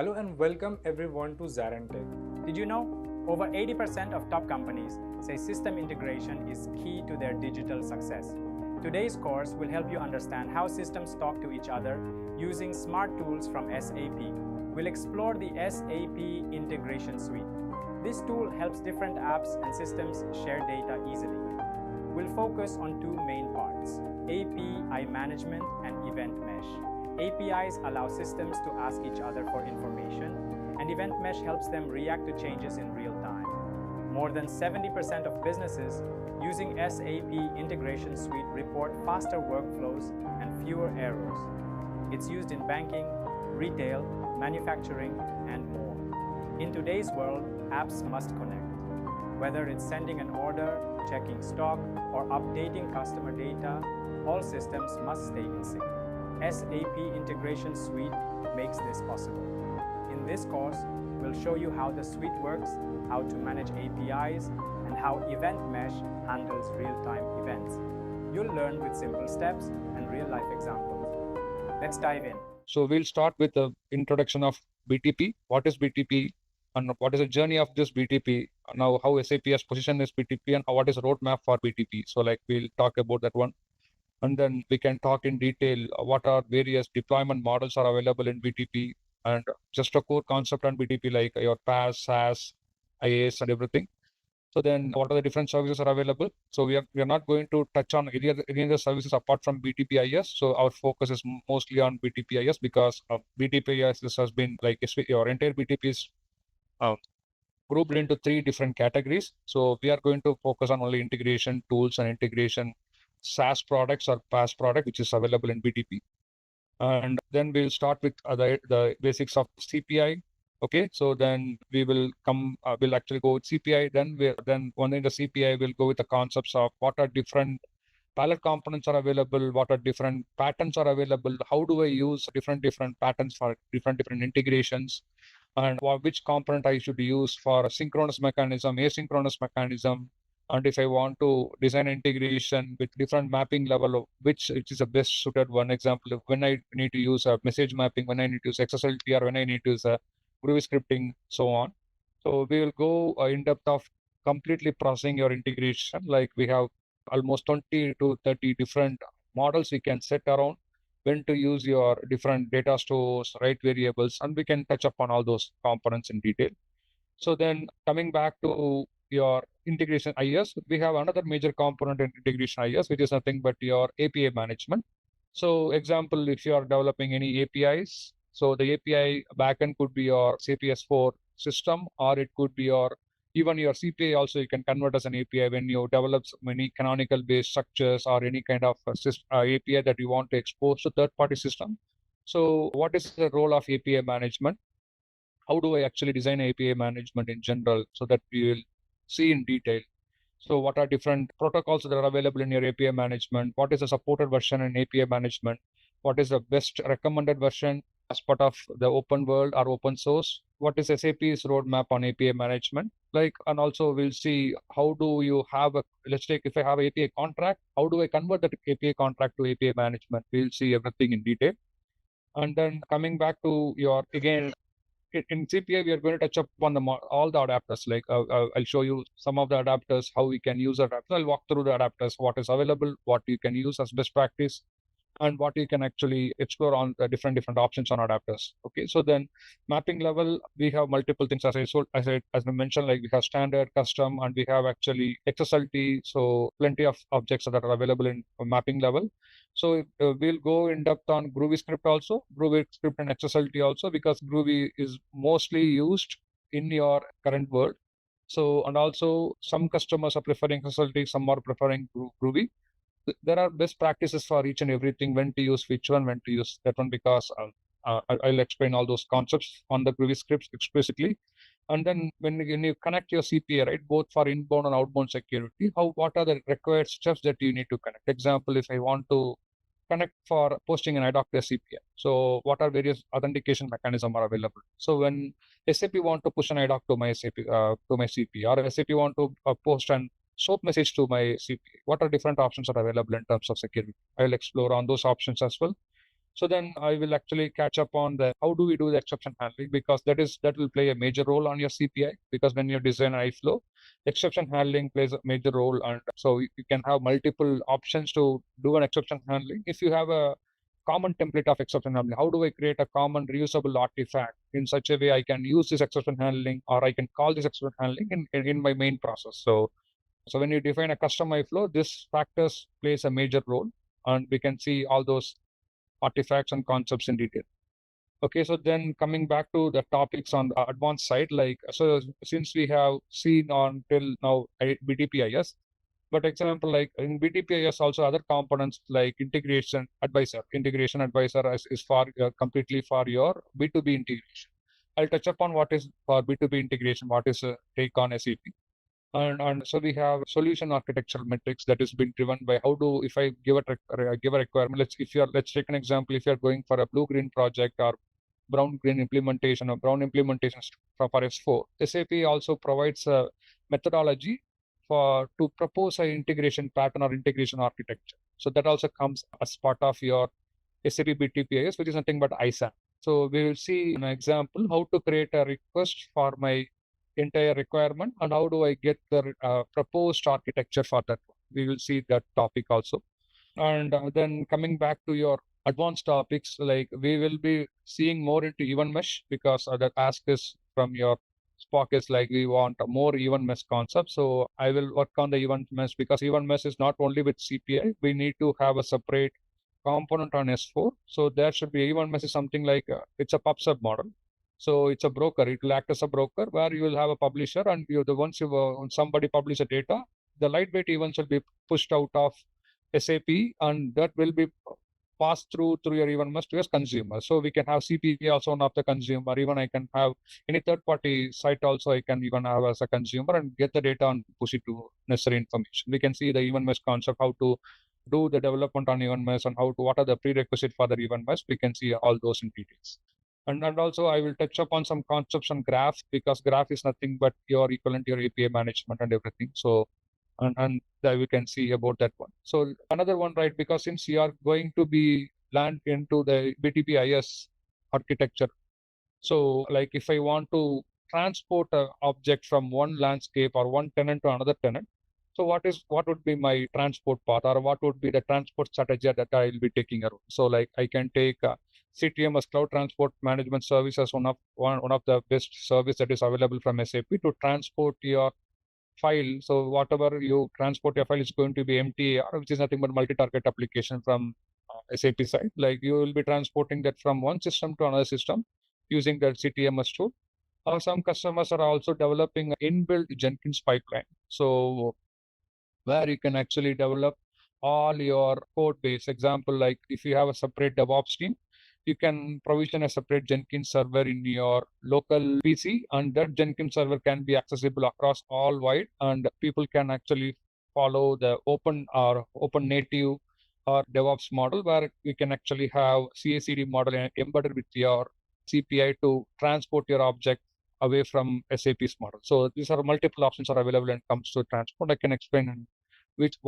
Hello and welcome everyone to ZaranTech. Did you know? Over 80% of top companies say system integration is key to their digital success. Today's course will help you understand how systems talk to each other using smart tools from SAP. We'll explore the SAP Integration Suite. This tool helps different apps and systems share data easily. We'll focus on two main parts: API management and event mesh. APIs allow systems to ask each other for information, and event mesh helps them react to changes in real time. More than 70% of businesses using SAP Integration Suite report faster workflows and fewer errors. It's used in banking, retail, manufacturing, and more. In today's world, apps must connect. Whether it's sending an order, checking stock, or updating customer data, all systems must stay in sync. SAP Integration Suite makes this possible. In this course, we'll show you how the suite works, how to manage APIs, and how Event Mesh handles real-time events. You'll learn with simple steps and real-life examples. Let's dive in. So we'll start with the introduction of BTP. What is BTP? And what is the journey of this BTP? Now, how SAP has positioned this BTP and what is the roadmap for BTP? So we'll talk about that one. And then we can talk in detail what are various deployment models are available in BTP and just a core concept on BTP like your PaaS, SaaS, IaaS and everything. So then what are the different services are available? So we are not going to touch on any other services apart from BTP IaaS. So our focus is mostly on BTP IaaS because BTP IaaS this has been your entire BTP is grouped into three different categories. So we are going to focus on only integration tools and integration SaaS products or PaaS product, which is available in BTP. And then we'll start with the basics of CPI. Okay, so then we will we'll actually go with CPI. Then one in the CPI, we'll go with the concepts of what are different palette components are available, what are different patterns are available, how do I use different patterns for different integrations, and which component I should use for a synchronous mechanism, asynchronous mechanism. And if I want to design integration with different mapping level of which is the best suited one, example of when I need to use a message mapping, when I need to use XSLT, or when I need to use a Groovy scripting, so on. So we will go in depth of completely processing your integration. Like we have almost 20 to 30 different models we can set around when to use your different data stores, right variables, and we can touch upon all those components in detail. So then coming back to your integration IaaS, we have another major component in integration IaaS, which is nothing but your API management. So example, if you are developing any APIs, so the API backend could be your SAP S4 system, or it could be even your CPI also you can convert as an API when you develop many canonical based structures or any kind of API that you want to expose to third-party system. So what is the role of API management? How do I actually design API management in general, so that we will see in detail. So what are different protocols that are available in your API management? What is the supported version in API management? What is the best recommended version as part of the open world or open source? What is SAP's roadmap on API management? And also we'll see how do you have let's take if I have API contract, how do I convert that API contract to API management? We'll see everything in detail. And then coming back to your, again, in CPI, we are going to touch upon all the adapters. I'll show you some of the adapters, how we can use adapters. I'll walk through the adapters, what is available, what you can use as best practice, and what you can actually explore on the different options on adapters. Okay, so then mapping level, we have multiple things as I mentioned, like we have standard, custom, and we have actually XSLT. So plenty of objects that are available in mapping level. So we'll go in depth on Groovy script also, Groovy script and XSLT also, because Groovy is mostly used in your current world. So, and also some customers are preferring XSLT, some are preferring Groovy. There are best practices for each and everything, when to use which one, when to use that one, because I'll explain all those concepts on the Groovy scripts explicitly. And then when you connect your CPA, right, both for inbound and outbound security, what are the required steps that you need to connect? Example, if I want to connect for posting an IDOC to a CPA, so what are various authentication mechanisms are available? So when SAP want to push an IDOC to my CPA, or SAP want to post an SOAP message to my CPA, what are different options are available in terms of security? I'll explore on those options as well. So then I will actually catch up on the how do we do the exception handling, because that will play a major role on your CPI, because when you design iFlow, exception handling plays a major role, and so you can have multiple options to do an exception handling. If you have a common template of exception handling, how do I create a common reusable artifact in such a way I can use this exception handling, or I can call this exception handling in my main process. So when you define a custom iFlow, this factors plays a major role, and we can see all those artifacts and concepts in detail. Okay, so then coming back to the topics on the advanced side, like, so since we have seen on till now BTPIS, but example, like in BTPIS also other components like integration advisor. Integration advisor is for completely for your B2B integration. I'll touch upon what is for B2B integration, what is a take on SAP. And so we have solution architectural metrics that is being driven by how do, if I give a requirement, let's take an example. If you're going for a blue green project or brown green implementation or brown implementations for S4, SAP also provides a methodology for to propose an integration pattern or integration architecture. So that also comes as part of your SAP BTPIS, which is nothing but ISAM. So we will see an example how to create a request for my entire requirement and how do I get the proposed architecture for that one. We will see that topic also. And then coming back to your advanced topics, like we will be seeing more into event mesh, because the ask is from your Spock is like we want a more event mesh concept. So I will work on the event mesh, because event mesh is not only with CPI, we need to have a separate component on S4. So there should be event mesh is something like it's a pub sub model. So it's a broker. It will act as a broker where you will have a publisher, and once somebody publish a data, the lightweight events will be pushed out of SAP, and that will be passed through your event mesh to your consumer. So we can have CPA also one of the consumer. Even I can have any third party site also I can even have as a consumer and get the data and push it to necessary information. We can see the event mesh concept, how to do the development on event mesh, and what are the prerequisites for the event mesh. We can see all those in details. And also I will touch upon some concepts on graph, because graph is nothing but your equivalent to your API management and everything. So and that we can see about that one. So another one, right? Because since you are going to be land into the BTPIS architecture, so like if I want to transport an object from one landscape or one tenant to another tenant, so what would be my transport path, or what would be the transport strategy that I will be taking around? So like I can take CTMS Cloud Transport Management Service as one of the best service that is available from SAP to transport your file. So whatever you transport your file is going to be MTAR, which is nothing but multi-target application from SAP side. Like you will be transporting that from one system to another system using the CTMS tool. Some customers are also developing inbuilt Jenkins pipeline. So where you can actually develop all your code base. Example, like if you have a separate DevOps team, you can provision a separate Jenkins server in your local PC, and that Jenkins server can be accessible across all wide, and people can actually follow the open native or DevOps model, where you can actually have CI/CD model embedded with your CPI to transport your object away from SAP's model. So these are multiple options are available when it comes to transport. I can explain which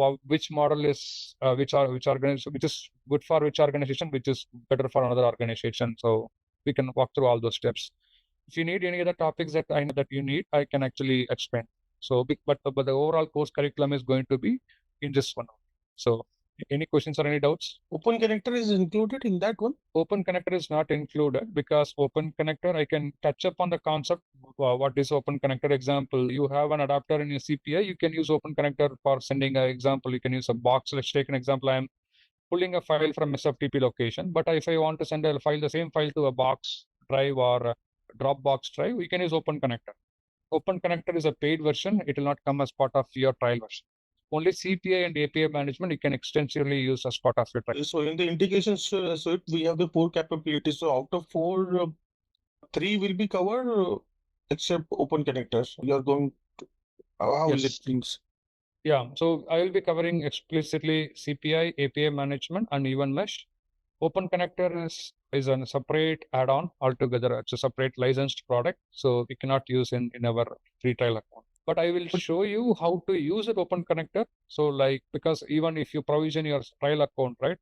model is which organization, which is good for which organization, which is better for another organization. So we can walk through all those steps. If you need any other topics that I know that you need, I can actually explain. So but the overall course curriculum is going to be in this one. So any questions or any doubts? Open connector is included in that one? Open connector is not included, because open connector, I can touch up on the concept. What is open connector? Example, you have an adapter in your CPI, you can use open connector for sending an example. You can use a box. Let's take an example. I'm pulling a file from SFTP location, but if I want to send a file, the same file to a box drive or a Dropbox drive, we can use open connector. Open connector is a paid version. It will not come as part of your trial version. Only CPI and API management you can extensively use as part of your trial. So in the integration suite, we have the 4 capabilities. So out of 4, 3 will be covered except open connectors. You are going to, how Yes. will it things? Yeah, so I will be covering explicitly CPI, API management, and event mesh. Open connector is a separate add-on altogether. It's a separate licensed product, so we cannot use in our free trial account. But I will show you how to use an open connector. So like, because even if you provision your trial account, right,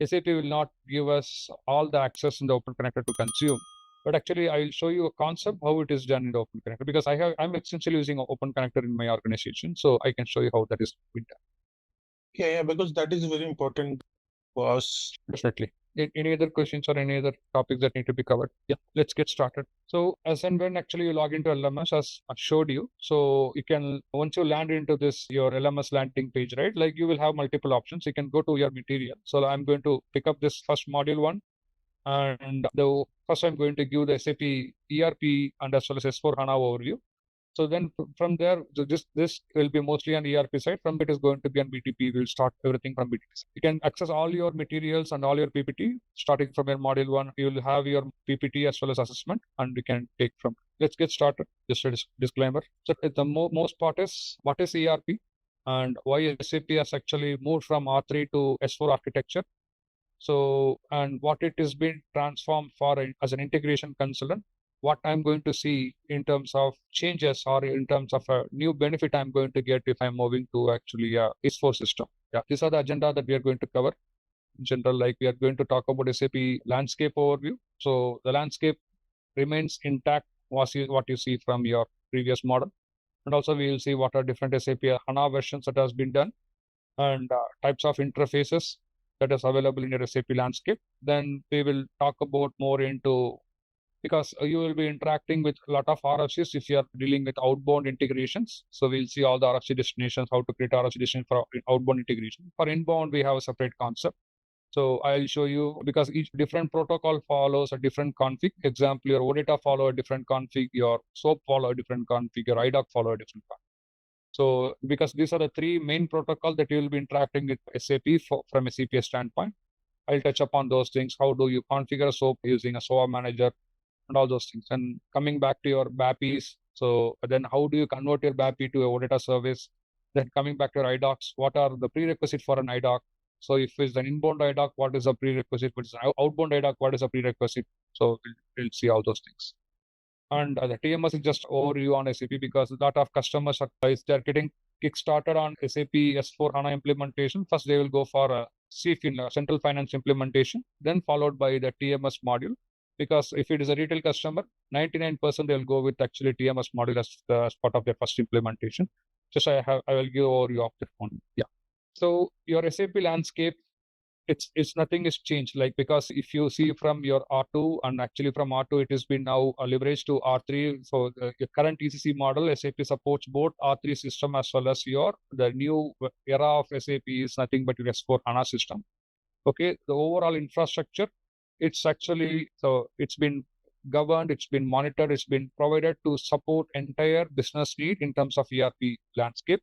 SAP will not give us all the access in the Open Connector to consume. But actually, I will show you a concept how it is done in the Open Connector, because I'm extensively using Open Connector in my organization, so I can show you how that is being done. Yeah, because that is very important for us. Definitely. Any other questions or any other topics that need to be covered? Yeah, let's get started. So as and when actually you log into LMS, as I showed you, so you can, once you land into this, your LMS landing page, right? Like you will have multiple options. You can go to your material. So I'm going to pick up this first module one. And the first I'm going to give the SAP ERP and as well as S4 HANA overview. So then from there, so this will be mostly on ERP side. From it is going to be on BTP. We'll start everything from BTP. You can access all your materials and all your PPT starting from your module one. You will have your PPT as well as assessment, and you can take from. Let's get started. Just a disclaimer. So the most part is what is ERP and why SAP has actually moved from R3 to S4 architecture. So, and what it is being transformed for as an integration consultant, what I'm going to see in terms of changes or in terms of a new benefit I'm going to get if I'm moving to actually a S4 system. Yeah, these are the agenda that we are going to cover. In general, like we are going to talk about SAP landscape overview. So the landscape remains intact, what you see from your previous model. And also we will see what are different SAP HANA versions that has been done and types of interfaces that is available in your SAP landscape. Then we will talk about more into, because you will be interacting with a lot of RFCs if you are dealing with outbound integrations. So we'll see all the RFC destinations, how to create RFC destination for outbound integration. For inbound, we have a separate concept. So I'll show you, because each different protocol follows a different config. Example, your OData follow a different config, your SOAP follow a different config, your IDOC follow a different config. So because these are the three main protocols that you will be interacting with SAP from a CPS standpoint, I'll touch upon those things. How do you configure SOAP using a SOA manager and all those things. And coming back to your BAPIs, so then how do you convert your BAPI to a OData service? Then coming back to your IDOCs, what are the prerequisites for an IDOC? So if it's an inbound IDOC, what is the prerequisite? If it's an outbound IDOC, what is the prerequisite? So we'll see all those things. And the TMS is just overview on SAP, because a lot of customers are, if they're getting kickstarted on SAP S4 HANA implementation, first they will go for a CFIN, Central Finance implementation, then followed by the TMS module. Because if it is a retail customer, 99% they'll go with actually TMS module as part of their first implementation. Just I will give overview of that one. Yeah. So your SAP landscape, it's nothing is changed, like, because if you see from your R2 and actually from R2 it has been now leveraged to R3. So your current ECC model, SAP supports both R3 system as well as the new era of SAP is nothing but your S4 HANA system. Okay, the overall infrastructure, it's actually, so it's been governed, it's been monitored, it's been provided to support entire business need in terms of ERP landscape.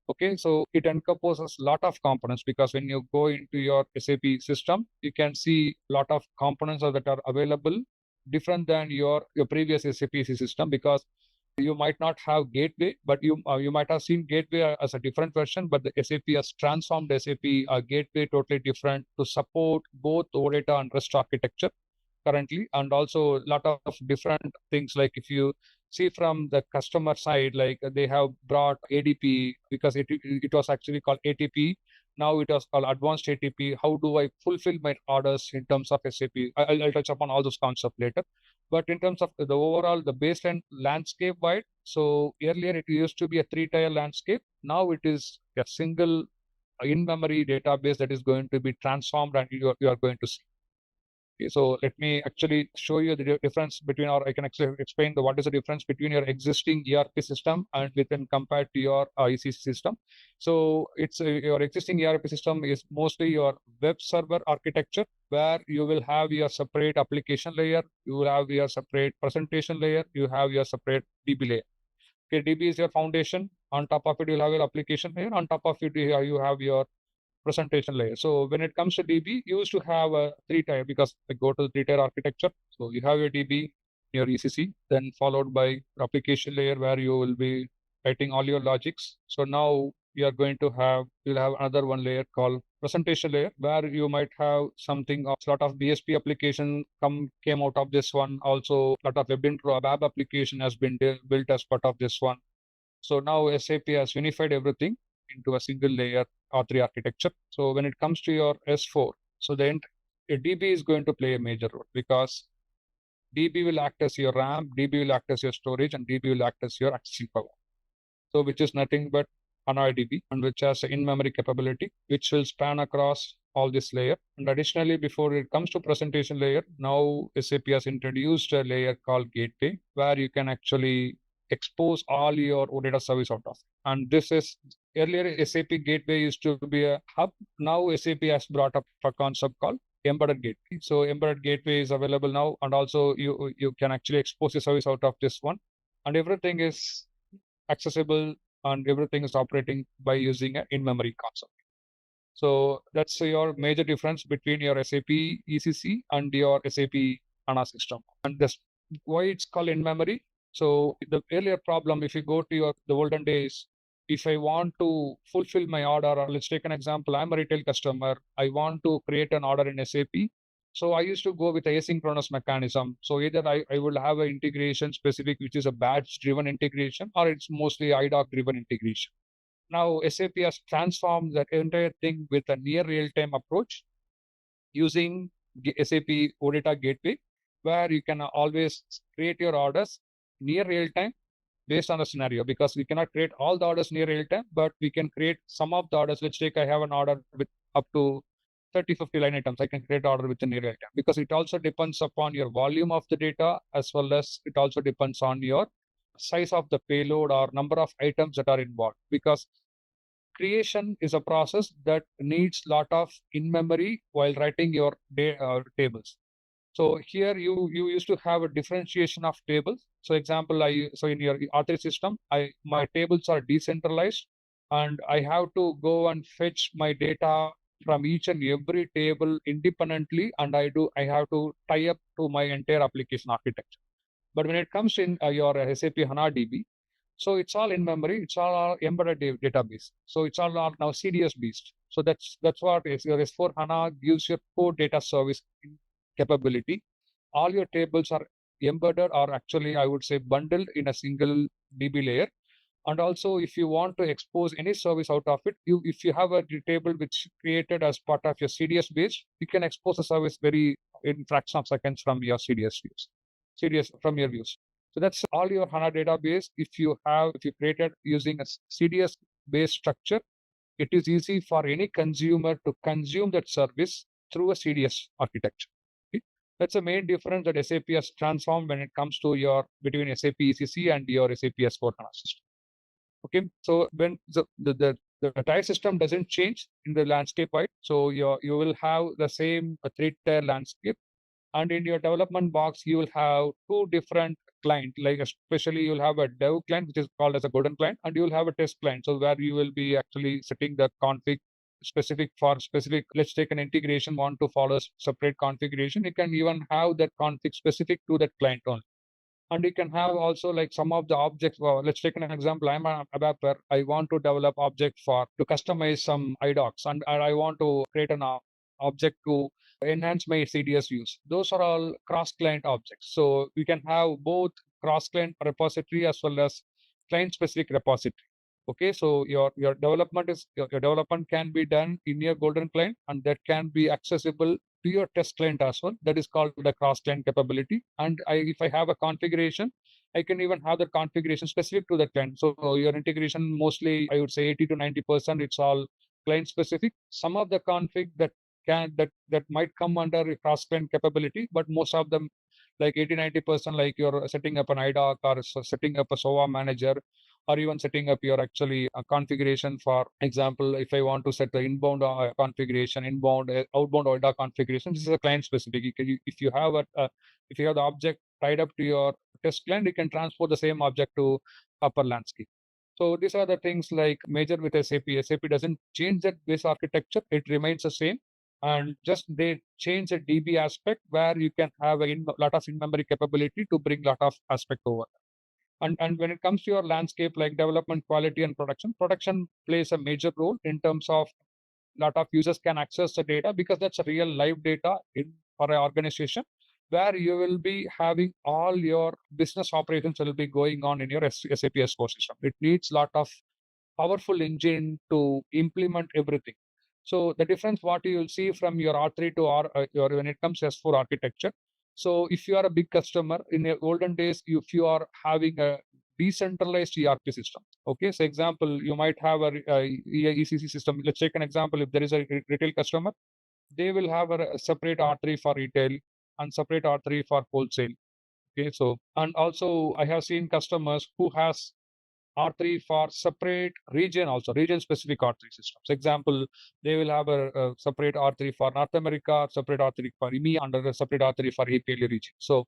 Okay, so it encompasses a lot of components, because when you go into your SAP system, you can see a lot of components that are available different than your previous SAP system, because you might not have gateway, but you might have seen gateway as a different version, but the SAP has transformed SAP gateway totally different to support both OData and REST architecture currently, and also a lot of different things. Like if you see from the customer side, like they have brought ADP, because it was actually called ATP. Now it was called advanced ATP. How do I fulfill my orders in terms of SAP? I'll touch upon all those concepts later. But in terms of the overall, the baseline landscape wide, so earlier it used to be a 3-tier landscape. Now it is a single in-memory database that is going to be transformed, and you are going to see. Okay, so let me actually show you the difference between, or I can actually explain what is the difference between your existing ERP system and when compared to your ECC system. So it's your existing ERP system is mostly your web server architecture, where you will have your separate application layer, you will have your separate presentation layer, you have your separate DB layer. Okay, DB is your foundation. On top of it, you'll have your application layer. On top of it, you have your presentation layer. So when it comes to DB, you used to have a 3-tier, because I go to the 3-tier architecture. So you have your DB, your ECC, then followed by application layer, where you will be writing all your logics. So now you'll have another one layer called presentation layer, where you might have something of a lot of BSP application came out of this one. Also, a lot of web application has been built as part of this one. So now SAP has unified everything into a single layer R3 architecture. So when it comes to your S4, So a DB is going to play a major role because DB will act as your RAM, DB will act as your storage, and DB will act as your accessing power. So which is nothing but HANA DB, and which has in-memory capability, which will span across all this layer. And additionally, before it comes to presentation layer, now SAP has introduced a layer called gateway, where you can actually expose all your data service out of. And this is earlier SAP gateway used to be a hub. Now SAP has brought up a concept called embedded gateway. So embedded gateway is available now, and also you can actually expose the service out of this one, and everything is accessible and everything is operating by using an in-memory concept. So that's your major difference between your SAP ECC and your SAP HANA system. And that's why it's called in-memory. So the earlier problem, if you go to the olden days, if I want to fulfill my order, or let's take an example, I'm a retail customer, I want to create an order in SAP. So I used to go with asynchronous mechanism. So either I will have an integration specific, which is a batch-driven integration, or it's mostly IDOC-driven integration. Now SAP has transformed that entire thing with a near real-time approach using SAP OData Gateway, where you can always create your orders near real-time based on the scenario, because we cannot create all the orders near real-time, but we can create some of the orders. Let's take I have an order with up to 30, 50 line items. I can create order within near real-time, because it also depends upon your volume of the data, as well as it also depends on your size of the payload or number of items that are involved, because creation is a process that needs lot of in-memory while writing your tables. So here you used to have a differentiation of tables. So example, so in your R3 system, my tables are decentralized, and I have to go and fetch my data from each and every table independently, and I have to tie up to my entire application architecture. But when it comes in your SAP HANA DB, so it's all in memory, it's all embedded database. So it's all now CDS based. So that's what is your S4 HANA gives your core data service capability. All your tables are embedded, or actually I would say bundled in a single DB layer. And also, if you want to expose any service out of it, if you have a table which created as part of your CDS base, you can expose a service very in fraction of seconds from your CDS views. CDS from your views. So that's all your HANA database. If you created using a CDS based structure, it is easy for any consumer to consume that service through a CDS architecture. Okay? That's the main difference that SAP has transformed when it comes to between SAP ECC and your SAP S4 HANA system. Okay, so when the tire system doesn't change in the landscape, right? So you will have the same 3-tier landscape, and in your development box you will have 2 different client, like especially you'll have a dev client, which is called as a golden client, and you will have a test client. So where you will be actually setting the config specific for specific. Let's take an integration want to follow separate configuration. You can even have that config specific to that client only. And you can have also like some of the objects. Well, let's take an example. I'm a developer. I want to develop object to customize some IDOCs, and I want to create an object to enhance my CDS views. Those are all cross-client objects. So we can have both cross-client repository as well as client-specific repository. Okay, so your development can be done in your golden client, and that can be accessible to your test client as well. That is called the cross-client capability. And if I have a configuration, I can even have the configuration specific to the client. So your integration, mostly I would say 80 to 90%, it's all client specific. Some of the config that might come under cross-client capability, but most of them, like 80-90%, like you're setting up an IDOC or setting up a SOA manager, or even setting up your actually configuration. For example, if I want to set the inbound configuration, outbound OIDA configuration, this is a client specific. If you have the object tied up to your test client, you can transport the same object to upper landscape. So these are the things like major with SAP. SAP doesn't change that base architecture; it remains the same, and just they change the DB aspect where you can have a lot of in-memory capability to bring lot of aspect over. And when it comes to your landscape, like development, quality, and production plays a major role in terms of lot of users can access the data, because that's a real live data for an organization, where you will be having all your business operations will be going on in your SAP S4 system. It needs lot of powerful engine to implement everything. So the difference what you will see from your R3 to when it comes to S4 architecture. So if you are a big customer in the olden days, if you are having a decentralized ERP system, okay. So example, you might have a ECC system. Let's take an example. If there is a retail customer, they will have a separate R3 for retail and separate R3 for wholesale. Okay, so and also I have seen customers who has R3 for separate region, also region specific R3 systems. Example, they will have a separate R3 for North America, separate R3 for EMEA, and a separate R3 for APL region. So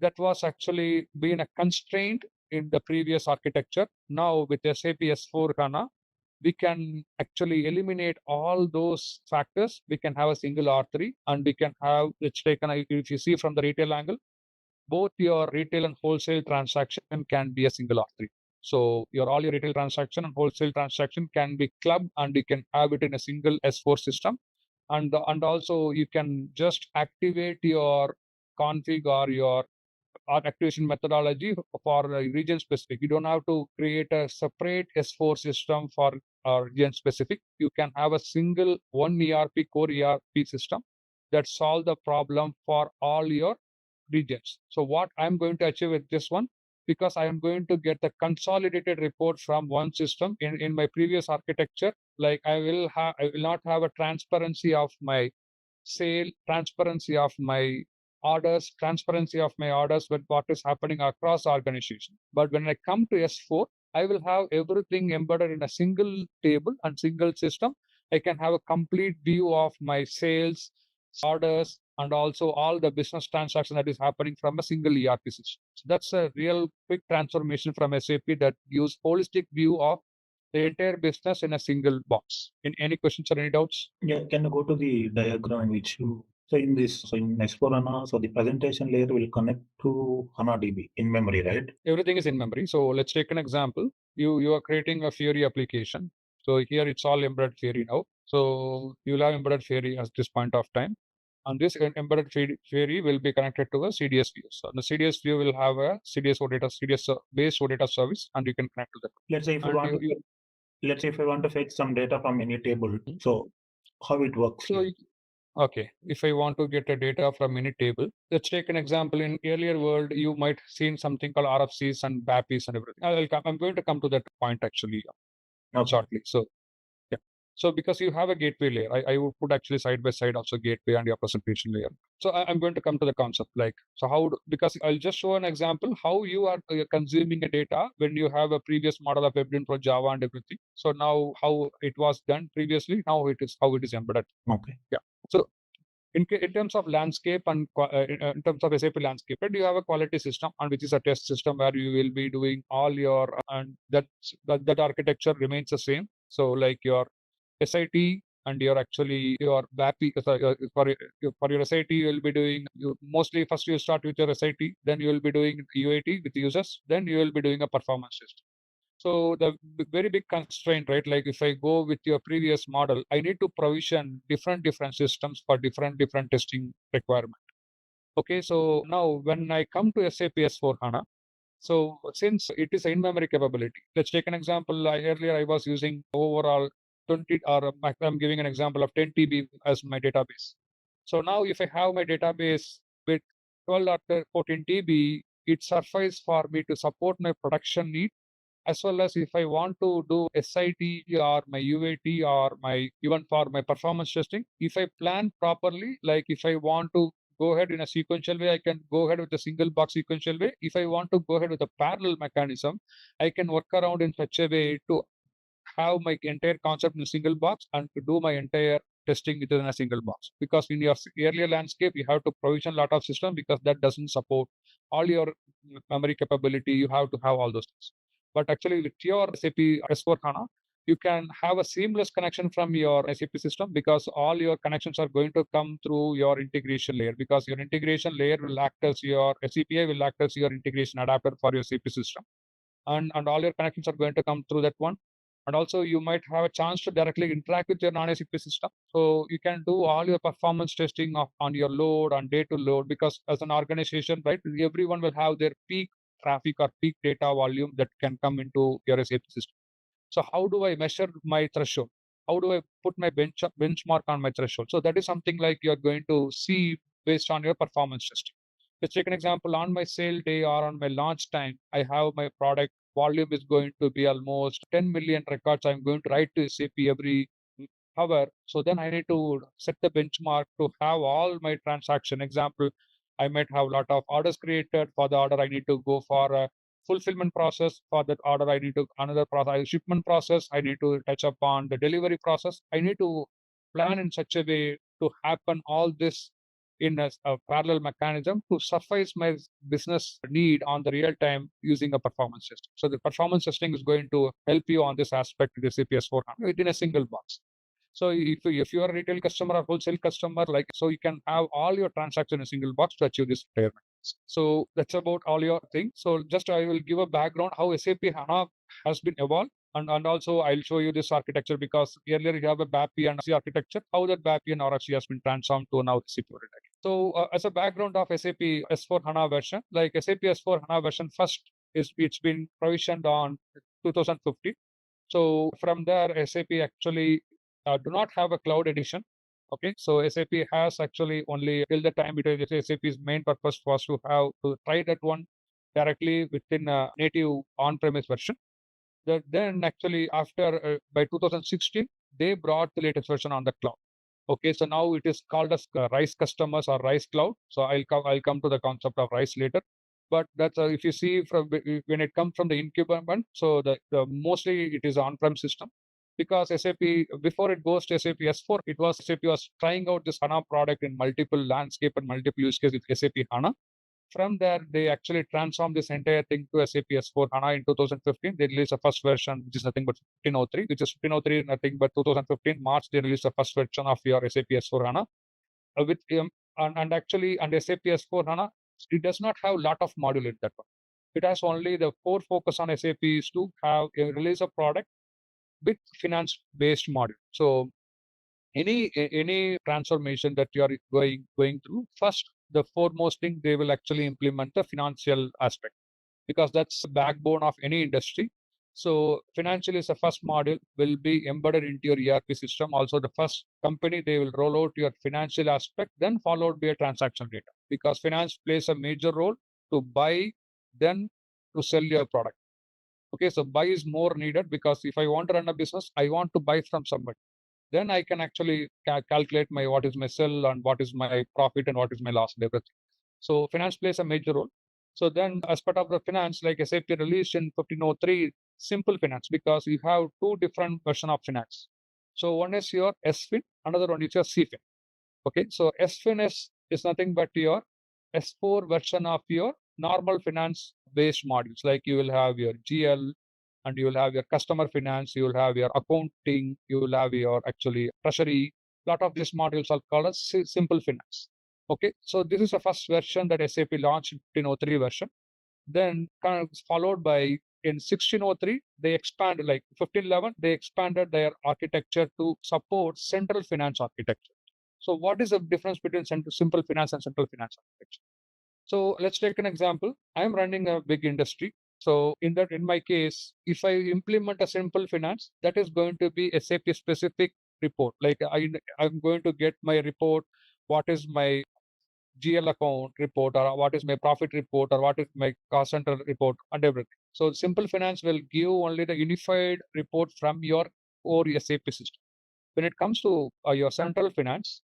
that was actually been a constraint in the previous architecture. Now with SAP S4 HANA, we can actually eliminate all those factors. We can have a single R3, and we can have, it's taken, if you see from the retail angle, both your retail and wholesale transaction can be a single R3. So all your retail transaction and wholesale transaction can be clubbed, and you can have it in a single S4 system. And also you can just activate your config or your activation methodology for region specific. You don't have to create a separate S4 system for region specific. You can have a single one ERP core ERP system that solve the problem for all your regions. So what I'm going to achieve with this one, because I am going to get the consolidated report from one system. In my previous architecture, like I will not have a transparency of my sale, transparency of my orders, with what is happening across organization. But when I come to S4, I will have everything embedded in a single table and single system. I can have a complete view of my sales, orders, and also all the business transaction that is happening from a single ERP system. So that's a real quick transformation from SAP that gives holistic view of the entire business in a single box. Any questions or any doubts? Yeah, can you go to the diagram which you so in this in S4 HANA, so the presentation layer will connect to HANA DB in memory, right? Everything is in memory. So let's take an example. You are creating a Fiori application. So here it's all embedded Fiori now. So you'll have embedded Fiori at this point of time. And this embedded Fiori will be connected to a CDS view. So the CDS view will have a CDS based OData service, and you can connect to that. Let's say if I want to fetch some data from any table, so how it works? So okay, if I want to get a data from any table, let's take an example. In earlier world, you might seen something called RFCs and BAPIs and everything. I'm going to come to that point actually shortly. So yeah. So because you have a gateway layer, I would put actually side by side also gateway and your presentation layer. So I'm going to come to the concept because I'll just show an example how you are consuming a data when you have a previous model of WebDriven for Java and everything. So now how it was done previously, now it is how it is embedded. Okay. Yeah. So in terms of landscape and in terms of SAP landscape, right, you have a quality system, and which is a test system where you will be doing all your and that architecture remains the same. So like your SIT and your BAPI for your SIT, you will be doing mostly first you start with your SIT, then you will be doing UAT with users, then you will be doing a performance test. So the very big constraint, right? Like if I go with your previous model, I need to provision different systems for different testing requirement. Okay, so now when I come to SAP S4 HANA, so since it is in-memory capability, let's take an example. Earlier I was using overall 20, or I'm giving an example of 10 TB as my database. So now if I have my database with 12 or 14 TB, it suffices for me to support my production need, as well as if I want to do SIT or my UAT or even for my performance testing, if I plan properly, like if I want to go ahead in a sequential way, I can go ahead with a single box sequential way. If I want to go ahead with a parallel mechanism, I can work around in such a way to have my entire concept in a single box and to do my entire testing within a single box. Because in your earlier landscape, you have to provision a lot of system because that doesn't support all your memory capability. You have to have all those things. But actually with your SAP S4 HANA, you can have a seamless connection from your SAP system, because all your connections are going to come through your integration layer, because your integration layer will act as your SCPI will act as your integration adapter for your SAP system. And all your connections are going to come through that one. And also you might have a chance to directly interact with your non-SAP system. So you can do all your performance testing on your load, on day to load, because as an organization, right, everyone will have their peak traffic or peak data volume that can come into your SAP system. So how do I measure my threshold? how do I put my benchmark on my threshold? So that is something like you're going to see based on your performance testing. Let's take an example. On my sale day or on my launch time, I have my product volume is going to be almost 10 million records. I'm going to write to SAP every hour. So then I need to set the benchmark to have all my transaction. Example, I might have a lot of orders created. For the order, I need to go for a fulfillment process. For that order, I need to another process, shipment process. I need to touch upon the delivery process. I need to plan in such a way to happen all this in a parallel mechanism to suffice my business need on the real time using a performance testing. So the performance testing is going to help you on this aspect with the SAP S/4HANA within a single box. So if you are a retail customer or wholesale customer, like so you can have all your transactions in a single box to achieve this retirement. So that's about all your things. So just I will give a background how SAP HANA has been evolved. And also I'll show you this architecture because earlier you have a BAPI and RFC architecture, how that BAPI and RFC has been transformed to now SAP architecture. So as a background of SAP S4 HANA version, like SAP S4 HANA version first it's been provisioned on 2015. So from there, SAP actually do not have a cloud edition. Okay, so SAP has actually only till the time SAP's main purpose was to have to try that one directly within a native on-premise version. Then actually after by 2016 they brought the latest version on the cloud. Okay, so now it is called as RISE customers or RISE cloud. So I'll come to the concept of RISE later. But that's if you see from when it comes from the incumbent, so the mostly it is on-prem system because SAP before it goes to SAP S4, it was SAP was trying out this HANA product in multiple landscape and multiple use cases with SAP HANA. From there, they actually transformed this entire thing to SAP S4 HANA in 2015. They released the first version, which is nothing but 1503, which is 1503, nothing but 2015 March. They released the first version of your SAP S4 HANA. With and actually, and SAP S4 HANA, it does not have a lot of module in that one. It has only the core focus on SAP is to have a release a product with finance-based module. So any transformation that you are going through, first the foremost thing they will actually implement the financial aspect because that's the backbone of any industry. So financial is the first module will be embedded into your ERP system. Also the first company they will roll out your financial aspect, then followed by a transaction data because finance plays a major role to buy, then to sell your product. Okay, so buy is more needed because if I want to run a business, I want to buy from somebody. Then I can actually calculate my what is my sell and what is my profit and what is my loss and everything. So finance plays a major role. So then as part of the finance, like SAP released in 1503, simple finance because you have two different versions of finance. So one is your SFIN, another one is your CFIN. Okay, so SFIN is nothing but your S4 version of your normal finance based modules. Like you will have your GL, and you will have your customer finance, you will have your accounting, you will have your actually treasury. A lot of these modules are called as simple finance. Okay, so this is the first version that SAP launched in 1503 version. Then kind of followed by in 1603, they expanded like 1511, they expanded their architecture to support central finance architecture. So what is the difference between simple finance and central finance architecture? So let's take an example. I'm running a big industry. So in my case, if I implement a simple finance, that is going to be a SAP specific report. Like I'm going to get my report, what is my GL account report, or what is my profit report, or what is my cost center report, and everything. So simple finance will give only the unified report from your core SAP system. When it comes to your central finance,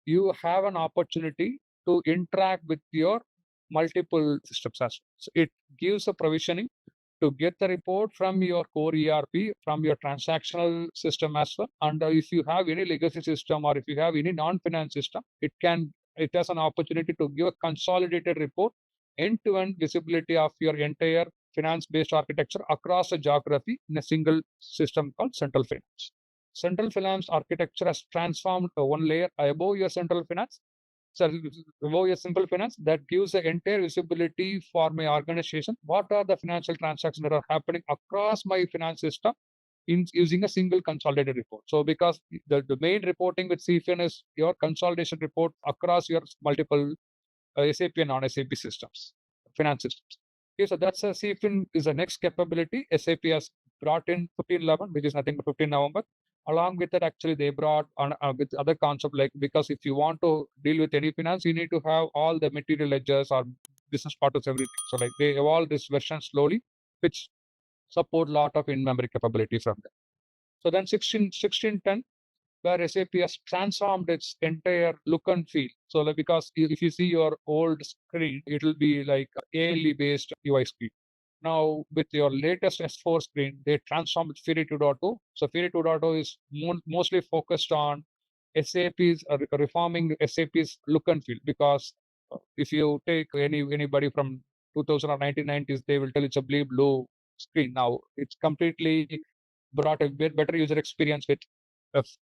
you have an opportunity to interact with your multiple systems as well. So it gives a provisioning to get the report from your core ERP, from your transactional system as well. And if you have any legacy system or if you have any non-finance system, it has an opportunity to give a consolidated report, end-to-end visibility of your entire finance-based architecture across a geography in a single system called central finance. Central finance architecture has transformed one layer above your central finance. So above your simple finance, that gives the entire visibility for my organization. What are the financial transactions that are happening across my finance system in using a single consolidated report? So because the main reporting with CFIN is your consolidation report across your multiple SAP and non-SAP systems, finance systems. Okay, so that's a CFIN is the next capability SAP has brought in 1511, which is nothing but 15 November. Along with that, actually, they brought on with other concept like, because if you want to deal with any finance, you need to have all the material ledgers or business partners, everything. So like they evolved this version slowly, which support lot of in-memory capability from them. So then 1610, where SAP has transformed its entire look and feel. So like, because if you see your old screen, it will be like ALE based UI screen. Now with your latest S4 screen, they transformed Fury 2.0. So Fury 2.0 is mostly focused on SAP's reforming SAP's look and feel, because if you take anybody from 2000 or 1990s, they will tell it's a blue screen. Now it's completely brought a better user experience with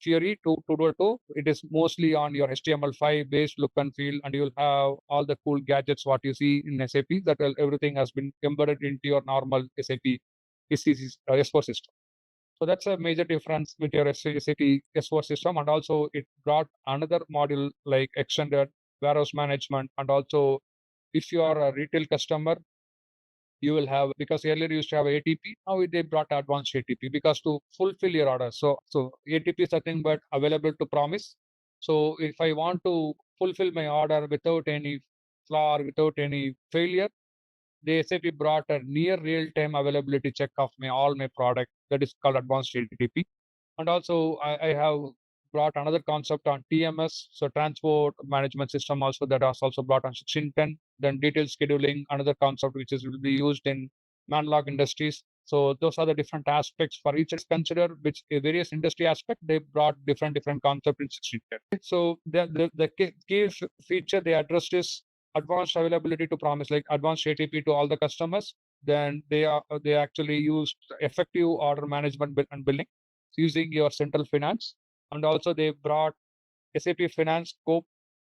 Fury 2.2. It is mostly on your HTML5 based look and feel, and you'll have all the cool gadgets what you see in SAP. That everything has been embedded into your normal SAP S4 system. So that's a major difference with your SAP S4 system. And also it brought another module like extended warehouse management. And also if you are a retail customer, you will have, because earlier you used to have ATP, now they brought advanced ATP because to fulfill your order. So ATP is nothing but available to promise. So if I want to fulfill my order without any flaw or without any failure, the SAP brought a near real-time availability check of all my product, that is called advanced ATP. And also I have brought another concept on TMS, so transport management system, also that was also brought on 1610. Then detailed scheduling, another concept which is will be used in manlog industries. So those are the different aspects for each is considered, which various industry aspect they brought different concept in 1610. So the key feature they addressed is advanced availability to promise, like advanced ATP to all the customers. Then they actually used effective order management and billing using your central finance. And also they brought SAP finance scope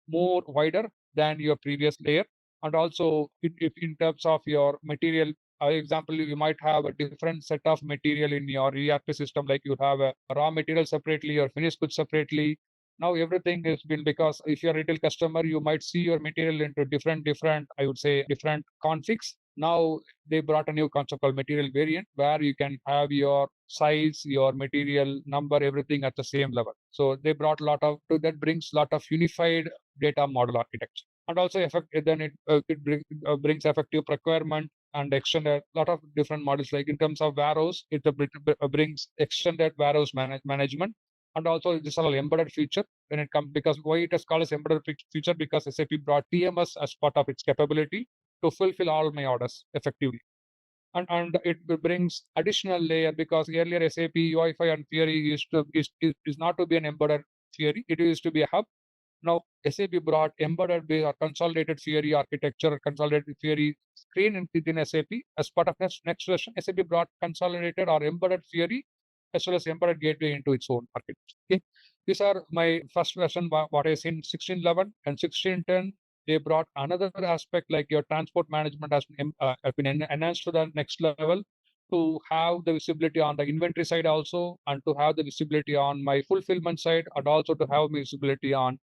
more wider than your previous layer. And also if in terms of your material, example, you might have a different set of material in your ERP system, like you have a raw material separately or finished goods separately. Now everything is built, because if you're a retail customer, you might see your material into different, I would say, different configs. Now they brought a new concept called material variant, where you can have your size, your material number, everything at the same level. So they brought a lot of, that brings a lot of unified data model architecture. And also it brings effective procurement and extended lot of different models. Like in terms of warehouse, it brings extended warehouse management. And also this is all embedded feature when it comes, because why it is called as embedded feature, because SAP brought TMS as part of its capability to fulfill all my orders effectively. And it brings additional layer, because earlier SAP UI5 and Fiori is not to be an embedded Fiori, it used to be a hub. Now SAP brought embedded or consolidated Fiori architecture, consolidated Fiori screen within SAP. As part of next version, SAP brought consolidated or embedded Fiori as well as embedded gateway into its own architecture. Okay. These are my first version, what I see in 1611 and 1610. They brought another aspect like your transport management has been enhanced to the next level, to have the visibility on the inventory side also, and to have the visibility on my fulfillment side, and also to have visibility on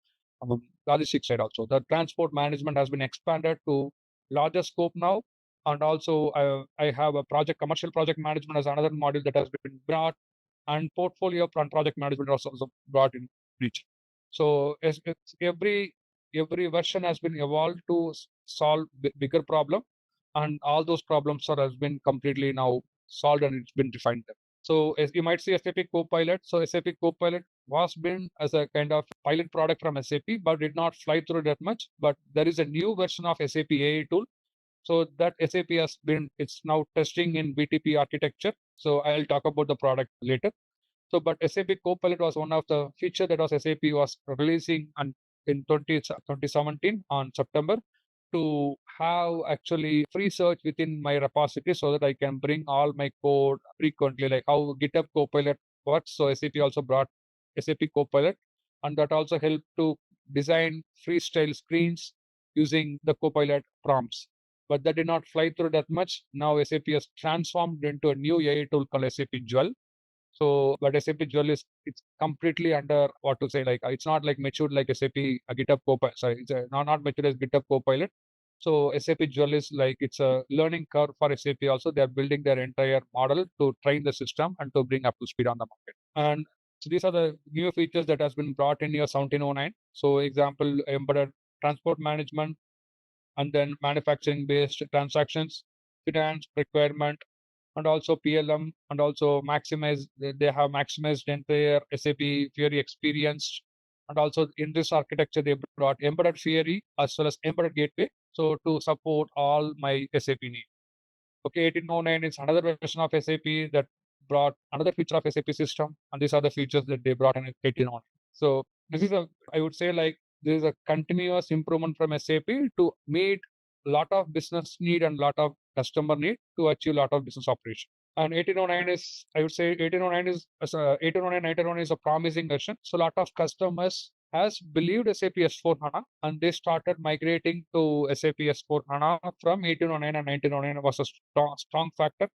logistics side also. The transport management has been expanded to larger scope now. And also I have a commercial project management as another module that has been brought, and portfolio project management also brought in reach. So every version has been evolved to solve bigger problem, and all those problems has been completely now solved, and it's been defined. So as you might see SAP Copilot. So SAP Copilot was built as a kind of pilot product from SAP, but did not fly through that much. But there is a new version of SAP AI tool. So that SAP has been, it's now testing in BTP architecture. So I'll talk about the product later. So, but SAP Copilot was one of the feature that was SAP was releasing in 2017 on September, to have actually free search within my repository, so that I can bring all my code frequently, like how GitHub Copilot works. So SAP also brought SAP Copilot, and that also helped to design freestyle screens using the Copilot prompts. But that did not fly through that much. Now SAP has transformed into a new AI tool called SAP Jewel. So, but SAP Jewel it's completely under, what to say, like it's not like matured like SAP GitHub Copilot. Sorry, it's not matured as GitHub Copilot. So SAP Jewel is like, it's a learning curve for SAP also. They're building their entire model to train the system and to bring up to speed on the market. And So these are the new features that has been brought in your 1709. So example, embedded transport management, and then manufacturing based transactions, finance requirement, and also PLM, and also maximize, they have maximized entire SAP Fiori experience. And also in this architecture, they brought embedded Fiori as well as embedded gateway. So to support all my SAP needs. Okay, 1809 is another version of SAP that brought another feature of SAP system, and these are the features that they brought in 1809. So this is I would say like there is a continuous improvement from SAP to meet a lot of business need and lot of customer need to achieve a lot of business operation. And 1809 is, I would say 1809 is 1809, 1909 is a promising version. So a lot of customers has believed SAP S4 HANA, and they started migrating to SAP S4 HANA from 1809 and 1909 was a strong factor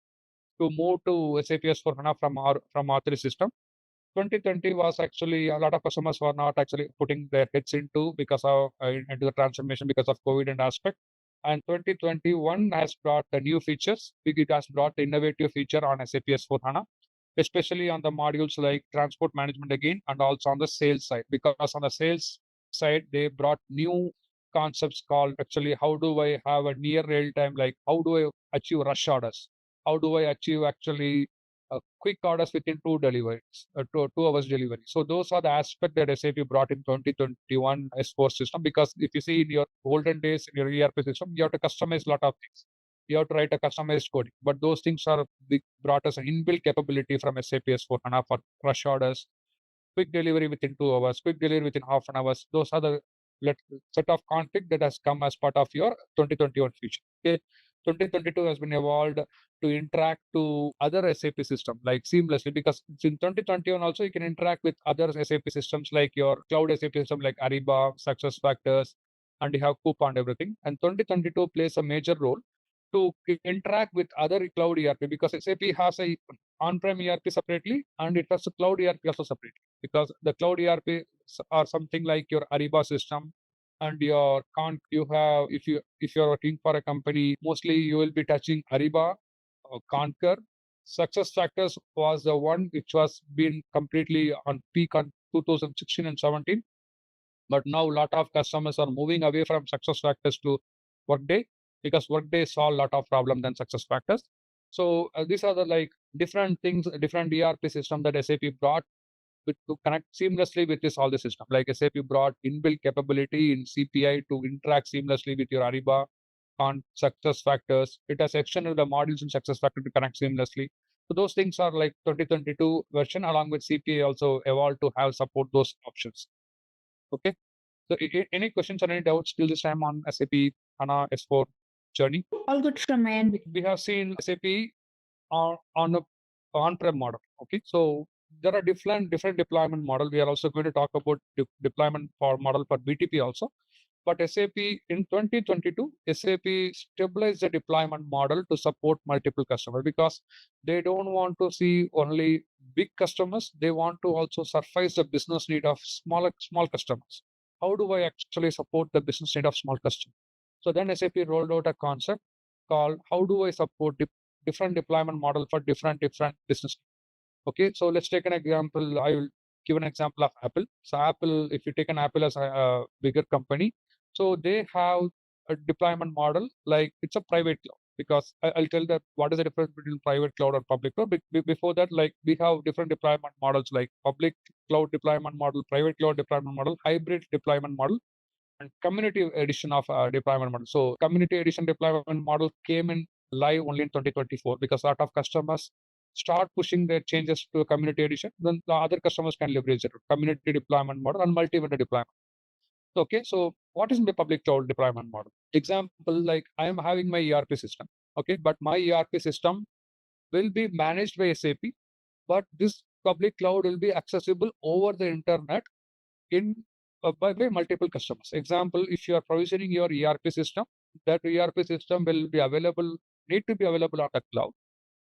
to move to SAP S4 HANA from R3 system. 2020 was actually a lot of customers were not actually putting their heads into because of into the transformation because of COVID and aspect. And 2021 has brought the new features. It has brought the innovative feature on SAP S4 HANA, especially on the modules like transport management again, and also on the sales side. Because on the sales side, they brought new concepts called actually how do I have a near real time, like how do I achieve rush orders? How do I achieve actually quick orders within 2 deliveries, 2 hours delivery. So those are the aspects that SAP brought in 2021 S4 system. Because if you see in your olden days in your ERP system, you have to customize a lot of things. You have to write a customized coding, but those things are brought as an inbuilt capability from SAP S4 HANA for rush orders, quick delivery within 2 hours, quick delivery within half an hour. Those are the set of config that has come as part of your 2021 feature. Okay. 2022 has been evolved to interact to other SAP system like seamlessly, because in 2021 also you can interact with other SAP systems like your cloud SAP system like Ariba, SuccessFactors, and you have Coupa and everything. And 2022 plays a major role to interact with other cloud ERP, because SAP has a on-prem ERP separately and it has a cloud ERP also separately. Because the cloud ERP are something like your Ariba system, and your you have, if you're working for a company, mostly you will be touching Ariba, Concur. SuccessFactors was the one which was been completely on peak on 2016 and 17. But now a lot of customers are moving away from SuccessFactors to Workday, because Workday saw a lot of problem than SuccessFactors. So these are the like different things, different ERP system that SAP brought to connect seamlessly with this all the system. Like SAP brought inbuilt capability in CPI to interact seamlessly with your Ariba on SuccessFactors. It has extended the modules in SuccessFactors to connect seamlessly. So those things are like 2022 version, along with CPI also evolved to have support those options. Okay. So any questions or any doubts till this time on SAP HANA S4 journey? All good from my end. We have seen SAP on a on-prem model. Okay, so there are different deployment model. We are also going to talk about deployment for model for BTP also. But SAP in 2022, SAP stabilized the deployment model to support multiple customers, because they don't want to see only big customers. They want to also suffice the business need of small customers. How do I actually support the business need of small customers? So then SAP rolled out a concept called how do I support different deployment model for different business. Okay, so let's take an example. I will give an example of Apple. So Apple, if you take an Apple as a bigger company, so they have a deployment model like it's a private cloud. Because I'll tell that what is the difference between private cloud and public cloud. Before that, like we have different deployment models like public cloud deployment model, private cloud deployment model, hybrid deployment model, and community edition of deployment model. So community edition deployment model came in live only in 2024, because a lot of customers start pushing their changes to a community edition. Then the other customers can leverage it. Community deployment model and multi-vendor deployment. Okay, so what is the public cloud deployment model? Example, like I am having my ERP system. Okay, but my ERP system will be managed by SAP, but this public cloud will be accessible over the internet in by multiple customers. Example, if you are provisioning your ERP system, that ERP system will be available, need to be available on the cloud.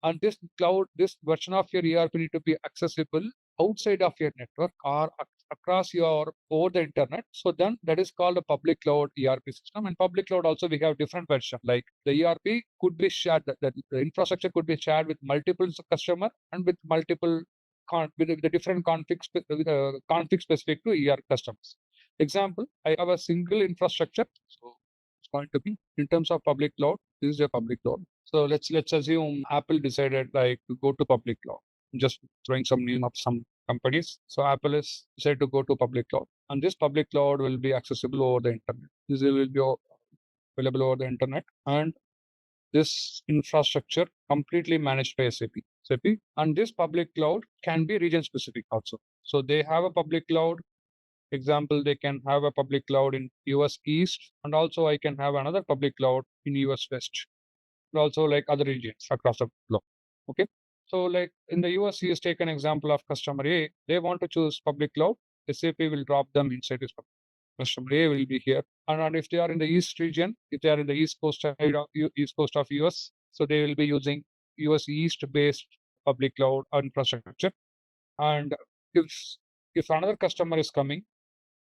And this cloud, this version of your ERP need to be accessible outside of your network or across your over the internet. So then that is called a public cloud ERP system. And public cloud also we have different versions. Like the ERP could be shared, that the infrastructure could be shared with multiple customer and with multiple with the different configs config specific to ER customers. Example, I have a single infrastructure. So it's going to be in terms of public cloud. This is a public cloud. So let's assume Apple decided like to go to public cloud. I'm just throwing some name of some companies. So Apple is decided to go to public cloud, and this public cloud will be accessible over the internet. This will be available over the internet, and this infrastructure completely managed by SAP. And this public cloud can be region specific also. So they have a public cloud. Example, they can have a public cloud in US East, and also I can have another public cloud in US West, and also like other regions across the globe. Okay. So like in the US, you take an example of customer A, they want to choose public cloud, SAP will drop them inside this public. Customer A will be here. And if they are in the East region, if they are in the East Coast of US, so they will be using US East based public cloud infrastructure. And if another customer is coming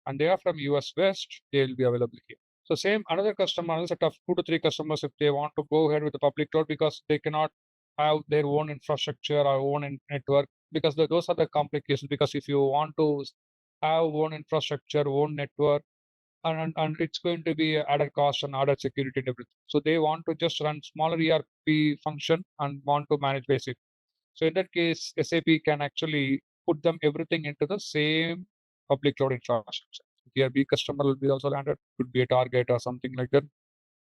and they are from US West, they will be available here. So same another customer, another set of 2 to 3 customers, if they want to go ahead with the public cloud because they cannot have their own infrastructure or own network, because those are the complications. Because if you want to have own infrastructure, own network, and it's going to be added cost and added security and everything. So they want to just run smaller ERP function and want to manage basic. So in that case, SAP can actually put them everything into the same public cloud infrastructure. Here, B customer will be also landed, could be a target or something like that.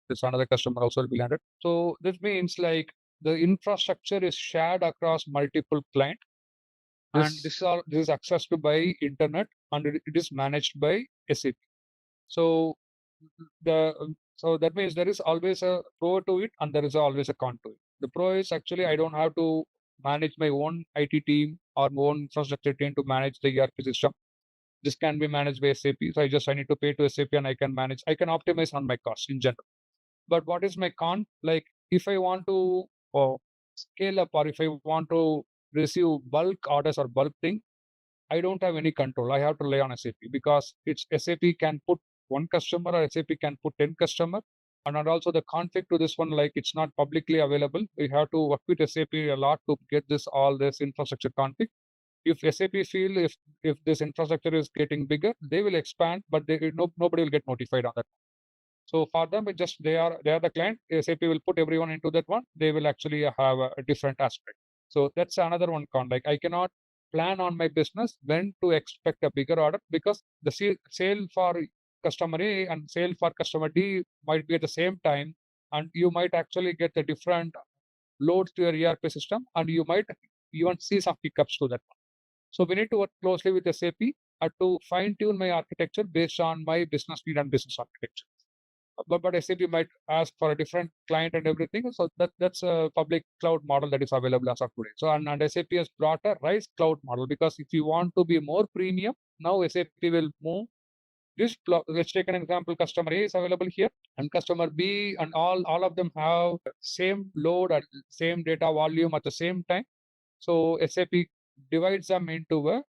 This another customer also will be landed. So this means like the infrastructure is shared across multiple clients, and this is accessed by internet, and it is managed by SAP. So that means there is always a pro to it, and there is always a con to it. The pro is actually I don't have to manage my own IT team or my own infrastructure team to manage the ERP system. This can be managed by SAP. So I need to pay to SAP, and I can optimize on my costs in general. But what is my con? Like if I want to scale up, or if I want to receive bulk orders or bulk thing, I don't have any control. I have to rely on SAP, because it's SAP can put one customer or SAP can put 10 customer. And also the config to this one, like it's not publicly available. We have to work with SAP a lot to get all this infrastructure config. If SAP feel if this infrastructure is getting bigger, they will expand, but nobody will get notified on that. So for them, it just they are the client. SAP will put everyone into that one. They will actually have a different aspect. So that's another one con. Like I cannot plan on my business when to expect a bigger order, because the sale for customer A and sale for customer D might be at the same time, and you might actually get a different loads to your ERP system, and you might even see some hiccups to that one. So we need to work closely with SAP to fine tune my architecture based on my business need and business architecture. But SAP might ask for a different client and everything. So that's a public cloud model that is available as of today. So and SAP has brought a RISE cloud model, because if you want to be more premium, now SAP will move this. Let's take an example. Customer A is available here, and customer B, and all of them have same load at same data volume at the same time. So SAP divides them into a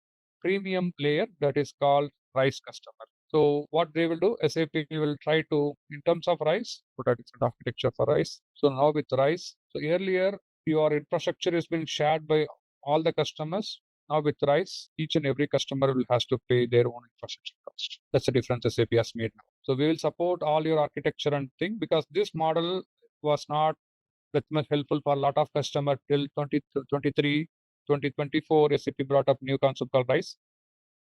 premium layer that is called RISE customer. So what they will do, SAP will try to, in terms of RISE, put a different architecture for RISE. So now with RISE, so earlier your infrastructure has been shared by all the customers. Now with RISE, each and every customer has to pay their own infrastructure cost. That's the difference SAP has made now. So we will support all your architecture and thing, because this model was not that much helpful for a lot of customers till 2023, 2024. SAP brought up new concept called RISE.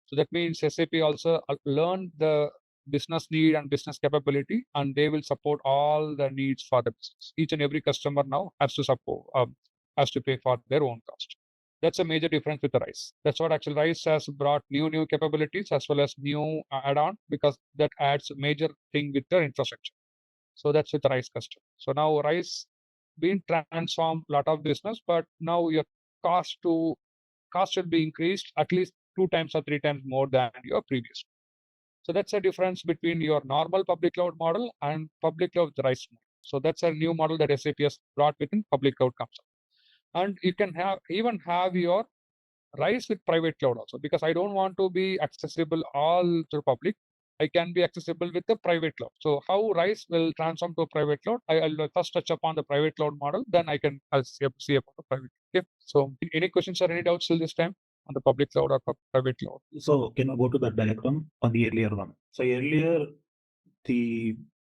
So that means SAP also learned the business need and business capability, and they will support all the needs for the business. Each and every customer now has to pay for their own cost. That's a major difference with the RISE. That's what actually RISE has brought new capabilities as well as new add-on, because that adds a major thing with the infrastructure. So that's with the RISE customer. So now RISE been transformed a lot of business, but now your cost should be increased at least 2 times or 3 times more than your previous. So that's a difference between your normal public cloud model and public cloud RISE model. So that's a new model that SAP has brought within public cloud concept. And you can even have your RISE with private cloud also, because I don't want to be accessible all through public. I can be accessible with the private cloud. So how RISE will transform to a private cloud? I'll first touch upon the private cloud model, then I'll see about the private. Okay. So any questions or any doubts till this time? on the public cloud or private cloud. So can I go to the diagram on the earlier one? So earlier,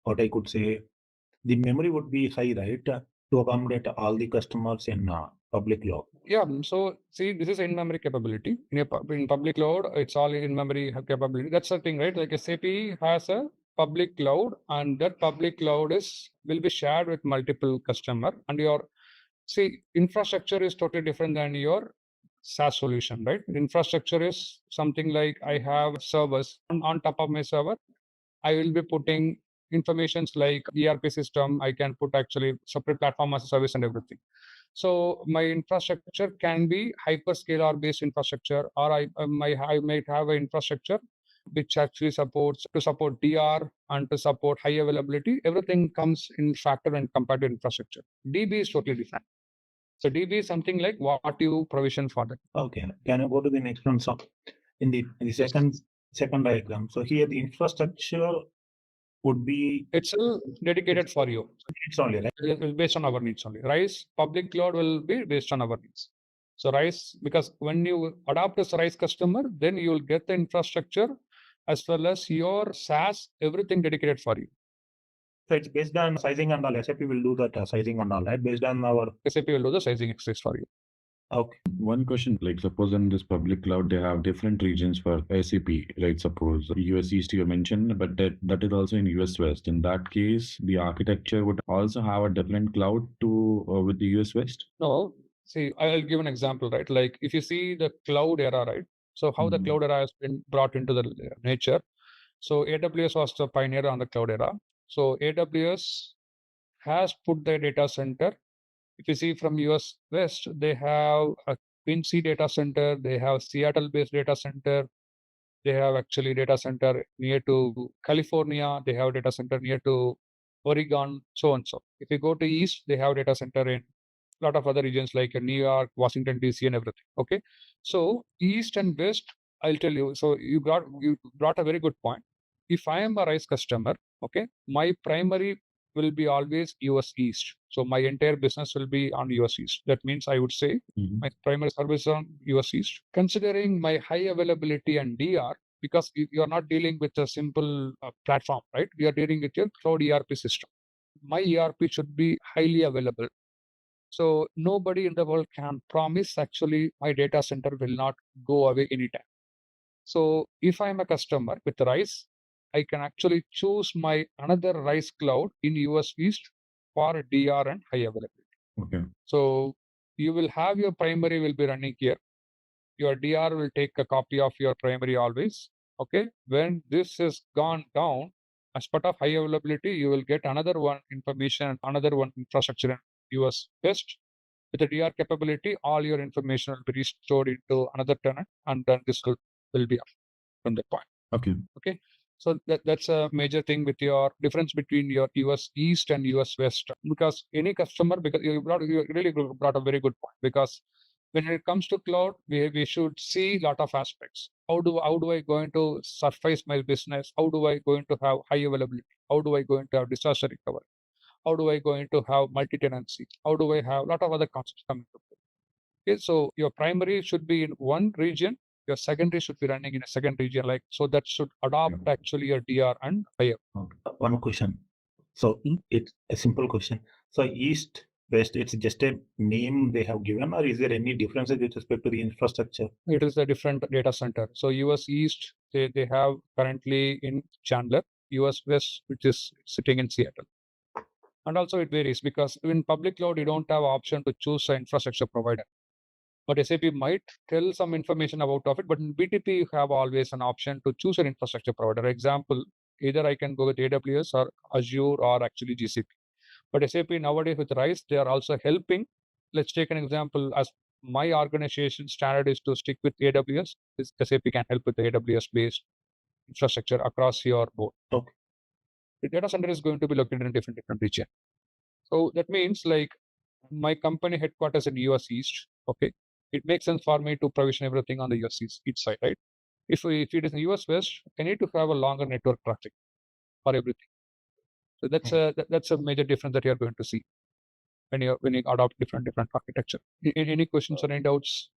what I could say, the memory would be high, right, to accommodate all the customers in public cloud. Yeah, so see, this is in-memory capability. In public cloud, it's all in-memory capability. That's the thing, right? Like SAP has a public cloud, and that public cloud will be shared with multiple customer. And your infrastructure is totally different than your SaaS solution, right? Infrastructure is something like I have servers on top of my server. I will be putting informations like ERP system. I can put actually separate platform as a service and everything. So my infrastructure can be hyperscaler based infrastructure, or I might have an infrastructure which actually supports to support DR and to support high availability. Everything comes in factor and compared to infrastructure. DB is totally different. So DB is something like what you provision for that. Okay, can you go to the next one? So in the second diagram, so here the infrastructure would be it's dedicated for you. It's only, right? It will based on our needs only. RISE public cloud will be based on our needs. So RISE, because when you adopt this RISE customer, then you will get the infrastructure as well as your SaaS, everything dedicated for you. So it's based on sizing and all. SAP will do that sizing and all, right? Based on our SAP will do the sizing exercise for you. Okay. One question, like suppose in this public cloud, they have different regions for SAP, right? Suppose US East you mentioned, but that is also in US West. In that case, the architecture would also have a different cloud to with the US West? No, see, I'll give an example, right? Like if you see the cloud era, right? So how the cloud era has been brought into the nature. So AWS was the pioneer on the cloud era. So AWS has put their data center. If you see from US West, they have a Quincy data center, they have Seattle-based data center, they have actually data center near to California, they have data center near to Oregon, so and so. If you go to East, they have data center in a lot of other regions like New York, Washington, DC, and everything. Okay. So East and West, I'll tell you. So you brought a very good point. If I am a RISE customer, okay, my primary will be always US East. So my entire business will be on US East. That means I would say my primary service on US East. Considering my high availability and DR, because you are not dealing with a simple platform, right? We are dealing with your cloud ERP system. My ERP should be highly available. So nobody in the world can promise actually my data center will not go away anytime. So if I'm a customer with RISE, I can actually choose my another RISE cloud in US East for DR and high availability. Okay. So you will have your primary will be running here. Your DR will take a copy of your primary always. Okay. When this is gone down, as part of high availability, you will get another one information, another one infrastructure in US West. With the DR capability, all your information will be restored into another tenant, and then this will be up from that point. Okay. Okay. So that's a major thing with your difference between your US East and US West. Because any customer, because you really brought a very good point. Because when it comes to cloud, we should see a lot of aspects. How do I going to surface my business? How do I going to have high availability? How do I going to have disaster recovery? How do I going to have multi-tenancy? How do I have a lot of other concepts coming to play? Okay, so your primary should be in one region, your secondary should be running in a second region, like so that should adopt actually your DR and higher. One question. So it's a simple question. So East, West, it's just a name they have given, or is there any differences with respect to the infrastructure? It is a different data center. So US East, they have currently in Chandler, US West, which is sitting in Seattle. And also it varies because in public cloud, you don't have option to choose an infrastructure provider. But SAP might tell some information about of it, but in BTP, you have always an option to choose an infrastructure provider. Example, either I can go with AWS or Azure or actually GCP. But SAP nowadays with RISE, they are also helping. Let's take an example. As my organization standard is to stick with AWS, SAP can help with the AWS-based infrastructure across your board. Okay. The data center is going to be located in different region. So that means like my company headquarters in US East, okay, it makes sense for me to provision everything on the US East side, right? If it is in US West, I need to have a longer network traffic for everything. So that's a major difference that you're going to see when you adopt different architecture. Any questions or any doubts?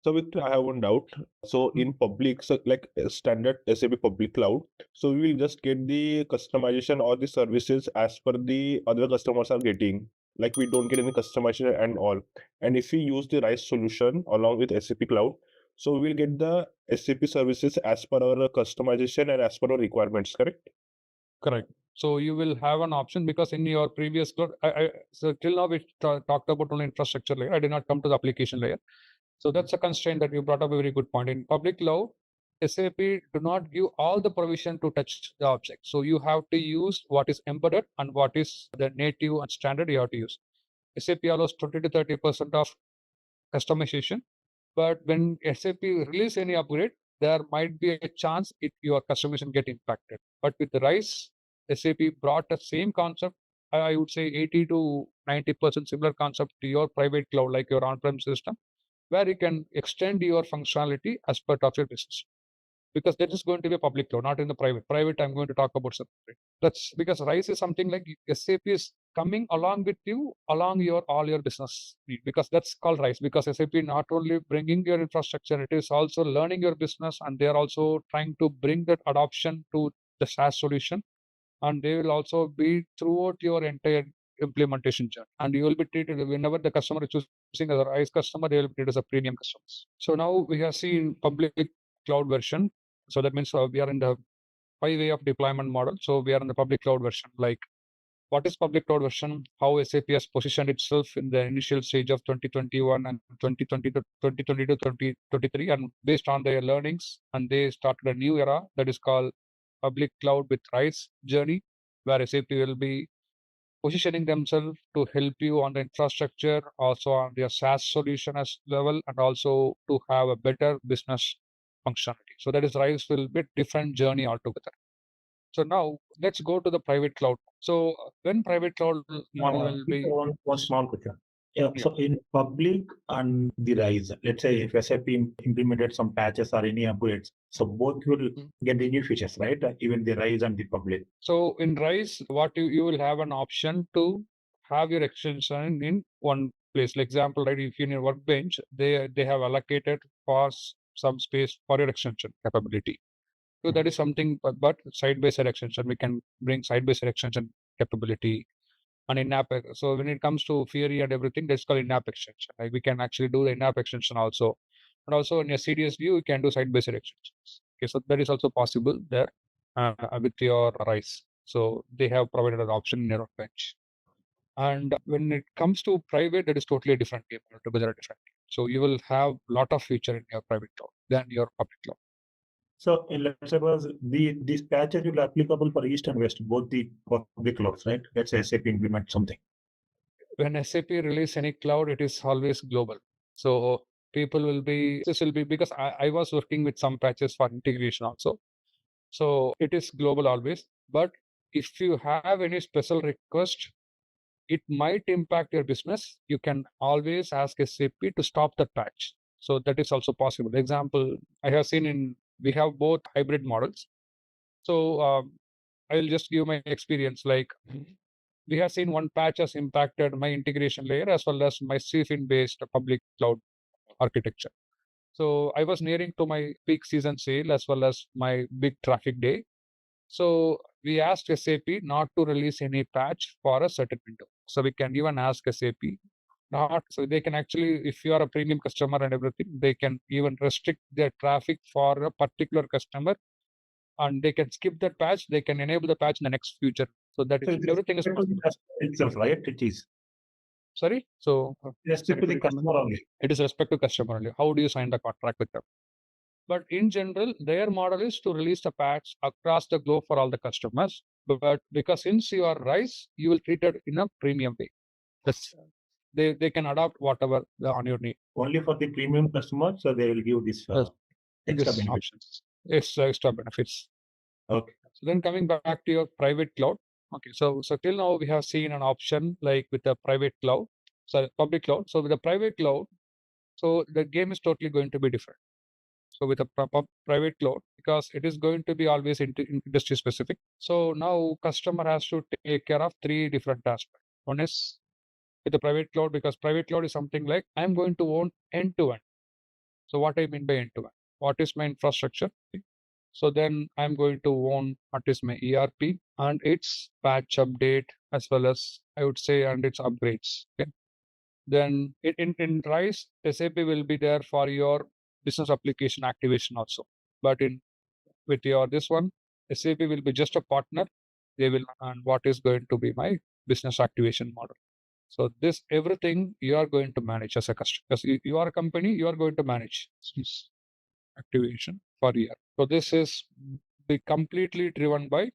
So with I have one doubt. So in public, so like standard SAP public cloud, so we will just get the customization or the services as per the other customers are getting. Like we don't get any customization and all. And if we use the RISE solution along with SAP Cloud, so we'll get the SAP services as per our customization and as per our requirements, correct? Correct. So you will have an option because in your previous cloud, so till now we talked about only infrastructure layer. I did not come to the application layer. So that's a constraint that you brought up a very good point. In public cloud, SAP do not give all the provision to touch the object. So you have to use what is embedded and what is the native and standard you have to use. SAP allows 20 to 30% of customization, but when SAP release any upgrade, there might be a chance your customization get impacted. But with the RISE, SAP brought the same concept. I would say 80 to 90% similar concept to your private cloud, like your on-prem system, where you can extend your functionality as per of your business. Because that is going to be a public cloud, not in the private. Private, I'm going to talk about separate. That's because RISE is something like SAP is coming along with you, along your all your business need, because that's called RISE. Because SAP not only bringing your infrastructure, it is also learning your business, and they are also trying to bring that adoption to the SaaS solution, and they will also be throughout your entire implementation journey. And you will be treated whenever the customer is choosing as a RISE customer, they will be treated as a premium customers. So now we have seen public cloud version. So that means we are in the 5-way of deployment model. So we are in the public cloud version. Like, what is public cloud version? How SAP has positioned itself in the initial stage of 2021 and 2020 to 2020 to 2023, and based on their learnings, and they started a new era that is called public cloud with RISE journey, where SAP will be positioning themselves to help you on the infrastructure, also on their SaaS solution as level, and also to have a better business functionality. So that is RISE will be a different journey altogether. So now let's go to the private cloud. So when private cloud model will be one small question. Yeah, so in public and the RISE, let's say if SAP implemented some patches or any upgrades, so both will get the new features, right? Even the RISE and the public. So in RISE, what you will have an option to have your extension in one place. Like example, right? If in your workbench, they have allocated for some space for your extension capability. So that is something, but side-by-side extension, we can bring side-by-side extension capability. And in-app, so when it comes to Fiori and everything, that's called in-app extension. Like we can actually do the in-app extension also. And also in a CDS view, you can do side-by-side extensions. Okay, so that is also possible there with your RISE. So they have provided an option in your bench. And when it comes to private, that is totally a different game, altogether a different game. So you will have a lot of feature in your private cloud than your public cloud. So let's suppose these patches will be applicable for East and West, both the public clouds, right? Let's say SAP implement something. When SAP release any cloud, it is always global. So people will be, this will be, because I was working with some patches for integration also. So it is global always. But if you have any special request, it might impact your business. You can always ask SAP to stop the patch. So that is also possible. Example, I have seen we have both hybrid models. So I'll just give my experience. Like we have seen one patch has impacted my integration layer as well as my CFIN based public cloud architecture. So I was nearing to my peak season sale as well as my big traffic day. So we asked SAP not to release any patch for a certain window. So we can even ask SAP not, so they can actually, if you are a premium customer and everything, they can even restrict their traffic for a particular customer, and they can skip that patch. They can enable the patch in the next future. So that is, everything is itself, right? It is. Sorry. So respect to the customer only. It is respect to customer only. How do you sign the contract with them? But in general, their model is to release the patch across the globe for all the customers. But because since you are RISE, you will treat it in a premium way. That's, they can adopt whatever on your need. Only for the premium customers, so they will give this extra benefits. Options. Extra benefits. Okay. So then coming back to your private cloud. Okay, so till now we have seen an option like with the private cloud, so public cloud. So with the private cloud, so the game is totally going to be different. So with a private cloud, because it is going to be always industry specific. So now customer has to take care of 3 different aspects. One is with the private cloud, because private cloud is something like I'm going to own end to end. So what I mean by end-to-end? What is my infrastructure? So then I'm going to own what is my ERP and its patch update as well as I would say and its upgrades. Okay. Then in RISE, SAP will be there for your business application activation also. But with your this one, SAP will be just a partner. They will and what is going to be my business activation model. So this everything you are going to manage as a customer. Because you are a company, you are going to manage this activation for year. So this is be completely driven by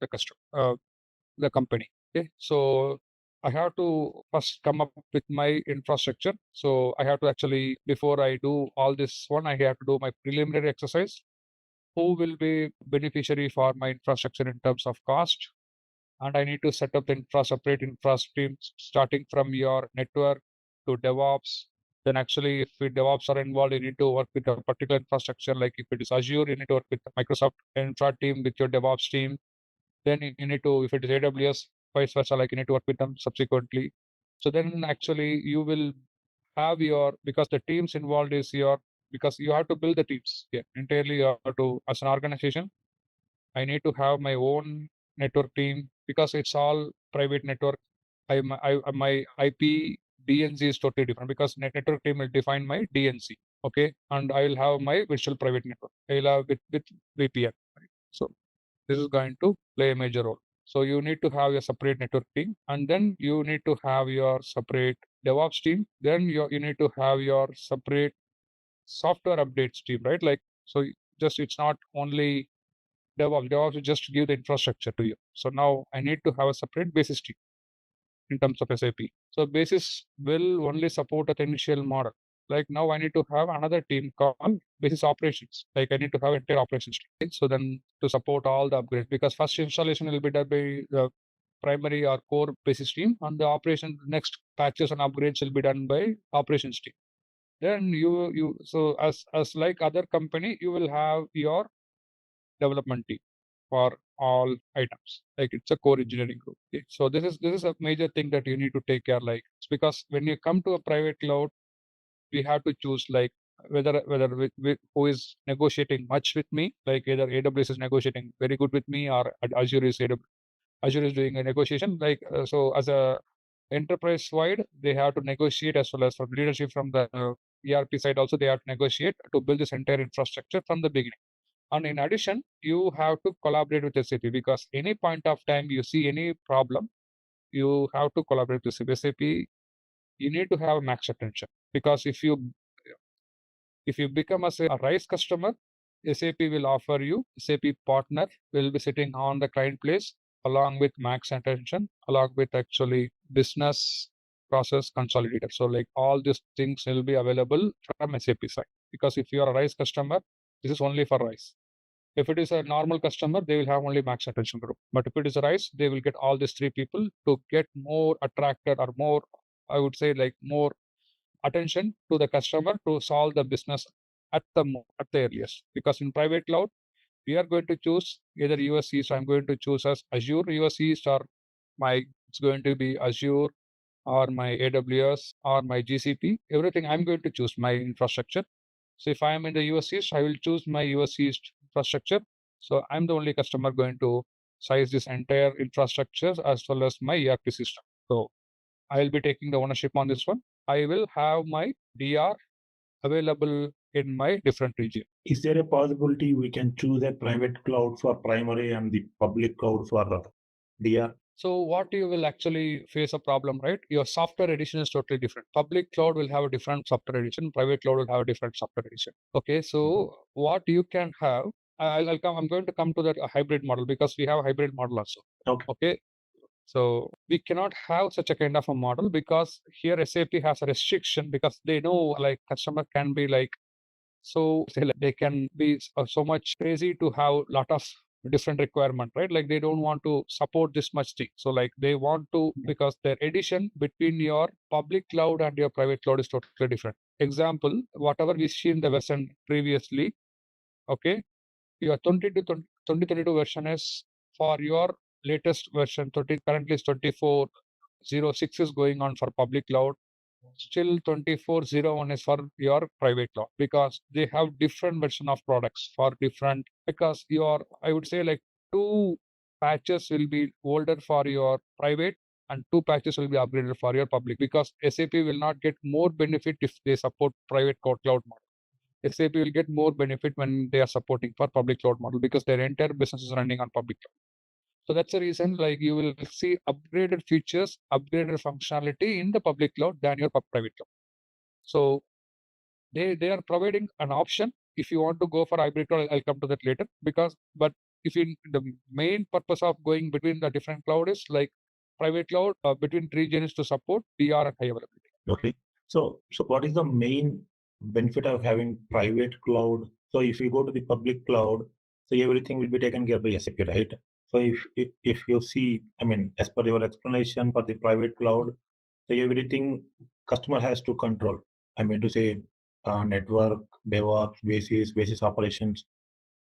the customer, the company. Okay, so I have to first come up with my infrastructure. So I have to actually, before I do all this one, I have to do my preliminary exercise. Who will be beneficiary for my infrastructure in terms of cost? And I need to set up the separate infra streams, starting from your network to DevOps. Then actually, if DevOps are involved, you need to work with a particular infrastructure. Like if it is Azure, you need to work with the Microsoft infra team with your DevOps team. Then you need to, if it is AWS, vice versa, like you need to work with them subsequently. So then actually you will have your, because the teams involved is your, because you have to build the teams. Yeah, entirely you have to, as an organization, I need to have my own network team because it's all private network. My IP DNC is totally different because network team will define my DNC. Okay. And I will have my virtual private network. I will have with VPN. Right? So this is going to play a major role. So you need to have a separate network team, and then you need to have your separate DevOps team. Then you need to have your separate software updates team, right? Like, so just it's not only DevOps. DevOps will just give the infrastructure to you. So now I need to have a separate basis team in terms of SAP. So basis will only support at the initial model. Like now I need to have another team called basis operations. Like I need to have entire operations team. So then to support all the upgrades, because first installation will be done by the primary or core basis team, and the operation next patches and upgrades will be done by operations team. Then you so as like other company, you will have your development team for all items. Like it's a core engineering group. Okay. So this is a major thing that you need to take care. Like it's because when you come to a private cloud, we have to choose like whether with who is negotiating much with me. Like either AWS is negotiating very good with me, or Azure is Azure is doing a negotiation. Like so as a enterprise wide, they have to negotiate, as well as from leadership from the ERP side also they have to negotiate to build this entire infrastructure from the beginning. And in addition, you have to collaborate with SAP because any point of time you see any problem, you have to collaborate with SAP. You need to have max attention because if you become a RISE customer, SAP will offer you SAP partner will be sitting on the client place along with max attention, along with actually business process consolidator. So like all these things will be available from SAP side because if you are a RISE customer, this is only for RISE. If it is a normal customer, they will have only max attention group. But if it is a RISE, they will get all these three people to get more attracted or more, I would say like more attention to the customer to solve the business at the earliest. Because in private cloud, we are going to choose either US East. I'm going to choose as Azure US East, or it's going to be Azure or my AWS or my GCP. Everything I'm going to choose my infrastructure. So if I am in the US East, I will choose my US East infrastructure. So I'm the only customer going to size this entire infrastructure as well as my ERP system. So I will be taking the ownership on this one. I will have my DR available in my different region. Is there a possibility we can choose a private cloud for primary and the public cloud for DR? So what you will actually face a problem, right? Your software edition is totally different. Public cloud will have a different software edition. Private cloud will have a different software edition. Okay, so what you can have, I'm going to come to that hybrid model because we have a hybrid model also. Okay. So we cannot have such a kind of a model because here SAP has a restriction because they know like customer can be like, so they can be so much crazy to have a lot of different requirement, right? Like they don't want to support this much thing. So like they want to, because their edition between your public cloud and your private cloud is totally different. Example, whatever we see in the version previously, okay, your 2022 version is for your latest version. Currently is 24.06 is going on for public cloud. still 2401 is for your private cloud, because they have different version of products for different, because I would say like 2 patches will be older for your private and 2 patches will be upgraded for your public, because SAP will not get more benefit if they support private cloud model. SAP will get more benefit when they are supporting for public cloud model, because their entire business is running on public cloud. So that's the reason, like, you will see upgraded features, upgraded functionality in the public cloud than your private cloud. So they are providing an option. If you want to go for hybrid cloud, I'll come to that later. But if the main purpose of going between the different cloud is like private cloud between regions to support DR and high availability. Okay. So what is the main benefit of having private cloud? So if you go to the public cloud, so everything will be taken care by SAP, right? So if you see, I mean, as per your explanation for the private cloud, so everything customer has to control. I mean to say, network, DevOps, basis operations.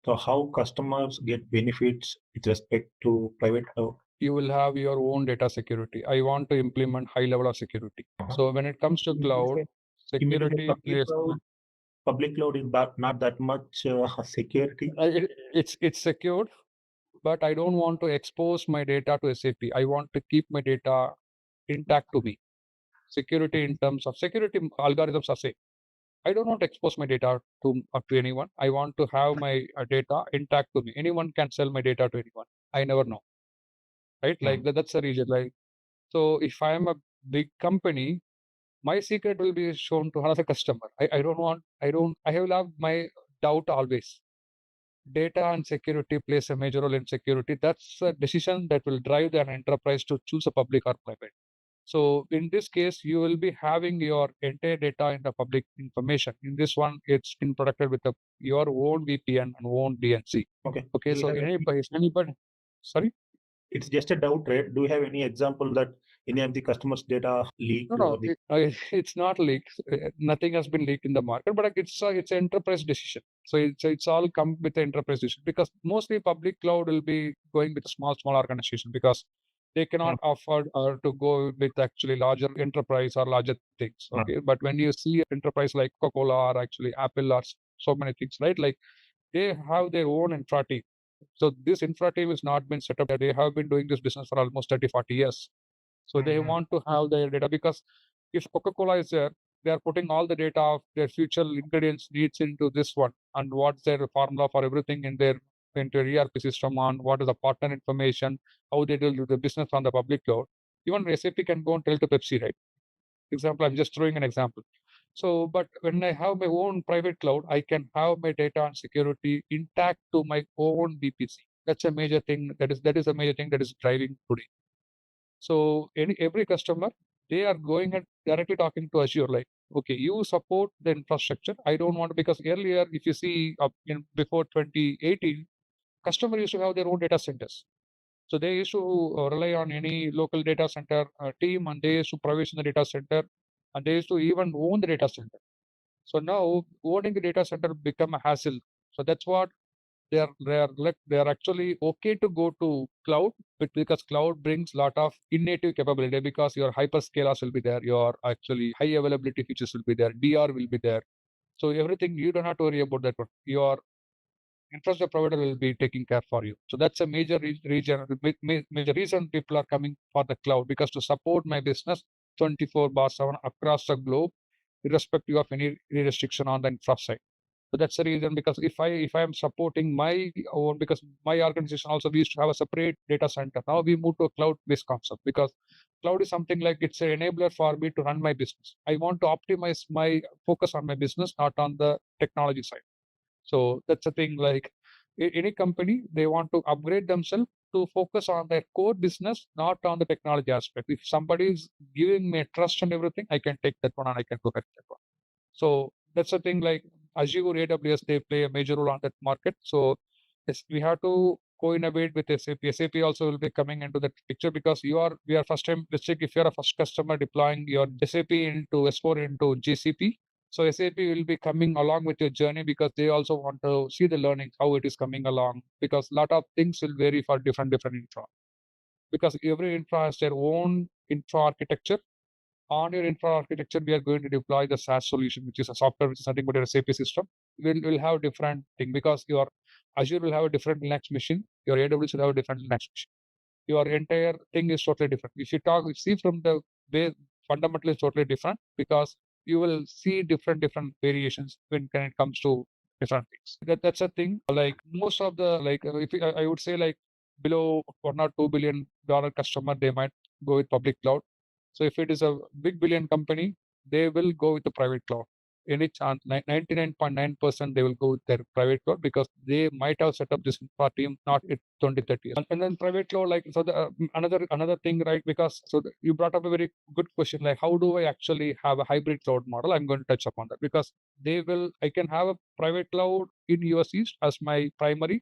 So how customers get benefits with respect to private cloud? You will have your own data security. I want to implement high level of security. So when it comes to cloud, security Public cloud is not that much security. It's secured, but I don't want to expose my data to SAP. I want to keep my data intact to me. Security in terms of security algorithms are safe. I don't want to expose my data to anyone. I want to have my data intact to me. Anyone can sell my data to anyone. I never know, right? Like that's the reason. Like, so if I am a big company, my secret will be shown to another customer. I will have my doubt always. Data and security plays a major role in security. That's a decision that will drive an enterprise to choose a public or private. So in this case, you will be having your entire data in the public information. In this one, it's been protected with your own VPN and own DNC. Okay. So anybody, sorry? It's just a doubt, right? Do you have any example that any of the customers' data leaked? No, it's not leaked. Nothing has been leaked in the market, but it's an enterprise decision. So it's all come with the enterprise decision, because mostly public cloud will be going with a small organization, because they cannot afford to go with actually larger enterprise or larger things. Okay. But when you see enterprise like Coca-Cola or actually Apple or so many things, right? Like they have their own infra team. So this infra team has not been set up. They have been doing this business for almost 30, 40 years. So they want to have their data, because if Coca-Cola is there, they are putting all the data of their future ingredients needs into this one, and what's their formula for everything into their ERP system, on what is the partner information, how they do the business on the public cloud. Even SAP can go and tell to Pepsi, right? Example, I'm just throwing an example. So, but when I have my own private cloud, I can have my data and security intact to my own VPC. That's a major thing. That is a major thing that is driving today. So every customer, they are going and directly talking to Azure, like, okay, you support the infrastructure. I don't want to, because earlier, if you see before 2018, customer used to have their own data centers. So they used to rely on any local data center team, and they used to provision the data center, and they used to even own the data center. So now owning the data center become a hassle. So that's what they are actually okay to go to cloud, but because cloud brings a lot of native capability, because your hyperscalers will be there, your actually high availability features will be there, DR will be there. So everything, you don't have to worry about that one. Your infrastructure provider will be taking care for you. So that's a major major reason people are coming for the cloud, because to support my business 24/7 across the globe, irrespective of any restriction on the infra side. So that's the reason, because if I am supporting my own, because my organization also, we used to have a separate data center. Now we move to a cloud-based concept, because cloud is something like it's an enabler for me to run my business. I want to optimize my focus on my business, not on the technology side. So that's the thing, like any company, they want to upgrade themselves to focus on their core business, not on the technology aspect. If somebody is giving me trust and everything, I can take that one and I can protect that one. So that's the thing, like Azure, AWS, they play a major role on that market. So we have to co-innovate with SAP. SAP also will be coming into that picture, because we are first time, let's check if you're a first customer deploying your SAP into S4 into GCP. So SAP will be coming along with your journey, because they also want to see the learning, how it is coming along, because a lot of things will vary for different infra, because every infra has their own infra architecture, on your infra architecture, we are going to deploy the SaaS solution, which is a software which is nothing but a SAP system. We'll have different thing because your Azure will have a different Linux machine, your AWS will have a different Linux machine. Your entire thing is totally different. If you see from the way, fundamentally it's totally different because you will see different variations when it comes to different things. That's a thing. Like most of the if I would say like below $1 or $2 billion customer, they might go with public cloud. So if it is a big billion company, they will go with the private cloud. In which 99.9% they will go with their private cloud because they might have set up this infra team not in 20-30 years. And then private cloud, like so the another thing, right? Because you brought up a very good question, like how do I actually have a hybrid cloud model? I'm going to touch upon that because I can have a private cloud in US East as my primary,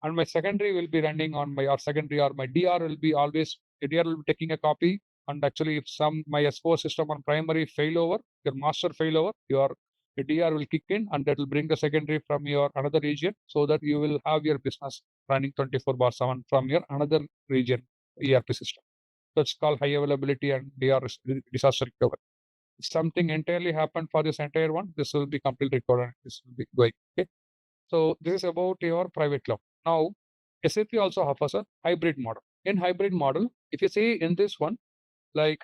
and my secondary will be running on my DR will be always DR will be taking a copy. And actually, if my S4 system on primary failover, your master failover, your DR will kick in, and that will bring the secondary from your another region, so that you will have your business running 24/7 from your another region ERP system. That's called high availability and DR disaster recovery. If something entirely happened for this entire one, this will be completely recovered. This will be going. Okay. So this is about your private cloud. Now, SAP also offers a hybrid model. In hybrid model, if you see in this one, like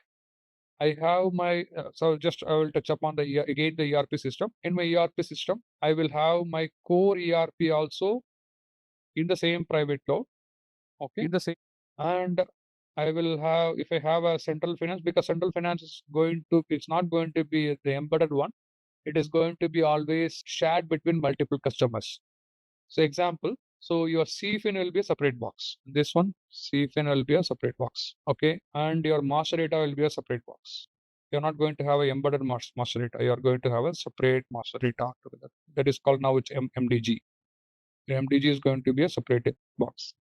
I have my, I will touch upon the ERP system. In my ERP system, I will have my core ERP also in the same private cloud. Okay. In the same, and I will have, if I have a central finance, because central finance is it's not going to be the embedded one. It is going to be always shared between multiple customers. So example, so your CFIN will be a separate box. This one, CFIN will be a separate box. Okay. And your master data will be a separate box. You're not going to have an embedded master data. You're going to have a separate master data together. That is called now it's MDG. The MDG is going to be a separate box.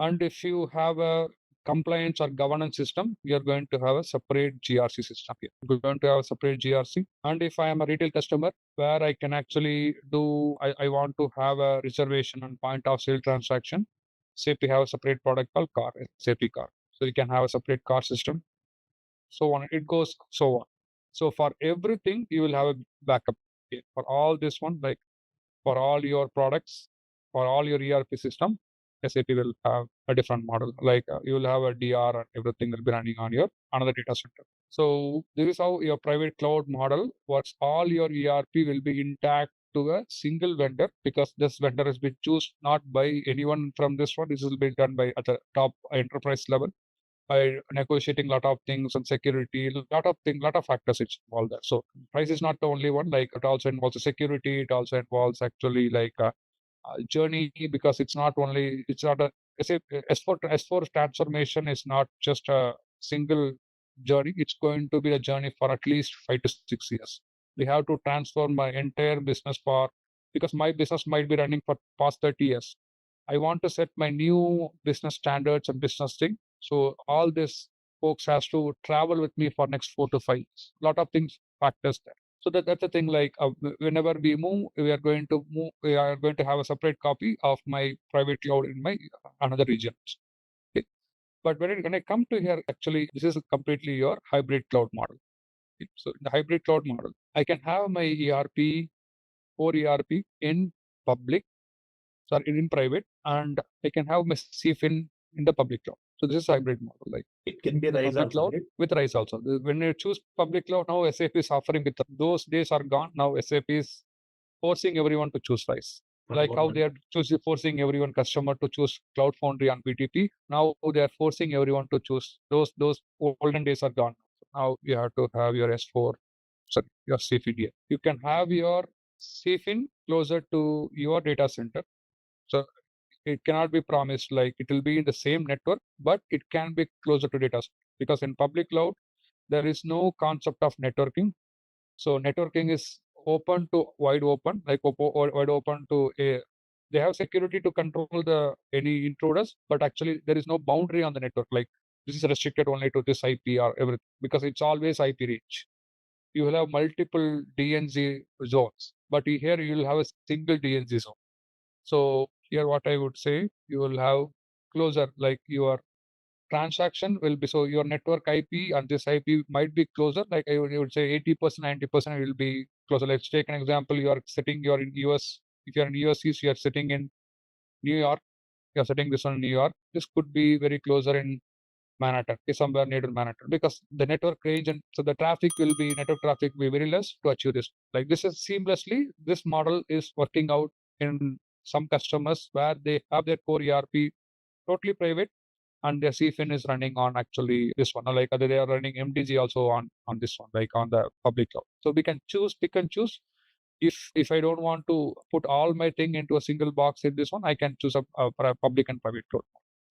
And if you have a compliance or governance system, you're going to have a separate GRC system here. You're going to have a separate GRC. And if I am a retail customer where I can actually I want to have a reservation and point of sale transaction, SAP have a separate product called car, SAP car. So you can have a separate car system. So on, it goes so on. So for everything, you will have a backup here. For all this one, like for all your products, for all your ERP system, SAP will have a different model. Like you will have a DR and everything will be running on your another data center. So this is how your private cloud model works. All your ERP will be intact to a single vendor because this vendor has been chosen not by anyone from this one. This will be done by at the top enterprise level by negotiating a lot of things on security, lot of factors it's involved there. So price is not the only one. Like it also involves the security. It also involves actually like journey because it's not a S4 transformation is not just a single journey. It's going to be a journey for at least 5 to 6 years. We have to transform my entire business because my business might be running for past 30 years. I want to set my new business standards and business thing. So all this folks has to travel with me for next 4 to 5 years. A lot of things factors there. So that's the thing. Like whenever we move, we are going to have a separate copy of my private cloud in my another region. Okay. But when I come to here, actually, this is completely your hybrid cloud model. Okay. So in the hybrid cloud model, I can have my core ERP in public, in private, and I can have my CFIN in the public cloud. So this is hybrid model. Like it can be RISE public cloud with RISE also. When you choose public cloud, now SAP is offering with those days are gone. Now SAP is forcing everyone to choose RISE. Like how they are forcing everyone customer to choose Cloud Foundry on BTP. Now they are forcing everyone to choose those olden days are gone. Now you have to have your S4, sorry, your CFIN. You can have your CFIN closer to your data center. So it cannot be promised like it will be in the same network, but it can be closer to data because in public cloud, there is no concept of networking. So networking is open to wide open, like wide open to they have security to control any intruders, but actually there is no boundary on the network. Like this is restricted only to this IP or everything because it's always IP reach. You will have multiple DNZ zones, but here you will have a single DNZ zone. So here what I would say, you will have closer, like your transaction will be, so your network IP and this IP might be closer, like I would say 80%, 90% will be closer. Let's take an example. You're in US. If you're in US East, you're sitting in New York. You're setting this on New York. This could be very closer in Manhattan, somewhere near Manhattan, because the network range and so the network traffic will be very less to achieve this. Like this is seamlessly, this model is working out in some customers where they have their core ERP totally private and their CFIN is running on actually this one. Like they are running MDG also on this one, like on the public cloud. So we can pick and choose. If I don't want to put all my thing into a single box in this one, I can choose a public and private cloud.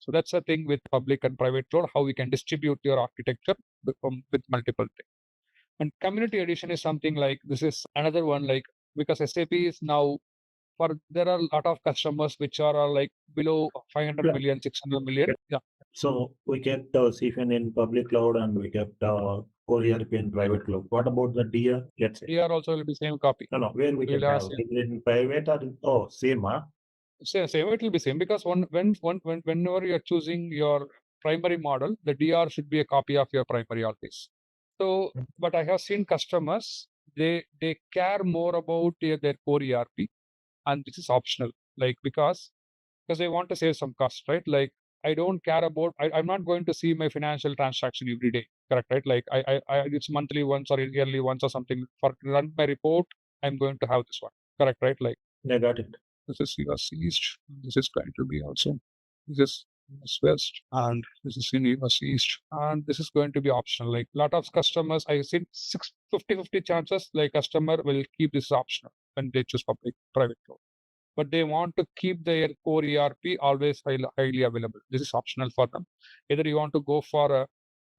So that's the thing with public and private cloud, how we can distribute your architecture with multiple things. And community edition is something like, this is another one, like because SAP is now, there are a lot of customers which are like below 500 million, 600 million. Yeah. So we kept CFN in public cloud and we kept core ERP in private cloud. What about the DR? Let's say DR also will be same copy. no, where we can have in private or same, huh? Same, it will be same because whenever you're choosing your primary model, the DR should be a copy of your primary always. So, but I have seen customers, they care more about their core ERP, and this is optional, like because they want to save some cost, right? Like I don't care about, I'm not going to see my financial transaction every day, correct, right? Like I it's monthly once or yearly once or something. For run my report, I'm going to have this one, correct, right? Like I got it. this is US East. This is going to be also, this is US West, and this is in US East, and this is going to be optional. Like a lot of customers, I see 50-50 chances, like customer will keep this optional when they choose public private cloud. But they want to keep their core ERP always highly available. This is optional for them. Either you want to go for a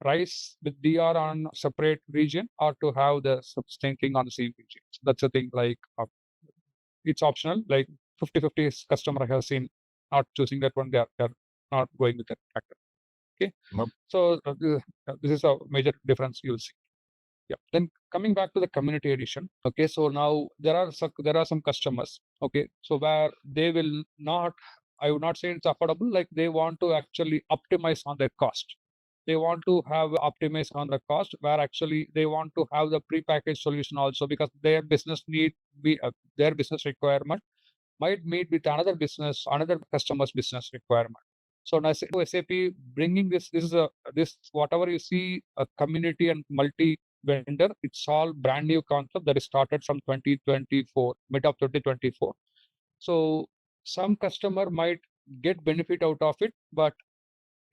RISE with DR on separate region or to have the same thing on the same region. So that's the thing, like it's optional. Like 50-50 customer I have seen not choosing that one. They're not going with that factor. Okay. Nope. So this is a major difference you'll see. Yeah. Then coming back to the community edition. Okay. So now there are some customers. Okay. So where they will not, I would not say it's affordable. Like they want to actually optimize on their cost. They want to have optimize on the cost, where actually they want to have the prepackaged solution also, because their business need be their business requirement might meet with another customer's business requirement. So now SAP bringing this whatever you see a community and multi vendor, it's all brand new concept that is started from 2024, mid of 2024. So some customer might get benefit out of it, but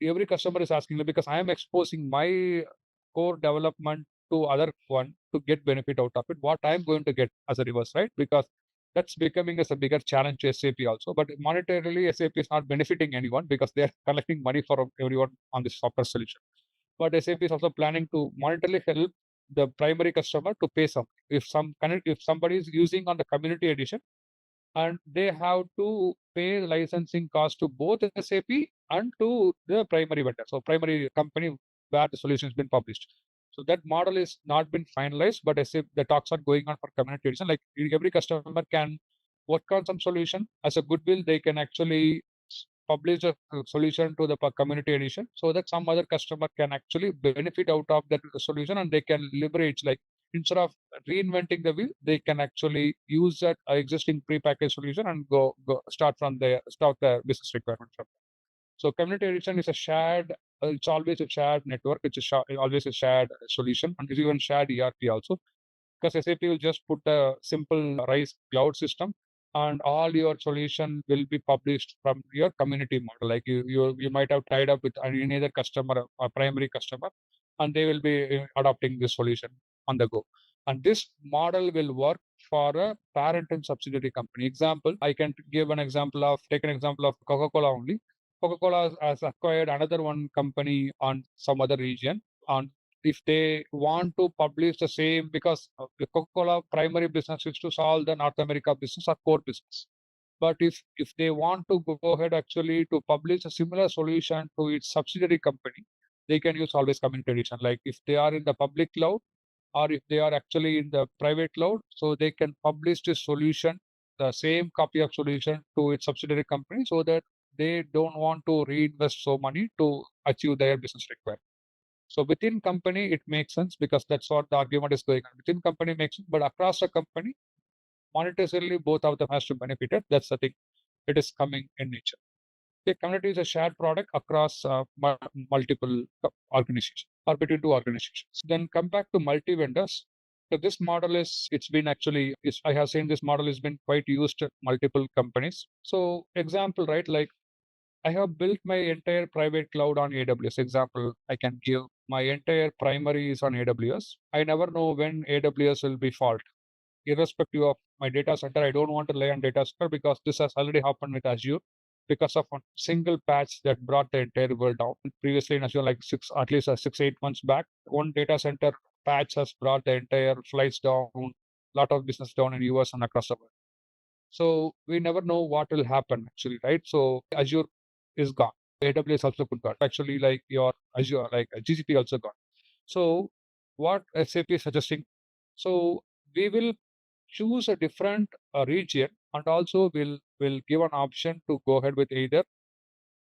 every customer is asking me, because I am exposing my core development to other one to get benefit out of it, what I'm going to get as a reverse, right? Because that's becoming as a bigger challenge to SAP also. But monetarily, SAP is not benefiting anyone because they're collecting money for everyone on this software solution. But SAP is also planning to monetarily help the primary customer to pay some. If somebody is using on the community edition, and they have to pay the licensing cost to both SAP and to the primary vendor, so primary company where the solution has been published. So that model is not been finalized, but SAP, the talks are going on for community edition. Like every customer can work on some solution as a goodwill. They can actually publish a solution to the community edition, so that some other customer can actually benefit out of that solution, and they can leverage, like instead of reinventing the wheel, they can actually use that existing prepackaged solution and start the business requirement from there. So community edition is a shared, it's always a shared network, it's always a shared solution, and it's even shared ERP also, because SAP will just put a simple RISE cloud system, and all your solution will be published from your community model. Like you might have tied up with any other customer, a primary customer, and they will be adopting this solution on the go. And this model will work for a parent and subsidiary company. Example, I can take an example of Coca-Cola only. Coca-Cola has acquired another one company on some other region. On if they want to publish the same, because the Coca-Cola primary business is to solve the North America business or core business. But if they want to go ahead actually to publish a similar solution to its subsidiary company, they can use always community edition. Like if they are in the public cloud or if they are actually in the private cloud, so they can publish this solution, the same copy of solution to its subsidiary company, so that they don't want to reinvest so money to achieve their business requirement. So within company, it makes sense because that's what the argument is going on. Within company makes sense, but across the company, monetarily, both of them has to benefit it. That's the thing. It is coming in nature. The community is a shared product across multiple organizations or between two organizations. Then come back to multi-vendors. So this model it's been actually, I have seen this model has been quite used at multiple companies. So example, right, like I have built my entire private cloud on AWS. Example, I can give my entire primary is on AWS. I never know when AWS will be fault. Irrespective of my data center, I don't want to rely on data center because this has already happened with Azure because of one single patch that brought the entire world down. Previously in Azure, like at least 6-8 months back, one data center patch has brought the entire flights down, lot of business down in US and across the world. So we never know what will happen actually, right? So Azure is gone. AWS also could gone. Actually, like your Azure, like GCP also gone. So what SAP is suggesting, so we will choose a different region and also will give an option to go ahead with either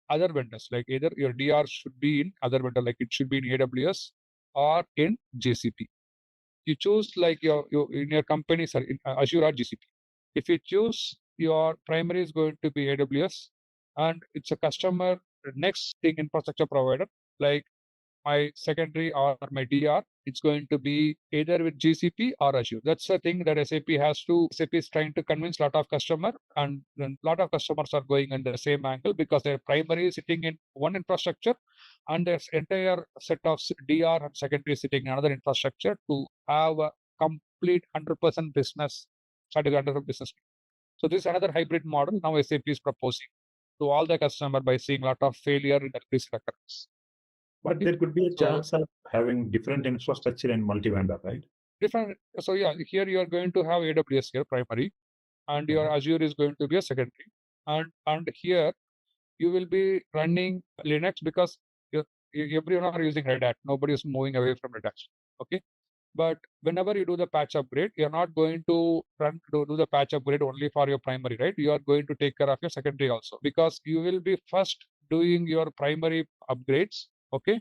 other vendors, like either your DR should be in other vendor, like it should be in AWS or in GCP. You choose like your in your company, sorry, in Azure or GCP. If you choose your primary is going to be AWS and it's a customer next thing infrastructure provider, like my secondary or my DR, it's going to be either with GCP or Azure. That's the thing that SAP is trying to convince a lot of customers, and a lot of customers are going in the same angle because their primary is sitting in one infrastructure and their entire set of DR and secondary is sitting in another infrastructure to have a complete 100% business, strategic 100% business. So this is another hybrid model now SAP is proposing to all the customer by seeing a lot of failure in the risk occurrence. But there could be a chance of having different infrastructure and multi-vendor, right? Different. So yeah, here you are going to have AWS here primary, and your Azure is going to be a secondary, and here you will be running Linux because everyone are using Red Hat. Nobody is moving away from Red Hat. Okay, but whenever you do the patch upgrade, you're not going to do the patch upgrade only for your primary, right? You are going to take care of your secondary also because you will be first doing your primary upgrades. Okay,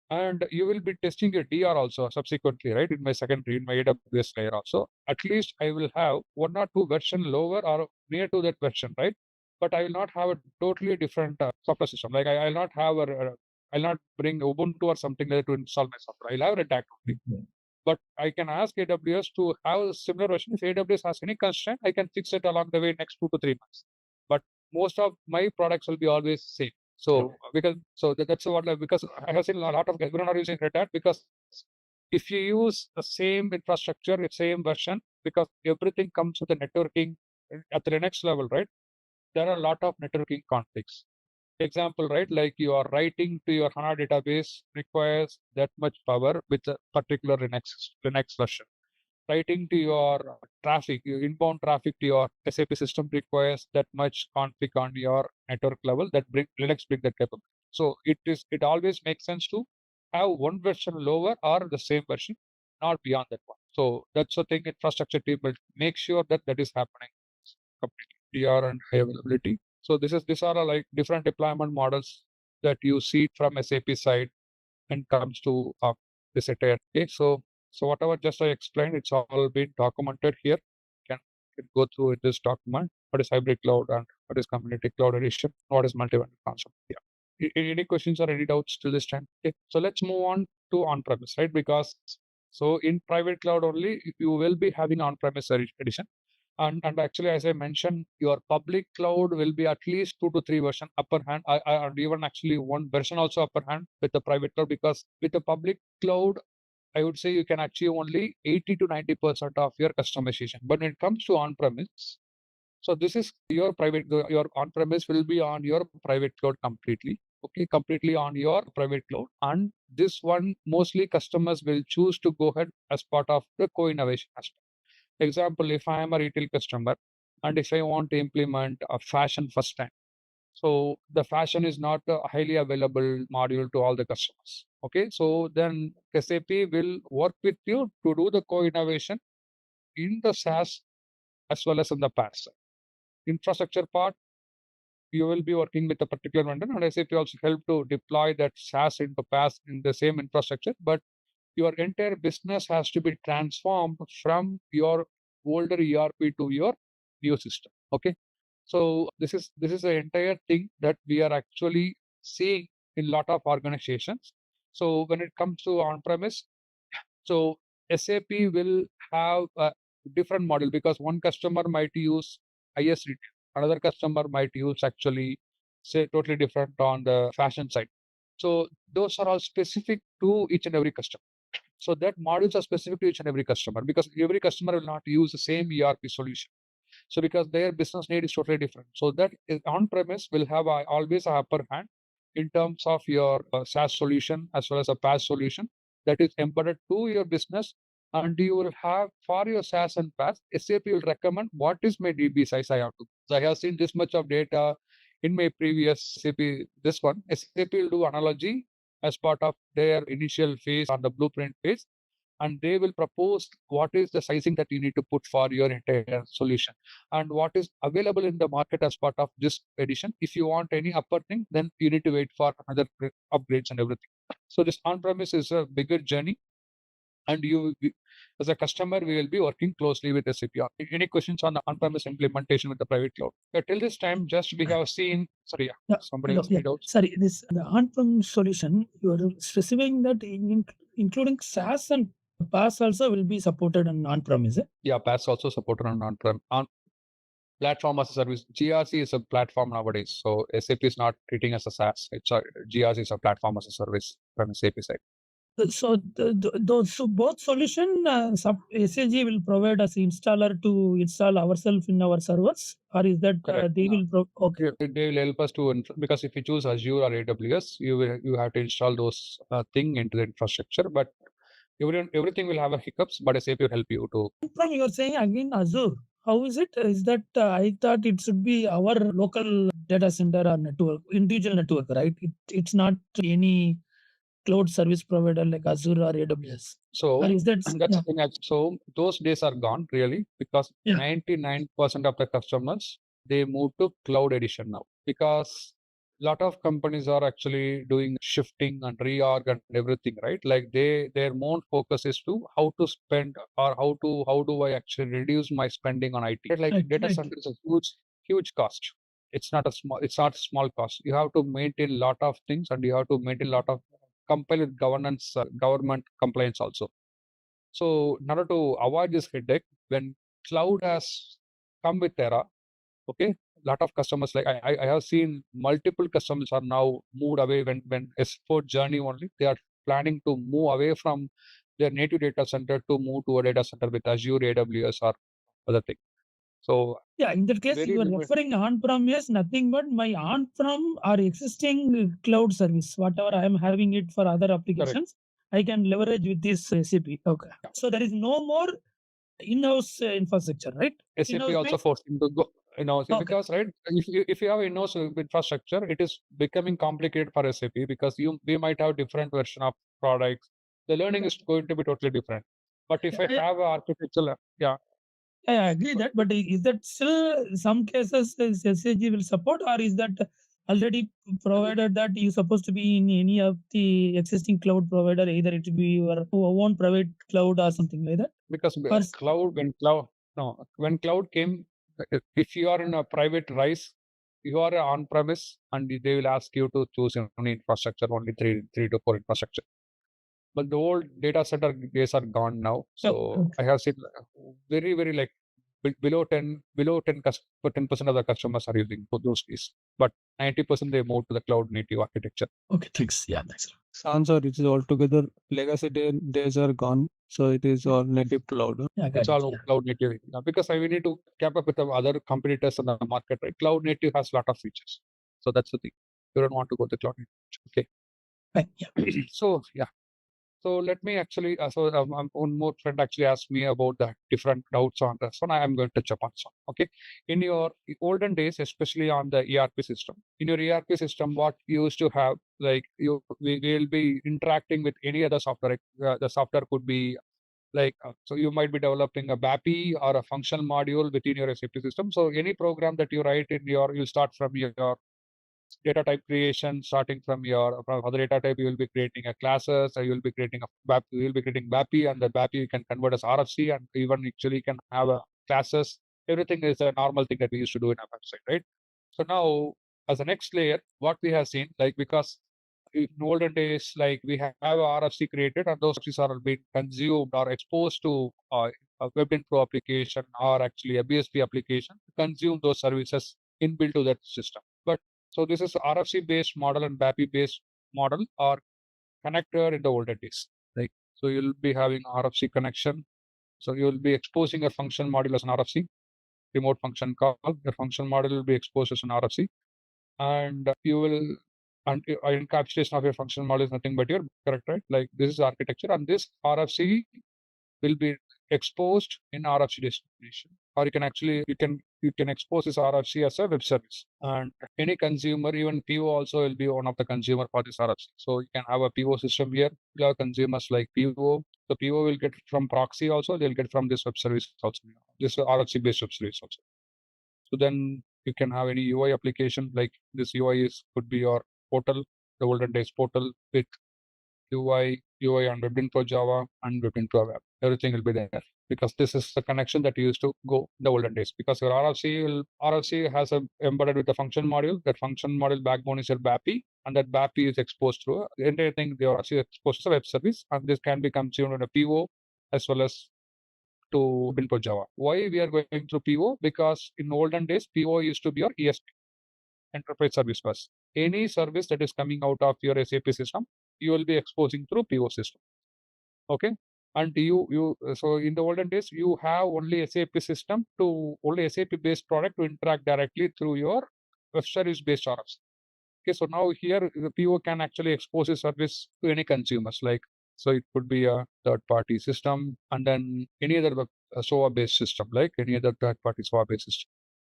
and you will be testing your DR also subsequently, right? In my secondary, in my AWS layer also. At least I will have one or two version lower or near to that version, right? But I will not have a totally different software system. Like I'll not have I'll not bring Ubuntu or something like that to install my software. I'll have Red Hat only. But I can ask AWS to have a similar version. If AWS has any constraint, I can fix it along the way next 2 to 3 months. But most of my products will be always same. So that's what, because I have seen a lot of everyone are using Red Hat because if you use the same infrastructure, the same version, because everything comes with the networking at the next level, right? There are a lot of networking conflicts. Example, right? Like you are writing to your HANA database requires that much power with a particular Linux version. Writing to your traffic, your inbound traffic to your SAP system requires that much config on your network level that Linux bring that capability. So it always makes sense to have one version lower or the same version, not beyond that one. So that's the thing infrastructure team will make sure that is happening completely. DR and high availability. So these are like different deployment models that you see from SAP side when comes to this entire. Okay, so whatever just I explained, it's all been documented here. Can go through this document. What is hybrid cloud and what is community cloud edition? What is multi-vendor concept? Yeah. Any questions or any doubts till this time? Okay, so let's move on to on-premise, right? Because so in private cloud only, you will be having on-premise edition. And actually, as I mentioned, your public cloud will be at least 2 to 3 version upper hand, and even actually one version also upper hand with the private cloud, because with the public cloud, I would say you can achieve only 80 to 90% of your customization. But when it comes to on-premise, so this is your your on-premise will be on your private cloud completely. Okay, completely on your private cloud. And this one, mostly customers will choose to go ahead as part of the co-innovation aspect. Example, if I am a retail customer and if I want to implement a fashion first time, so the fashion is not a highly available module to all the customers. Okay, so then SAP will work with you to do the co-innovation in the SaaS as well as in the PaaS. Infrastructure part, you will be working with a particular vendor, and SAP also help to deploy that SaaS into PaaS in the same infrastructure, but your entire business has to be transformed from your older ERP to your new system. Okay, so this is the entire thing that we are actually seeing in a lot of organizations. So when it comes to on-premise, so SAP will have a different model because one customer might use IS-retail, another customer might use actually say totally different on the fashion side. So those are all specific to each and every customer. So that modules are specific to each and every customer because every customer will not use the same ERP solution. So because their business need is totally different. So that on-premise will have always a upper hand in terms of your SaaS solution as well as a PaaS solution that is embedded to your business. And you will have for your SaaS and PaaS, SAP will recommend what is my DB size I have to. So I have seen this much of data in my previous SAP, this one, SAP will do analogy as part of their initial phase or the blueprint phase, and they will propose what is the sizing that you need to put for your entire solution and what is available in the market as part of this edition. If you want any upper thing, then you need to wait for another upgrades and everything. So this on-premise is a bigger journey, and as a customer, we will be working closely with SAP. Any questions on the on-premise implementation with the private cloud? Till this time, just we have seen, sorry, somebody else made out. Sorry, the on-prem solution, you are specifying that including SaaS and PaaS also will be supported on on-prem, is it? Yeah, PaaS also supported on on-prem. On platform as a service, GRC is a platform nowadays. So SAP is not treating as a SaaS. GRC is a platform as a service from SAP side. So those both solution SAG will provide us installer to install ourselves in our servers, or is that they will okay? They will help us to, because if you choose Azure or AWS, you have to install those thing into the infrastructure. But everything will have a hiccups, but SAP will help you to. From you're saying again Azure. How is it? Is that I thought it should be our local data center or network, individual network, right? It's not any cloud service provider like Azure or AWS. So or is that, that's the thing. So those days are gone really, because 99% of the customers, they move to cloud edition now, because a lot of companies are actually doing shifting and reorg and everything, right? Like their main focus is to how to spend, or how do I actually reduce my spending on IT? Like data center is a huge cost. It's not a small cost. You have to maintain a lot of things, and you have to maintain a lot of comply with governance, government compliance also. So in order to avoid this headache, when cloud has come with Terra, okay, a lot of customers, like I have seen multiple customers are now moved away when S4 journey only, they are planning to move away from their native data center to move to a data center with Azure, AWS or other thing. So in that case, you are referring on-prem is nothing but my on-prem or existing cloud service, whatever I am having it for other applications, I can leverage with this SAP. Okay. So there is no more in-house infrastructure, right? SAP also forcing to go, because right, if you have in-house infrastructure, it is becoming complicated for SAP, because we might have different version of products. The learning is going to be totally different. But if I have an architecture, I agree that, but is that still some cases SAG will support, or is that already provided that you're supposed to be in any of the existing cloud provider, either it will be your own private cloud or something like that? Because when cloud came, if you are in a private RISE, you are on-premise, and they will ask you to choose only infrastructure, only three to four infrastructure. But the old data center days are gone now. So I have seen very, very like below 10% of the customers are using those days. But 90% they move to the cloud native architecture. Okay, thanks. Yeah, thanks. Sounds it is altogether legacy days are gone. So it is all native cloud. It's all cloud native. Because we need to keep up with the other competitors in the market, right? Cloud native has a lot of features. So that's the thing. You don't want to go to cloud native. Okay. So let me actually, one more friend actually asked me about the different doubts on this one. I am going to touch upon some. Okay. In your olden days, especially on the ERP system, what you used to have, like we will be interacting with any other software. The software could be Like, so you might be developing a BAPI or a functional module within your SAP system. So any program that you write in you start from your data type creation, starting from other data type, you will be creating a classes, or you will be creating a BAPI, you will be creating BAPI, and the BAPI you can convert as RFC, and even actually can have a classes. Everything is a normal thing that we used to do in our website, right? So now, as a next layer, what we have seen, like, because in olden days, like, we have a RFC created, and those RFCs are being consumed or exposed to a WebInfo application or actually a BSP application to consume those services inbuilt to that system. But so this is RFC based model and BAPI based model are connected in the older days. Like, so you'll be having RFC connection. So you'll be exposing your function module as an RFC, remote function call. Your function module will be exposed as an RFC, and you will, and encapsulation of your function model is nothing but your correct, right? Like, this is architecture, and this RFC will be exposed in RFC destination, or you can expose this RFC as a web service, and any consumer, even PO also will be one of the consumer for this RFC. So you can have a PO system here. You have consumers like PO. The PO will get from proxy also. They'll get from this web service also. This RFC based web service also. So then you can have any UI application, like this UI could be your portal, the olden days portal with UI and WebInfo Java and WebInfo Web. Everything will be there, because this is the connection that you used to go in the olden days. Because your RFC has a embedded with the function module. That function module backbone is your BAPI, and that BAPI is exposed through the entire thing. The RFC is exposed to a web service, and this can be consumed in a PO as well as to WebInfo Java. Why we are going through PO? Because in olden days, PO used to be your ESP, Enterprise Service Bus. Any service that is coming out of your SAP system, you will be exposing through PO system. Okay. And so in the olden days, you have only SAP system to only SAP based product to interact directly through your web service based RFC. Okay, so now here the PO can actually expose a service to any consumers. Like, so it could be a third party system, and then any other SOA based system, like any other third party SOA based system.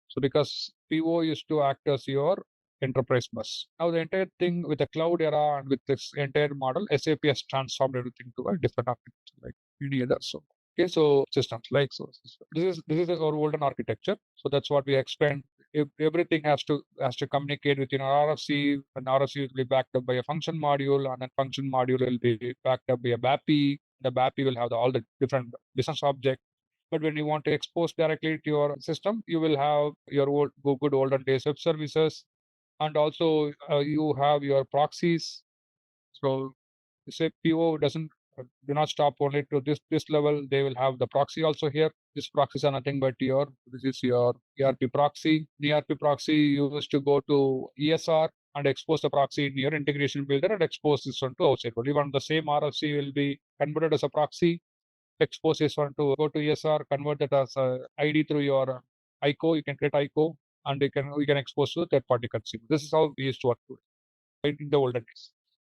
So because PO used to act as your enterprise bus. Now the entire thing with the cloud era and with this entire model, SAP has transformed everything to a different architecture, like any other. So okay, so systems like so this is our olden architecture. So that's what we explained. If everything has to communicate within our RFC, and RFC will be backed up by a function module, and that function module will be backed up by a BAPI. The BAPI will have all the different business objects. But when you want to expose directly to your system, you will have your good olden days web services, and also you have your proxies. So say PO do not stop only to this level. They will have the proxy also here. These proxies are nothing but this is your ERP proxy. The ERP proxy used to go to ESR and expose the proxy in your integration builder and expose this one to outside world. Even the same RFC will be converted as a proxy, expose this one to go to ESR, convert that as a ID through your ICO. You can create ICO, and we can expose to third party consumer. This is how we used to work in the olden days.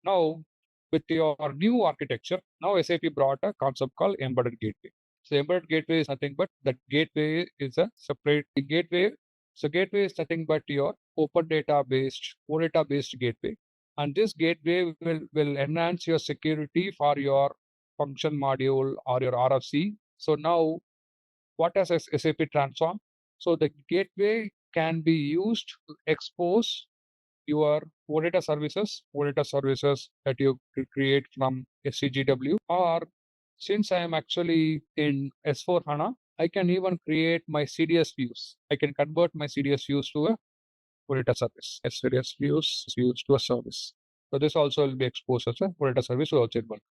Now, with your new architecture, now SAP brought a concept called embedded gateway. So embedded gateway is nothing but that gateway is a separate gateway. So gateway is nothing but your open data based gateway. And this gateway will enhance your security for your function module or your RFC. So now what has SAP transformed? So the gateway can be used to expose your OData services that you create from SCGW, or since I am actually in S4 HANA, I can even create my CDS views. I can convert my CDS views to a OData service. CDS views to a service. So this also will be exposed as a OData service to outside world.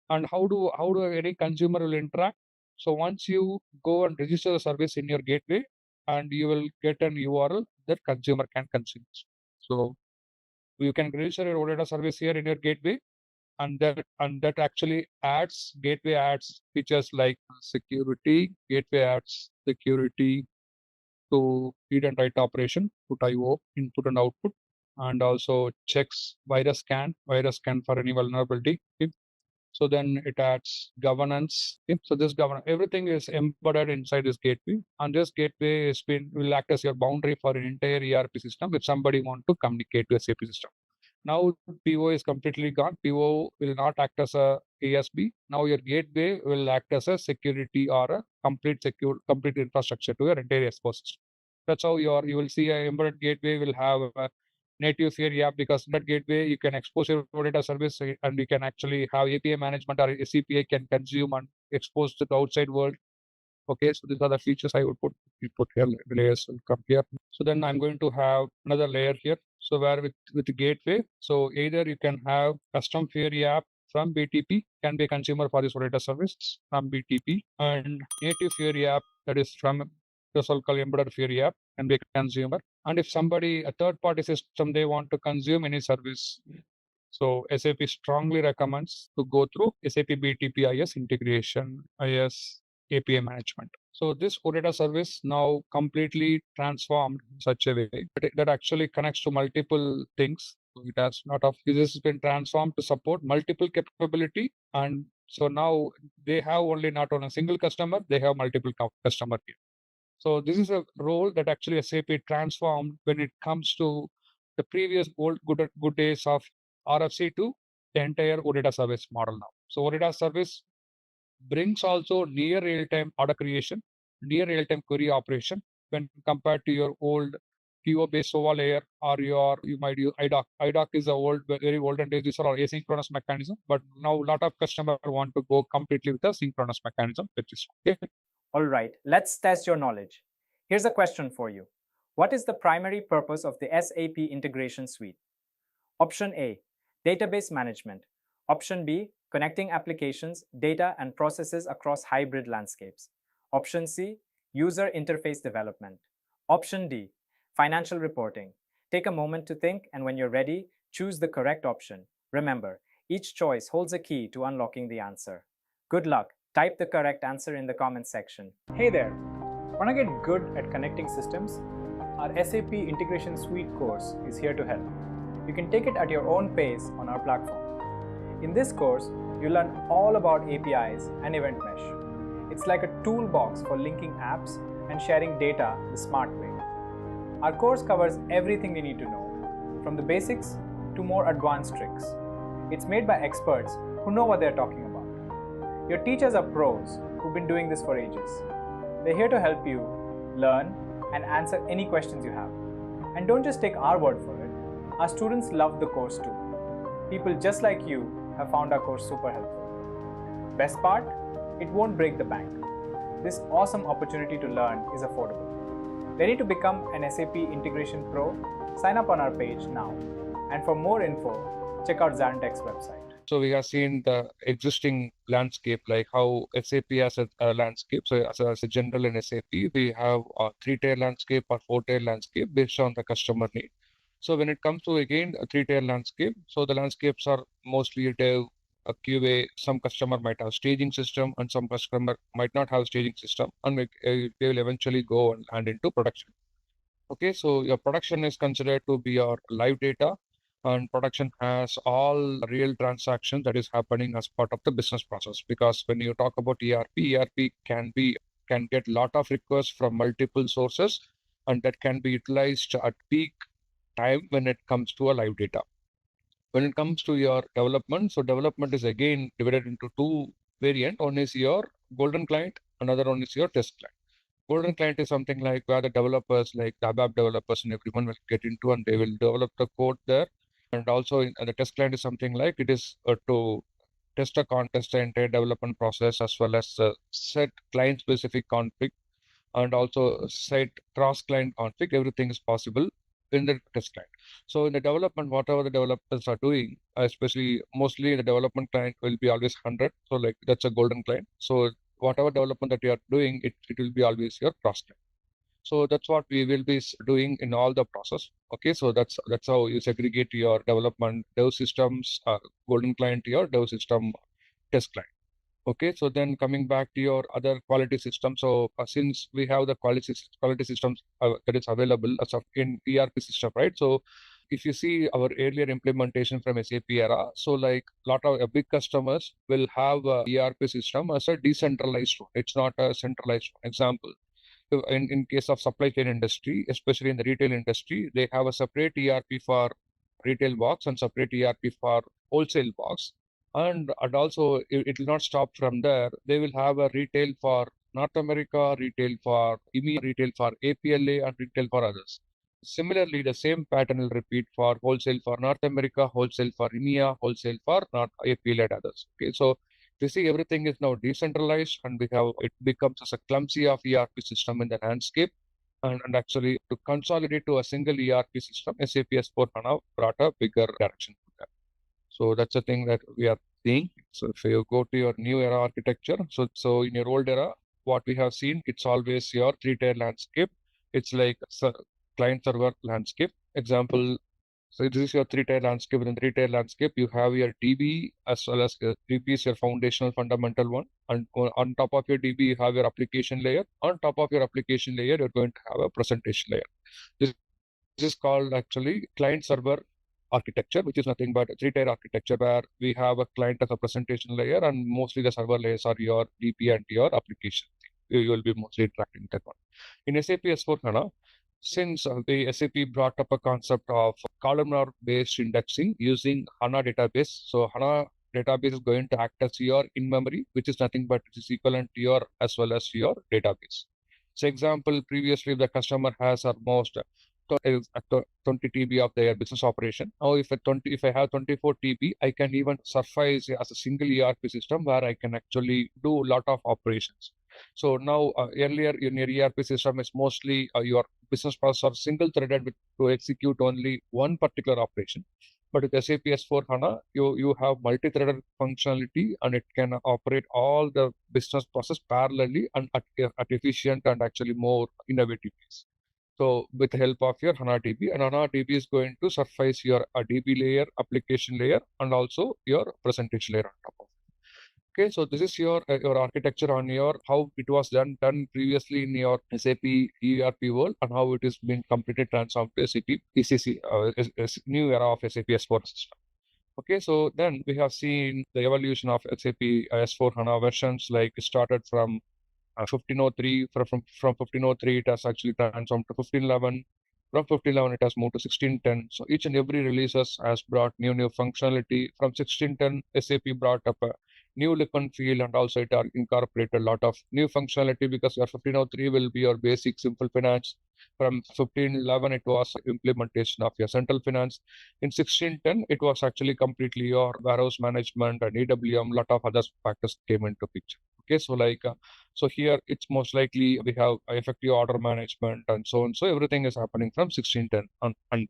And how do any consumer will interact? So once you go and register the service in your gateway, and you will get an URL that consumer can consume. So you can register your OData service here in your gateway, and that actually gateway adds features like security. Gateway adds security to read and write operation, put IO, input and output, and also checks virus scan for any vulnerability. Okay. So then it adds governance. Okay. So this everything is embedded inside this gateway, and this gateway will act as your boundary for an entire ERP system if somebody want to communicate to a SAP system. Now PO is completely gone. PO will not act as a ASB. Now your gateway will act as a security or a complete infrastructure to your entire ecosystem. That's how you will see a embedded gateway will have a native theory app, because that gateway you can expose your data service and you can actually have API management, or SCPA can consume and expose to the outside world. Okay, so these are the features I would put here. Layers will come here. So then I'm going to have another layer here. So where with the gateway, so either you can have custom theory app from BTP, can be a consumer for this data service from BTP, and native theory app that is from the so-called embedded theory app can be a consumer. And if somebody, a third-party system, they want to consume any service, so SAP strongly recommends to go through SAP BTP IS integration, IS API management. So this OData service now completely transformed in such a way that actually connects to multiple things. So it has this has been transformed to support multiple capability. And so now they have only not on a single customer, they have multiple customer here. So this is a role that actually SAP transformed when it comes to the previous old good days of RFC to the entire OData service model now. So OData service brings also near real-time order creation, near real-time query operation when compared to your old PO-based SOA layer, or you might use IDOC. IDOC is a very olden days. These are all asynchronous mechanism, but now a lot of customers want to go completely with a synchronous mechanism, which is okay. All right, let's test your knowledge. Here's a question for you. What is the primary purpose of the SAP Integration Suite? Option A, database management. Option B, connecting applications, data, and processes across hybrid landscapes. Option C, user interface development. Option D, financial reporting. Take a moment to think, and when you're ready, choose the correct option. Remember, each choice holds a key to unlocking the answer. Good luck. Type the correct answer in the comments section. Hey there! Want to get good at connecting systems? Our SAP Integration Suite course is here to help. You can take it at your own pace on our platform. In this course, you'll learn all about APIs and Event Mesh. It's like a toolbox for linking apps and sharing data the smart way. Our course covers everything you need to know, from the basics to more advanced tricks. It's made by experts who know what they're talking about. Your teachers are pros who've been doing this for ages. They're here to help you learn and answer any questions you have. And don't just take our word for it. Our students love the course too. People just like you have found our course super helpful. Best part? It won't break the bank. This awesome opportunity to learn is affordable. Ready to become an SAP Integration Pro? Sign up on our page now. And for more info, check out ZaranTech's website. So we have seen the existing landscape, like how SAP has a landscape. So as a general in SAP, we have a 3-tier landscape or 4-tier landscape based on the customer need. So when it comes to, again, a 3-tier landscape, so the landscapes are mostly dev, a QA. Some customer might have staging system, and some customer might not have staging system, and they will eventually go and land into production. Okay, so your production is considered to be your live data, and production has all real transactions that is happening as part of the business process. Because when you talk about ERP can get lot of requests from multiple sources, and that can be utilized at peak time when it comes to a live data. When it comes to your development, so development is again divided into two variants. One is your golden client, another one is your test client. Golden client is something like where the developers, like the ABAP developers and everyone, will get into, and they will develop the code there. And also the test client is something like it is to test a contest, the entire development process, as well as set client specific config, and also set cross client config. Everything is possible in the test client. So in the development, whatever the developers are doing, especially mostly the development client will be always 100. So like that's a golden client. So whatever development that you are doing, it will be always your cross client. So that's what we will be doing in all the process. Okay, so that's how you segregate your development dev systems, golden client, your dev system, test client. Okay, so then coming back to your other quality system. So since we have the quality systems that is available as of in ERP system, right? So if you see our earlier implementation from SAP era, so like a lot of big customers will have a ERP system as a decentralized one. It's not a centralized one. Example, in case of supply chain industry, especially in the retail industry, they have a separate ERP for retail box and separate ERP for wholesale box. And also it will not stop from there. They will have a retail for North America, retail for EMEA, retail for APLA, and retail for others. Similarly, the same pattern will repeat for wholesale for North America, wholesale for EMEA, wholesale for North APLA and others. Okay, so you see everything is now decentralized, and it becomes as a clumsy of ERP system in the landscape. And actually to consolidate to a single ERP system, SAP S/4HANA brought a bigger direction for that. So that's the thing that we are seeing. So if you go to your new era architecture, so in your old era, what we have seen, it's always your three-tier landscape. It's like client server landscape. Example, so this is your three-tier landscape. Within three-tier landscape, you have your DB as well as DB is your foundational fundamental one. And on top of your DB, you have your application layer. On top of your application layer, you're going to have a presentation layer. This is called actually client server architecture, which is nothing but a three-tier architecture where we have a client as a presentation layer, and mostly the server layers are your DB and your application. You will be mostly interacting with that one. In SAP S/4HANA, since the SAP brought up a concept of columnar-based indexing using HANA database, so HANA database is going to act as your in-memory, which is nothing but it is equivalent to your as well as your database. So example, previously the customer has almost 20 TB of their business operation. Now, if I have 24 TB, I can even suffice as a single ERP system where I can actually do a lot of operations. So now, earlier in your ERP system is mostly your business process are single threaded to execute only one particular operation. But with SAP S/4HANA, you have multi-threaded functionality, and it can operate all the business process parallelly and at efficient and actually more innovative ways. So with the help of your HANA DB, and HANA DB is going to suffice your DB layer, application layer, and also your presentation layer on top of it. Okay, so this is your architecture on your how it was done previously in your SAP ERP world, and how it is being completely transformed to SAP ECC, new era of SAP S/4 system. Okay, so then we have seen the evolution of SAP S/4HANA versions, like started from 1503. From 1503, it has actually transformed to 1511. From 1511, it has moved to 1610. So each and every releases has brought new functionality. From 1610, SAP brought up a new look and feel, and also it incorporated a lot of new functionality, because your 1503 will be your basic simple finance. From 1511, it was implementation of your central finance. In 1610, it was actually completely your warehouse management and EWM. A lot of other factors came into picture. Okay, so so here it's most likely we have effective order management and so on. So everything is happening from 1610 and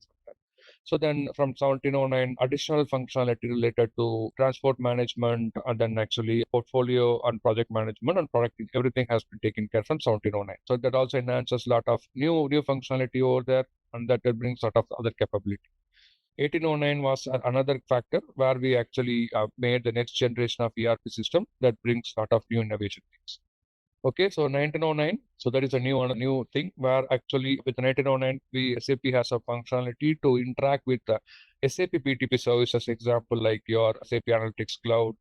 so then from 1709, additional functionality related to transport management, and then actually portfolio and project management and product, everything has been taken care from 1709. So that also enhances a lot of new functionality over there, and that brings sort of other capability. 1809 was another factor where we actually made the next generation of ERP system that brings a lot of new innovation things. Okay, so 1909, so that is a new thing where actually with 1909, SAP has a functionality to interact with SAP BTP services, example like your SAP Analytics Cloud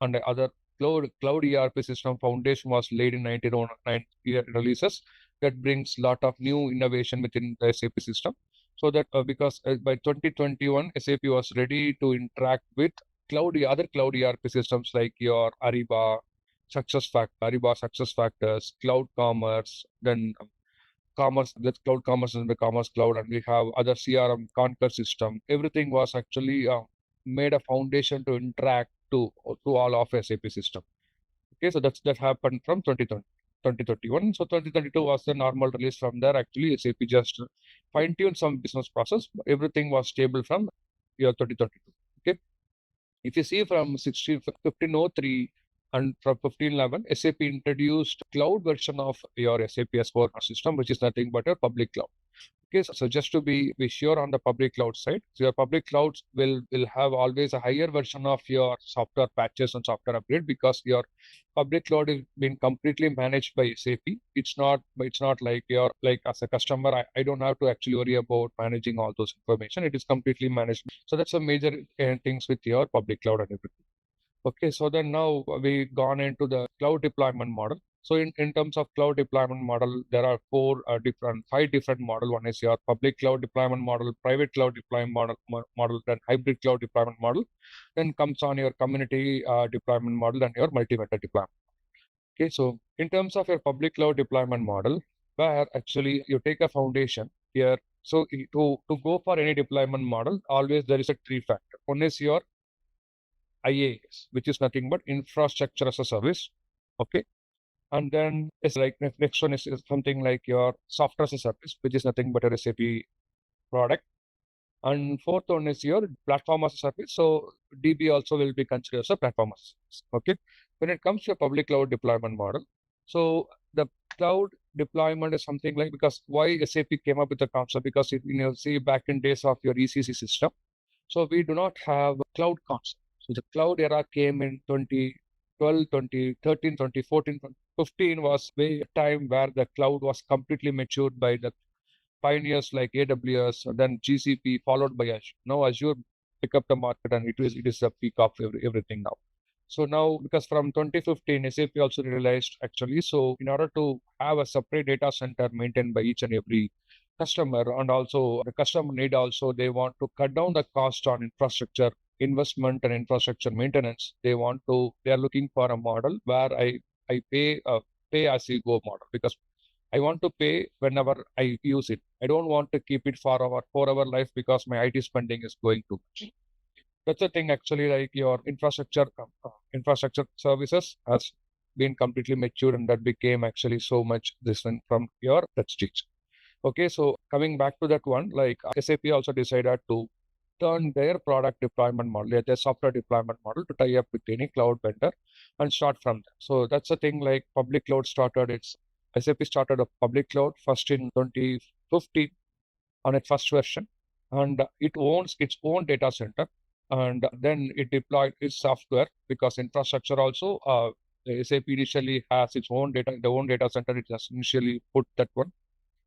and other cloud ERP system foundation was laid in 1909 releases that brings a lot of new innovation within the SAP system. So that because by 2021, SAP was ready to interact with other cloud ERP systems like your Ariba, Ariba SuccessFactors, Cloud Commerce, then Commerce, that's Cloud Commerce and the Commerce Cloud, and we have other CRM, Concur system. Everything was actually made a foundation to interact to all of SAP system. Okay, so that happened from 2021. So 2022 was the normal release. From there, actually, SAP just fine-tuned some business process. Everything was stable from year 2022. Okay, if you see from 1503 and from 1511, SAP introduced cloud version of your SAP S/4 system, which is nothing but a public cloud. Okay, so just to be sure on the public cloud side, so your public clouds will have always a higher version of your software patches and software upgrade, because your public cloud is being completely managed by SAP. It's not like as a customer, I don't have to actually worry about managing all those information. It is completely managed. So that's a major things with your public cloud and everything. Okay, so then now we gone into the cloud deployment model. So in terms of cloud deployment model, there are five different model. One is your public cloud deployment model, private cloud deployment model, then hybrid cloud deployment model. Then comes on your community deployment model and your multi-vendor deployment. Okay, so in terms of your public cloud deployment model, where actually you take a foundation here. So to go for any deployment model, always there is a three factor. One is your IaaS, which is nothing but infrastructure as a service. Okay. And then it's like next one is something like your software as a service, which is nothing but a SAP product. And fourth one is your platform as a service. So DB also will be considered as a platform as a service. Okay. When it comes to a public cloud deployment model, so the cloud deployment is something like, because why SAP came up with the concept, because see back in days of your ECC system, so we do not have a cloud concept. So the cloud era came in 2012, 2013, 2014, 2015 was a time where the cloud was completely matured by the pioneers like AWS, then GCP, followed by Azure. Now Azure pick up the market, and it is the peak of everything now. So now, because from 2015, SAP also realized actually, so in order to have a separate data center maintained by each and every customer, and also the customer need also, they want to cut down the cost on infrastructure investment and infrastructure maintenance. They are looking for a model where I pay as you go model, because I want to pay whenever I use it. I don't want to keep it for our life, because my IT spending is going too much. That's the thing actually, like your infrastructure services has been completely matured, and that became actually so much different from your prestige. Okay, so coming back to that one, like SAP also decided to turn their product deployment model, their software deployment model, to tie up with any cloud vendor and start from there. So that's the thing, like public cloud SAP started a public cloud first in 2015 on its first version, and it owns its own data center, and then it deployed its software, because infrastructure also, SAP initially has its own data center. It has initially put that one.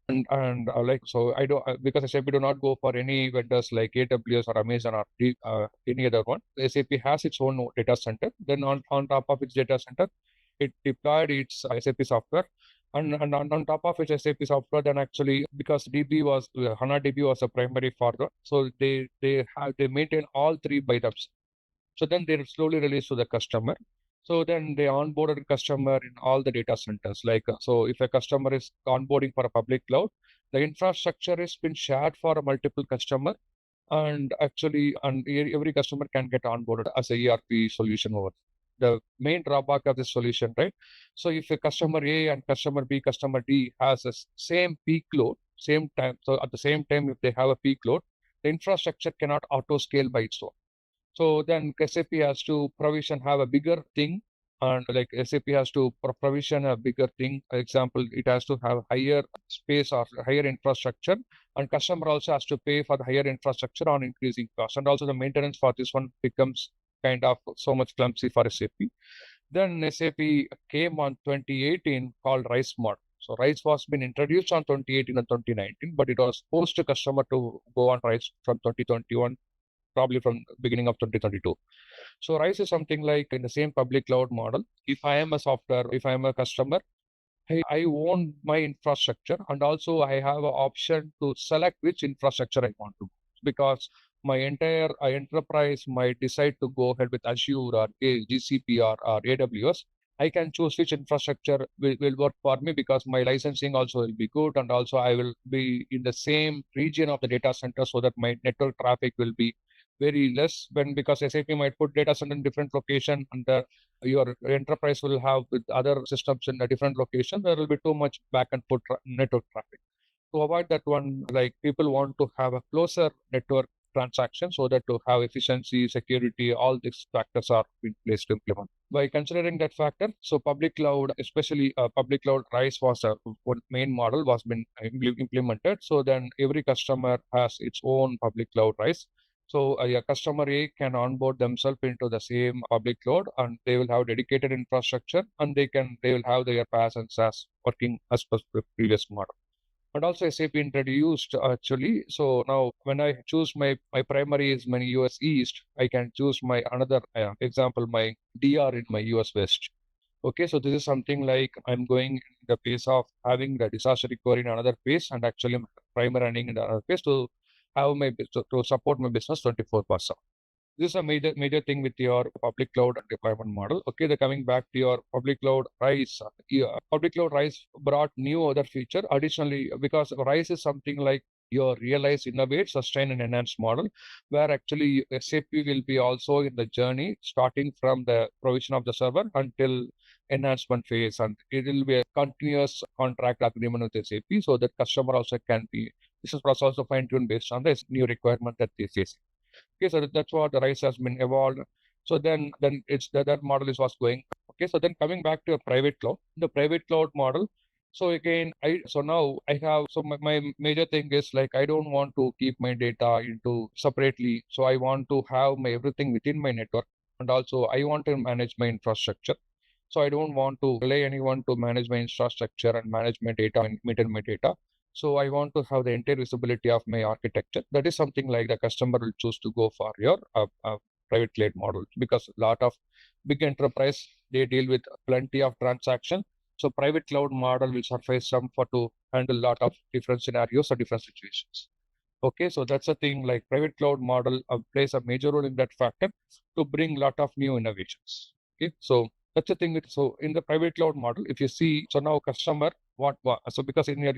And like, so I don't, because SAP do not go for any vendors like AWS or Amazon or any other one. SAP has its own data center. Then on top of its data center, it deployed its SAP software. And on top of its SAP software, then actually, because HANA DB was a primary forward, so they maintain all three by themselves. So then they slowly release to the customer. So then they onboarded customer in all the data centers. Like, so if a customer is onboarding for a public cloud, the infrastructure has been shared for a multiple customer, and actually, every customer can get onboarded as a ERP solution over. The main drawback of this solution, right? So if a customer A and customer B, customer D has a same peak load, same time. So at the same time, if they have a peak load, the infrastructure cannot auto scale by its own. So then SAP has to have a bigger thing, and like SAP has to provision a bigger thing. For example, it has to have higher space or higher infrastructure, and customer also has to pay for the higher infrastructure on increasing cost. And also the maintenance for this one becomes kind of so much clumsy for SAP. Then SAP came on 2018 called RISE model. So RISE was been introduced on 2018 and 2019, but it was forced to customer to go on RISE from 2021. Probably from beginning of 2022. So RISE is something like in the same public cloud model. If I am a customer, I own my infrastructure, and also I have an option to select which infrastructure I want to, because my entire enterprise might decide to go ahead with Azure or GCP or AWS. I can choose which infrastructure will work for me, because my licensing also will be good, and also I will be in the same region of the data center, so that my network traffic will be very less, because SAP might put data center in different location, and your enterprise will have with other systems in a different location. There will be too much back and forth network traffic. To avoid that one, like people want to have a closer network transaction, so that to have efficiency, security, all these factors are in place to implement. By considering that factor, so public cloud, especially public cloud RISE was one main model was been implemented. So then every customer has its own public cloud RISE. So a customer A can onboard themselves into the same public cloud, and they will have dedicated infrastructure, and they will have their PaaS and SaaS working as per the previous model. And also SAP introduced actually, so now when I choose my primary is my US East, I can choose my another example, my DR in my US West. Okay, so this is something like I'm going in the phase of having the disaster recovery in another phase, and actually primer running in another phase to have my to support my business 24/7. This is a major thing with your public cloud deployment model. Okay, the coming back to your public cloud RISE. Public cloud RISE brought new other feature additionally, because RISE is something like your realize, innovate, sustain, and enhance model, where actually SAP will be also in the journey starting from the provision of the server until enhancement phase, and it will be a continuous contract agreement with SAP, so that customer also can be business process also fine-tuned based on this new requirement that they face. Okay, so that's what the RISE has been evolved. So then it's that model is what's going. Okay, so then coming back to a private cloud, the private cloud model. So again, now I have, so my major thing is like, I don't want to keep my data into separately. So I want to have my everything within my network, and also I want to manage my infrastructure. So I don't want to rely anyone to manage my infrastructure and manage my data and maintain my data. So I want to have the entire visibility of my architecture. That is something like the customer will choose to go for your private cloud model, because a lot of big enterprise, they deal with plenty of transaction. So private cloud model will suffice some for to handle a lot of different scenarios or different situations. Okay, so that's a thing like private cloud model plays a major role in that factor to bring a lot of new innovations. Okay, so that's the thing with, so in the private cloud model, if you see, so now customer, so because in your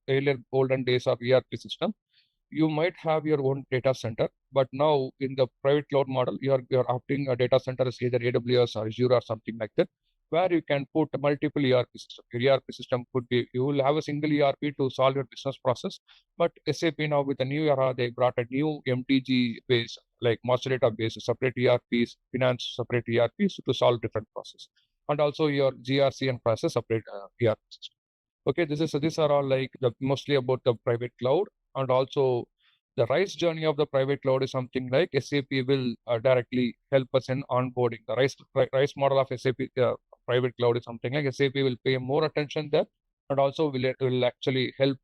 earlier olden days of ERP system, you might have your own data center, but now in the private cloud model, you're opting a data center as either AWS or Azure or something like that, where you can put multiple ERP system. Your ERP system could be, you will have a single ERP to solve your business process, but SAP now with the new era, they brought a new MTG base, like master database, separate ERPs, finance separate ERPs to solve different process, and also your GRC and process separate ERP system. Okay, these are all like mostly about the private cloud, and also the RISE journey of the private cloud is something like SAP will directly help us in onboarding. The RISE model of SAP private cloud is something like SAP will pay more attention there, and also will actually help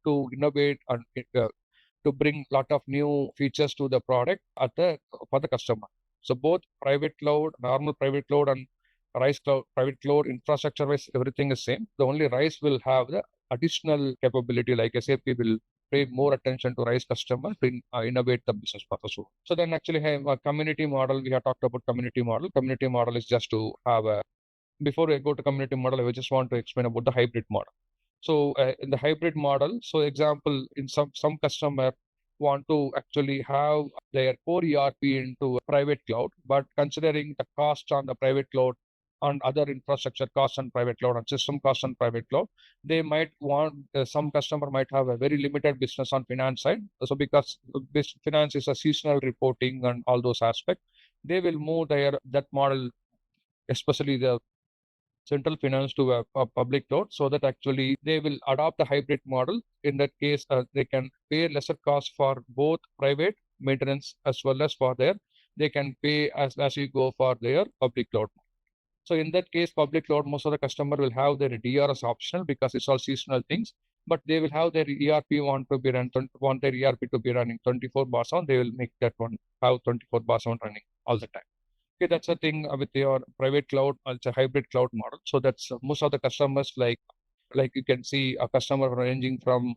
to innovate and to bring a lot of new features to the product for the customer. So both private cloud, normal private cloud, and RISE cloud, private cloud infrastructure wise, everything is same. The only RISE will have the additional capability, like SAP will pay more attention to RISE customer to innovate the business process. So then actually have a community model. We have talked about community model. Community model is just to have a, before I go to community model, I just want to explain about the hybrid model. So in the hybrid model, so example, in some customer want to actually have their core ERP into a private cloud, but considering the cost on the private cloud and other infrastructure costs on private cloud and system costs on private cloud, they might want, some customer might have a very limited business on finance side. So because this finance is a seasonal reporting and all those aspects, they will move that model, especially the central finance, to a public cloud, so that actually they will adopt a hybrid model. In that case, they can pay lesser cost for both private maintenance as well as for their, they can pay as you go for their public cloud. So in that case, public cloud, most of the customer will have their DRS optional because it's all seasonal things, but they will have their ERP want their ERP to be running 24/7. They will make that one have 24/7 running all the time. Okay, that's the thing with your private cloud. It's a hybrid cloud model. So that's most of the customers, like you can see a customer ranging from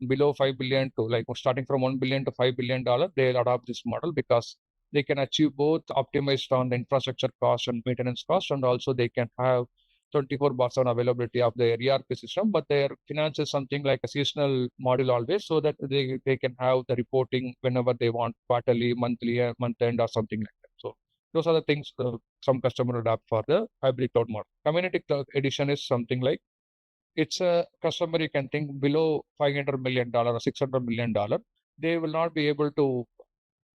below 5 billion to like starting from $1 billion to $5 billion, they'll adopt this model because they can achieve both optimized on the infrastructure cost and maintenance cost, and also they can have 24/7 availability of their ERP system, but their finance is something like a seasonal model always, so that they can have the reporting whenever they want, quarterly, monthly, month end, or something like that. So those are the things some customer adopt for the hybrid cloud model. Community cloud edition is something like, it's a customer, you can think below $500 million or $600 million, they will not be able to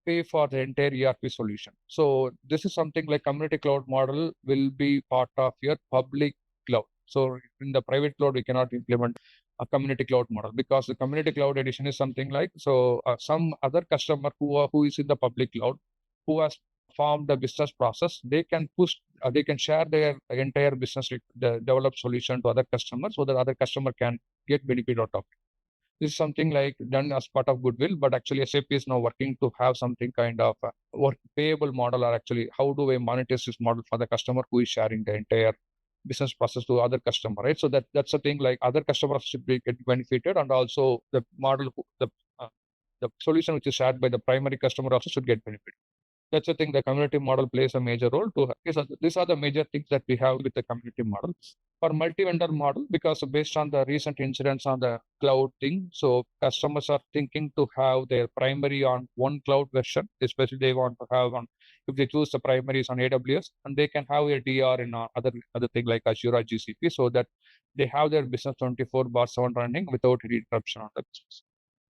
pay for the entire ERP solution. So this is something like community cloud model will be part of your public cloud. So in the private cloud, we cannot implement a community cloud model because the community cloud edition is something like, so some other customer who is in the public cloud, who has formed the business process, they can they can share their entire business, the developed solution to other customers, so that other customer can get benefit out of it. This is something like done as part of goodwill, but actually SAP is now working to have something kind of work payable model, or actually how do I monetize this model for the customer who is sharing the entire business process to other customer, right? So that's a thing like other customers should be get benefited, and also the model, the solution which is shared by the primary customer also should get benefit. That's the thing. The community model plays a major role. These are the major things that we have with the community model. For multi-vendor model, because based on the recent incidents on the cloud thing, so customers are thinking to have their primary on one cloud version, especially they want to have on, if they choose the primaries on AWS, and they can have a DR in other thing like Azure or GCP, so that they have their business 24/7 running without any interruption on the business.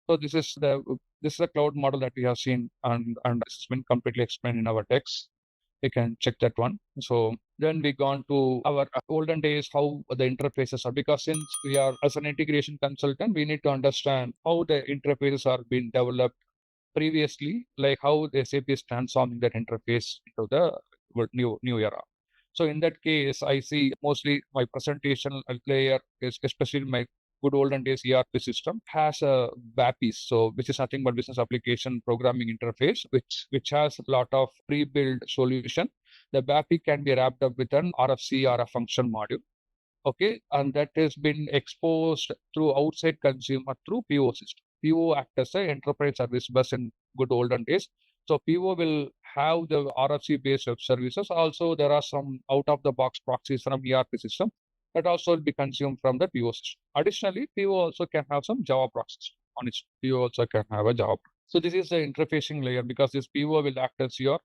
So this is the cloud model that we have seen, and this has been completely explained in our text. You can check that one. So then we gone to our olden days, how the interfaces are, because since we are as an integration consultant, we need to understand how the interfaces are being developed previously, like how the SAP is transforming that interface into the new era. So in that case, I see mostly my presentation layer is especially my good olden days ERP system has a BAPIs, so which is nothing but business application programming interface, which has a lot of pre-built solution. The BAPI can be wrapped up with an RFC or a function module. Okay, and that has been exposed through outside consumer through PO system. PO acts as an enterprise service bus in good olden days. So PO will have the RFC based web services. Also, there are some out of the box proxies from ERP system that also will be consumed from the PO system. Additionally, PO also can have some Java proxies on its. PO also can have a Java. So this is the interfacing layer, because this PO will act as your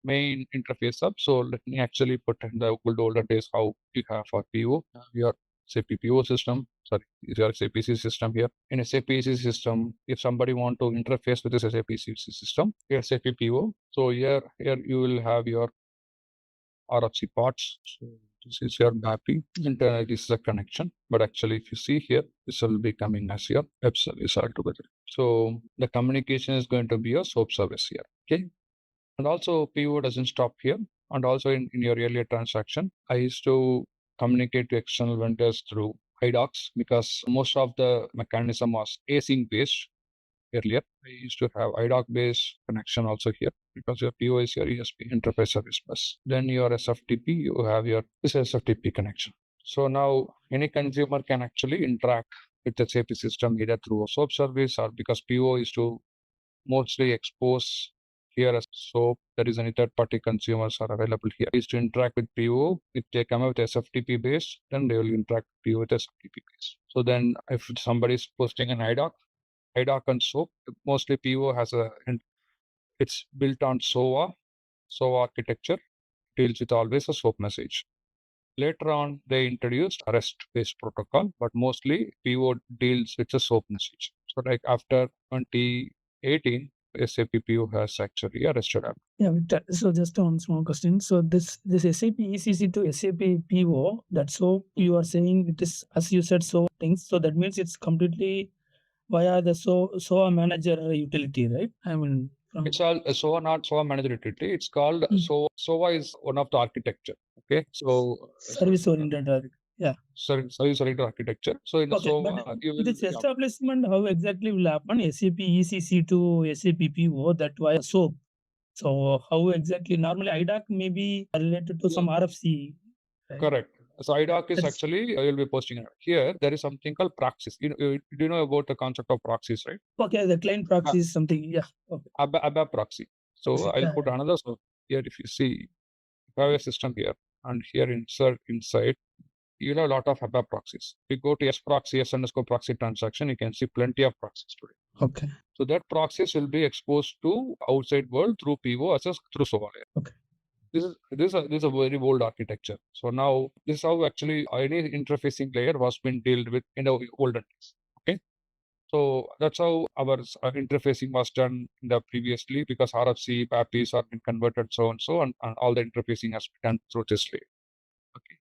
main interface up. So let me actually put in the good older days how you have for PO, your SAP PO system, sorry, your SAP C system here. In SAP C system, if somebody want to interface with this SAP C system, here SAP PO. So here you will have your RFC parts. So this is your BAPI. Internally, this is a connection. But actually, if you see here, this will be coming as your web service altogether. So the communication is going to be a SOAP service here. Okay. And also PO doesn't stop here. And also in your earlier transaction, I used to communicate to external vendors through IDOCs, because most of the mechanism was async based earlier. I used to have IDOC based connection also here, because your PO is your ESP, Enterprise Service Bus. Then your SFTP, you have this SFTP connection. So now any consumer can actually interact with the SAP system either through a SOAP service, or because PO is to mostly expose here as SOAP. There is any third-party consumers are available here. Is to interact with PO. If they come out with SFTP base, then they will interact with PO with SFTP base. So then if somebody is posting an IDOC and SOAP, mostly PO has it's built on SOA architecture, deals with always a SOAP message. Later on, they introduced a REST-based protocol, but mostly PO deals with a SOAP message. So like after 2018, SAP PO has actually a REST adapter. Yeah, Victor. So just one small question. So this SAP ECC to SAP PO, that's so you are saying it is, as you said, so things. So that means it's completely via the SOA manager utility, right? I mean, it's all SOA, not SOA manager utility. It's called SOA is one of the architecture. Okay, so service oriented. Yeah. Service oriented architecture. So in the SOA, this establishment, how exactly will happen? SAP ECC to SAP PO, that via SOAP. So how exactly? Normally IDOC may be related to some RFC. Right? Correct. So IDOC is actually, you'll be posting it. Here, there is something called proxies. Do you know about the concept of proxies, right? Okay, the client proxy is something, yeah. Okay. ABAP proxy. So I'll put another. So here, if you see, you have a system here, and here inside, you have a lot of ABAP proxies. If you go to S-proxy, S_proxy transaction, you can see plenty of proxies today. Okay. So that proxies will be exposed to outside world through PO as through SOA layer. Okay. This is a very old architecture. So now this is how actually any interfacing layer was been dealt with in the olden days. Okay. So that's how our interfacing was done in the previously, because RFC, BAPIs are been converted, so and so, and all the interfacing has been done through this layer. Okay.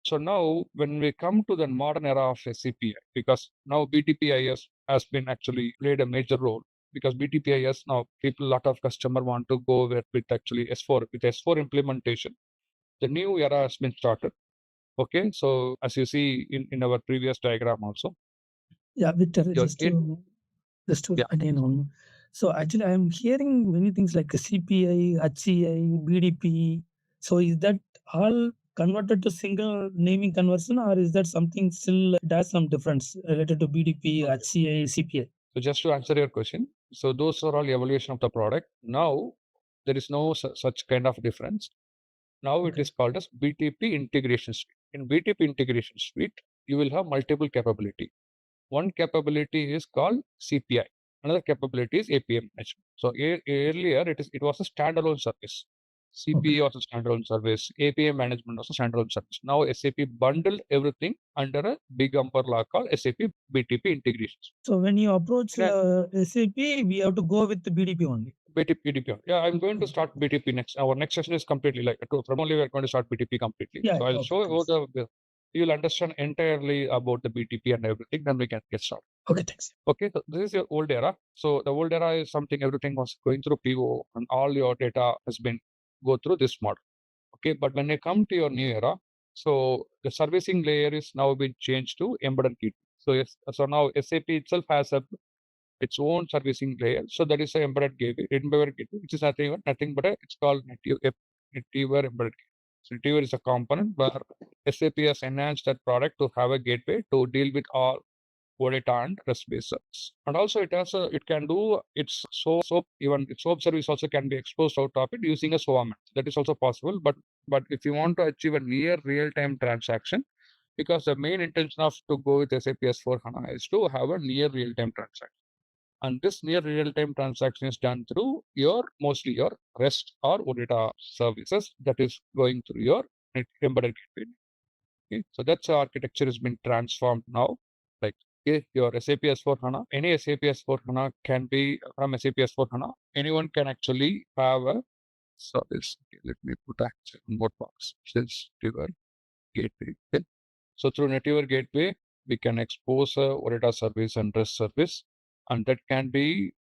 So now when we come to the modern era of SAP, because now BTPIS has been actually played a major role, because BTPIS now a lot of customer want to go with actually S4 with S4 implementation. The new era has been started. Okay, so as you see in our previous diagram also, Yeah, Victor, Your just to yeah. again on. So actually, I am hearing many things like CPI, HCI, BDP. So is that all converted to single naming conversion, or is that something still it has some difference related to BDP, Okay. HCI, CPI? So just to answer your question, so those are all evaluation of the product. Now there is no such kind of difference. Now it Okay. is called as BTP Integration Suite. In BTP Integration Suite, you will have multiple capability. One capability is called CPI. Another capability is APM management. So earlier it was a standalone service. CPI was a standalone service. APM management was a standalone service. Now SAP bundled everything under a big umbrella called SAP BTP Integration Suite. So when you approach Yeah. SAP, we have to go with the BDP only. BTP. Yeah, I'm going to start BTP next. Our next session is completely like from only we're going to start BTP completely. Yeah, So I'll okay, show thanks. about you'll understand entirely about the BTP and everything. Then we can get started. Okay, thanks. Okay, so this is your old era. So the old era is something everything was going through PO and all your data has been go through this model. Okay, but when you come to your new era, so the servicing layer is now been changed to embedded kit. So yes, so now SAP itself has its own servicing layer. So that is a embedded gateway, which is nothing but it's called native embedded gateway. So native is a component where SAP has enhanced that product to have a gateway to deal with all OData and REST-based service. And also it can do its SOAP, even its SOAP service also can be exposed out of it using a SOAP. That is also possible. But if you want to achieve a near real-time transaction, because the main intention of to go with SAP S/4HANA is to have a near real-time transaction. And this near real-time transaction is done through mostly your REST or OData services that is going through your embedded gateway. Okay? So that's how architecture has been transformed now. Like your SAP S/4HANA, any SAP S/4HANA can be from SAP S/4HANA. Anyone can actually have a service. Okay, let me put action more box. This Native gateway. Okay. So through Native gateway, we can expose a OData service and REST service, and that can be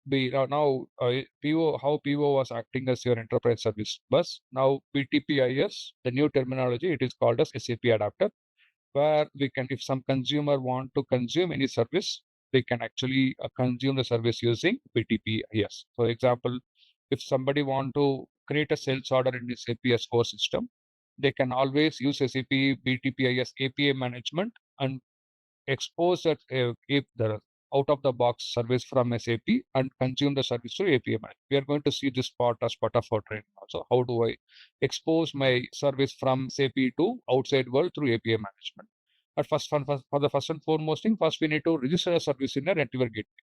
now PO, how PO was acting as your enterprise service bus. Now BTPIS, the new terminology, it is called as SAP adapter, where we can, if some consumer want to consume any service, they can actually consume the service using BTPIS. For example, if somebody want to create a sales order in SAP S4 system, they can always use SAP BTPIS API management and expose that if the out of the box service from SAP and consume the service through API management. We are going to see this part as part of our training also. How do I expose my service from SAP to outside world through API management? But for the first and foremost thing, first we need to register a service in a network gateway.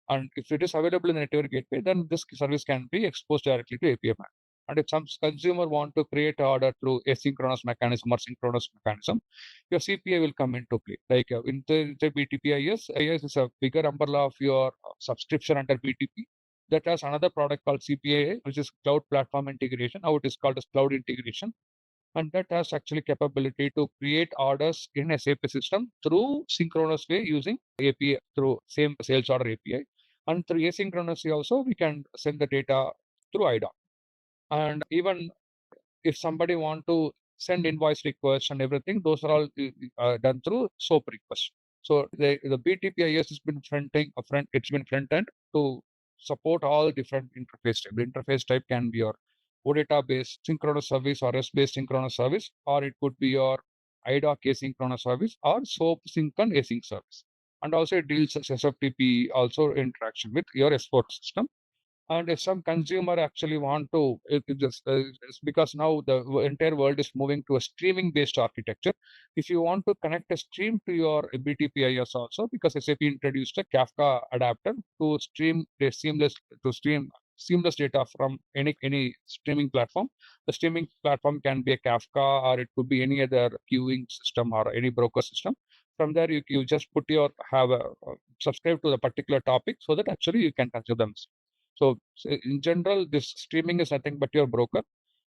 And if it is available in the network gateway, then this service can be exposed directly to API management. And if some consumer want to create an order through asynchronous mechanism or synchronous mechanism, your CPI will come into play. Like in the BTPIS, IS is a bigger umbrella of your subscription under BTP. That has another product called CPI, which is Cloud Platform Integration. Now it is called as Cloud Integration. And that has actually capability to create orders in SAP system through synchronous way using API through same sales order API. And through asynchronously also, we can send the data through IDOC. And even if somebody want to send invoice requests and everything, those are all done through SOAP request. So the BTPIS has been it's been front end to support all different interface type. The interface type can be your OData based synchronous service or REST based synchronous service, or it could be your IDOC asynchronous service or SOAP sync and async service. And also it deals with SFTP also interaction with your S4 system. And if some consumer actually want to, it's because now the entire world is moving to a streaming based architecture. If you want to connect a stream to your BTPIS also, because SAP introduced a Kafka adapter to stream seamless data from any streaming platform. The streaming platform can be a Kafka, or it could be any other queuing system or any broker system. From there, you just subscribe to the particular topic so that actually you can consume them. So in general, this streaming is nothing but your broker.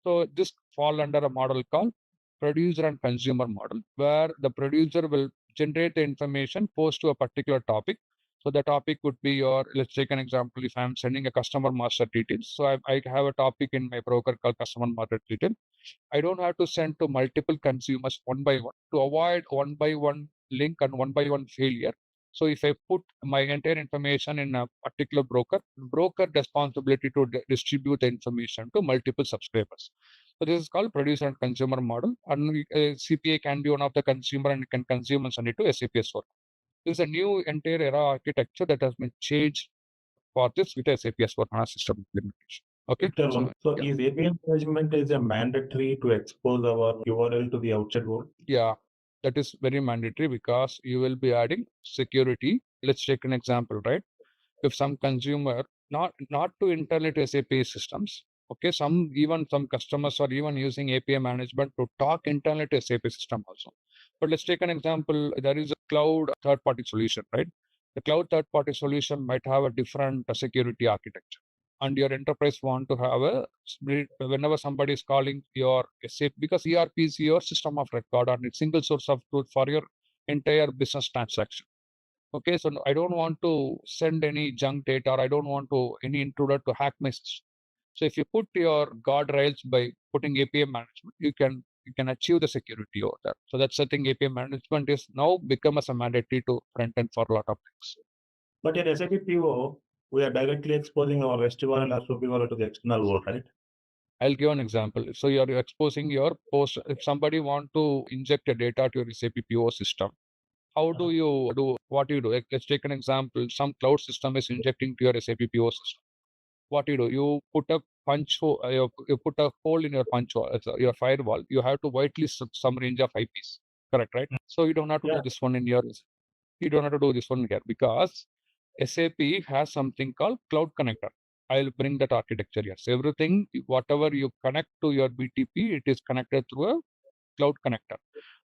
So this fall under a model called producer and consumer model, where the producer will generate the information, post to a particular topic. So the topic would be let's take an example. If I'm sending a customer master details, so I have a topic in my broker called customer master detail. I don't have to send to multiple consumers one by one to avoid one by one link and one by one failure. So if I put my entire information in a particular broker responsibility to distribute the information to multiple subscribers. So this is called producer and consumer model, and CPA can be one of the consumer and can consume and send it to SAP S4. This is a new entire era architecture that has been changed for this with SAP S4HANA system implementation. Okay. So is APM management is a mandatory to expose our URL to the outside world? Yeah, that is very mandatory because you will be adding security. Let's take an example, right? If some consumer not to internally to SAP systems, okay, some customers are even using API management to talk internally to SAP system also. But let's take an example. There is a cloud third-party solution, right? The cloud third-party solution might have a different security architecture, and your enterprise want to have a whenever somebody is calling your SAP, because ERP is your system of record and it's single source of truth for your entire business transaction. Okay, so I don't want to send any junk data, or I don't want to any intruder to hack my system. So if you put your guardrails by putting API management, you can achieve the security over there. So that's the thing. API management is now become as a mandatory to front end for a lot of things. But in SAP PO, we are directly exposing our restaurant and our superior to the external world, right? I'll give an example. So you're exposing your post. If somebody want to inject a data to your SAP PO system, how do you do what you do? Let's take an example. Some cloud system is injecting to your SAP PO system. What you do? You put a punch hole. You put a hole in your punch hole, your firewall. You have to whitelist some range of IPs. Correct, right? So you don't have to do this one in your. You don't have to do this one here because SAP has something called Cloud Connector. I'll bring that architecture here. So everything, whatever you connect to your BTP, it is connected through a Cloud Connector.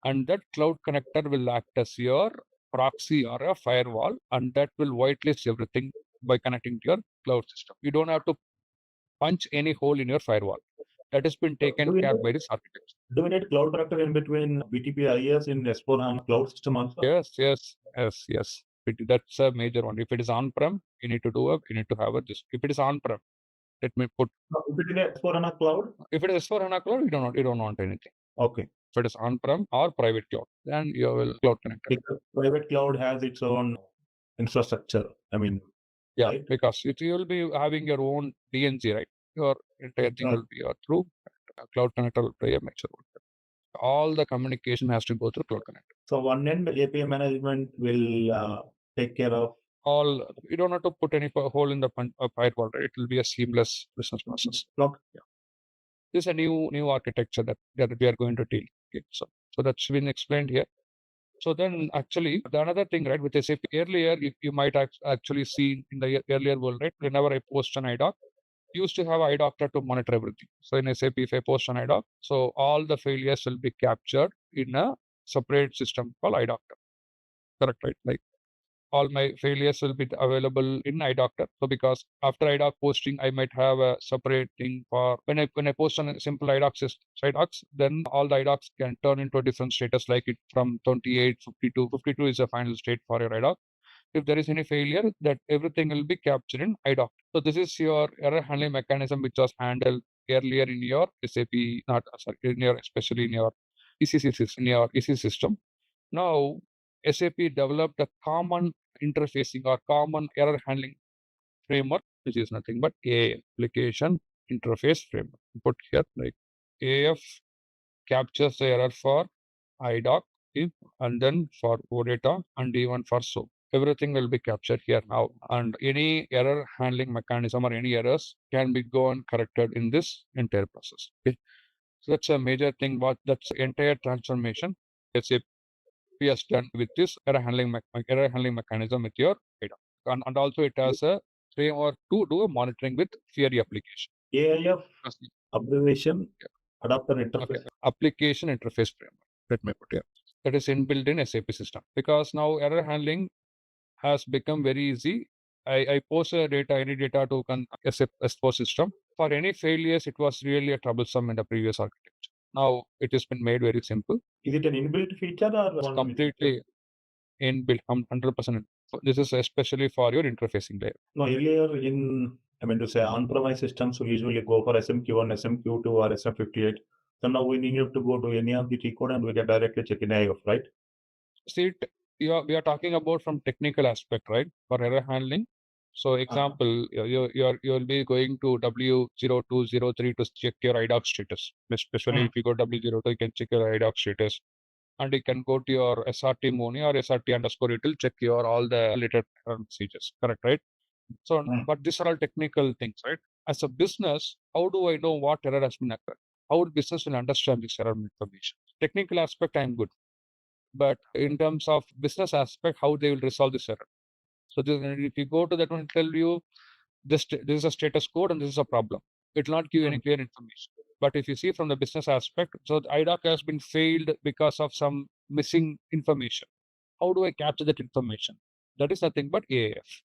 And that Cloud Connector will act as your proxy or a firewall, and that will whitelist everything by connecting to your cloud system. You don't have to punch any hole in your firewall. That has been taken care by this architecture. Do we need Cloud Connector in between BTP IS in S4HANA cloud system also? Yes. That's a major one. If it is on-prem, you need to have a this. If it is on-prem, let me put. If it is S4HANA cloud? If it is S4HANA cloud, you don't want anything. Okay. If it is on-prem or private cloud, then you will cloud connector. Because private cloud has its own infrastructure. Yeah, right? Because you will be having your own DNG, right? Your entire thing will be through cloud connector will play a major role. All the communication has to go through cloud connector. So one end API management will take care of all. You don't have to put any hole in the firewall, right? It will be a seamless business process. Yeah. This is a new architecture that we are going to deal. Okay. So that's been explained here. So then actually the another thing, right, with SAP earlier, you might actually see in the earlier world, right, whenever I post an IDOC, used to have iDoctor to monitor everything. So in SAP, if I post an IDOC, so all the failures will be captured in a separate system called iDoctor. Correct, right? Like all my failures will be available in iDoctor. So because after IDOC posting, I might have a separate thing for when I post on a simple IDOCs, then all the IDOCs can turn into a different status, like it from 28, 52. 52 is the final state for your IDOC. If there is any failure, that everything will be captured in iDoc. So this is your error handling mechanism, which was handled earlier in your SAP, especially in your ECC system. Now SAP developed a common interfacing or common error handling framework, which is nothing but application interface framework. Put here like AF captures the error for iDoc, and then for OData, and even for SOAP. Everything will be captured here now, and any error handling mechanism or any errors can be gone corrected in this entire process. Okay. So that's a major thing. That's the entire transformation SAP has done with this error handling mechanism with your data, and also it has a framework to do a monitoring with theory application. AIF abbreviation adapter interface. Okay. Application interface framework. Let me put here. That is inbuilt in SAP system, because now error handling has become very easy. I post any data to SAP S4 system. For any failures, it was really a troublesome in the previous architecture. Now it has been made very simple. Is it an inbuilt feature or it's completely inbuilt, 100%? This is especially for your interfacing layer. No, earlier to say on-premise systems, we usually go for SMQ1, SMQ2, or SM58. So now we need to go to any of the T code and we can directly check in AIF, right? See, we are talking about from technical aspect, right? For error handling. So example, you'll be going to W0203 to check your IDOC status. Especially if you go W02, you can check your IDOC status. And you can go to your SRT Moni or SRT underscore it will check your all the related messages. Correct, right? So, but these are all technical things, right? As a business, how do I know what error has been occurred? How would business will understand this error information? Technical aspect, I'm good. But in terms of business aspect, how they will resolve this error. So this, if you go to that one, tell you this is a status code and this is a problem. It will not give any clear information. But if you see from the business aspect, so the IDOC has been failed because of some missing information. How do I capture that information? That is nothing but AAF.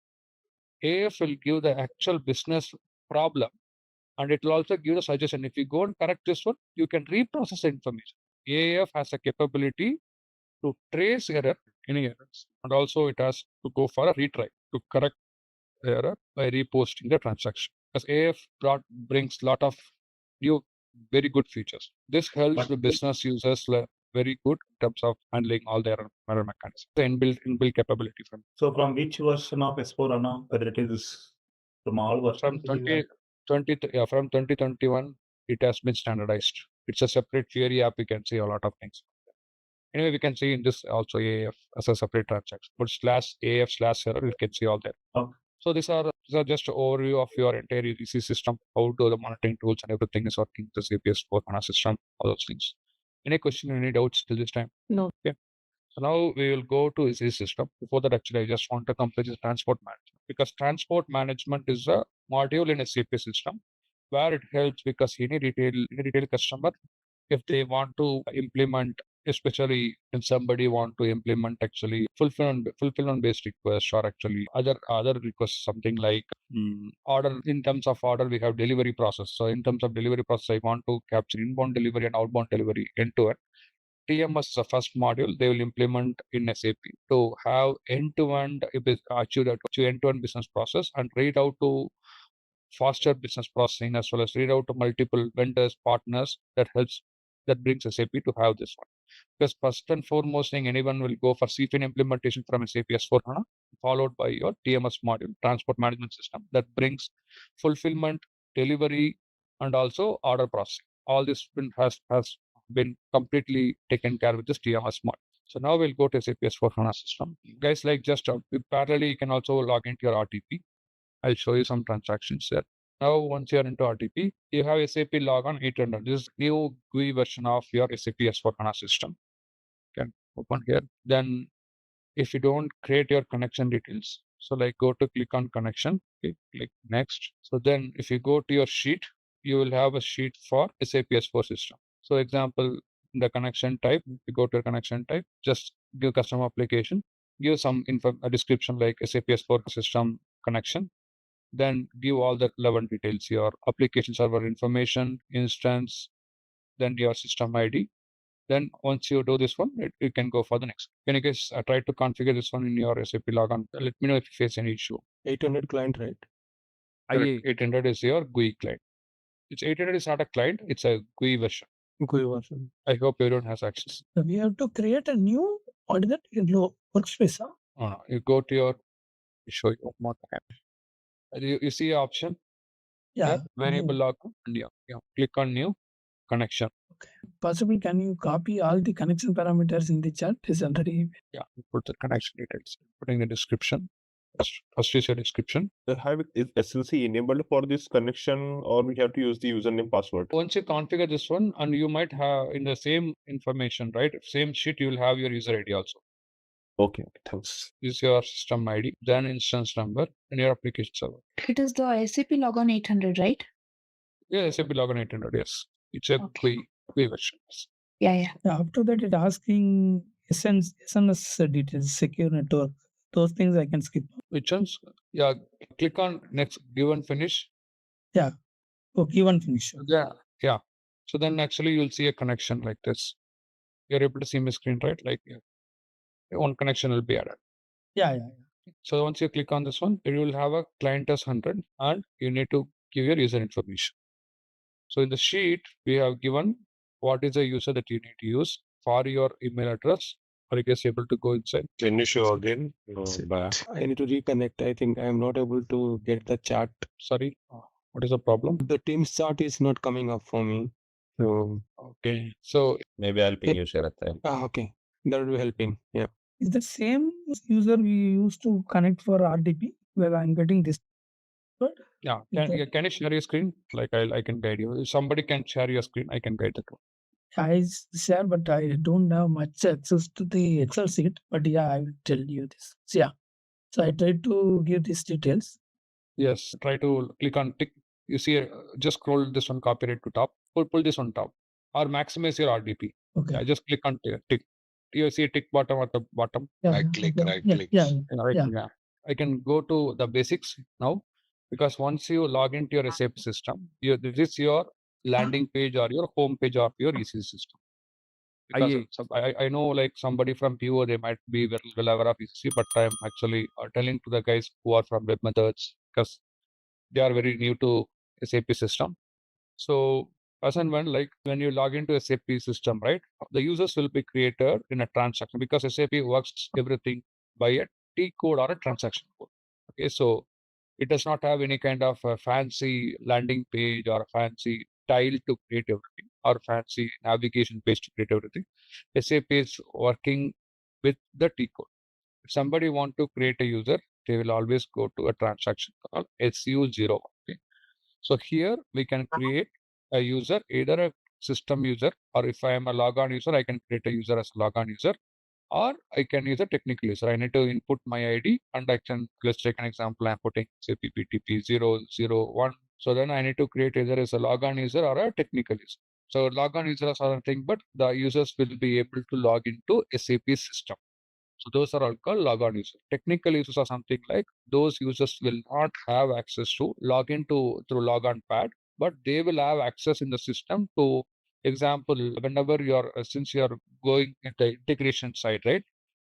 AAF will give the actual business problem and it will also give the suggestion. If you go and correct this one, you can reprocess the information. AAF has a capability to trace error, any errors, and also it has to go for a retry to correct the error by reposting the transaction. As AF brings a lot of new, very good features. This helps the business users very good in terms of handling all their error mechanisms. The inbuilt capability from. So from which version of S4HANA, whether it is from all versions? From 2021, it has been standardized. It's a separate theory app. You can see a lot of things. Anyway, we can see in this also AF as a separate transaction. But /AF/error, you can see all that. Okay. So these are just an overview of your entire EDC system, how do the monitoring tools and everything is working, the SAP S/4HANA system, all those things. Any question, any doubts till this time? No. Okay. So now we will go to EDC system. Before that, actually, I just want to complete the transport management because transport management is a module in a SAP system where it helps because any retail customer, if they want to implement, especially when somebody want to implement actually fulfillment based request or actually other requests, something like order. In terms of order, we have delivery process. So in terms of delivery process, I want to capture inbound delivery and outbound delivery end to end. TMS is the first module they will implement in SAP to have end-to-end achieve end-to-end business process and read out to faster business processing as well as read out to multiple vendors, partners that brings SAP to have this one. Because first and foremost thing, anyone will go for CFIN implementation from SAP S/4HANA, followed by your TMS module, transport management system, that brings fulfillment, delivery, and also order processing. All this has been completely taken care with this TMS module. So now we'll go to SAP S/4HANA system. Guys, like just parallelly, you can also log into your RTP. I'll show you some transactions there. Now, once you're into RTP, you have SAP Logon 800. This is new GUI version of your SAP S/4HANA system. You can open here. Then, if you don't create your connection details, so like go to click on connection, okay, click next. So then, if you go to your sheet, you will have a sheet for SAP S/4 system. So, example, the connection type, you go to a connection type, just give custom application, give some a description like SAP S/4 system connection. Then give all the relevant details, your application server information, instance, then your system ID. Then once you do this one, you can go for the next. Can you guys try to configure this one in your SAP Logon? Let me know if you face any issue. 800 client, right? 800 is your GUI client. It's 800 is not a client, it's a GUI version. GUI version. I hope everyone has access. So we have to create a new, what is that, workspace? Huh? You go to your, show you one more time. You see an option? Yeah. Variable login. And click on new connection. Okay. Possibly, can you copy all the connection parameters in the chat? Is already. Yeah, put the connection details. Putting the description. First is your description. Is SLC enabled for this connection, or we have to use the username password? Once you configure this one, and you might have in the same information, right? Same sheet, you will have your user ID also. Okay, thanks. This is your system ID, then instance number, and your application server. It is the SAP Logon 800, right? Yeah, SAP Logon 800, yes. It's a GUI version. Yeah. After that, it asking SNS details, secure network. Those things I can skip. Which ones? Yeah, click on next, give and finish. Yeah. Oh, give and finish. Yeah. So then actually you'll see a connection like this. You're able to see my screen, right? Like one connection will be added. Yeah. So once you click on this one, you will have a client as 100 and you need to give your user information. So in the sheet, we have given what is the user that you need to use for your email address Are you guys able to go inside? Can you show again? I need to reconnect. I think I am not able to get the chart. Sorry, what is the problem? The Teams chart is not coming up for me. So Okay, so Maybe I'll ping you, Sharath. okay, that will be helping. Yeah. Is the same user we used to connect for RDP where I'm getting this? yeah, Okay. can you share your screen? Like I can guide you. If somebody can share your screen, I can guide the tool. I share, but I don't have much access to the Excel sheet. But yeah, I will tell you this. So, yeah. So I tried to give these details. Yes, try to click on tick. You see, just scroll this one, copy it to top. Pull this on top, or maximize your RDP. Okay. Yeah, just click on tick. You see a tick bottom at the bottom. Yeah, Right click, yeah, right yeah, click. yeah, Right. yeah. Yeah. I can go to the basics now, because once you log into your SAP system, this is your landing page or your home page of your ECC system. Because I know like somebody from PO, they might be well aware of ECC, but I'm actually telling to the guys who are from web methods, because they are very new to SAP system. So as and when you log into SAP system, right, the users will be created in a transaction, because SAP works everything by a T code or a transaction code. Okay, so it does not have any kind of a fancy landing page or a fancy tile to create everything, or fancy navigation page to create everything. SAP is working with the T code. If somebody want to create a user, they will always go to a transaction called SU01. Okay. So here we can create a user, either a system user, or if I am a logon user, I can create a user as a logon user, or I can use a technical user. I need to input my ID, and I can, let's take an example. I'm putting say PPTP 001. So then I need to create either as a logon user or a technical user. So logon users are nothing but the users will be able to log into SAP system. So those are all called logon users. Technical users are something like those users will not have access to log into through logon pad, but they will have access in the system to, example, whenever since you're going at the integration side, right?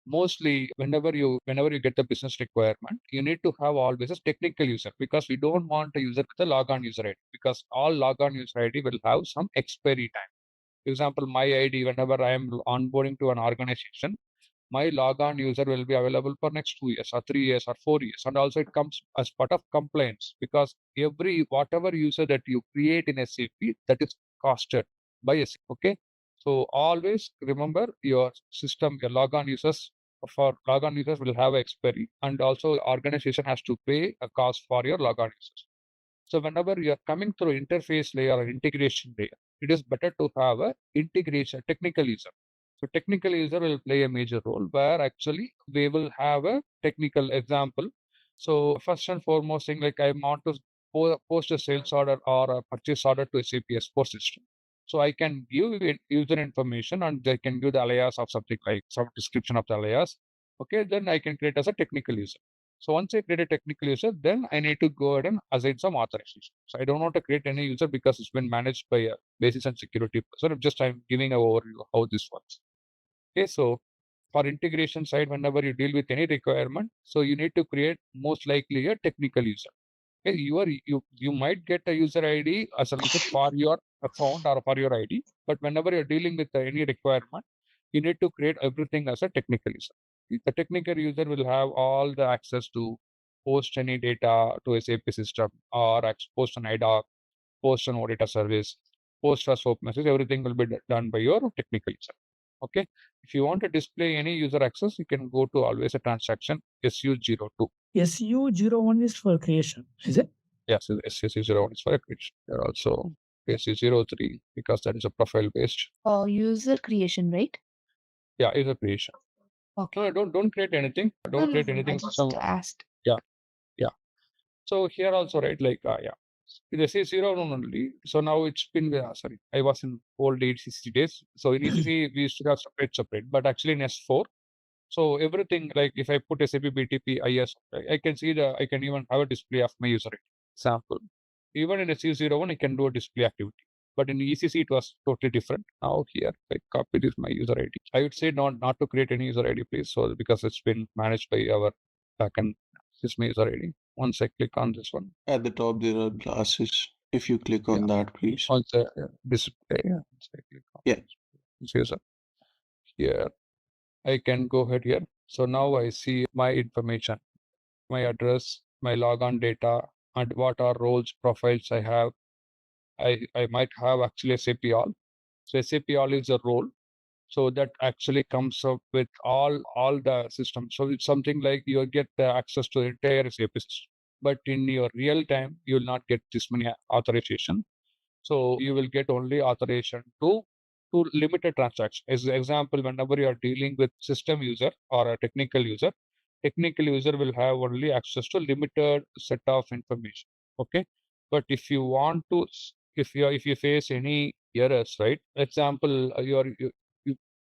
Mostly whenever you get the business requirement, you need to have always a technical user, because we don't want a user with a logon user ID, because all logon user ID will have some expiry time. For example, my ID, whenever I am onboarding to an organization, my logon user will be available for next 2 years or 3 years or 4 years. And also it comes as part of compliance, because whatever user that you create in SAP, that is costed by SAP. Okay. So always remember your system, your logon users will have expiry, and also organization has to pay a cost for your logon users. So whenever you are coming through interface layer or integration layer, it is better to have a integration technical user. So technical user will play a major role, where actually we will have a technical example. So first and foremost thing, like I want to post a sales order or a purchase order to SAP S4 system. So I can give it user information, and they can give the alias of something like some description of the alias. Okay, then I can create as a technical user. So once I create a technical user, then I need to go ahead and assign some authorization. So I don't want to create any user, because it's been managed by a basis and security. So I'm giving an overview of how this works. Okay, so for integration side, whenever you deal with any requirement, so you need to create most likely a technical user. Okay, you might get a user ID as a user for your account or for your ID, but whenever you're dealing with any requirement, you need to create everything as a technical user. The technical user will have all the access to post any data to SAP system, or post an IDOC, post an OData service, post a SOAP message. Everything will be done by your technical user. Okay. If you want to display any user access, you can go to always a transaction SU02. SU01 is for creation, is it? Yes, SU01 is for a creation. There are also SU03, because that is a profile based. User creation, right? Yeah, user creation. Okay. No, don't create anything. Don't create anything. I just asked. Yeah. So here also, right, like this is 0 only. So now it's been sorry, I was in old ECC days. So in ECC we used to have separate, but actually in S4. So everything, like if I put SAP BTP IS, I can see I can even have a display of my user ID sample. Even in SU01, I can do a display activity. But in ECC, it was totally different. Now here, I copy this my user ID. I would say not to create any user ID, please. So because it's been managed by our backend, this is my user ID. Once I click on this one, At the top, there are glasses. If you click on that, please. once I display, once I click on Yeah. this user here, I can go ahead here. So now I see my information, my address, my logon data, and what are roles, profiles I have. I might have actually SAP all. So SAP all is a role. So that actually comes up with all the systems. So it's something like you get the access to the entire SAP system. But in your real time, you will not get this many authorization. So you will get only authorization to limited transactions. As an example, whenever you are dealing with system user or a technical user will have only access to limited set of information. Okay. But if you want to, if you face any errors, right? Example,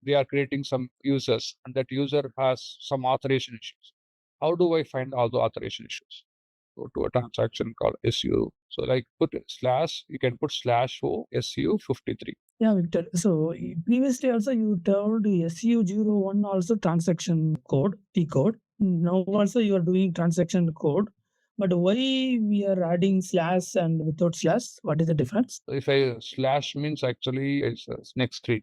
they are creating some users and that user has some authorization issues. How do I find all the authorization issues? Go to a transaction called SU. So like put slash, you can put /o SU53. Yeah, Victor. So previously also you told SU01 also transaction code, T code. Now also you are doing transaction code. But why we are adding slash and without slash? What is the difference? So if I slash means actually it's next screen.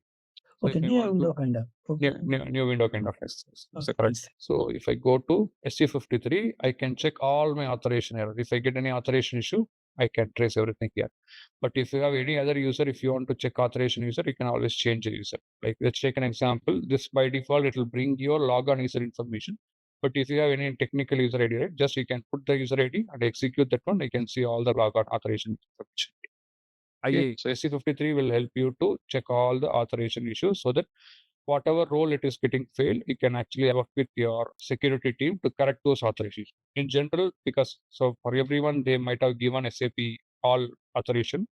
So Okay, if I new want window to, kind of. Okay. new window kind of. Yes, Okay, correct. So if I go to SC53, I can check all my authorization errors. If I get any authorization issue, I can trace everything here. But if you have any other user, if you want to check authorization user, you can always change the user. Like let's take an example. This by default, it will bring your logon user information. But if you have any technical user ID, right, just you can put the user ID and execute that one. You can see all the logon authorization information. Okay. So SC53 will help you to check all the authorization issues so that whatever role it is getting failed, you can actually work with your security team to correct those authorizations. In general, because so for everyone, they might have given SAP all authorization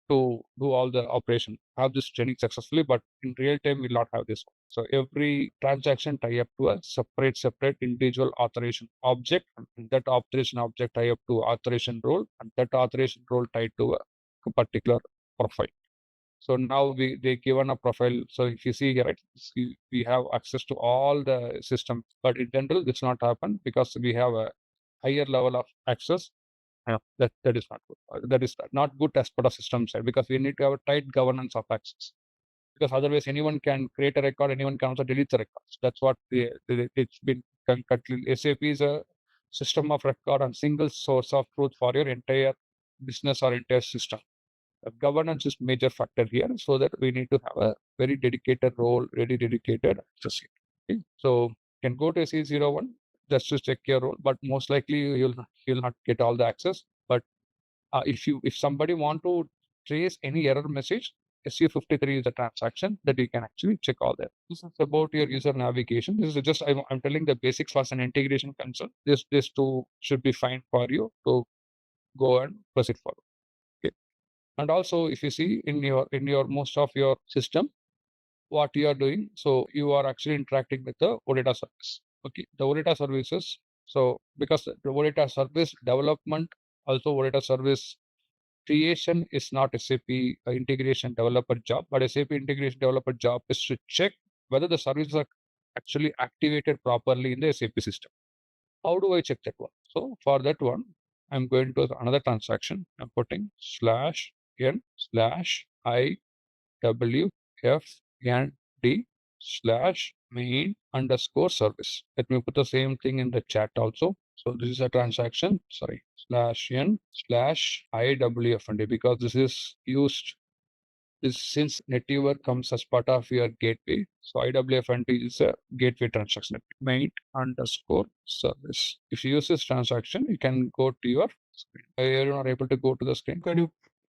to do all the operation, have this training successfully, but in real time, we'll not have this. So every transaction tie up to a separate individual authorization object, and that authorization object tie up to authorization role, and that authorization role tied to a particular profile. So now they given a profile. So if you see here, right, we have access to all the system, but in general, this not happen because we have a higher level of access. Yeah, that is not good. That is not good as part of system side because we need to have a tight governance of access. Because otherwise, anyone can create a record, anyone can also delete the records. That's what it's been SAP is a system of record and single source of truth for your entire business or entire system. Governance is major factor here, so that we need to have a very dedicated role, very dedicated access here. Okay? So you can go to SE01 just to check your role, but most likely you'll not get all the access. But if somebody want to trace any error message, SU53 is a transaction that you can actually check all that. This is about your user navigation. This is just I'm telling the basics for an integration concern. This two should be fine for you to go and proceed forward. And also, if you see in your most of your system, what you are doing, so you are actually interacting with the OData service. Okay, the OData services. So because the OData service development, also OData service creation is not SAP integration developer job, but SAP integration developer job is to check whether the services are actually activated properly in the SAP system. How do I check that one? So for that one, I'm going to another transaction. I'm putting /n/iwfnd/main_service. Let me put the same thing in the chat also. So this is a transaction, sorry, /n/iwfnd, because this is used since NetWeaver comes as part of your gateway. So IWFNT is a gateway transaction, main_service. If you use this transaction, you can go to your screen. You're not able to go to the screen.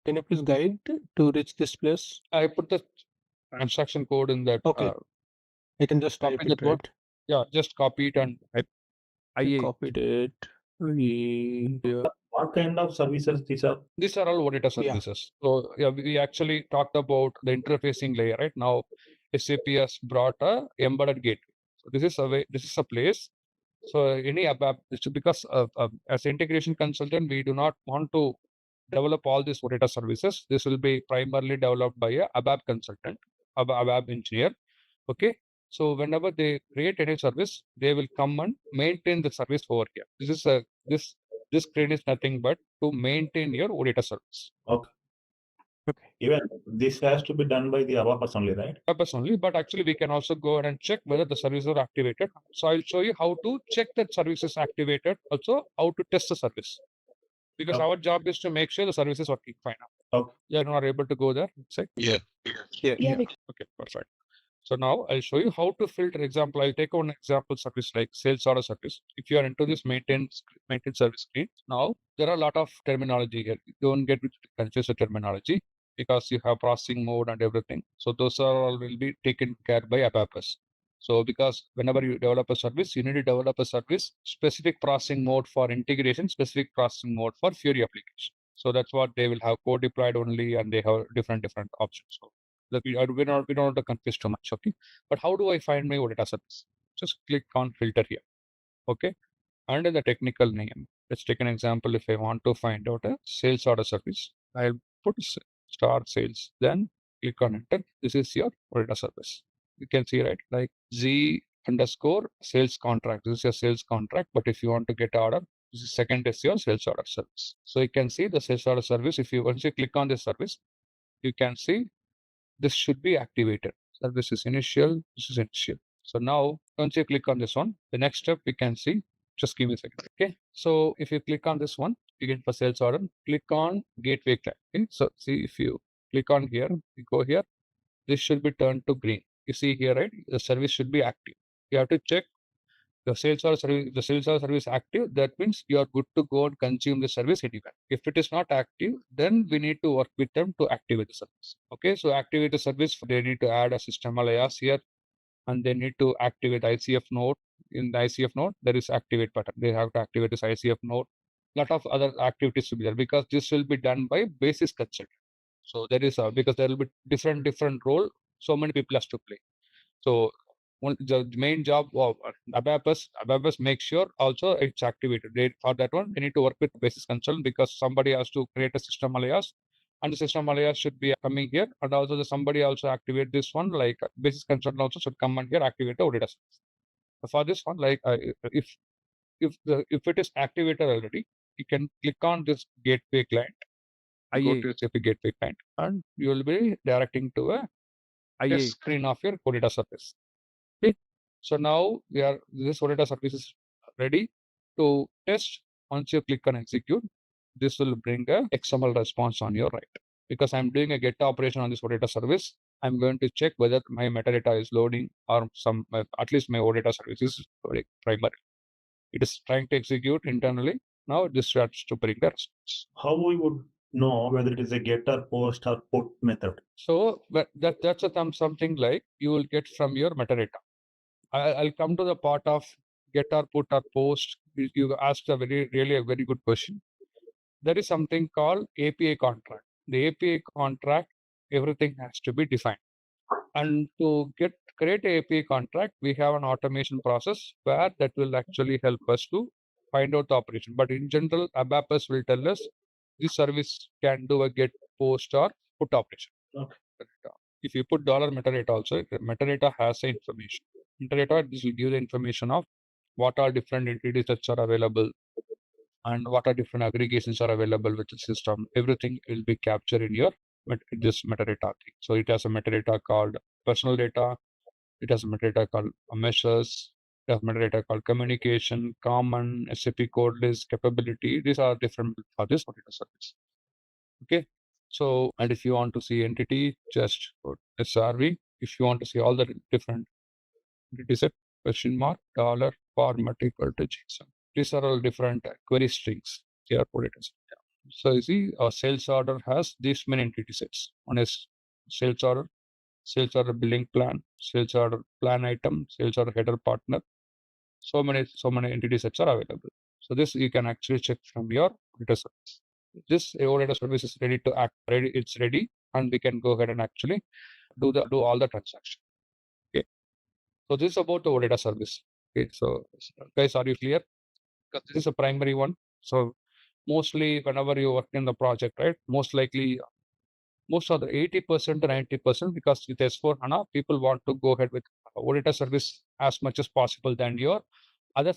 Can you please guide to reach this place? I put the transaction code in that. Okay. I can just copy type that it, one. right? Yeah, just copy it and type. I copied it. What kind of services these are? These are all OData services. So yeah, we actually talked about the interfacing layer, right? Now SAP has brought a embedded gateway. So this is a place. So any ABAP, because as integration consultant, we do not want to develop all these OData services. This will be primarily developed by a ABAP consultant, ABAP engineer. Okay. So whenever they create any service, they will come and maintain the service over here. This screen is nothing but to maintain your OData service. Okay. Okay. Even this has to be done by the ABAPS only, right? Purpose only, but actually we can also go ahead and check whether the services are activated. So I'll show you how to check that service is activated, also how to test the service. Because Okay. our job is to make sure the service is working fine. Okay. You're not able to go there. Say. Yeah. Yeah, Okay, perfect. So now I'll show you how to filter. Example, I'll take one example service like sales order service. If you are into this maintain service screen, now there are a lot of terminology here. You don't get confused with terminology because you have processing mode and everything. So those are all will be taken care by ABAPS. So because whenever you develop a service, you need to develop a service specific processing mode for integration, specific processing mode for Fury application. So that's what they will have code deployed only, and they have different options. So that we don't want to confuse too much. Okay, but how do I find my OData service? Just click on filter here. Okay, under the technical name, let's take an example. If I want to find out a sales order service, I'll put star sales, then click on enter. This is your OData service. You can see, right, like Z underscore sales contract. This is your sales contract, but if you want to get order, this is second is your sales order service. So you can see the sales order service. If you once you click on this service, you can see this should be activated. Service is initial, this is initial. So now once you click on this one, the next step we can see, just give me a second. Okay, so if you click on this one, again for sales order, click on gateway client. Okay, so see if you click on here, you go here, this should be turned to green. You see here, right? The service should be active. You have to check the sales order service active. That means you are good to go and consume the service anywhere. If it is not active, then we need to work with them to activate the service. Okay, so activate the service, they need to add a system alias here, and they need to activate ICF node. In the ICF node, there is activate button. They have to activate this ICF node. Lot of other activities to be there because this will be done by basis consultant. So there is because there will be different role. So many people has to play. So the main job of ABAPS make sure also it's activated. For that one, they need to work with basis consultant because somebody has to create a system alias, and the system alias should be coming here, and also somebody also activate this one, like basis consultant also should come and here activate the OData service. For this one, like if it is activated already, you can click on this gateway client. Go to SAP gateway client, and you will be directing to a test screen of your OData service. Okay. So now this OData service is ready to test. Once you click on execute, this will bring a XML response on your right. Because I'm doing a get operation on this OData service, I'm going to check whether my metadata is loading or at least my OData service is loading primary. It is trying to execute internally. Now this starts to bring the response. How we would know whether it is a get or post or put method? So that's something like you will get from your metadata. I'll come to the part of get or put or post. You asked really a very good question. There is something called API contract. The API contract, everything has to be defined. And to create a API contract, we have an automation process where that will actually help us to find out the operation. But in general, ABAPS will tell us this service can do a get, post, or put operation. Okay. If you put $metadata also, metadata has the information. Metadata, this will give the information of what are different entities that are available and what are different aggregations are available with the system. Everything will be captured in your this metadata thing. So it has a metadata called personal data. It has a metadata called measures. It has metadata called communication, common, SAP code list, capability. These are different for this metadata service. Okay. So, and if you want to see entity, just put SRV. If you want to see all the different entity set, question mark, dollar, format equal to JSON. These are all different query strings. Here, put it as. So you see, a sales order has these many entity sets. One is sales order billing plan, sales order plan item, sales order header partner. So many entity sets are available. So this you can actually check from your data service. This OData service is ready to act. It's ready, and we can go ahead and actually do all the transaction. Okay. So this is about the OData service. Okay. So guys, are you clear? Because this is a primary one. So mostly whenever you work in the project, right? Most likely, most of the 80% to 90%, because with S4HANA, people want to go ahead with OData service as much as possible than your other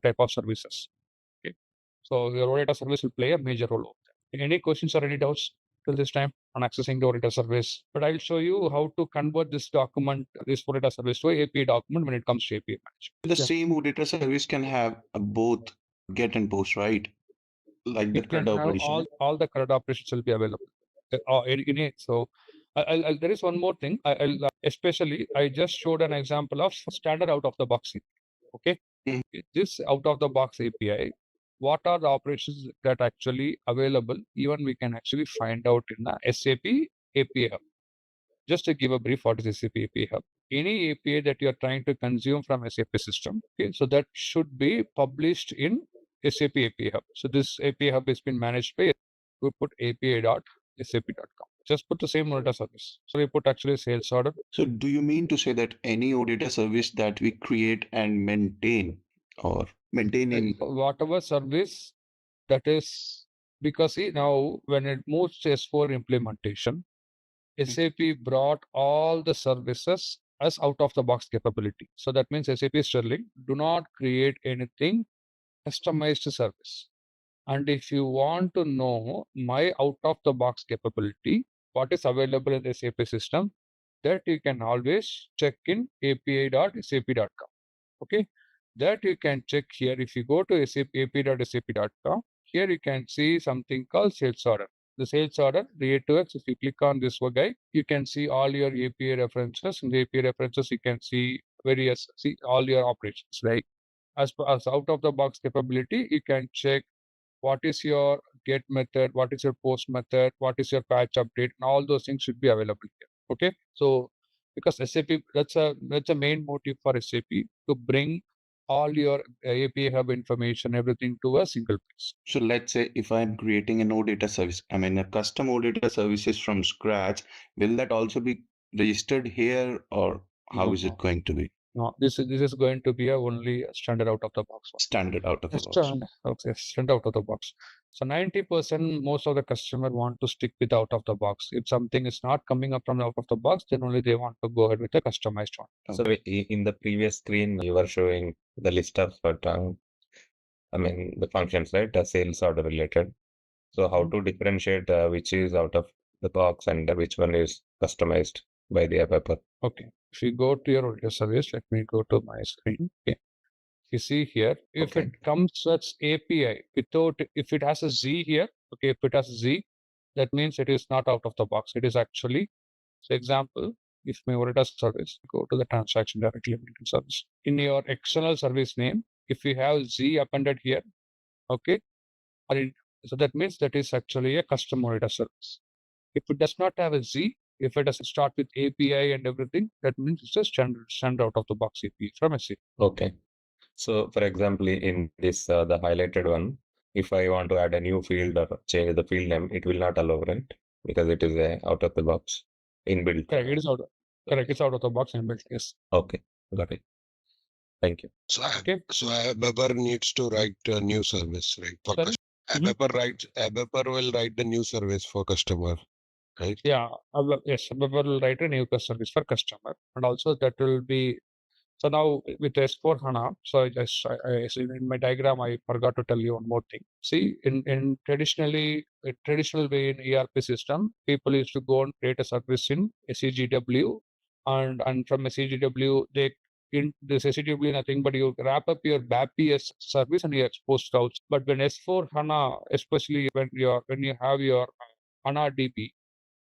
type of services. Okay. So your OData service will play a major role over there. Any questions or any doubts till this time on accessing the OData service. But I'll show you how to convert this document, this OData service to API document when it comes to API management. The same OData service can have both get and post, right? Like the It can CRUD have operation. all the CRUD operations will be available. So there is one more thing. Especially I just showed an example of standard out of the box API. Okay, this out of the box API. What are the operations that actually available? Even we can actually find out in the SAP API Hub. Just to give a brief, what is SAP API Hub? Any API that you are trying to consume from SAP system, okay, so that should be published in SAP API Hub. So this API Hub has been managed by, we put api.sap.com. Just put the same OData service. So we put actually sales order. So do you mean to say that any OData service that we create and maintain or maintain in whatever service that is, because see now when it moves to S4 implementation, SAP brought all the services as out of the box capability. So that means SAP Sterling do not create anything customized service. And if you want to know my out of the box capability, what is available in the SAP system, that you can always check in api.sap.com. Okay, that you can check here. If you go to api.sap.com, here you can see something called sales order. The sales order, the A2X, if you click on this guy, you can see all your API references. In the API references, you can see all your operations, right? As out of the box capability, you can check what is your get method, what is your post method, what is your patch update, and all those things should be available here. Okay, so because SAP, that's a main motive for SAP to bring all your API Hub information, everything to a single place. So let's say if I'm creating an OData service, I mean a custom OData services from scratch, will that also be registered here, or how is it going to be? No, this is going to be only a standard out of the box one. Standard out of the box. Okay, standard out of the box. So 90% most of the customer want to stick with out of the box. If something is not coming up from out of the box, then only they want to go ahead with a customized one. So in the previous screen, you were showing the list of the functions, right? The sales order related. So how to differentiate which is out of the box and which one is customized by the developer? Okay. If you go to your OData service, let me go to my screen. Okay. You see here, if it comes as API without, if it has a Z here, okay, if it has a Z, that means it is not out of the box. It is actually, so example, if my OData service, go to the transaction directly service. In your external service name, if you have Z appended here, okay, so that means that is actually a custom OData service. If it does not have a Z, if it doesn't start with API and everything, that means it's a standard out of the box API from SAP. Okay. So for example, in this, the highlighted one, if I want to add a new field or change the field name, it will not allow, right? Because it is out of the box inbuilt. Correct. It is out. Correct. It's out of the box inbuilt. Yes. Okay. Got it. Thank you. So ABAPer needs to write a new service, right? For ABAPer will write the new service for customer, right? Yeah. Yes. ABAPer will write a new service for customer, and also that will be. So now with S4 HANA, so in my diagram, I forgot to tell you one more thing. See, in traditional way in ERP system, people used to go and create a service in SEGW, and from SEGW, in this SEGW nothing but you wrap up your BAPS service and you expose it out. But when S4 HANA, especially when you have your HANA DB,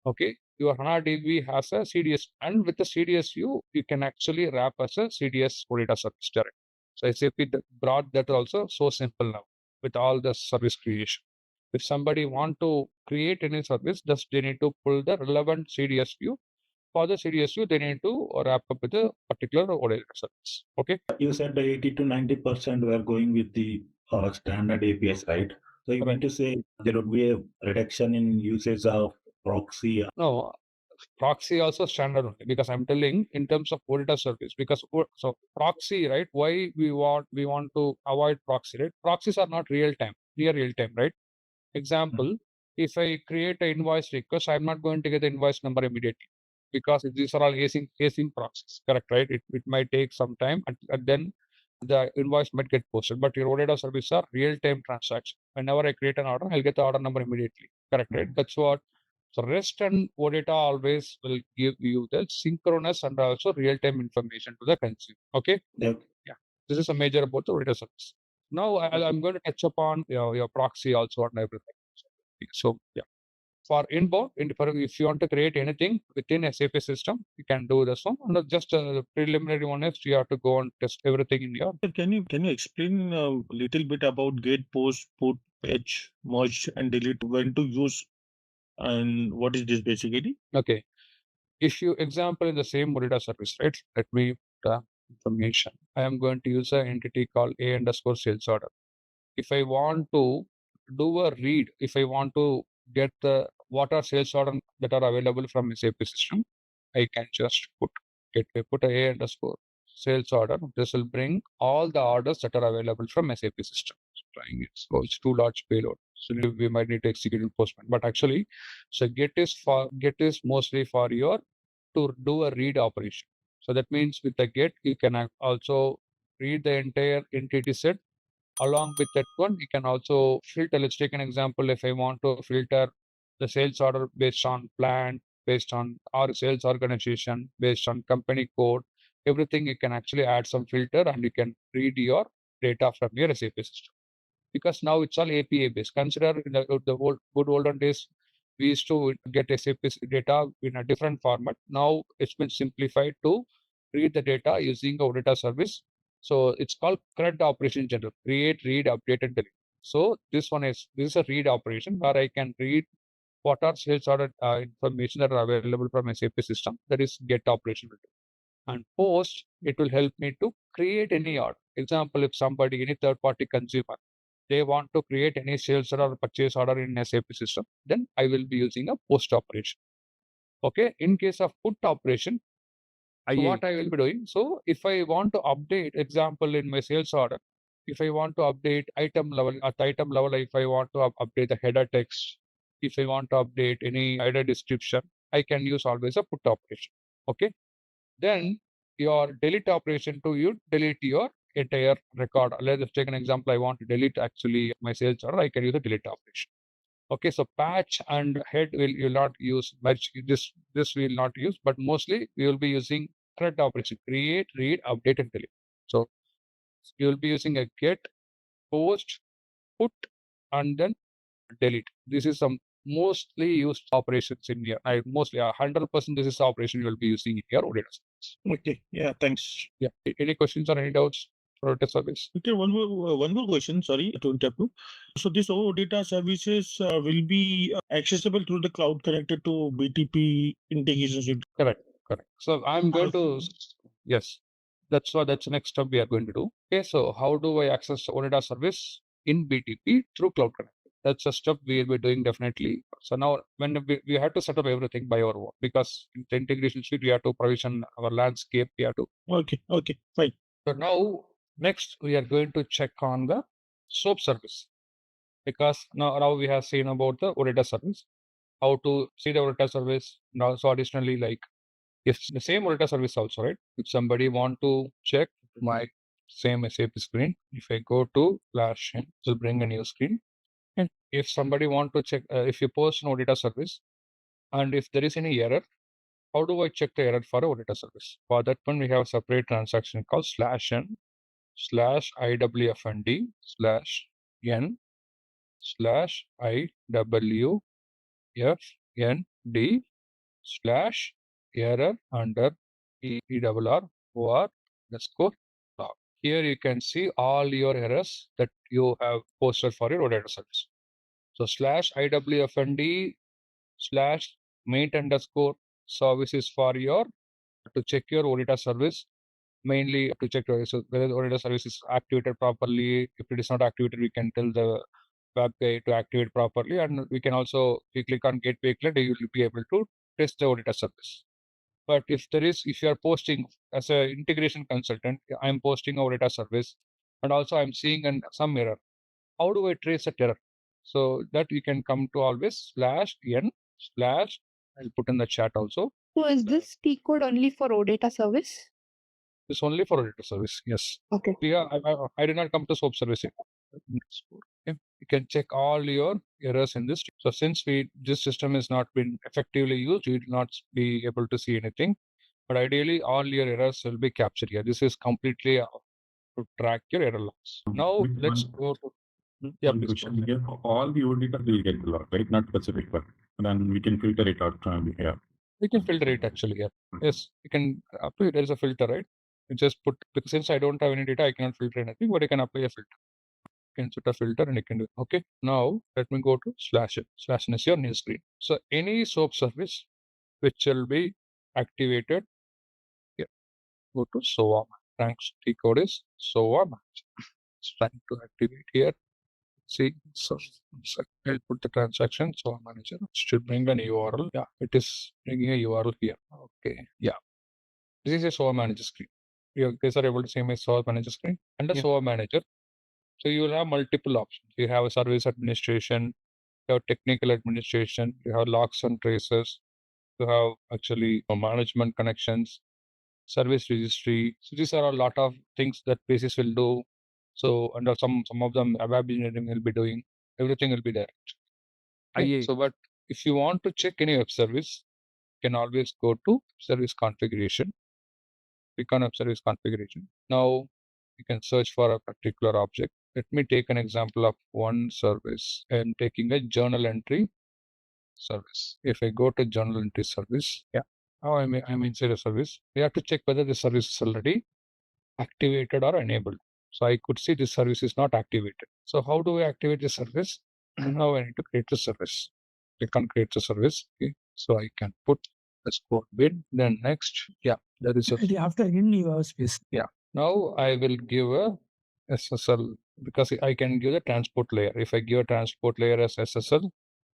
okay, your HANA DB has a CDS, and with the CDS view, you can actually wrap as a CDS OData service direct. So SAP brought that also so simple now with all the service creation. If somebody want to create any service, just they need to pull the relevant CDS view. For the CDS view, they need to wrap up with a particular OData service. Okay. You said 80 to 90% were going with the standard APIs, right? So you mean to say there would be a reduction in usage of proxy? No, proxy also standard only, because I'm telling in terms of OData service, because so proxy, right? Why we want to avoid proxy, right? Proxies are not near real time, right? Example, if I create an invoice request, I'm not going to get the invoice number immediately, because these are all async proxies, correct, right? It might take some time, and then the invoice might get posted. But your OData service are real-time transaction. Whenever I create an order, I'll get the order number immediately, correct, right? That's what So REST and OData always will give you the synchronous and also real-time information to the consumer. Okay. Yeah. This is a major about the OData service. Now I'm going to touch upon your proxy also and everything. So yeah. For inbound, if you want to create anything within SAP system, you can do this one. And just a preliminary one is you have to go and test everything in your. Can you explain a little bit about get, post, put, fetch, merge, and delete? When to use, and what is this basically? Okay. If you example in the same OData service, right? Let me the information. I am going to use an entity called A_sales order. If I want to do a read, if I want to get the what are sales order that are available from SAP system, I can just put A_sales order. This will bring all the orders that are available from SAP system. Trying it. So it's too large payload. So we might need to execute in Postman. But actually, so get is mostly for your to do a read operation. So that means with the get, you can also read the entire entity set. Along with that one, you can also filter. Let's take an example. If I want to filter the sales order based on plant, based on our sales organization, based on company code, everything, you can actually add some filter and you can read your data from your SAP system. Because now it's all API based. Consider in the good olden days, we used to get SAP data in a different format. Now it's been simplified to read the data using a data service. So it's called CRUD operation in general: create, read, update, and delete. So this is a read operation where I can read what are sales order information that are available from SAP system. That is get operation. And post, it will help me to create any order. Example, if somebody, any third party consumer, they want to create any sales order or purchase order in SAP system, then I will be using a post operation. Okay. In case of put operation, so what I will be doing. So if I want to update, example, in my sales order, if I want to update item level, at item level, if I want to update the header text, if I want to update any header description, I can use always a put operation. Okay. Then your delete operation to you delete your entire record. Let's take an example. I want to delete actually my sales order. I can use a delete operation. Okay, so patch and head you'll not use merge. This will not use, but mostly we will be using CRUD operation: create, read, update, and delete. So you will be using a get, post, put, and then delete. This is some mostly used operations in here. Mostly 100% this is the operation you will be using in your OData service. Okay. Yeah. Thanks. Yeah. Any questions or any doubts for OData service? Okay. One more question. Sorry to interrupt you. So this OData services will be accessible through the cloud connected to BTP Integration Suite. Correct. So I'm going to yes. That's the next step we are going to do. Okay. So how do I access OData service in BTP through Cloud Connect? That's a step we will be doing definitely. So now when we have to set up everything by our own, because in the integration suite we have to provision our landscape. We have to. Okay. Fine. So now next we are going to check on the SOAP service, because now we have seen about the OData service, how to see the OData service. And also additionally, like if the same OData service also, right? If somebody want to check my same SAP screen, if I go to /n, it will bring a new screen. And if somebody want to check, if you post an OData service, and if there is any error, how do I check the error for a OData service? For that one, we have a separate transaction called /n/iwfnd/iwfnd/error under ERR_OR_log. Here you can see all your errors that you have posted for your OData service. So /iwfnd/mate_services for your to check your OData service, mainly to check whether the OData service is activated properly. If it is not activated, we can tell the web guy to activate properly, and we can also, if you click on gateway client, you will be able to test the OData service. But if you are posting as an integration consultant, I'm posting a OData service, and also I'm seeing some error. How do I trace that error? So that you can come to always /n/ I'll put in the chat also. So is this T code only for OData service? It's only for OData service. Yes. Okay. Yeah, I did not come to SOAP service yet. Okay? You can check all your errors in this. So since this system has not been effectively used, you will not be able to see anything. But ideally, all your errors will be captured here. This is completely to track your error logs. Now let's go to question here. All the OData will get the log, right? Not specific, but then we can filter it out from here. We can filter it actually here. Yes, you can apply. There is a filter, right? You just put, because since I don't have any data, I cannot filter anything, but I can apply a filter. You can set a filter and you can do it. Okay. Now let me go to /n. /n is your new screen. So any SOAP service which will be activated here. Go to SOA. Thanks. T code is SOA manager. It's trying to activate here. See, so I'll put the transaction SOA manager. It should bring an URL. Yeah, it is bringing a URL here. Okay. Yeah. This is a SOA manager screen. You guys are able to see my SOA manager screen. Under SOA manager, so you will have multiple options. You have a service administration, you have technical administration, you have logs and traces, you have actually management connections, service registry. So these are a lot of things that Basis will do. So under some of them, web engineering will be doing. Everything will be there. Okay? So, but if you want to check any web service, you can always go to service configuration. Click on web service configuration. Now you can search for a particular object. Let me take an example of one service. I am taking a journal entry service. If I go to journal entry service, now I'm inside a service. We have to check whether the service is already activated or enabled. So I could see this service is not activated. So how do I activate the service? Now I need to create the service. Click on create the service. Okay. So I can put the score bin. Then next, there is a after in your space. Now I will give a SSL because I can give the transport layer. If I give a transport layer as SSL,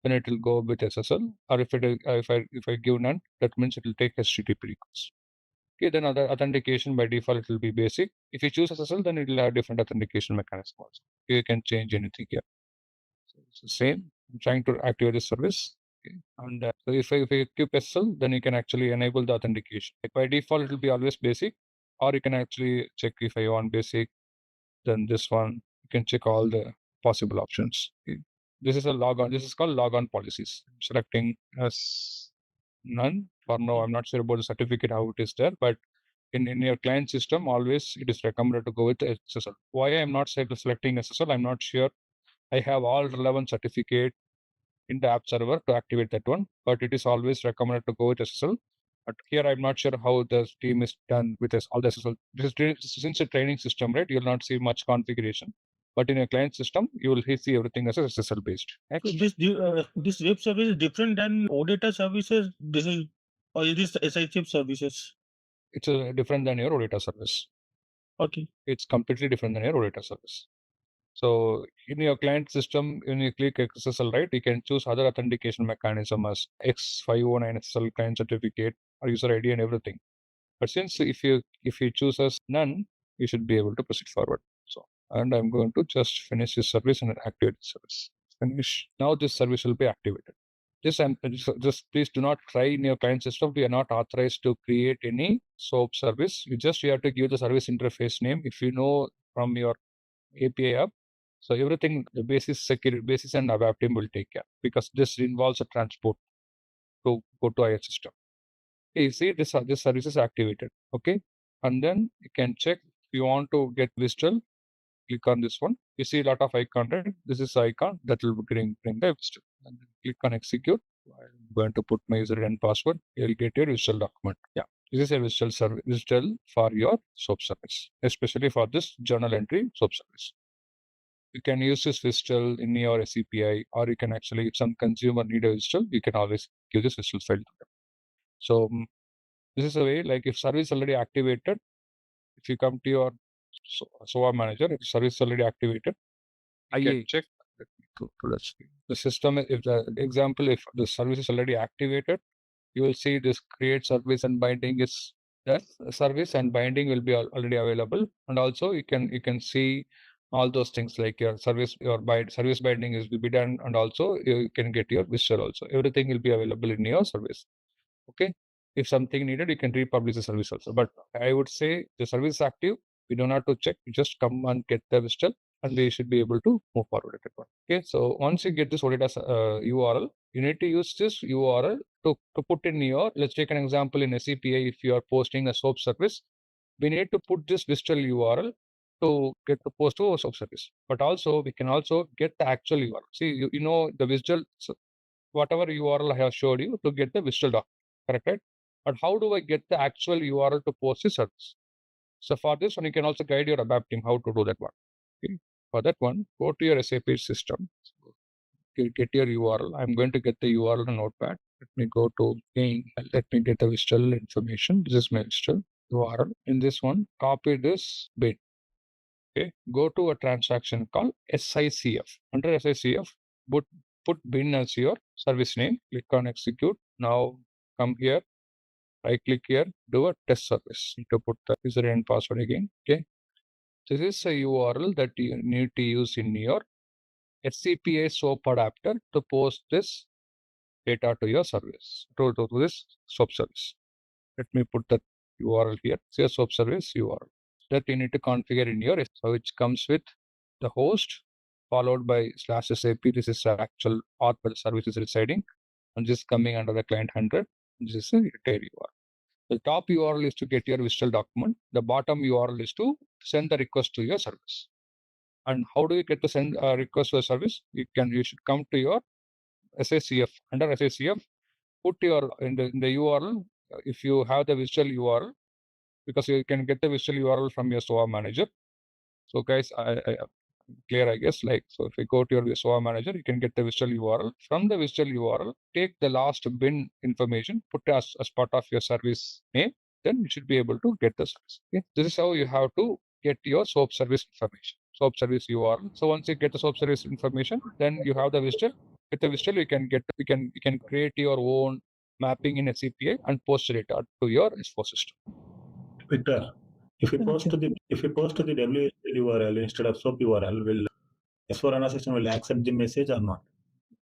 then it will go with SSL. Or if I give none, that means it will take HTTP request. Okay, then other authentication by default it will be basic. If you choose SSL, then it will have different authentication mechanism also. You can change anything here. So it's the same. I'm trying to activate the service. Okay. And so if I keep SSL, then you can actually enable the authentication. Like by default, it will be always basic, or you can actually check if I want basic, then this one, you can check all the possible options. Okay. This is a logon. This is called logon policies. I'm selecting as none. For now, I'm not sure about the certificate, how it is there, but in your client system, always it is recommended to go with SSL. Why I'm not selecting SSL, I'm not sure. I have all relevant certificate in the app server to activate that one, but it is always recommended to go with SSL. But here I'm not sure how the team is done with all the SSL. Since a training system, right, you'll not see much configuration. But in a client system, you will see everything as SSL based. Next. So this web service is different than OData services. This is or is this SIP services? It's different than your OData service. Okay. It's completely different than your OData service. So in your client system, when you click SSL, right, you can choose other authentication mechanism as X509 SSL client certificate or user ID and everything. But since if you choose as none, you should be able to proceed forward. So, and I'm going to just finish this service and activate the service. Finish. Now this service will be activated. Just please do not try in your client system. We are not authorized to create any SOAP service. You have to give the service interface name. If you know from your API app, so everything, the basis, security, basis and web team will take care because this involves a transport to go to IS system. Okay, you see this service is activated. Okay, and then you can check if you want to get Vistal. Click on this one. You see a lot of icon, right? This is icon that will bring the Vistal. And then click on execute. I'm going to put my user and password. You'll get your Vistal document. Yeah, this is a Vistal service. Vistal for your SOAP service, especially for this journal entry SOAP service. You can use this Vistal in your SCPI, or you can actually, if some consumer need a Vistal, you can always give this Vistal file to them. So this is a way, like if service already activated, if you come to your SOA manager, if service already activated, you can check. Let me go to that screen. The system, if the service is already activated, you will see this create service and binding is that service and binding will be already available. And also you can see all those things like your service, service binding will be done, and also you can get your Vistal also. Everything will be available in your service. Okay. If something needed, you can republish the service also. But I would say the service is active. We don't have to check. You just come and get the Vistal. and we should be able to move forward with that one. Okay, so once you get this OData URL, you need to use this URL to put in your, let's take an example in SCPA. If you are posting a SOAP service, we need to put this visual URL to get the post to a SOAP service. But also, we can also get the actual URL. See, you know the visual, so whatever URL I have showed you to get the visual document, correct? Right? But how do I get the actual URL to post the service? So for this one, you can also guide your ABAP team how to do that one. Okay. For that one, go to your SAP system, get your URL. I'm going to get the URL in Notepad. Let me go to gain. Let me get the visual information. This is my visual URL. In this one, copy this bin. Okay. Go to a transaction called SICF. Under SICF, put bin as your service name. Click on execute. Now come here. Right click here. Do a test service. Need to put the user and password again. Okay. This is a URL that you need to use in your SCPA SOAP adapter to post this data to your service, to this SOAP service. Let me put that URL here. Say SOAP service URL that you need to configure in your, so which comes with the host followed by /SAP. This is the actual auth where the service is residing, and this is coming under the client 100. This is a retail URL. The top URL is to get your visual document. The bottom URL is to send the request to your service. And how do you get to send a request to a service? You should come to your SACF. Under SACF, put your in the URL. If you have the visual URL, because you can get the visual URL from your SOA manager. So guys, I clear, I guess. Like, so if you go to your SOA manager, you can get the visual URL. From the visual URL, take the last bin information, put it as part of your service name, then you should be able to get the service. Okay? This is how you have to get your SOAP service information, SOAP service URL. So once you get the SOAP service information, then you have the visual. With the visual, you can create your own mapping in SCPA and post data to your S4 system. Victor, if you post to the WSL URL instead of SOAP URL, will S4HANA system will accept the message or not?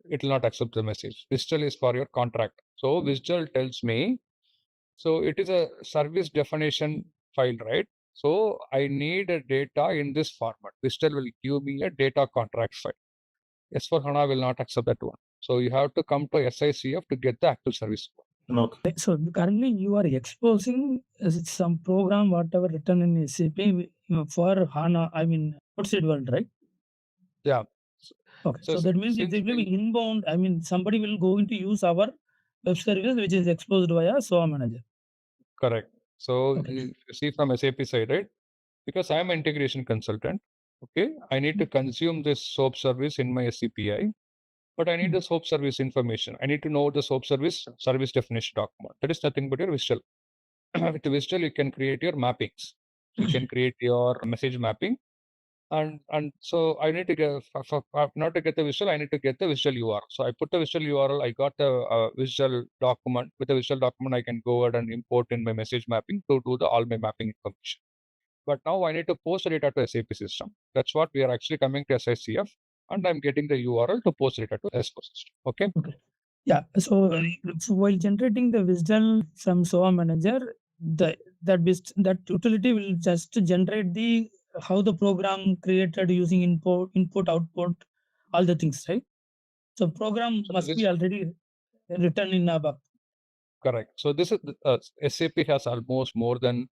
It will not accept the message. Visual is for your contract. So visual tells me, so it is a service definition file, right? So I need a data in this format. Visual will give me a data contract file. S4HANA will not accept that one. So you have to come to SICF to get the actual service. Okay. So currently you are exposing some program, whatever written in SAP for HANA, I mean, outside world, right? Yeah. Okay. So that means it will be inbound. I mean, somebody will go into use our web service, which is exposed via SOA manager. Correct. So if you see from SAP side, right? Because I'm an integration consultant, okay, I need to consume this SOAP service in my SCPI, but I need the SOAP service information. I need to know the SOAP service definition document. That is nothing but your visual. With the visual, you can create your mappings. You can create your message mapping. And so I need to get, not to get the visual, I need to get the visual URL. So I put the visual URL, I got the visual document. With the visual document, I can go ahead and import in my message mapping to do all my mapping information. But now I need to post the data to SAP system. That's what we are actually coming to SICF, and I'm getting the URL to post data to S4 system. Okay. Yeah. So while generating the visual from SOA manager, that utility will just generate the how the program created using input, output, all the things, right? So program must be already written in ABAP. Correct. So this is SAP has almost more than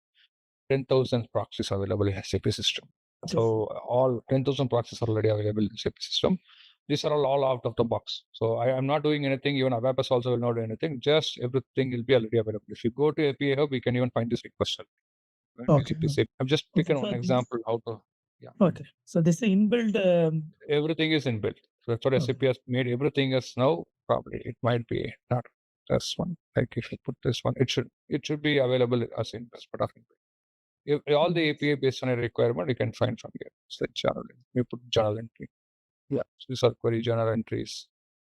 10,000 proxies available in SAP system. So all 10,000 proxies are already available in SAP system. These are all out of the box. So I am not doing anything. Even ABAP also will not do anything. Just everything will be already available. If you go to API Hub, we can even find this request. Okay. I'm just picking one example how to. Yeah. Okay. So this is inbuilt. Everything is inbuilt. So that's what SAP has made. Everything is now probably it might be not this one. Like if you put this one, it should be available as in as part of inbuilt. If all the API based on a requirement, you can find from here. It's like journal. You put journal entry. Yeah, so these are query journal entries.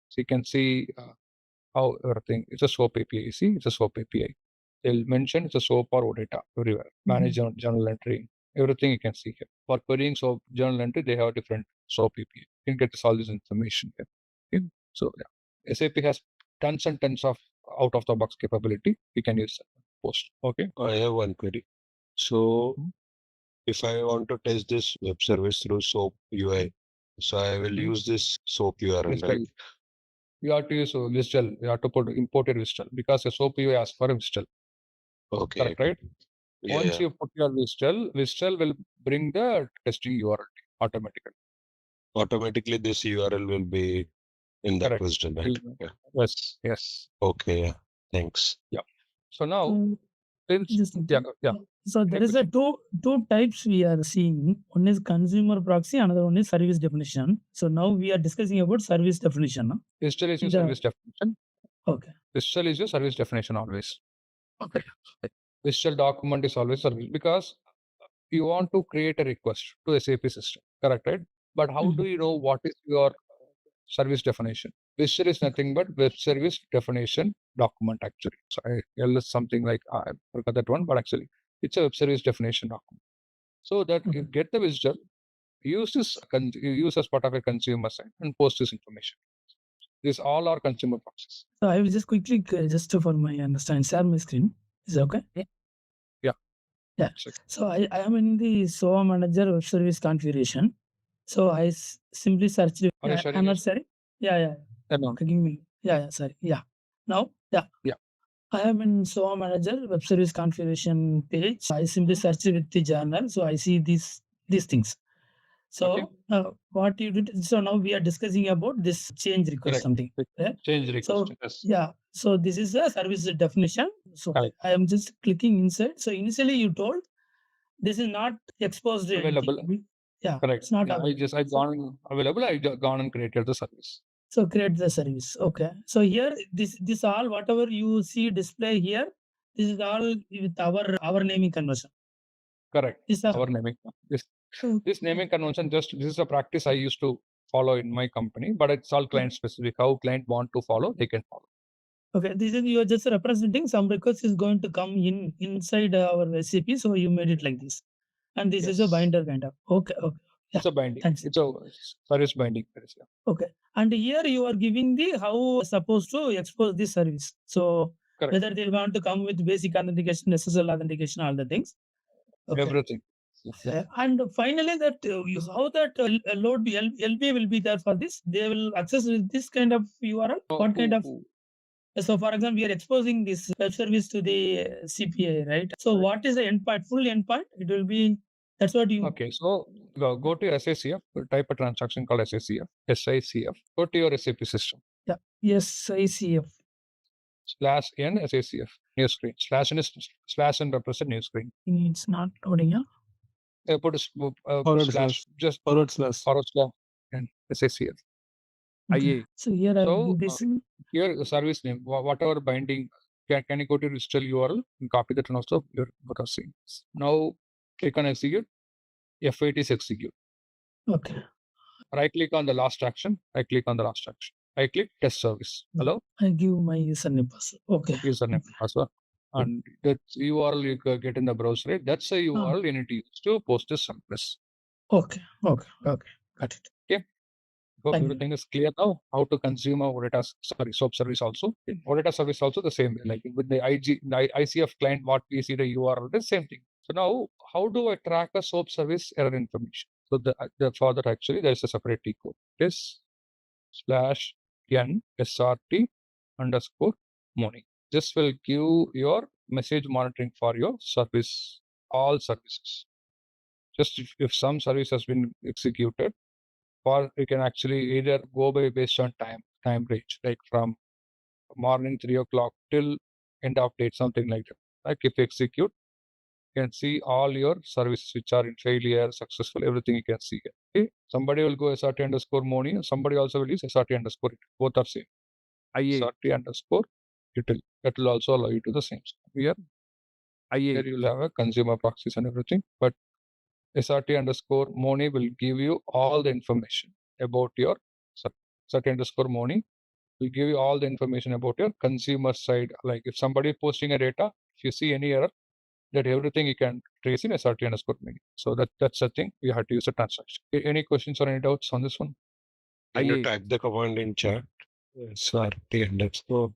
So you can see how everything. It's a SOAP API. You see, it's a SOAP API. They'll mention it's a SOAP or OData everywhere. Manage journal entry. Everything you can see here. For querying SOAP journal entry, they have different SOAP API. You can get all this information here. Okay? So yeah, SAP has tons and tons of out of the box capability. You can use that post. Okay. I have one query. So if I want to test this web service through SOAP UI, so I will use this SOAP URL, right? You have to use WSDL. You have to put imported WSDL because the SOAP UI asks for a WSDL. Okay. Correct, right? Yeah, Once you put your WSDL will bring the testing URL automatically. automatically this URL will be in that Correct. WSDL, right? Yeah. Yes. Okay, yeah. Thanks. Yeah. So now, Just So there is a two types we are seeing. One is consumer proxy, another one is service definition. So now we are discussing about service definition. WSDL is your service definition. Okay. WSDL is your service definition always. Okay. WSDL document is always service because you want to create a request to SAP system. Correct, right? But how do you know what is your service definition? WSDL is nothing but web service definition document actually. So I is something like I forgot that one, but actually it's a web service definition document. So that you get the WSDL, use as part of a consumer side and post this information. These all are consumer proxies. So I will just quickly, just for my understanding, share my screen. Is it okay? Yeah. So I am in the SOA manager web service configuration. So I simply search. I'm not sharing. Yeah. Clicking me. Yeah. Sorry. Yeah. Now. Yeah. I am in SOA manager web service configuration page. I simply search with the journal. So I see these things. So what you did. So now we are discussing about this change request something. Change request. So so this is a service definition. So I am just clicking inside. So initially you told this is not exposed available. Yeah, correct. It's not I gone available. I gone and created the service. So create the service. Okay. So here this all whatever you see display here, this is all with our naming conversion. Correct. Our naming. This naming convention this is a practice I used to follow in my company, but it's all client specific. How client want to follow, they can follow. Okay, this is you are just representing some request is going to come inside our SAP, so you made it like this, and this is a binder kind of. Okay. Yeah. It's a binding. Thanks. It's a service binding. Okay, and here you are giving the how supposed to expose this service. So whether they want to come with basic authentication, SSL authentication, all the things. Okay. Everything. And finally, that how that load LB will be there for this. They will access this kind of URL. What kind of? So, for example, we are exposing this web service to the CPI, right? So, what is the endpoint? Full endpoint? It will be. That's what you. Okay, so go to your SICF. Type a transaction called SICF. SICF. Go to your SAP system. Yeah. SICF. /n SICF. New screen. /n represent new screen. It's not loading. Yeah. Put // just / and SICF. Okay. IA. So here here the service name, whatever binding, can you go to WSDL URL and copy that and also your processing. Now click on execute. F8 is execute. Okay. Right click on the last action. I click on the last action. I click test service. Hello. I give my username password. Okay. Username password. And that URL you get in the browser, right? That's a URL you need to use to post this service. Okay. Got it. Okay. Hope everything is clear now. How to consume a SOAP service also. OData service also the same way. Like with the ICF client, what we see the URL, the same thing. So now, how do I track a SOAP service error information? So for that actually there is a separate T code. This /n SRT _ money. This will give your message monitoring for your service, all services. Just if some service has been executed, or you can actually either go based on time range, like from morning 3 o'clock till end of date, something like that. Like if you execute, you can see all your services which are in failure, successful, everything you can see here. Okay. Somebody will go SRT _ money, somebody also will use SRT _ both are same. SRT _ util. That will also allow you to the same. Here you will have a consumer proxies and everything, but SRT _ money will give you all the information about your SRT _ money will give you all the information about your consumer side. Like if somebody is posting a data, if you see any error, that everything you can trace in SRT _ money. So that's the thing. You have to use a transaction. Any questions or any doubts on this one? Can you type the command in chat? SRT _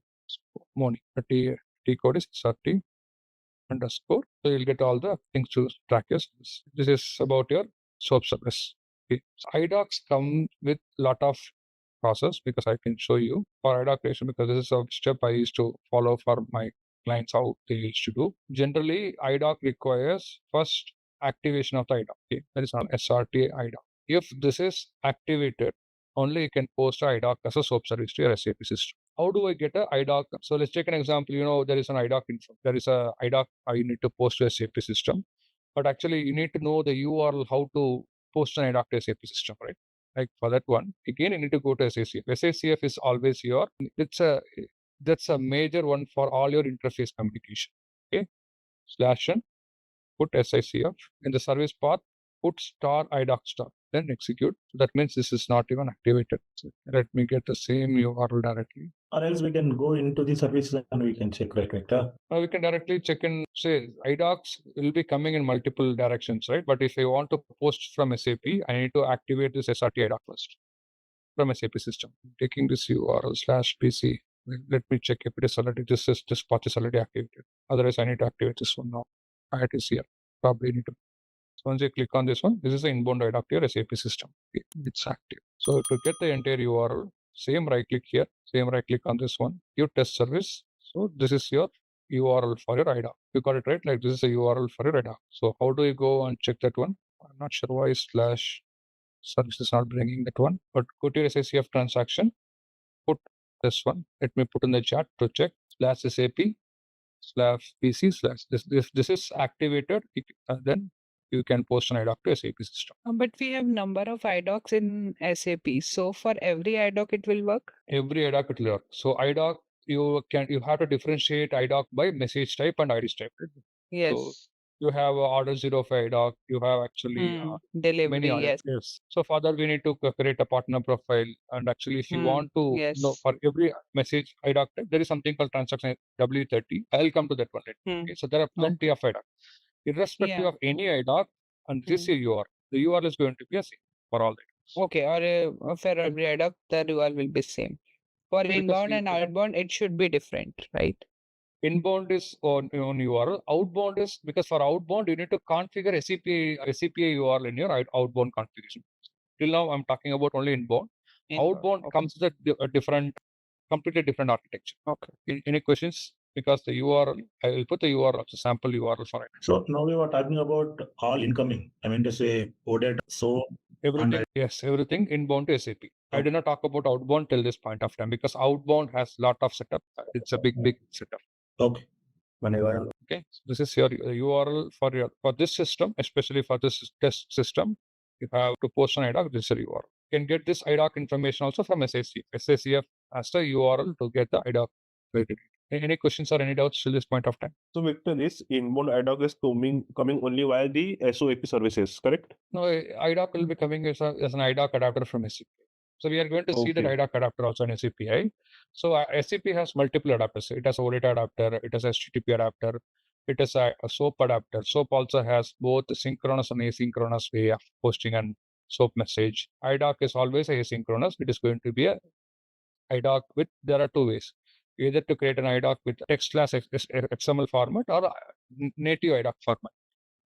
money. The T code is SRT underscore. So you'll get all the things to track your service. This is about your SOAP service. Okay. So IDOCs come with a lot of process because I can show you for IDOC creation because this is a step I used to follow for my clients how they used to do. Generally, IDOC requires first activation of the IDOC. Okay. That is not SRT IDOC. If this is activated, only you can post IDOC as a SOAP service to your SAP system. How do I get a IDOC? So let's take an example. You know, there is an IDOC info. There is a IDOC you need to post to a SAP system. But actually, you need to know the URL how to post an IDOC to a SAP system, right? Like for that one, again, you need to go to SACF. SACF is always that's a major one for all your interface communication. Okay, /n, put SICF in the service path, put star IDOC star, then execute. So that means this is not even activated. So let me get the same URL directly. Or else we can go into the services and we can check, right, Victor? We can directly check in, say, IDOCs will be coming in multiple directions, right? But if I want to post from SAP, I need to activate this SRT IDOC first from SAP system. Taking this URL /PC. Let me check if it is already, this path is already activated. Otherwise, I need to activate this one now. It is here. Probably need to. So once you click on this one, this is the inbound IDOC to your SAP system. Okay, it's active. So to get the entire URL, same right click here, same right click on this one, your test service. So this is your URL for your IDOC. You got it right? Like this is a URL for your IDOC. So how do you go and check that one? I'm not sure why /service is not bringing that one, but go to your SACF transaction, put this one. Let me put in the chat to check /SAP /PC/ this is activated, then you can post an IDOC to SAP system. But we have number of IDOCs in SAP. So for every IDOC it will work? Every IDOC it will work. So IDOC, you have to differentiate IDOC by message type and IDs type. Yes. So you have order 0 for IDOC, you have actually delivery, many orders. Yes. So for that, we need to create a partner profile. And actually, if you want to know for every message IDOC type, there is something called transaction W30. I'll come to that one later. Okay. So there are plenty of IDOC. Irrespective of any IDOC, and this is URL. The URL is going to be the same for all the IDOCs. Okay, or for every IDOC, the URL will be same. For inbound and outbound, it should be different, right? Inbound is on URL. Outbound is because for outbound, you need to configure SCPA URL in your outbound configuration. Till now, I'm talking about only inbound. Outbound comes with a completely different architecture. Okay. Any questions? Because the URL, I will put the URL, the sample URL for it. So now we were talking about all incoming. I mean to say OData, so everything. Yes, everything inbound to SAP. I did not talk about outbound till this point of time because outbound has a lot of setup. It's a big setup. Okay. Okay. So this is your URL for this system, especially for this test system. You have to post an IDOC. This is your URL. You can get this IDOC information also from SACF. SACF has the URL to get the IDOC. Any questions or any doubts till this point of time? So Victor, this inbound IDOC is coming only via the SOAP services, correct? No, IDOC will be coming as an IDOC adapter from SAP. So we are going to see that IDOC adapter also in SAP. So SAP has multiple adapters. It has OData adapter, it has HTTP adapter, it has a SOAP adapter. SOAP also has both synchronous and asynchronous way of posting and SOAP message. IDOC is always asynchronous. It is going to be a IDOC with, there are two ways. Either to create an IDOC with text class XML format or native IDOC format.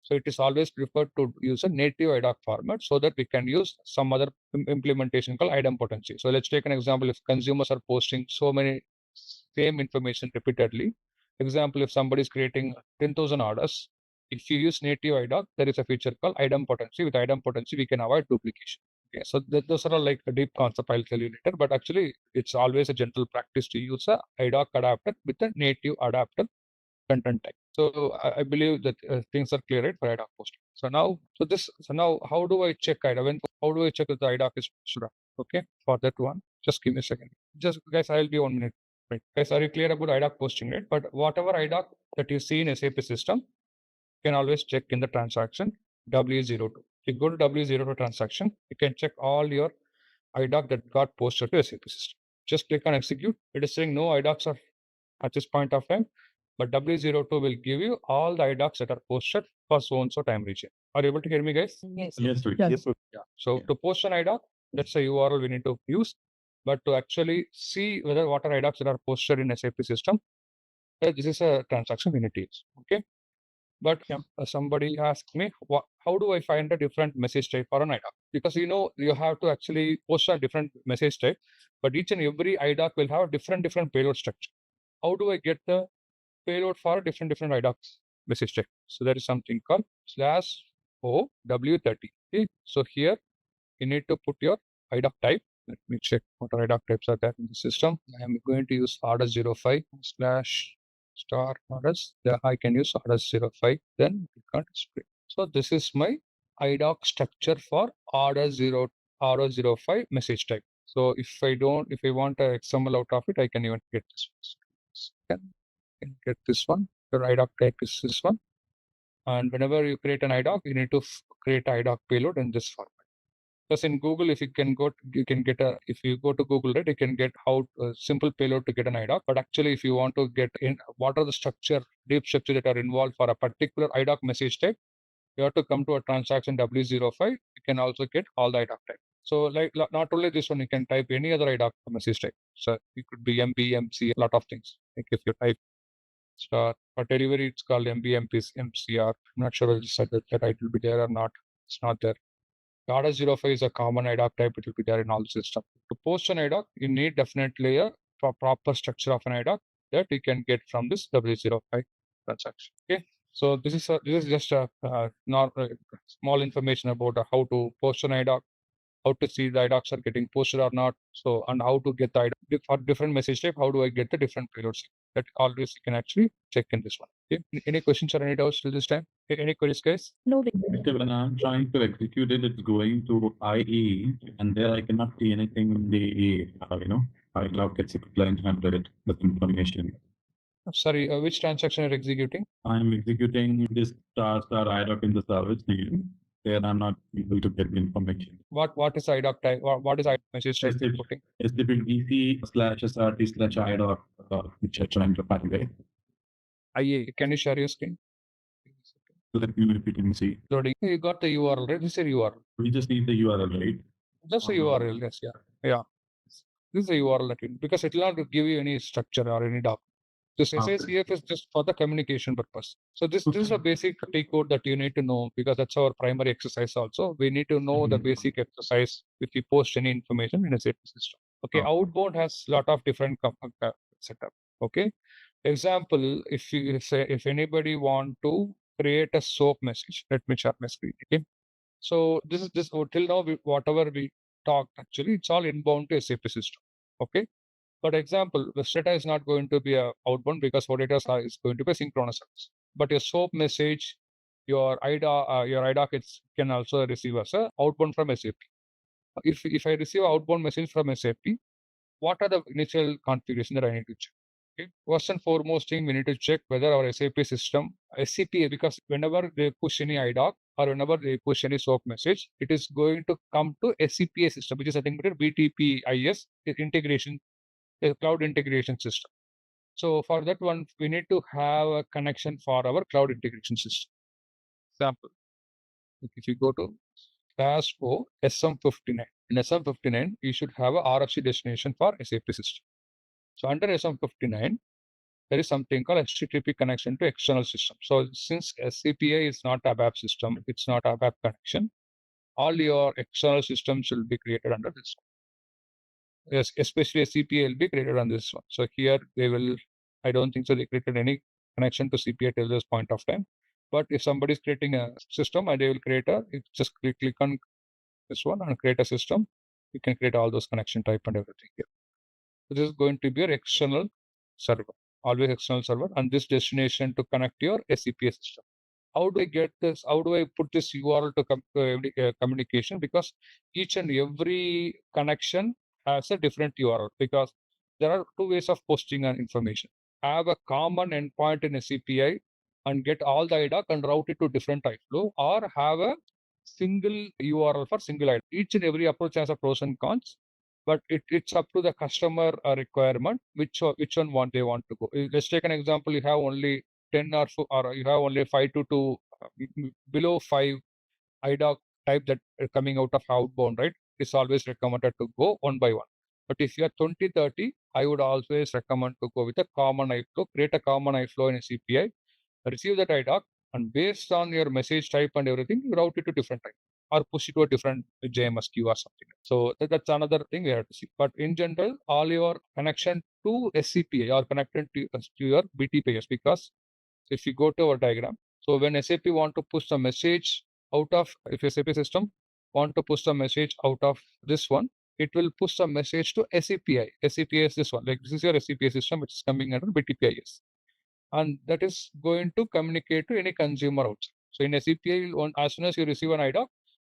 So it is always preferred to use a native IDOC format so that we can use some other implementation called idempotency. So let's take an example. If consumers are posting so many same information repeatedly, example, if somebody is creating 10,000 orders, if you use native IDOC, there is a feature called idempotency. With idempotency, we can avoid duplication. Okay, so those are all like a deep concept I'll tell you later, but actually it's always a general practice to use a IDOC adapter with a native adapter content type. So I believe that things are clear, right, for IDOC posting. So now how do I check IDOC? How do I check if the IDOC is posted? Okay, for that one, just give me a second. Just guys, I'll be 1 minute. Right. Guys, are you clear about IDOC posting, right? But whatever IDOC that you see in SAP system, you can always check in the transaction W02. If you go to W02 transaction, you can check all your IDOC that got posted to SAP system. Just click on execute. It is saying no IDOCs are at this point of time, but W02 will give you all the IDOCs that are posted for so-and-so time region. Are you able to hear me, guys? Yes. Yes. Yeah. So to post an IDOC, that's a URL we need to use. But to actually see whether what are IDOCs that are posted in SAP system, this is a transaction we need to use. Okay. But somebody asked me, how do I find a different message type for an IDOC? Because you have to actually post a different message type, but each and every IDOC will have a different payload structure. How do I get the payload for a different IDOCs message type? So there is something called /OW30. Okay, so here you need to put your IDOC type. Let me check what IDOC types are there in the system. I am going to use orders05 /star orders. I can use orders05, then click on display. So this is my IDOC structure for order05 message type. So if I want a XML out of it, I can even get this one. Can get this one. The IDOC type is this one. And whenever you create an IDOC, you need to create IDOC payload in this format. Because in Google, if you go to Google, right, you can get how simple payload to get an IDOC. But actually, if you want to get in what are the deep structure that are involved for a particular IDOC message type, you have to come to a transaction W05. You can also get all the IDOC type. So like not only this one, you can type any other IDOC message type. So it could be MB, MC, a lot of things. Like if you type star for delivery, it's called MB, MP, MCR. I'm not sure whether that it will be there or not. It's not there. Order05 is a common IDOC type. It will be there in all the systems. To post an IDOC, you need definitely a proper structure of an IDOC that you can get from this W05 transaction. Okay, so this is just a small information about how to post an IDOC, how to see the IDOCs are getting posted or not. So, and how to get the IDOC for different message type. How do I get the different payloads? That always you can actually check in this one. Okay. Any questions or any doubts till this time? Any queries, guys? No. When I'm trying to execute it, it's going to IE, and there I cannot see anything in the iCloud gets client handled with information. Sorry, which transaction are you executing? I'm executing this star IDOC in the service name. There I'm not able to get the information. What is IDOC type? What is IDOC message type you're putting? SAP/DC/IDOC, which I'm trying to find it. IA. Can you share your screen? Let me know if you can see. Loading. You got the URL, right? This is a URL. We just need the URL, right? Just a URL, yes, yeah. This is a URL because it will not give you any structure or any doc. This SICF is just for the communication purpose. So this is a basic T code that you need to know, because that's our primary exercise also. We need to know the basic exercise if you post any information in a SAP system. Okay, outbound has a lot of different setup. Okay, example, if anybody want to create a SOAP message, let me share my screen. Okay, so this till now whatever we talked, actually it's all inbound to SAP system. Okay, but example, the data is not going to be a outbound because what data is going to be synchronous service. But your SOAP message, your IDOC can also receive as a outbound from SAP. If I receive outbound message from SAP, what are the initial configuration that I need to check? Okay. First and foremost thing, we need to check whether our SAP system, SCPA, because whenever they push any IDOC or whenever they push any SOAP message, it is going to come to SCPA system, which is I think BTP-IS integration, a cloud integration system. So for that one, we need to have a connection for our cloud integration system. Example, if you go to /O SM59, in SM59, you should have a RFC destination for SAP system. So under SM59, there is something called HTTP connection to external system. So since SCPA is not a ABAP system, it's not a ABAP connection, all your external systems will be created under this one. Yes, especially CPA will be created on this one. So here they will, I don't think so they created any connection to CPA till this point of time. But if somebody is creating a system and they will create just click on this one and create a system, you can create all those connection type and everything here. So this is going to be your external server, always external server, and this destination to connect your SCPA system. How do I get this? How do I put this URL to communication? Because each and every connection has a different URL, because there are two ways of posting an information. Have a common endpoint in a CPI and get all the IDOC and route it to different iFlow, or have a single URL for single IDOC. Each and every approach has a pros and cons, but it's up to the customer requirement which one they want to go. Let's take an example. You have only 10 or you have only 5 to below 5 IDOC type that are coming out of outbound, right? It's always recommended to go one by one. But if you are 20, 30, I would always recommend to go with a common iFlow, create a common iFlow in a CPI, receive that IDOC, And based on your message type and everything, you route it to different type or push it to a different JMS queue or something. So that's another thing we have to see. But in general, all your connection to SCPA are connected to your BTPS, because if you go to our diagram, so when SAP want to push the message out of, if SAP system want to push the message out of this one, it will push the message to SCPI. SCPI is this one, like this is your SCPI system, which is coming under BTPIS. And that is going to communicate to any consumer outside. So in SCPI, as soon as you receive an IDOC,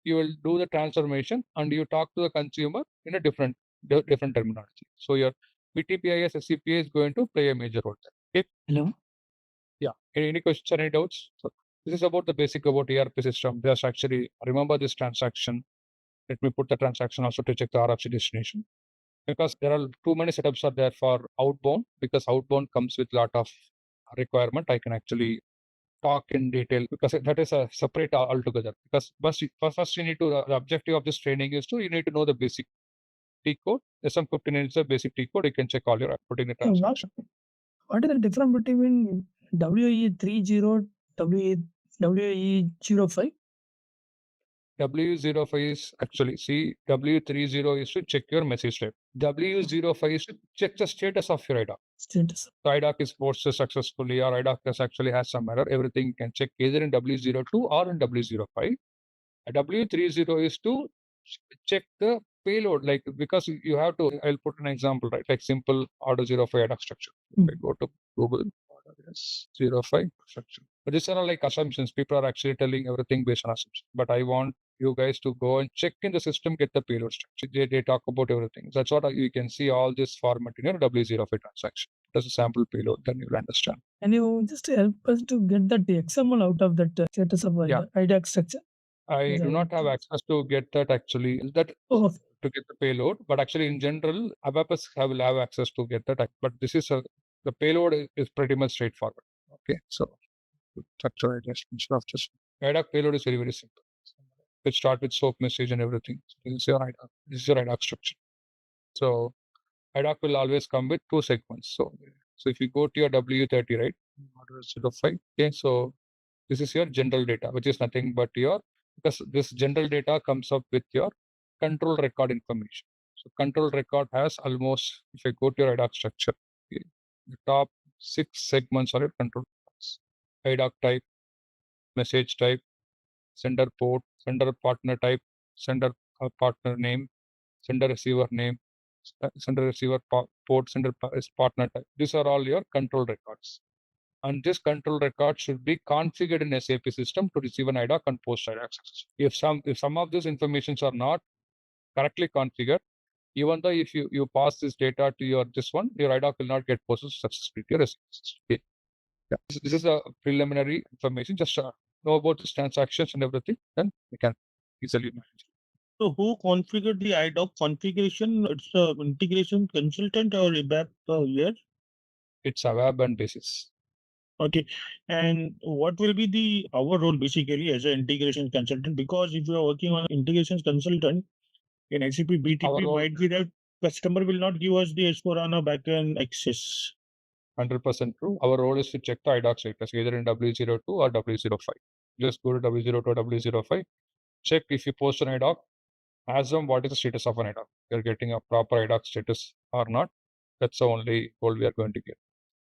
you will do the transformation and you talk to the consumer in a different terminology. So your BTPIS SCPA is going to play a major role there. Okay? Hello. Yeah. Any questions or any doubts? So this is about the basic about ERP system. Just actually remember this transaction. Let me put the transaction also to check the RFC destination, because there are too many setups are there for outbound, because outbound comes with a lot of requirement. I can actually talk in detail because that is a separate altogether. Because first you need to, the objective of this training is to, you need to know the basic T code. SM59 is a basic T code. You can check all your putting the transaction. What is the difference between WE30, WE05? W05 is actually, see, W30 is to check your message type. W05 is to check the status of your IDOC. Status. The IDOC is posted successfully, or IDOC actually has some error. Everything you can check either in W02 or in W05. W30 is to check the payload, like, because you have to, I'll put an example, right? Like simple order 05 IDOC structure. I go to Google, order 05 structure. But these are all like assumptions. People are actually telling everything based on assumptions. But I want you guys to go and check in the system, get the payload structure. They talk about everything. That's what you can see all this format in your W05 transaction. That's a sample payload, then you'll understand. Can you just help us to get that XML out of that status of IDOC structure? I do not have access to get that actually. To get the payload, but actually in general, ABAPS will have access to get that. But this is the payload is pretty much straightforward. Okay, so structure instead of just IDOC payload is very, very simple. It start with SOAP message and everything. So this is your IDOC. This is your IDOC structure. So IDOC will always come with two segments. So if you go to your W30, right, order 05. Okay, so this is your general data, which is nothing but your, because this general data comes up with your control record information. So control record has almost, if I go to your IDOC structure, okay, the top 6 segments are your control records. IDOC type, message type, sender port, sender partner type, sender partner name, sender receiver name, sender receiver port, sender partner type. These are all your control records. And this control record should be configured in SAP system to receive an IDOC and post IDOC success. If some of these informations are not correctly configured, even though if you pass this data to your IDOC will not get posted successfully to your SAP system. Okay. Yeah. This is a preliminary information. Just know about these transactions and everything, then you can easily manage. So who configured the IDOC configuration? It's a integration consultant or ABAP here? It's a web and basis. Okay. And what will be our role basically as an integration consultant? Because if you are working on integration consultant in SAP BTP, might be that customer will not give us the S4HANA backend access. 100% true. Our role is to check the IDOC status either in W02 or W05. Just go to W02 or W05. Check if you post an IDOC. Ask them what is the status of an IDOC. You're getting a proper IDOC status or not. That's the only goal we are going to get.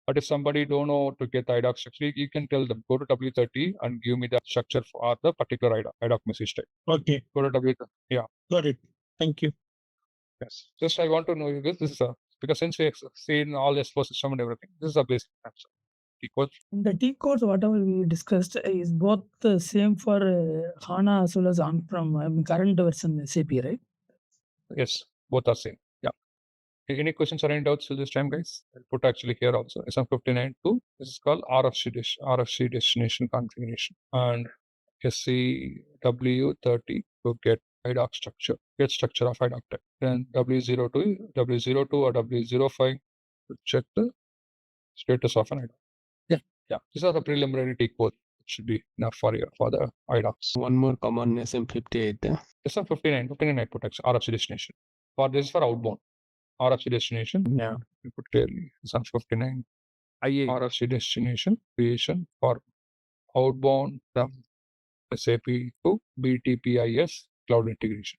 But if somebody don't know to get the IDOC structure, you can tell them, go to W30 and give me the structure for the particular IDOC message type. Okay. Go to W30. Yeah. Got it. Thank you. Yes. Just I want to know you guys, this is because since we have seen all the S4 system and everything, this is a basic answer. T code. The T codes, whatever we discussed, is both the same for HANA as well as on-prem current version SAP, right? Yes, both are same. Yeah. Any questions or any doubts till this time, guys? I'll put actually here also SM59.2. This is called RFC destination configuration, and SCW30 to get IDOC structure, get structure of IDOC type. Then W02 or W05 to check the status of an IDOC. Yeah. These are the preliminary T code. It should be enough for the IDOCs. One more common SM58. SM59 I put RFC destination. For this is for outbound. RFC destination. Yeah. We put clearly SM59. IA RFC destination creation for outbound from SAP to BTPIS cloud integration.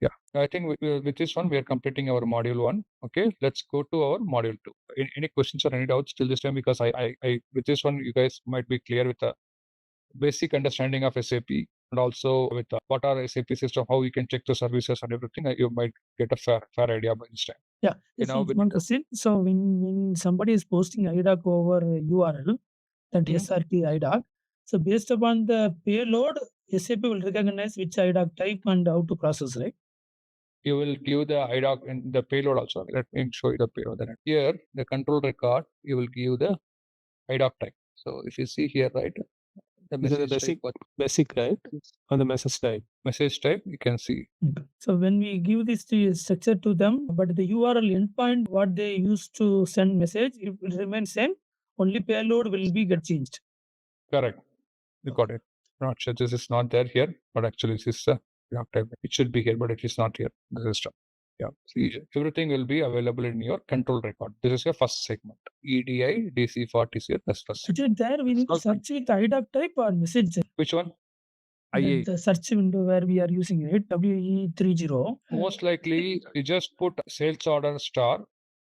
Yeah, I think with this one, we are completing our module 1. Okay, let's go to our module 2. Any questions or any doubts till this time? Because I with this one, you guys might be clear with the basic understanding of SAP and also with what are SAP system, how you can check the services and everything. You might get a fair idea by this time. Yeah, one question. So when somebody is posting IDOC over URL, that SRP IDOC, so based upon the payload, SAP will recognize which IDOC type and how to process, right? You will give the IDOC and the payload also. Let me show you the payload. Then here, the control record, you will give the IDOC type. So if you see here, right, the message basic right on the message type. Message type, you can see. So when we give this structure to them, but the URL endpoint, what they used to send message, it will remain same. Only payload will be get changed. Correct. You got it. Not sure this is not there here, but actually this is type. It should be here, but it is not here. The system. Yeah. See, everything will be available in your control record. This is your first segment. EDI, DC40 is your first. Actually, there we need to search with IDOC type or message type. Which one? The search window where we are using it, WE30. Most likely, you just put sales order star.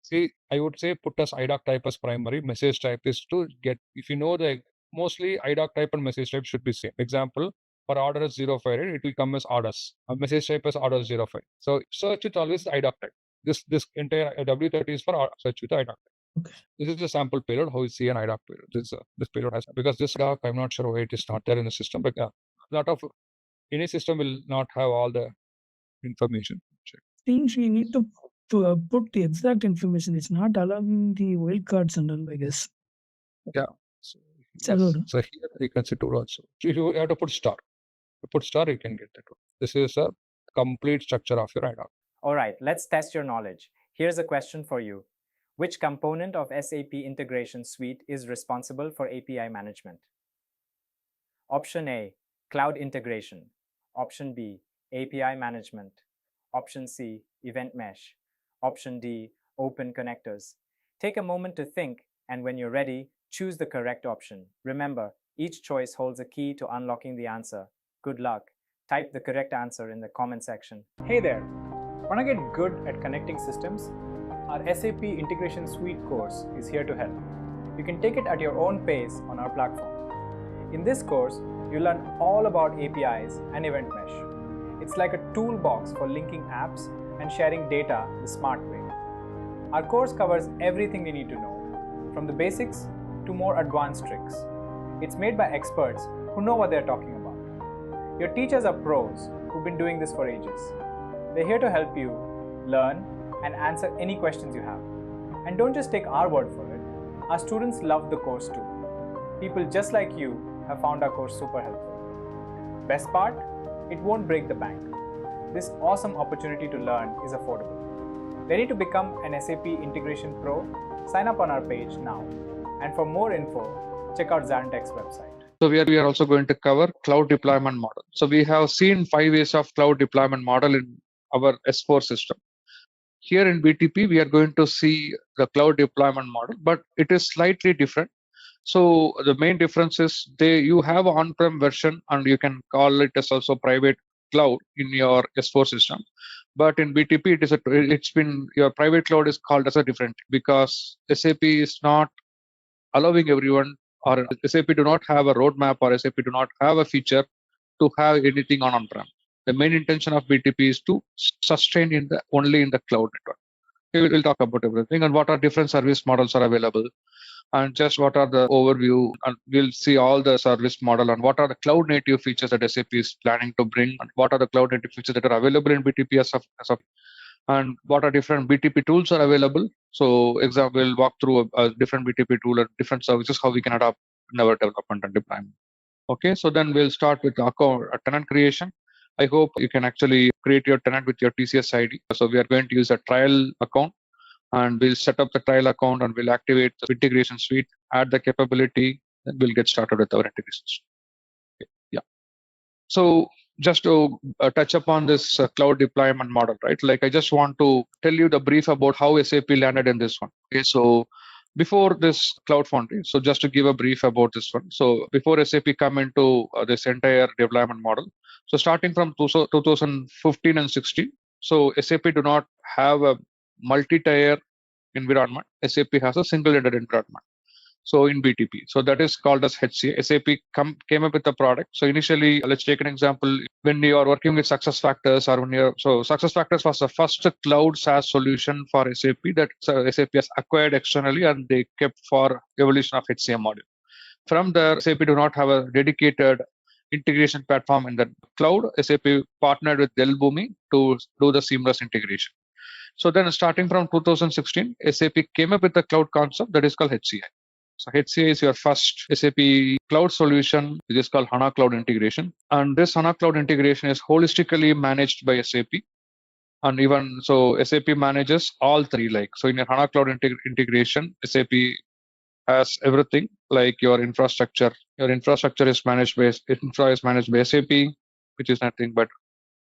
See, I would say put as IDOC type as primary. Message type is to get, if you know the, mostly IDOC type and message type should be same. Example, for order 05, it will come as orders. A message type as order 05. So search with always IDOC type. This entire W30 is for search with IDOC type. Okay. This is the sample payload, how you see an IDOC payload. This payload has, because this IDOC, I'm not sure why it is not there in the system, but a lot of, any system will not have all the information. Things we need to put the exact information. It's not allowing the wildcards and all, I guess. Yeah. So here you can see tool also. So if you have to put star. You put star, you can get that one. This is a complete structure of your IDOC. All right, let's test your knowledge. Here's a question for you. Which component of SAP Integration Suite is responsible for API management? Option A, Cloud Integration. Option B, API Management. Option C, Event Mesh. Option D, Open Connectors. Take a moment to think, and when you're ready, choose the correct option. Remember, each choice holds a key to unlocking the answer. Good luck. Type the correct answer in the comment section. Hey there! Want to get good at connecting systems? Our SAP Integration Suite course is here to help. You can take it at your own pace on our platform. In this course, you'll learn all about APIs and Event Mesh. It's like a toolbox for linking apps and sharing data the smart way. Our course covers everything you need to know, from the basics to more advanced tricks. It's made by experts who know what they're talking about. Your teachers are pros who've been doing this for ages. They're here to help you learn and answer any questions you have. And don't just take our word for it. Our students love the course too. People just like you have found our course super helpful. Best part? It won't break the bank. This awesome opportunity to learn is affordable. Ready to become an SAP Integration Pro? Sign up on our page now. And for more info, check out ZaranTech's website. So we are also going to cover cloud deployment model. So we have seen 5 ways of cloud deployment model in our S4 system. Here in BTP, we are going to see the cloud deployment model, but it is slightly different. So the main difference is you have an on-prem version and you can call it as also private cloud in your S4 system. But in BTP, your private cloud is called as a different, because SAP is not allowing everyone, or SAP do not have a roadmap, or SAP do not have a feature to have anything on-prem. The main intention of BTP is to sustain only in the cloud network. We'll talk about everything and what are different service models are available, and just what are the overview, and we'll see all the service model and what are the cloud native features that SAP is planning to bring, and what are the cloud native features that are available in BTP as of and what are different BTP tools are available. So example, we'll walk through a different BTP tool and different services, how we can adopt in our development and deployment. Okay, so then we'll start with tenant creation. I hope you can actually create your tenant with your TCS ID. So we are going to use a trial account, and we'll set up the trial account and we'll activate the integration suite, add the capability, and we'll get started with our integration suite. Okay. Yeah. So just to touch upon this cloud deployment model, right? Like I just want to tell you the brief about how SAP landed in this one. Okay, so before this Cloud Foundry, so just to give a brief about this one. So before SAP come into this entire development model, so starting from 2015 and 16, so SAP do not have a multi-tier environment. SAP has a single-ended environment. So in BTP, so that is called as HCA. SAP came up with the product. So initially, let's take an example. When you are working with SuccessFactors, or when you're so SuccessFactors was the first cloud SaaS solution for SAP that SAP has acquired externally and they kept for evolution of HCM module. From there, SAP do not have a dedicated integration platform in the cloud. SAP partnered with Dell Boomi to do the seamless integration. So then starting from 2016, SAP came up with the cloud concept that is called HCI. So HCI is your first SAP cloud solution. It is called HANA Cloud Integration. And this HANA Cloud Integration is holistically managed by SAP. And even so, SAP manages all three. Like so, in your HANA Cloud Integration, SAP has everything like your infrastructure. Your infrastructure is managed by SAP, which is nothing but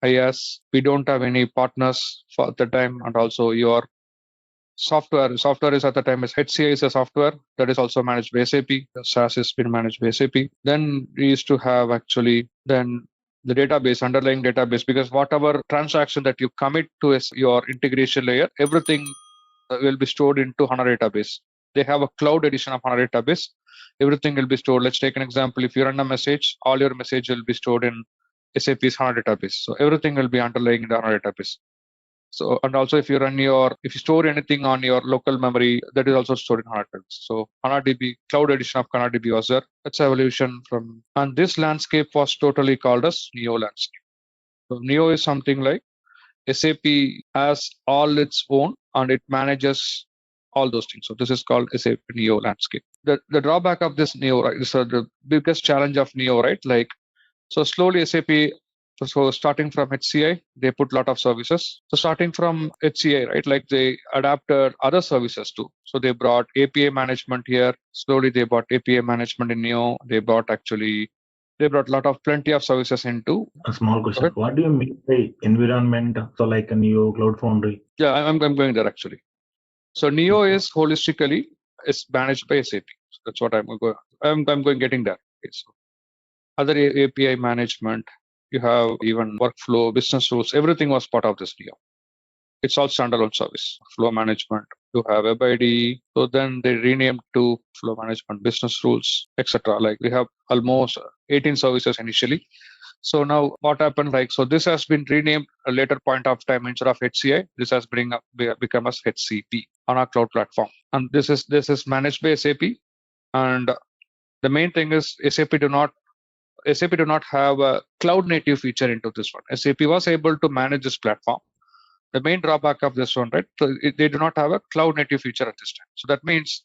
IaaS. We don't have any partners for the time, and also your software is at the time is HCI is a software that is also managed by SAP. The SaaS has been managed by SAP. Then we used to have actually then the database, underlying database, because whatever transaction that you commit to your integration layer, everything will be stored into HANA database. They have a cloud edition of HANA database. Everything will be stored. Let's take an example. If you run a message, all your message will be stored in SAP's HANA database. So everything will be underlying in the HANA database. So, and also if you store anything on your local memory, that is also stored in HANA database. So HANADB, cloud edition of HANADB was there. That's evolution from, and this landscape was totally called as Neo landscape. So Neo is something like SAP has all its own and it manages all those things. So this is called SAP Neo landscape. The drawback of this Neo, right? So the biggest challenge of Neo, right? Like, so slowly SAP, so starting from HCI, they put a lot of services. So starting from HCI, right? Like they adapted other services too. So they brought API management here. Slowly they brought API management in Neo. They brought plenty of services into. A small question. What do you mean by environment? So like a Neo Cloud Foundry? Yeah, I'm going there actually. So Neo is holistically is managed by SAP. So that's what I'm getting there. Okay, so other API management, you have even workflow, business rules, everything was part of this Neo. It's all standalone service. Flow management, you have WebID. So then they renamed to flow management, business rules, etc. Like we have almost 18 services initially. So now what happened, like, so this has been renamed a later point of time. Instead of HCI, this has become as HCP on our cloud platform. And this is managed by SAP. And the main thing is SAP do not have a cloud native feature into this one. SAP was able to manage this platform. The main drawback of this one, right? So they do not have a cloud native feature at this time. So that means,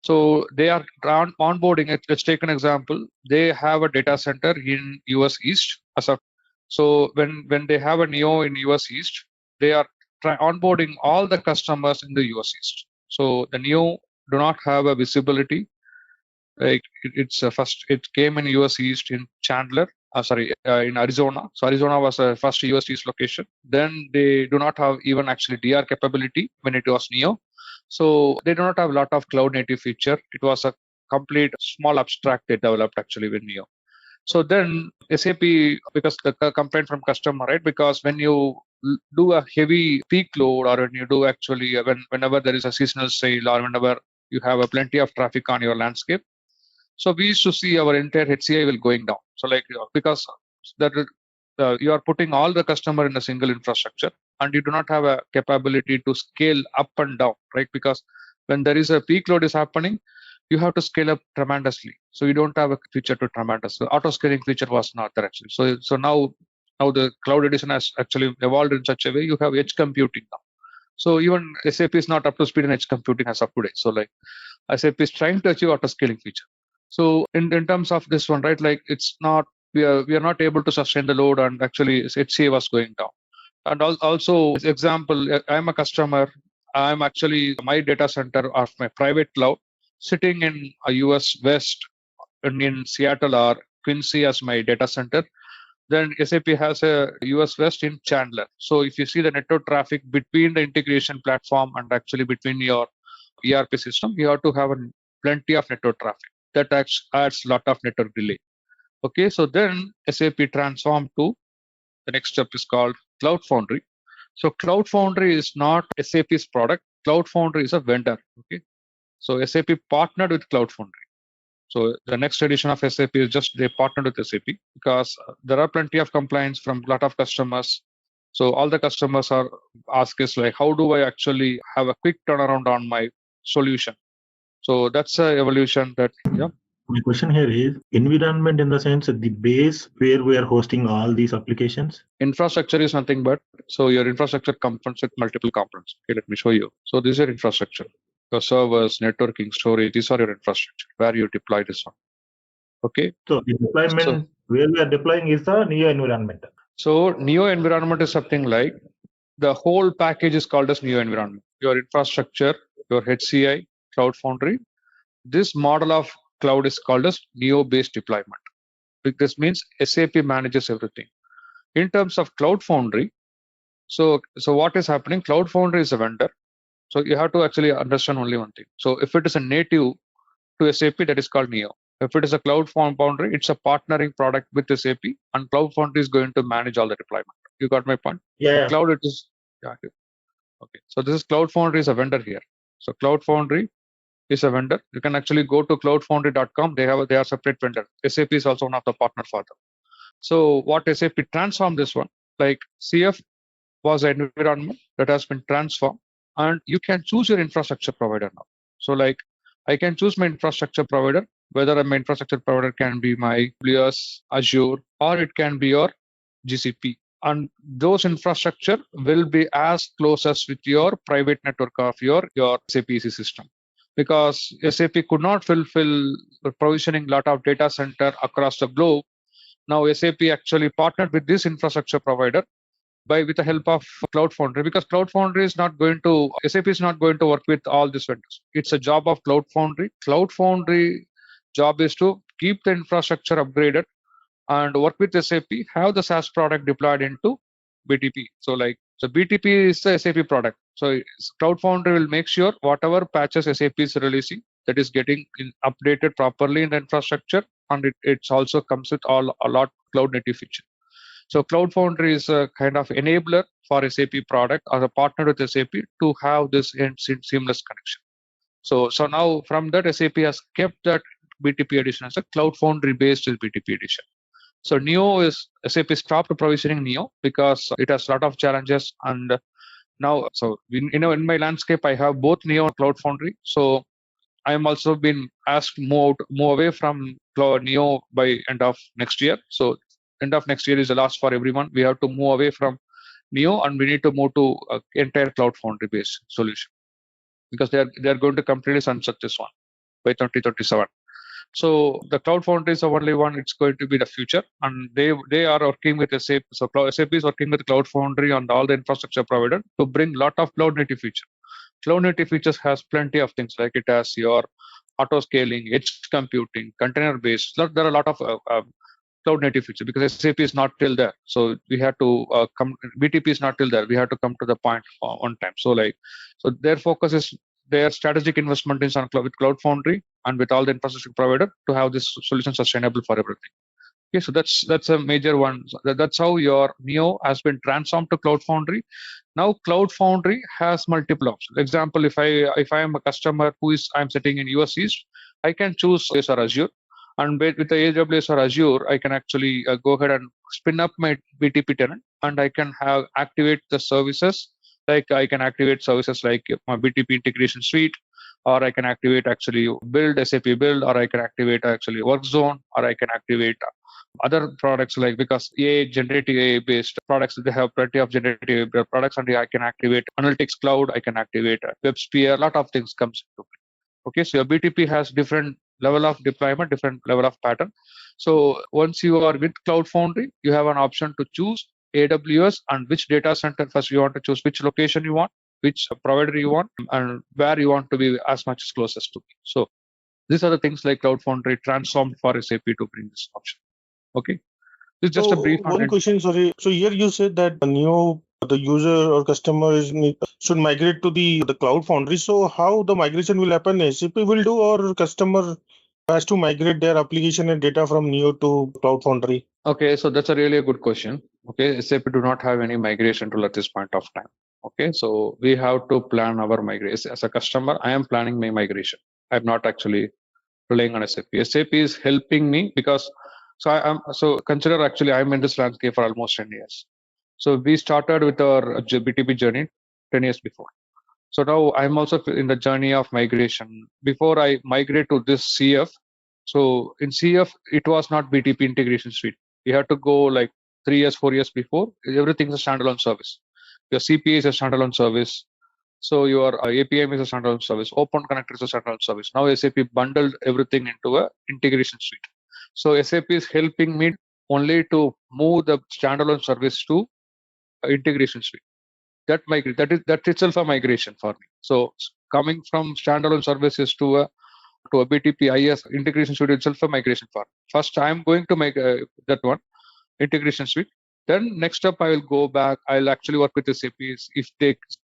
so they are onboarding it. Let's take an example. They have a data center in US East. So when they have a Neo in US East, they are onboarding all the customers in the US East. So the Neo do not have a visibility. Like it came in US East in Chandler. In Arizona. So Arizona was the first US East location. Then they do not have even actually DR capability when it was Neo. So they do not have a lot of cloud native feature. It was a complete small abstract they developed actually with Neo. So then SAP, because the complaint from customer, right? Because when you do a heavy peak load, or when you do actually whenever there is a seasonal sale, or whenever you have a plenty of traffic on your landscape, so we used to see our entire HCI will going down. So like because that you are putting all the customer in a single infrastructure, and you do not have a capability to scale up and down, right? Because when there is a peak load is happening, you have to scale up tremendously. So you don't have a feature to tremendous. The auto scaling feature was not there actually. So now the cloud edition has actually evolved in such a way you have edge computing now. So even SAP is not up to speed in edge computing as of today. So like SAP is trying to achieve auto scaling feature. So in terms of this one, right, like it's not, we are not able to sustain the load, and actually HCA was going down. And also, example, I'm a customer. I'm actually my data center of my private cloud sitting in a US West in Seattle or Quincy as my data center. Then SAP has a US West in Chandler. So if you see the network traffic between the integration platform and actually between your ERP system, you have to have plenty of network traffic. That adds a lot of network delay. Okay, so then SAP transformed to the next step is called Cloud Foundry. So Cloud Foundry is not SAP's product. Cloud Foundry is a vendor. Okay, so SAP partnered with Cloud Foundry. So the next edition of SAP is just they partnered with SAP because there are plenty of complaints from a lot of customers. So all the customers are ask is like, how do I actually have a quick turnaround on my solution? So that's a evolution that, yeah. My question here is environment in the sense that the base where we are hosting all these applications. Infrastructure is nothing but, so your infrastructure comes with multiple components. Okay, let me show you. So this is your infrastructure. Your servers, networking, storage, these are your infrastructure where you deploy this one. Okay. So the deployment where we are deploying is the Neo environment. So Neo environment is something like the whole package is called as Neo environment. Your infrastructure, your HCI, Cloud Foundry. This model of cloud is called as Neo-based deployment. This means SAP manages everything. In terms of Cloud Foundry, so what is happening? Cloud Foundry is a vendor. So you have to actually understand only one thing. So if it is a native to SAP, that is called Neo. If it is a Cloud Foundry, it's a partnering product with SAP, and Cloud Foundry is going to manage all the deployment. You got my point? Yeah. Cloud, it is. Yeah. Okay. So this is Cloud Foundry is a vendor here. So Cloud Foundry is a vendor. You can actually go to cloudfoundry.com. They are separate vendor. SAP is also one of the partner for them. So what SAP transformed this one, like CF was an environment that has been transformed, and you can choose your infrastructure provider now. So like I can choose my infrastructure provider, whether my infrastructure provider can be my AWS, Azure, or it can be your GCP. And those infrastructure will be as close as with your private network of your SAP EC system. Because SAP could not fulfill provisioning lot of data center across the globe. Now SAP actually partnered with this infrastructure provider with the help of Cloud Foundry, because Cloud Foundry is not going to, SAP is not going to work with all these vendors. It's a job of Cloud Foundry. Cloud Foundry job is to keep the infrastructure upgraded and work with SAP, have the SaaS product deployed into BTP. So BTP is the SAP product. So Cloud Foundry will make sure whatever patches SAP is releasing, that is getting updated properly in the infrastructure, and it also comes with a lot cloud native feature. So Cloud Foundry is a kind of enabler for SAP product or a partner with SAP to have this seamless connection. So now from that, SAP has kept that BTP edition as a Cloud Foundry based BTP edition. So Neo is SAP stopped provisioning Neo because it has a lot of challenges, and now in my landscape I have both Neo and Cloud Foundry. So I am also been asked to move away from Neo by end of next year. So end of next year is the last for everyone. We have to move away from Neo and we need to move to entire Cloud Foundry based solution, because they are going to completely sunset this one by 2037. So the Cloud Foundry is the only one. It's going to be the future, and they are working with SAP. So SAP is working with Cloud Foundry and all the infrastructure provider to bring lot of cloud native features. Cloud native features has plenty of things, like it has your auto scaling, edge computing, container based. There are a lot of cloud native features because SAP is not till there. So we have to BTP is not till there. We have to come to the point on time. So their focus is their strategic investment is on with Cloud Foundry and with all the infrastructure provider to have this solution sustainable for everything. Okay, so that's a major one. That's how your Neo has been transformed to Cloud Foundry. Now Cloud Foundry has multiple options. Example, if I am a customer I'm sitting in US East, I can choose AWS or Azure, and with the AWS or Azure, I can actually go ahead and spin up my BTP tenant, and I can activate the services. Like I can activate services like my BTP Integration Suite, or I can activate actually SAP Build, or I can activate actually Workzone, or I can activate other products, like because generative AI based products, they have plenty of generative AI products, and I can activate Analytics Cloud, I can activate WebSphere, a lot of things comes into play. Okay, so your BTP has different level of deployment, different level of pattern. So once you are with Cloud Foundry, you have an option to choose AWS and which data center first you want to choose, which location you want, which provider you want, and where you want to be as much as closest to. So these are the things like Cloud Foundry transformed for SAP to bring this option. Okay, it's just a brief. One question, sorry. So here you said that Neo the user or customer should migrate to the Cloud Foundry. So how the migration will happen? SAP will do, or customer has to migrate their application and data from Neo to Cloud Foundry? Okay, so that's a really good question. Okay, SAP do not have any migration tool at this point of time. Okay, so we have to plan our migration. As a customer, I am planning my migration. I'm not actually relying on SAP. SAP is helping me because so consider actually I'm in this landscape for almost 10 years. So we started with our BTP journey 10 years before. So now I'm also in the journey of migration. Before I migrate to this CF, so in CF it was not BTP Integration Suite. You have to go like 3 years, 4 years before. Everything's a standalone service. Your CPA is a standalone service. So your APM is a standalone service. Open Connector is a standalone service. Now SAP bundled everything into a integration suite. So SAP is helping me only to move the standalone service to integration suite. That itself a migration for me. So coming from standalone services to a BTP IS integration suite itself a migration for me. First, I'm going to make that one integration suite. Then next up, I will go back. I'll actually work with SAP.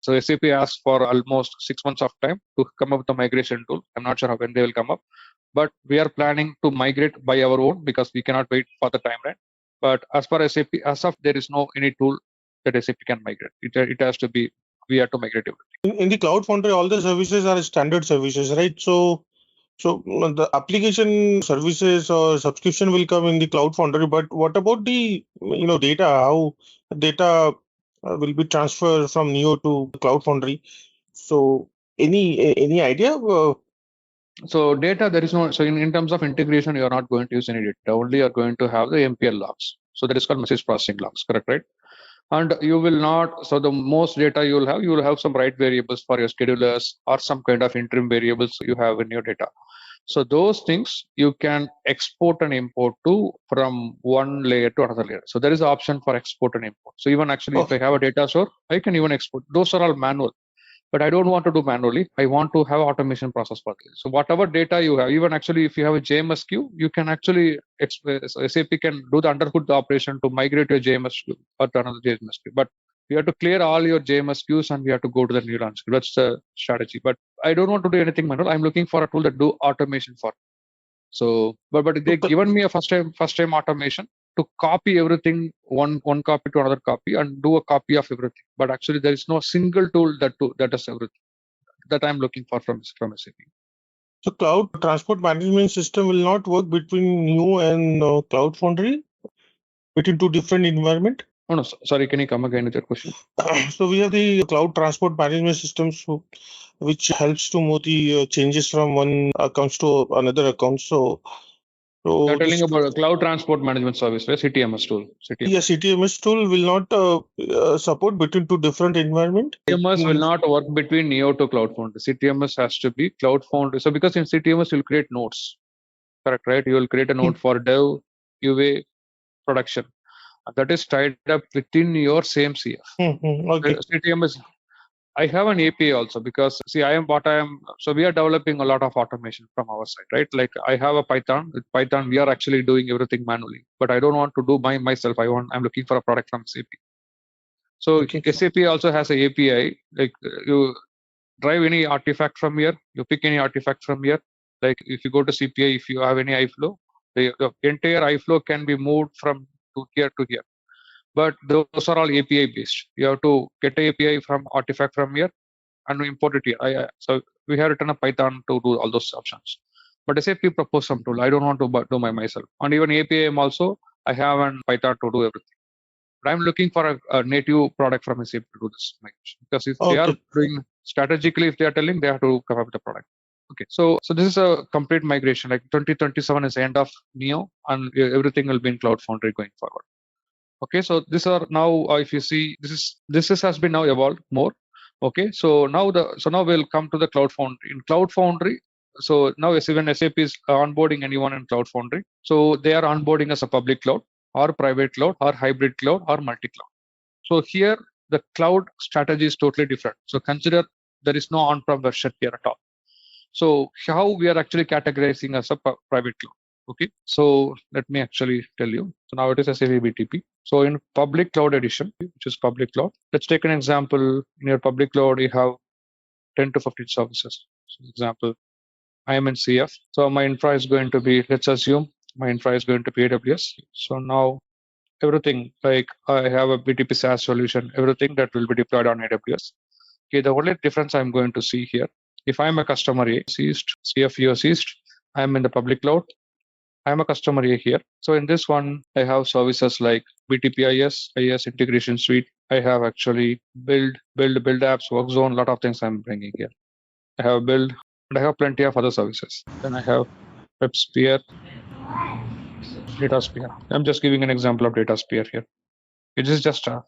So SAP asks for almost 6 months of time to come up with a migration tool. I'm not sure when they will come up, but we are planning to migrate by our own because we cannot wait for the timeline. But as far as SAP, as of there is no any tool that SAP can migrate. It has to be, we have to migrate everything. In the Cloud Foundry, all the services are standard services, right? So the application services or subscription will come in the Cloud Foundry, but what about the data? How data will be transferred from Neo to Cloud Foundry? So any idea? So data, there is no. So in terms of integration, you are not going to use any data. Only you are going to have the MPL logs. So that is called message processing logs, correct, right? And you will not. So the most data you will have some write variables for your schedulers or some kind of interim variables you have in your data. So those things you can export and import to from one layer to another layer. So there is an option for export and import. So even actually, if I have a data store, I can even export. Those are all manual, but I don't want to do manually. I want to have automation process for this. So whatever data you have, even actually if you have a JMS queue, you can actually SAP can do the underhood operation to migrate your JMS queue or to another JMS queue. But you have to clear all your JMS queues and we have to go to the new launch queue. That's the strategy. But I don't want to do anything manual. I'm looking for a tool that do automation for me. So, but they given me a first time automation to copy everything one copy to another copy and do a copy of everything. But actually, there is no single tool that does everything that I'm looking for from SAP. So cloud transport management system will not work between Neo and Cloud Foundry between two different environment. Oh no, sorry. Can you come again with your question? So we have the cloud transport management systems, which helps to move the changes from one accounts to another account. So you're telling about a cloud transport management service, right? CTMS tool. Yes, CTMS tool will not support between two different environment. CTMS will not work between Neo to Cloud Foundry. CTMS has to be Cloud Foundry. So because in CTMS you'll create nodes, correct, right? You will create a node for dev, UA, production. That is tied up within your same CF. Okay. CTMS. I have an API also because see, so we are developing a lot of automation from our side, right? Like I have a Python. With Python, we are actually doing everything manually, but I don't want to do myself. I'm looking for a product from SAP. So SAP also has a API. Like you drive any artifact from here, you pick any artifact from here. Like if you go to CPI, if you have any iFlow, the entire iFlow can be moved from to here to here. But those are all API based. You have to get an API from artifact from here and import it here. So we have written a Python to do all those options. But SAP proposed some tool. I don't want to do myself. And even API also, I have an Python to do everything. But I'm looking for a native product from SAP to do this migration. Because if they are doing strategically, if they are telling, they have to come up with a product. Okay, so this is a complete migration. Like 2027 is the end of Neo, and everything will be in Cloud Foundry going forward. Okay, so these are now, if you see, this has been now evolved more. Okay, so now we'll come to the Cloud Foundry. In Cloud Foundry, so now when SAP is onboarding anyone in Cloud Foundry, so they are onboarding as a public cloud or private cloud or hybrid cloud or multi-cloud. So here the cloud strategy is totally different. So consider there is no on-prem version here at all. So how we are actually categorizing as a private cloud. Okay, so let me actually tell you. So now it is SAP BTP. So in public cloud edition, which is public cloud, let's take an example. In your public cloud, you have 10 to 15 services. So example, I am in CF. So my infra is going to be, let's assume my infra is going to be AWS. So now everything, like I have a BTP SaaS solution, everything that will be deployed on AWS. Okay, the only difference I'm going to see here, if I'm a customer A, East, CF East, I'm in the public cloud. I'm a customer A here. So in this one, I have services like BTP IS Integration Suite. I have actually build apps, workzone, a lot of things I'm bringing here. I have build, and I have plenty of other services. Then I have WebSphere, DataSphere. I'm just giving an example of DataSphere here. It is just an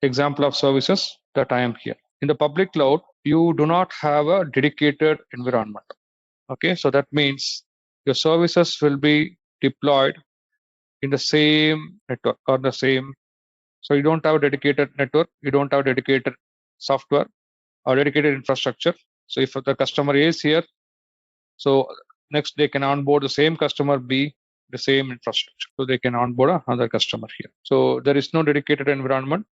example of services that I am here. In the public cloud, you do not have a dedicated environment. Okay, so that means your services will be deployed in the same network or the same. So you don't have a dedicated network, you don't have dedicated software or dedicated infrastructure. So if the customer A is here, so next they can onboard the same customer B, the same infrastructure. So they can onboard another customer here. So there is no dedicated environment.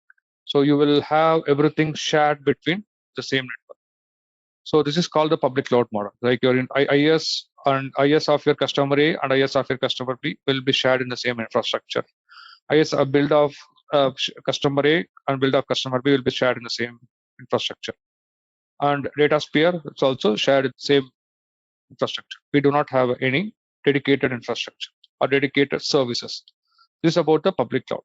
So you will have everything shared between the same network. So this is called the public cloud model. Like your IS and IS of your customer A and IS of your customer B will be shared in the same infrastructure. IS a build of customer A and build of customer B will be shared in the same infrastructure. And DataSphere, it's also shared in the same infrastructure. We do not have any dedicated infrastructure or dedicated services. This is about the public cloud.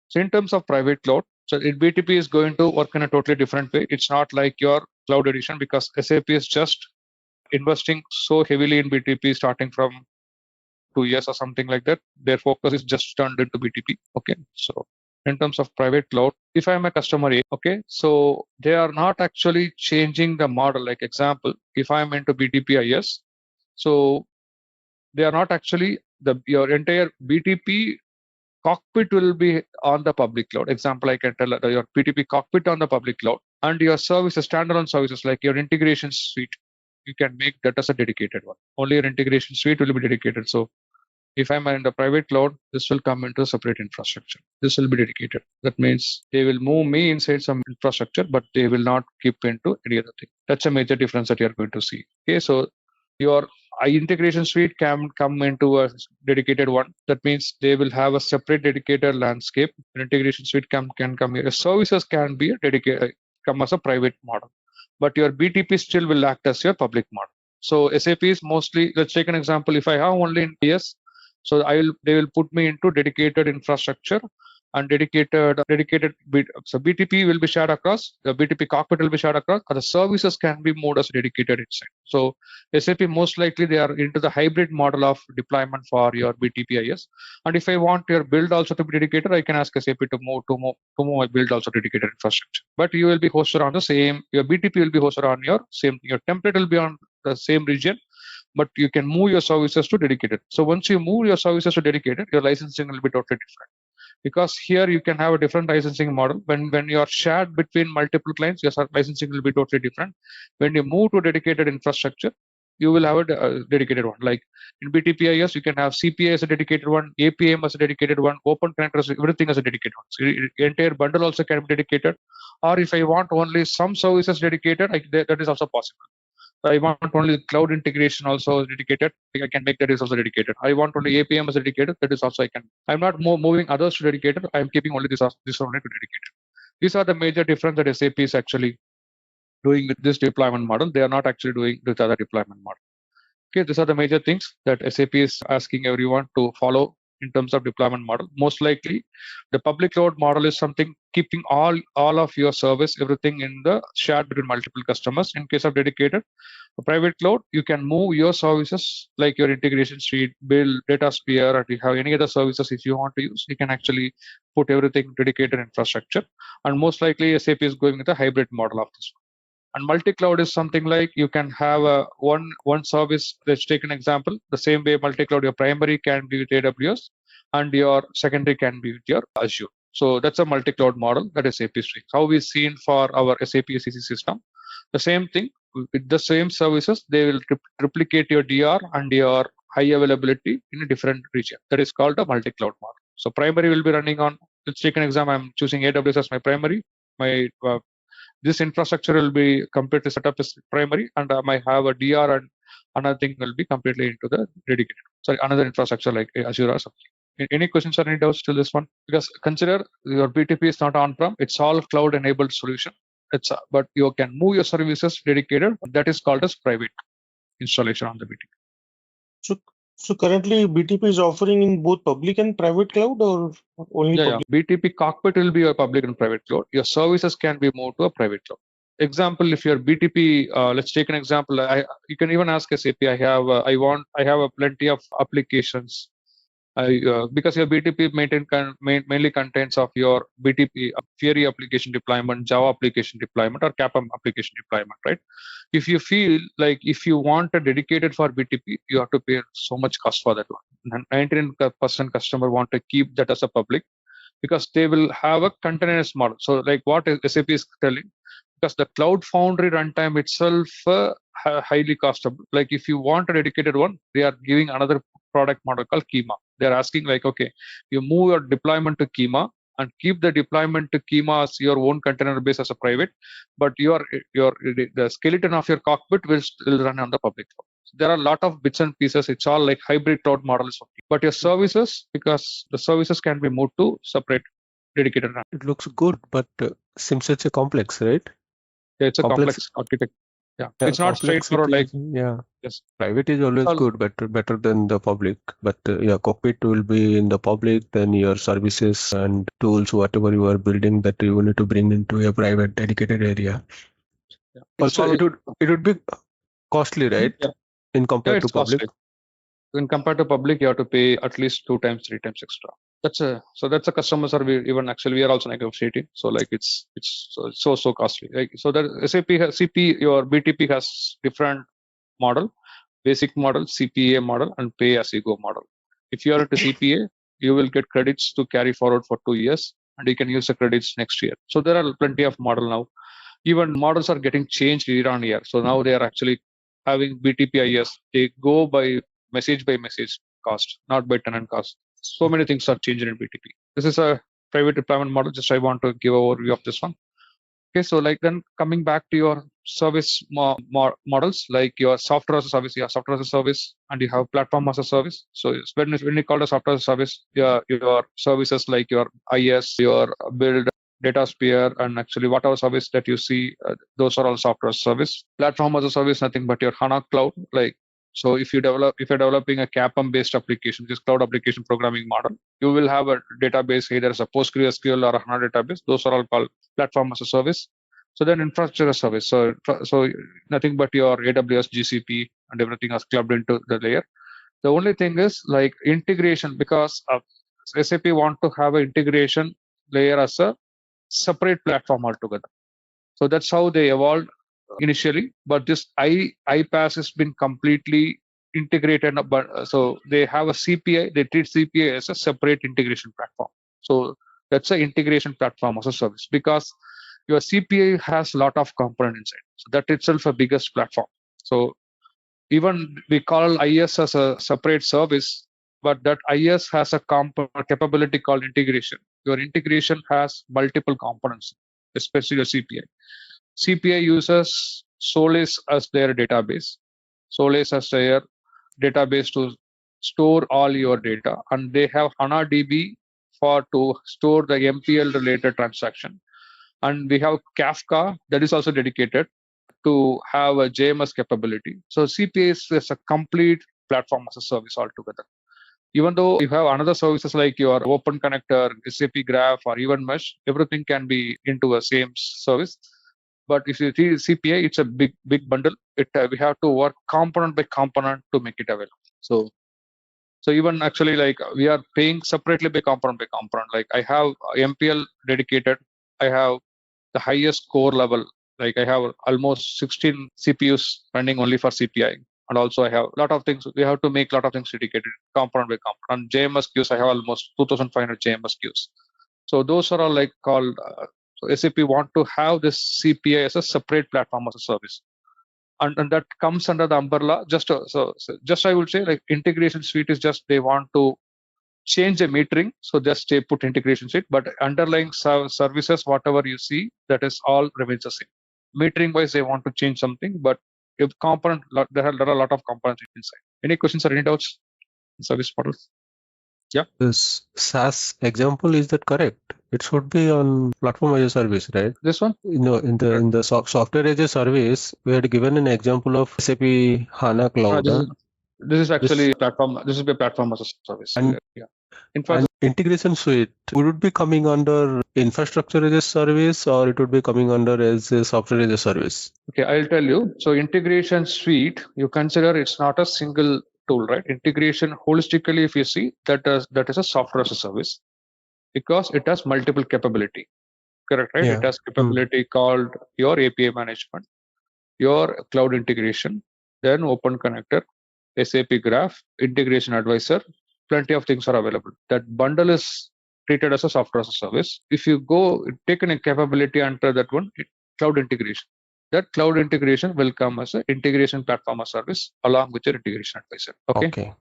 So in terms of private cloud, so BTP is going to work in a totally different way. It's not like your cloud edition because SAP is just investing so heavily in BTP starting from 2 years or something like that. Their focus is just turned into BTP. Okay, so in terms of private cloud, if I'm a customer A, okay, so they are not actually changing the model. Like example, if I'm into BTP IS, so they are not actually your entire BTP cockpit will be on the public cloud. Example, I can tell your BTP cockpit on the public cloud, and your services, standalone services like your integration suite, you can make that as a dedicated one. Only your integration suite will be dedicated. So if I'm in the private cloud, this will come into a separate infrastructure. This will be dedicated. That means they will move me inside some infrastructure, but they will not keep into any other thing. That's a major difference that you're going to see. Okay, so your integration suite can come into a dedicated one. That means they will have a separate dedicated landscape. An integration suite can come here. Services can be a dedicated, come as a private model, but your BTP still will act as your public model. So SAP is mostly, let's take an example. If I have only in IS, so they will put me into dedicated infrastructure and dedicated so BTP will be shared across, the BTP cockpit will be shared across, and the services can be moved as dedicated inside. So SAP most likely they are into the hybrid model of deployment for your BTP IS. And if I want your build also to be dedicated, I can ask SAP to move my build also dedicated infrastructure. But you will be hosted on the same, your BTP will be hosted on your same, your template will be on the same region, but you can move your services to dedicated. So once you move your services to dedicated, your licensing will be totally different. Because here you can have a different licensing model. When you are shared between multiple clients, your licensing will be totally different. When you move to dedicated infrastructure, you will have a dedicated one. Like in BTP IS, you can have CPA as a dedicated one, APM as a dedicated one, open connectors, everything as a dedicated one. So the entire bundle also can be dedicated. Or if I want only some services dedicated, that is also possible. I want only cloud integration also dedicated. I can make that is also dedicated. I want only APM as a dedicated. That is also I can. I'm not moving others to dedicated. I'm keeping only this only to dedicated. These are the major difference that SAP is actually doing with this deployment model. They are not actually doing with other deployment model. Okay, these are the major things that SAP is asking everyone to follow in terms of deployment model. Most likely, the public cloud model is something keeping all of your service, everything in the shared between multiple customers. In case of dedicated, a private cloud, you can move your services like your integration suite, build, DataSphere, or you have any other services if you want to use. You can actually put everything dedicated infrastructure. And most likely, SAP is going with a hybrid model of this one. And multi-cloud is something like you can have a one service. Let's take an example. The same way multi-cloud, your primary can be with AWS and your secondary can be with your Azure. So that's a multi-cloud model that SAP is doing. How we've seen for our SAP SEC system. The same thing with the same services, they will replicate your DR and your high availability in a different region. That is called a multi-cloud model. So primary will be running on, let's take an example, I'm choosing AWS as my primary. My this infrastructure will be completely set up as primary, and I might have a DR, and another thing will be completely into the dedicated. Sorry, another infrastructure like Azure or something. Any questions or any doubts to this one? Because consider your BTP is not on-prem; it's all cloud-enabled solution. But you can move your services dedicated. That is called as private installation on the BTP. So currently BTP is offering in both public and private cloud, or only public? Yeah. BTP cockpit will be a public and private cloud. Your services can be moved to a private cloud. Example, if your BTP, let's take an example. You can even ask SAP. I have plenty of applications. Because your BTP mainly contains of your BTP Fiori application deployment, Java application deployment, or Kappa application deployment, right? If you feel like if you want a dedicated for BTP, you have to pay so much cost for that one. 99% customer want to keep that as a public because they will have a continuous model. So like what SAP is telling, because the Cloud Foundry runtime itself highly costable. Like if you want a dedicated one, they are giving another product model called Kima. They're asking like, okay, you move your deployment to Kima and keep the deployment to Kima as your own container base as a private, but the skeleton of your cockpit will run on the public cloud. So there are a lot of bits and pieces. It's all like hybrid cloud models. But your services, because the services can be moved to separate dedicated. It looks good, but seems such a complex, right? Yeah, it's a complex architecture. Yeah, it's not straightforward. Like yes, private is always good, better than the public. But yeah, cockpit will be in the public. Then your services and tools, whatever you are building, that you need to bring into a private dedicated area. Yeah. Also, it would be costly, right? Yeah. In compared to public. Costly. When compared to public, you have to pay at least 2 times, 3 times extra. That's a customer service. Even actually, we are also negotiating. So like it's so costly. Like so that SAP has CP, your BTP has different model, basic model, CPA model, and pay as you go model. If you are into CPA, you will get credits to carry forward for 2 years, and you can use the credits next year. So there are plenty of model now. Even models are getting changed year on year. So now they are actually having BTP IS. They go by message cost, not by tenant cost. So many things are changing in BTP. This is a private deployment model. Just I want to give an overview of this one. Okay, so like then coming back to your service models, like your software as a service, software as a service, and you have platform as a service. So when you call the software as a service, your services like your IS, your build, DataSphere, and actually whatever service that you see, those are all software as a service. Platform as a service, nothing but your HANA cloud. Like so, if you're developing a CAPM based application, this cloud application programming model, you will have a database either as a PostgreSQL or a HANA database. Those are all called platform as a service. So then infrastructure as a service. So nothing but your AWS, GCP, and everything is clubbed into the layer. The only thing is like integration, because SAP want to have an integration layer as a separate platform altogether. So that's how they evolved initially. But this iPaaS has been completely integrated. But so they have a CPI. They treat CPI as a separate integration platform. So that's an integration platform as a service, because your CPI has a lot of component inside. So that itself a biggest platform. So even we call IS as a separate service, but that IS has a capability called integration. Your integration has multiple components, especially your CPI. CPI uses Solace as their database. Solace as their database to store all your data, and they have HANA DB to store the MPL related transaction. And we have Kafka that is also dedicated to have a JMS capability. So CPA is a complete platform as a service altogether. Even though you have another services like your Open Connector, SAP Graph, or even Mesh, everything can be into a same service. But if you see CPA, it's a big bundle. We have to work component by component to make it available. So even actually like we are paying separately by component. Like I have MPL dedicated. I have the highest core level. Like I have almost 16 CPUs running only for CPI. And also I have a lot of things. We have to make a lot of things dedicated component by component. And JMS queues, I have almost 2,500 JMS queues. So those are all like called, so SAP want to have this CPI as a separate platform as a service. and that comes under the umbrella. Just I would say, like, integration suite is just they want to change the metering, so just they put integration suite, but underlying services, whatever you see, that is all remains the same. Metering wise, they want to change something, but if component, there are a lot of components inside. Any questions or any doubts in service models? Yeah. This SaaS example, is that correct? It should be on platform as a service, right? This one? In the software as a service, we had given an example of SAP HANA Cloud. This is actually platform. This is a platform as a service. And, yeah. And integration suite, would it be coming under infrastructure as a service, or it would be coming under as a software as a service? Okay, I'll tell you. So integration suite, you consider it's not a single tool, right? Integration holistically, if you see, that is a software as a service, because it has multiple capability. Correct, right? Yeah. It has capability called your API management, your cloud integration, then open connector, SAP Graph, integration advisor. Plenty of things are available. That bundle is treated as a software as a service. If you go take a capability under that one, cloud integration. That cloud integration will come as an integration platform as a service along with your integration advisor. Okay.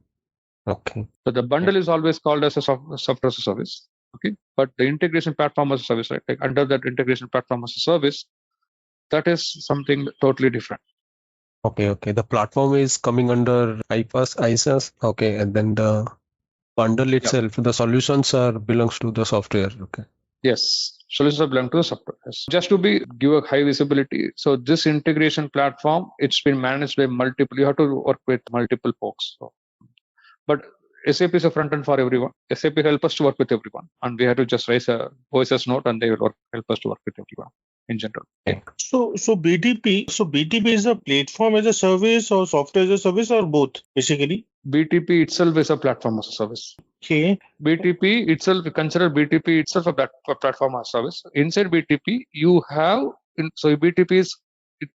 So the bundle is always called as a software as a service. Okay, but the integration platform as a service, right? Like under that integration platform as a service, that is something totally different. Okay. The platform is coming under ISAS. Okay, and then the bundle itself, the solutions belongs to the software. Okay. Yes, solutions belong to the software. Yes. Just to give a high visibility. So this integration platform, it's been managed by multiple. You have to work with multiple folks. So, but SAP is a front end for everyone. SAP help us to work with everyone, and we have to just raise a OSS note, and they will help us to work with everyone in general. Okay. So BTP is a platform as a service or software as a service, or both, basically? BTP itself is a platform as a service. Okay. BTP itself, consider BTP itself a platform as a service. Inside BTP, you have so BTP is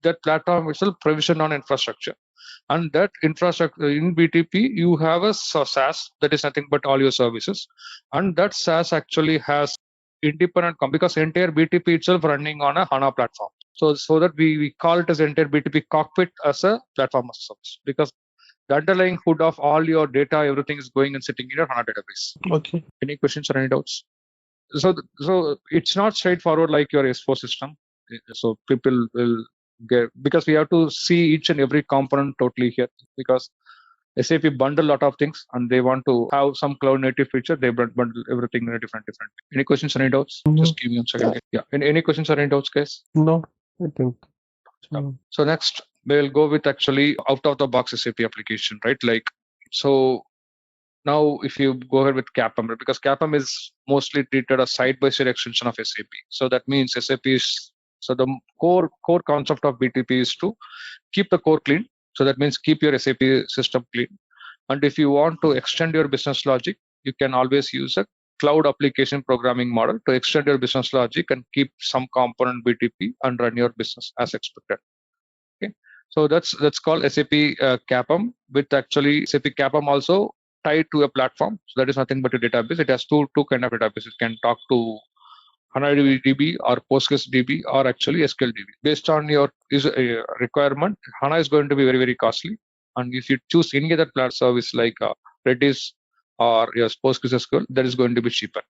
that platform itself provision on infrastructure. And that infrastructure in BTP, you have a SaaS that is nothing but all your services. And that SaaS actually has independent, because entire BTP itself running on a HANA platform. So that we call it as entire BTP cockpit as a platform as a service, because the underlying hood of all your data, everything is going and sitting in your HANA database. Okay. Any questions or any doubts? So it's not straightforward like your S4 system. So people will get, because we have to see each and every component totally here, because SAP bundle a lot of things and they want to have some cloud native feature. They bundle everything in a different. Any questions or any doubts? Just give me a second. Yeah. Any questions or any doubts, guys? No, I think. So next we'll go with actually out of the box SAP application, right? Like, so now if you go ahead with CAPM, because CAPM is mostly treated as side-by-side extension of SAP. So that means SAP is, so the core concept of BTP is to keep the core clean. So that means keep your SAP system clean. And if you want to extend your business logic, you can always use a cloud application programming model to extend your business logic and keep some component BTP and run your business as expected. Okay, so that's called SAP CAPM, with actually SAP CAPM also tied to a platform. So that is nothing but a database. It has two kind of databases. It can talk to HANA-DB or PostgreSDB or actually SQL DB. Based on your requirement, HANA is going to be very, very costly. And if you choose any other cloud service like Redis or your PostgreSQL, that is going to be cheaper.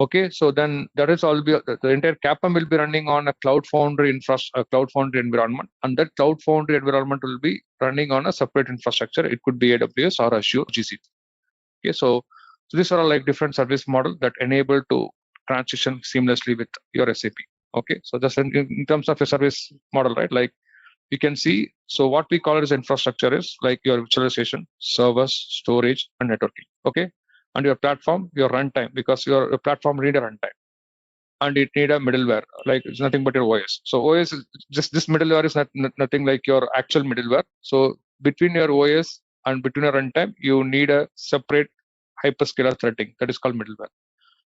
Okay, so then that is all the entire CAPM will be running on a Cloud Foundry environment, and that Cloud Foundry environment will be running on a separate infrastructure. It could be AWS or Azure GCP. Okay, so these are all like different service models that enable to transition seamlessly with your SAP. Okay, so just in terms of a service model, right? Like you can see, so what we call it as infrastructure is like your virtualization, servers, storage, and networking. Okay, and your platform, your runtime, because your platform need a runtime, and it need a middleware. Like it's nothing but your OS. So OS is just this middleware is nothing like your actual middleware. So between your OS and between your runtime, you need a separate hyperscaler threading that is called middleware.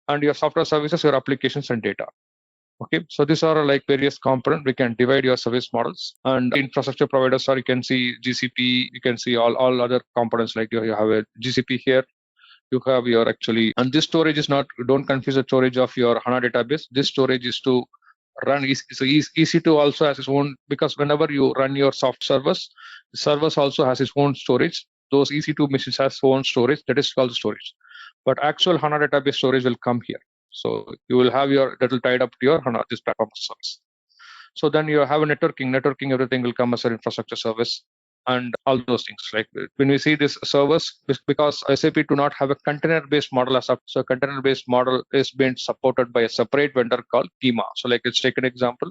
And your software services, your applications and data. Okay, so these are like various components. We can divide your service models and infrastructure providers. Or you can see GCP. You can see all other components, like you have a GCP here. You have your actually, and this storage is not, don't confuse the storage of your HANA database. This storage is to run easy. So EC2 also has its own, because whenever you run your soft servers, the servers also has its own storage. Those EC2 machines has own storage, that is called storage. But actual HANA database storage will come here. So you will have that will tied up to your HANA, this platform service. So then you have a networking, everything will come as an infrastructure service and all those things. Like when we see this service, because SAP do not have a container-based model as such, so container-based model is being supported by a separate vendor called Kima. So like let's take an example.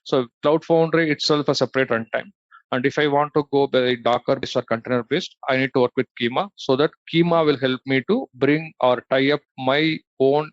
So Cloud Foundry itself a separate runtime. And if I want to go by Docker-based or container-based, I need to work with Kima, so that Kima will help me to bring or tie up my own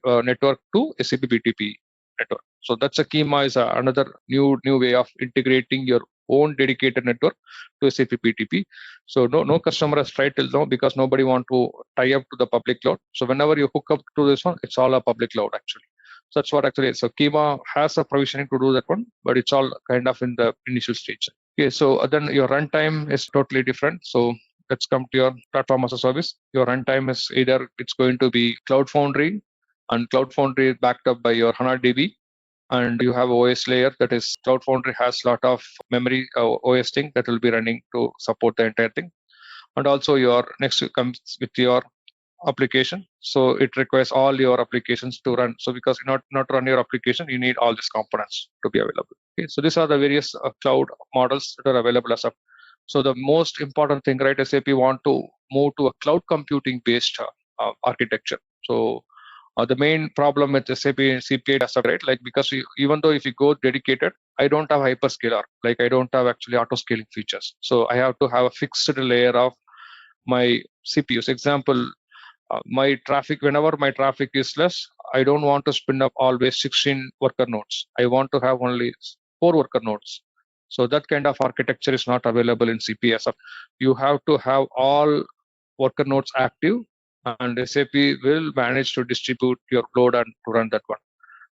network to SAP BTP network. So that's a Kima is another new way of integrating your own dedicated network to SAP BTP. So no customer has tried till now, because nobody want to tie up to the public cloud. So whenever you hook up to this one, it's all a public cloud actually. So that's what actually is. So Kima has a provisioning to do that one, but it's all kind of in the initial stage. Okay, so then your runtime is totally different. So let's come to your platform as a service. Your runtime is either it's going to be Cloud Foundry, and Cloud Foundry is backed up by your HANA DB, and you have OS layer, that is Cloud Foundry has a lot of memory OS thing that will be running to support the entire thing. And also your next comes with your application. So it requires all your applications to run. So because not run your application, you need all these components to be available. Okay, so these are the various cloud models that are available as of. So the most important thing, right? SAP want to move to a cloud computing based architecture. So the main problem with SAP CPI as of, right? Like because even though if you go dedicated, I don't have hyperscaler. Like I don't have actually auto scaling features. So I have to have a fixed layer of my CPUs. Example, my traffic, whenever my traffic is less, I don't want to spin up always 16 worker nodes. I want to have only 4 worker nodes. So that kind of architecture is not available in CPS. You have to have all worker nodes active, and SAP will manage to distribute your load and to run that one.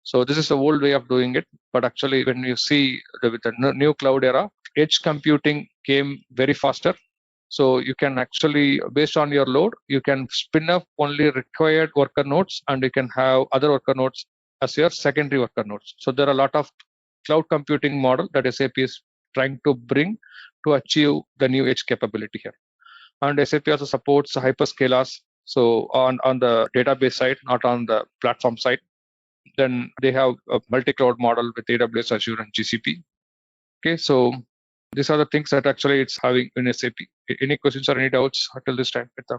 So this is the old way of doing it. But actually, when you see with the new cloud era, edge computing came very faster. So you can actually, based on your load, you can spin up only required worker nodes, and you can have other worker nodes as your secondary worker nodes. So there are a lot of cloud computing model that SAP is trying to bring to achieve the new edge capability here. And SAP also supports hyperscalers. So on the database side, not on the platform side. Then they have a multi-cloud model with AWS, Azure, and GCP. Okay, so these are the things that actually it's having in SAP. Any questions or any doubts until this time with the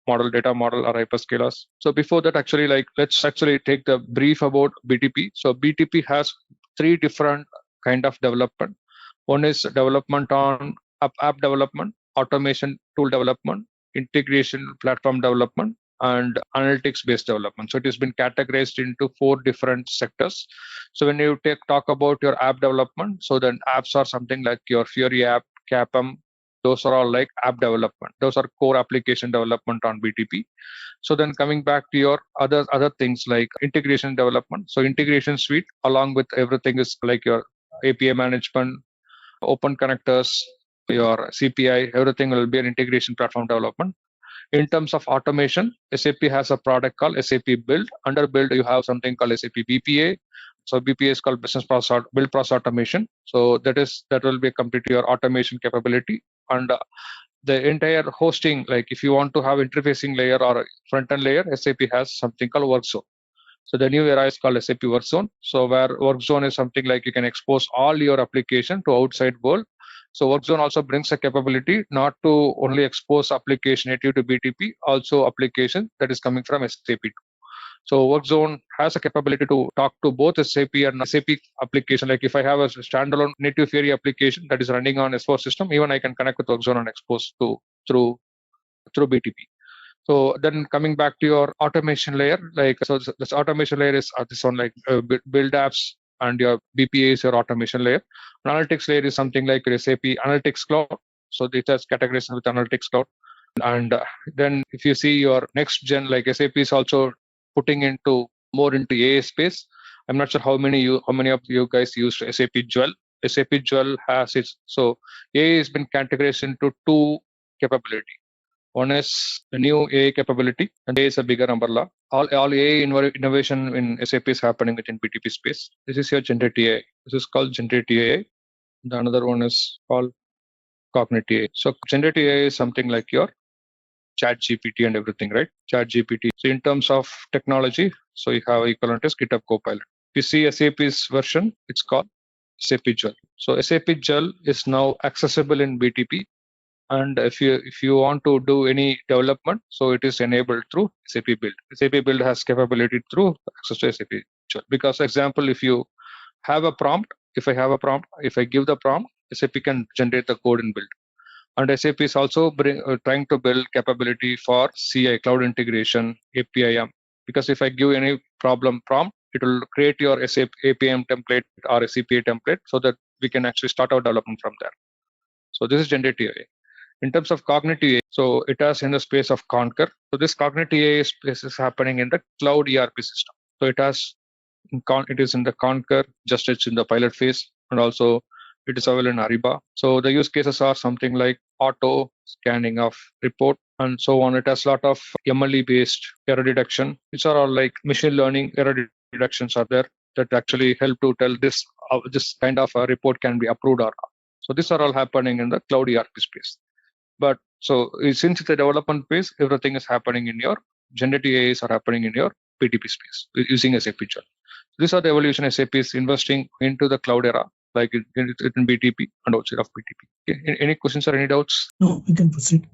model, data model, or hyperscalers? So before that, actually, like let's actually take the brief about BTP. So BTP has 3 different kind of development. One is development on app development, automation tool development, integration platform development, and analytics-based development. So it has been categorized into 4 different sectors. So when you talk about your app development, so then apps are something like your Fiori app, Capem. Those are all like app development. Those are core application development on BTP. So then coming back to your other things like integration development. So integration suite, along with everything, is like your API management, open connectors, your CPI, everything will be an integration platform development. In terms of automation, SAP has a product called SAP Build. Under Build, you have something called SAP BPA. So BPA is called Business Process Build Process Automation. So that will be complete your automation capability. And the entire hosting, like if you want to have interfacing layer or front end layer, SAP has something called Workzone. So the new era is called SAP Workzone. So where Workzone is something like you can expose all your application to outside world. So Workzone also brings a capability not to only expose application native to BTP, also application that is coming from SAP. So Workzone has a capability to talk to both SAP and SAP application. Like if I have a standalone native Fiori application that is running on S4 system, even I can connect with Workzone and expose through BTP. So then coming back to your automation layer, like so this automation layer is this one, like build apps, and your BPA is your automation layer. Analytics layer is something like your SAP Analytics Cloud. So it has categorization with Analytics Cloud. And then if you see your next gen, like SAP is also putting more into AI space. I'm not sure how many of you guys use SAP Jewel. SAP Jewel has its, so AI has been categorized into 2 capability. One is the new AI capability, and AI is a bigger umbrella. All AI innovation in SAP is happening within BTP space. This is your generative AI. This is called generative AI. The another one is called cognitive AI. So generative AI is something like your Chat GPT and everything, right? Chat GPT. So in terms of technology, so you have equivalent as GitHub Copilot. If you see SAP's version, it's called SAP Joule. So SAP Joule is now accessible in BTP. And if you want to do any development, so it is enabled through SAP Build. SAP Build has capability through access to SAP Joule. Because example, if you have a prompt, if I give the prompt, SAP can generate the code in Build. And SAP is also trying to build capability for CI, cloud integration, APIM. Because if I give any problem prompt, it will create your SAP APIM template or SAP template so that we can actually start our development from there. So this is generative AI. In terms of cognitive AI, so it has in the space of Concur. So this cognitive AI space is happening in the cloud ERP system. So it is in the Concur, just it's in the pilot phase, and also it is available in Ariba. So the use cases are something like auto scanning of report and so on. It has a lot of MLE based error detection, which are all like machine learning error deductions are there that actually help to tell this kind of a report can be approved or not. So these are all happening in the cloud ERP space. But so since it's a development phase, everything is happening in your generative AIs are happening in your BTP space using SAP Joule. These are the evolution SAP is investing into the cloud era, like in BTP and outside of BTP. Okay. Any questions or any doubts? No, we can proceed.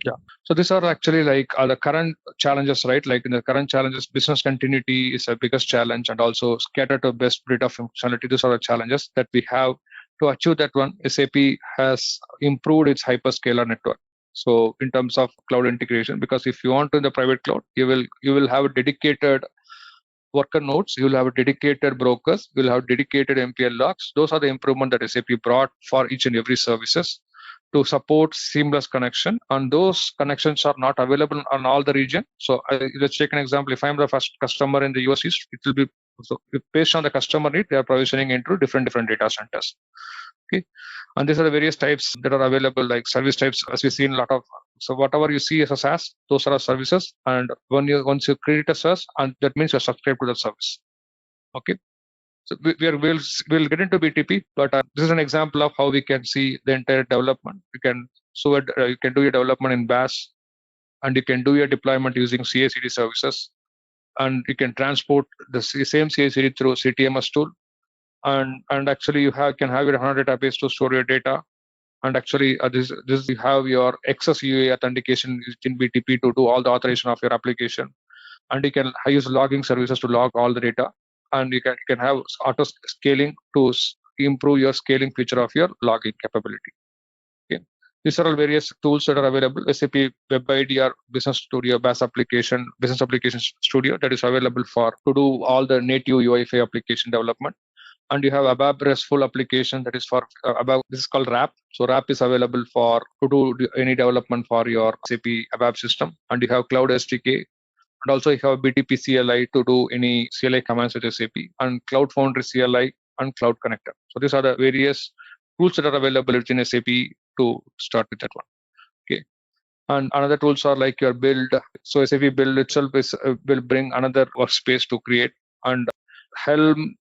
Yeah. So these are actually like the current challenges, right? Like in the current challenges, business continuity is a biggest challenge, and also scatter to best breed of functionality. These are the challenges that we have. To achieve that one, SAP has improved its hyperscaler network. So in terms of cloud integration, because if you want to in the private cloud, you will have a dedicated worker nodes, you will have dedicated brokers, you will have dedicated MPL logs. Those are the improvement that SAP brought for each and every services to support seamless connection. And those connections are not available on all the region. So let's take an example. If I'm the first customer in the US East, it will be so based on the customer need, they are provisioning into different data centers. Okay. And these are the various types that are available, like service types, as we see in a lot of. So whatever you see as a SaaS, those are our services. And once you create a SaaS, and that means you're subscribed to the service. Okay. So we'll get into BTP, but this is an example of how we can see the entire development. You can do your development in BAS, and you can do your deployment using CI/CD services, and you can transport the same CI/CD through CTMS tool. And actually you can have your HANA database to store your data, and actually this you have your access UA authentication in BTP to do all the authorization of your application, and you can use logging services to log all the data, and you can have auto scaling to improve your scaling feature of your logging capability. Okay. These are all various tools that are available. SAP Web IDR Business Studio, Business Application Studio, that is available to do all the native UI5 application development. And you have ABAP RESTful application that is for ABAP. This is called RAP. So RAP is available to do any development for your SAP ABAP system. And you have Cloud SDK. And also you have BTP CLI to do any CLI commands with SAP, and Cloud Foundry CLI and Cloud Connector. So these are the various tools that are available within SAP to start with that one. Okay. And another tools are like your build. So SAP build itself will bring another workspace to create, and Helm,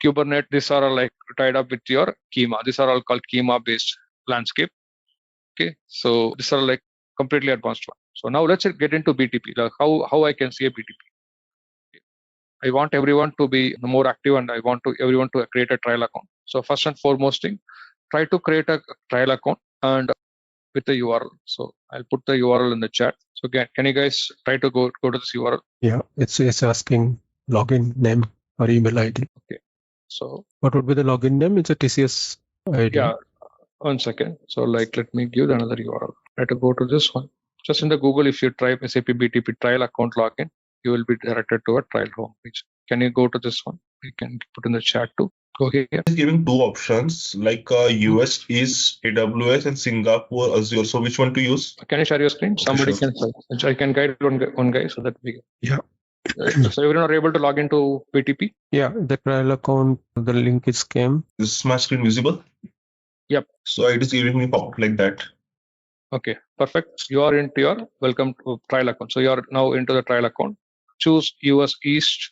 Kubernetes, these are all like tied up with your schema. These are all called schema based landscape. Okay, so these are like completely advanced one. So now let's get into BTP, like how I can see a BTP. Okay. I want everyone to be more active, and I want everyone to create a trial account. So first and foremost thing, try to create a trial account and with the URL. So I'll put the URL in the chat. So can you guys try to go to this URL? Yeah, it's asking login name or email ID. Okay. So what would be the login name? It's a TCS ID. Yeah, 1 second. So like, let me give another URL. Try to go to this one. Just in the Google, if you type SAP BTP trial account login, you will be directed to a trial home page. Can you go to this one? You can put in the chat too. Go here. It's giving two options, like US is AWS and Singapore Azure. So which one to use? Can you share your screen? Okay, Somebody sure. can. I can guide one guy so that we. Yeah. So everyone are able to log into BTP? Yeah, the trial account, the link is came. Is my screen visible? Yep. So it is giving me pop like that. Okay, Perfect. You are into your welcome to trial account. So you are now into the trial account. Choose US East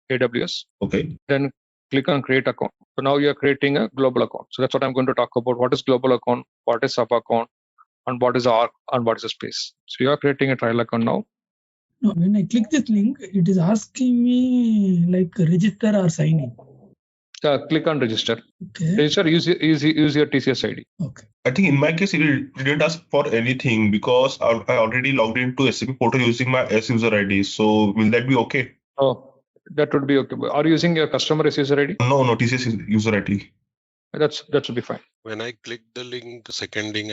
AWS. Okay. Then click on create account. So now you are creating a global account. So that's what I'm going to talk about. What is global account? What is sub account? And what is R? And what is a space? So you are creating a trial account now. No, when I click this link, it is asking me like register or sign in. Click on register. Okay. Register, use your TCS ID. Okay. I think in my case, it didn't ask for anything because I already logged into SAP portal using my S user ID. So will that be okay? Oh, that would be okay. Are you using your customer as user ID? No, TCS user ID. That should be fine. When I click the link, second link,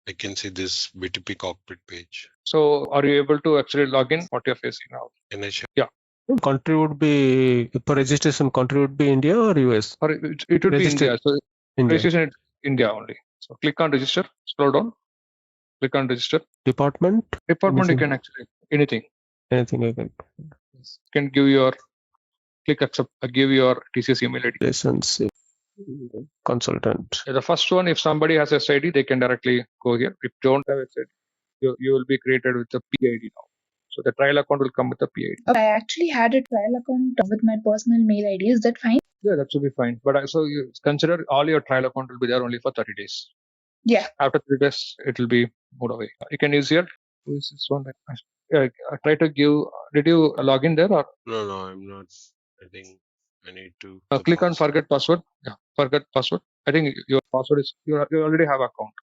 I can see this BTP cockpit page. So are you able to actually log in? What you're facing now? Yeah. Country would be, for registration, country would be India or US? Or it would be India. So registration is India only. So click on register, scroll down, click on register. Department? Department, you can actually, anything. Anything I can. You can give your, click accept, give your TCS email ID. Relationship consultant. The first one, if somebody has SID, they can directly go here. If don't have SID, you will be created with the PID now. So the trial account will come with the PID. I actually had a trial account with my personal mail ID. Is that fine? Yeah, that should be fine. But so you consider all your trial account will be there only for 30 days. Yeah. After 3 days, it will be moved away. You can use here. Who is this one? Try to give. Did you log in there or? No, I'm not. I think I need to. Click on forget password. Yeah, forget password. I think your password is you already have account.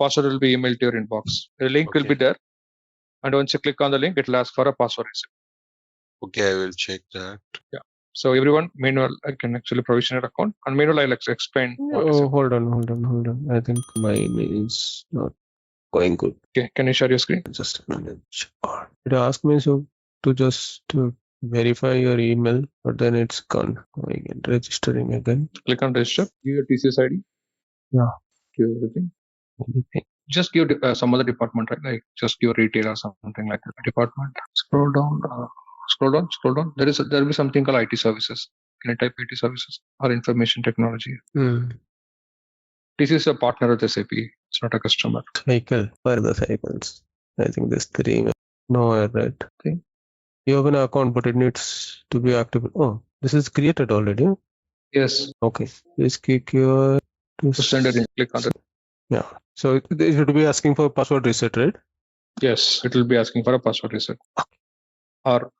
Password will be emailed to your inbox. The link will be there. And once you click on the link, it will ask for a password reset. Okay, I will check that. Yeah. So everyone, meanwhile, I can actually provision an account. And meanwhile, I'll explain. Oh, hold on. I think my email is not going good. Okay, can you share your screen? Just a minute. It asked me to just verify your email, but then it's gone. Going and registering again. Click on register. Give your TCS ID. Yeah. Give everything. Just give some other department, right? Like just give retail or something like that. Department. Scroll down. Scroll down. There will be something called IT services. Can I type IT services or information technology? This is a partner with SAP. It's not a customer. Cycle. Where are the cycles? I think there's 3. No, I read. Okay. You have an account, but it needs to be active. Oh, this is created already. Yes. Okay. Please click your to send it in. Click on it. Yeah. So it should be asking for password reset, right? Yes, it will be asking for a password reset. Or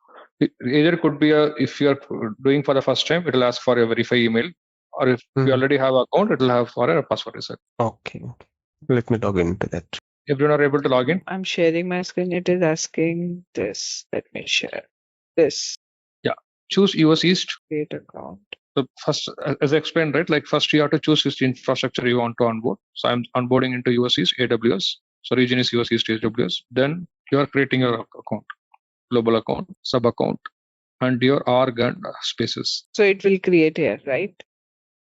either it could be if you are doing for the first time, it will ask for a verify email. Or if you already have an account, it will have for a password reset. Okay. Let me log into that. Everyone are able to log in? I'm sharing my screen. It is asking this. Let me share this. Yeah. Choose US East. Create account. So first, as I explained, right, like first you have to choose which infrastructure you want to onboard. So I'm onboarding into US East AWS. So region is US East AWS. Then you are creating your account, global account, sub account, and your org and spaces. So it will create here, right?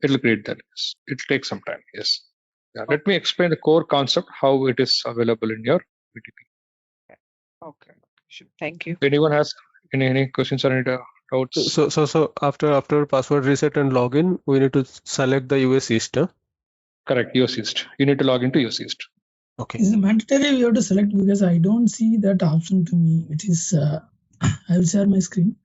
It will create that. Yes. It will take some time. Yes. Yeah. Let me explain the core concept, how it is available in your BTP. Okay. Thank you. Anyone has any questions or any doubts? So after password reset and login, we need to select the US East. Huh? Correct. US East. You need to log into US East. Okay. Is it mandatory we have to select, because I don't see that option to me. It is. I will share my screen.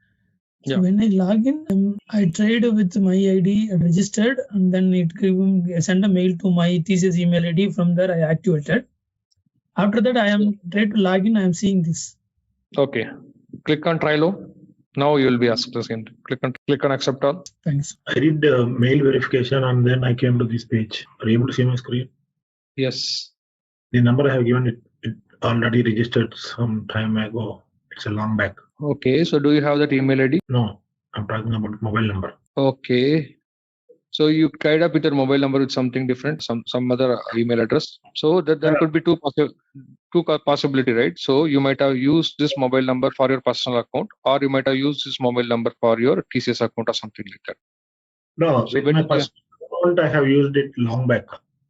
So Yeah. when I log in, I tried with my ID, registered, and then it sent a mail to my TCS email ID. From there, I activated. After that, I am tried to log in. I am seeing this. Okay. Click on Trilo. Now you will be asked the same. Click on accept all. Thanks. I did mail verification and then I came to this page. Are you able to see my screen? Yes. The number I have given it already registered some time ago. It's a long back. Okay. So do you have that email ID? No, I'm talking about mobile number. Okay. So you tied up with your mobile number with something different, some other email address. So that there could be two possibility, right? So you might have used this mobile number for your personal account, or you might have used this mobile number for your TCS account or something like that. No, So with my personal account, I have used it long back.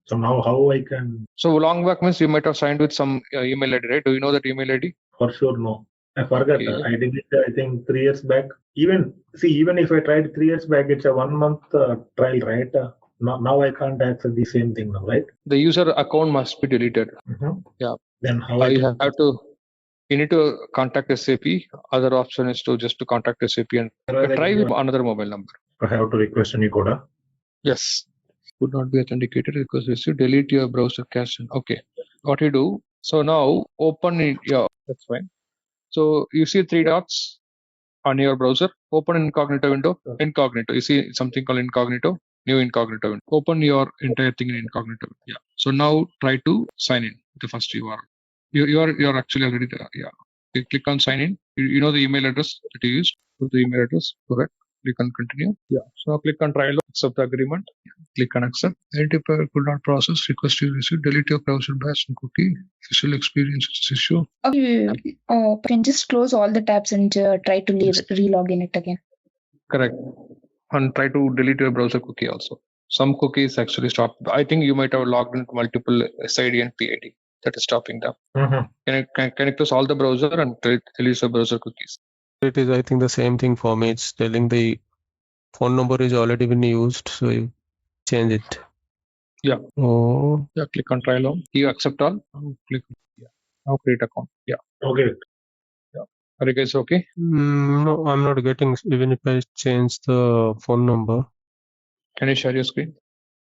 So now how I can? So long back means you might have signed with some email ID, right? Do you know that email ID? For sure, no. I forgot. Okay. I did it, I think 3 years back. Even if I tried 3 years back, it's a 1 month trial, right? now I can't access the same thing now, right? The user account must be deleted. Yeah. Then how I can You need to contact SAP. Other option is to just to contact SAP and try with another mobile number. I have to request a new code. Yes. Could not be authenticated because you delete your browser cache. Okay. What you do? So now open it. Yeah, that's fine. So you see 3 dots on your browser. Open incognito window. Incognito. You see something called incognito. New incognito window. Open your entire thing in incognito. Yeah. So now try to sign in the first URL. You're actually already there. Yeah. You click on sign in. You know the email address that you used. Put the email address. Correct. Click on continue. Yeah. So now click on trial. Accept the agreement. Click on accept. Identifier could not process. Request you receive. Delete your browser badge and cookie. Visual experience issue. Okay, can just close all the tabs and try to re-log in it again. Correct. And try to delete your browser cookie also. Some cookies actually stop. I think you might have logged into multiple SID and PID. That is stopping them. Can you close all the browser and delete your browser cookies? It is, I think, the same thing for me. It's telling the phone number is already been used, so you change it. Yeah. Oh. Yeah. Click on trial on. You accept all. Click. Yeah. Now create account. Yeah. Okay. Yeah. Are you guys okay? No, I'm not getting. Even if I change the phone number, can you share your screen?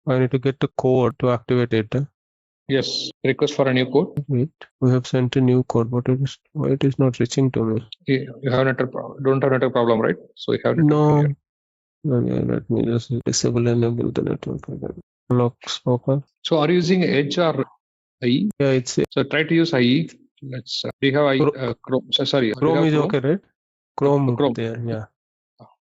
I need to get the code to activate it. Yes. Request for a new code. Wait, we have sent a new code, but why it is not reaching to me? You have network problem. Don't have network problem, right? So you have network. No. Let me just disable and enable the network. Lock spoken. So are you using Edge or IE? Yeah, it's so try to use IE. Let's. Do you have IE? Chrome. Sorry. Chrome is Chrome? Okay, right? Chrome. There. Yeah.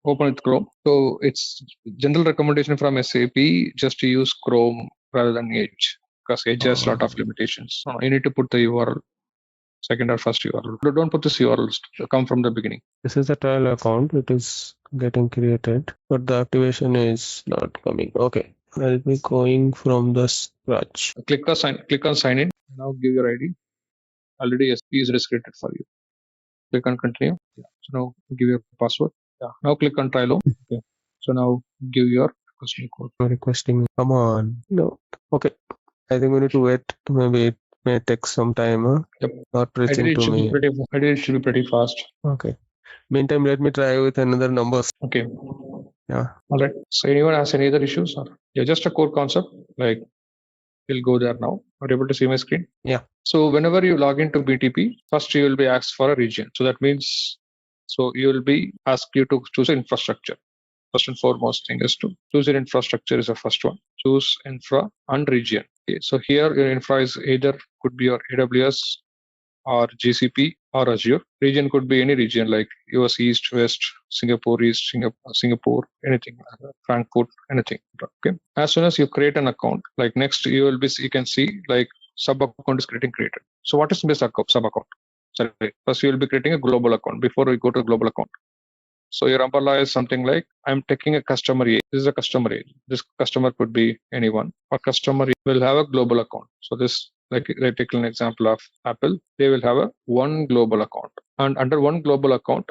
Open with Chrome. So it's general recommendation from SAP just to use Chrome rather than Edge because Edge has a lot of limitations. You need to put the URL, second or first URL. Don't put this URL. Come from the beginning. This is a trial account. It is getting created, but the activation is not coming. Okay. I'll be going from the scratch. Click on sign in. Now give your ID. Already SP is created for you. Click on continue. Yeah. So now give your password. Yeah. Now click on trial. Okay. So now give your requesting code. Requesting. Come on. No. Okay. I think we need to wait. Maybe it may take some time. Yep. Not reaching to me. It should be pretty fast. Okay. Meantime, let me try with another numbers. Okay. Yeah. All right. So anyone has any other issues? Or yeah, just a core concept. Like we'll go there now. Are you able to see my screen? Yeah. So whenever you log into BTP, first you will be asked for a region. So that means, so you will be asked you to choose infrastructure. First and foremost thing is to choose your infrastructure is the first one. Choose infra and region. Okay. So here your infra is either could be your AWS or GCP or Azure. Region could be any region like US East, West, Singapore East, Singapore, anything, Frankfurt, anything. Okay. As soon as you create an account, like next you can see like sub account is getting created. So what is this sub account? Sorry, first you will be creating a global account before we go to a global account. So your umbrella is something like I'm taking a customer A. This is a customer A. This customer could be anyone. Or customer will have a global account. So this, like I take an example of Apple, they will have one global account. And under one global account,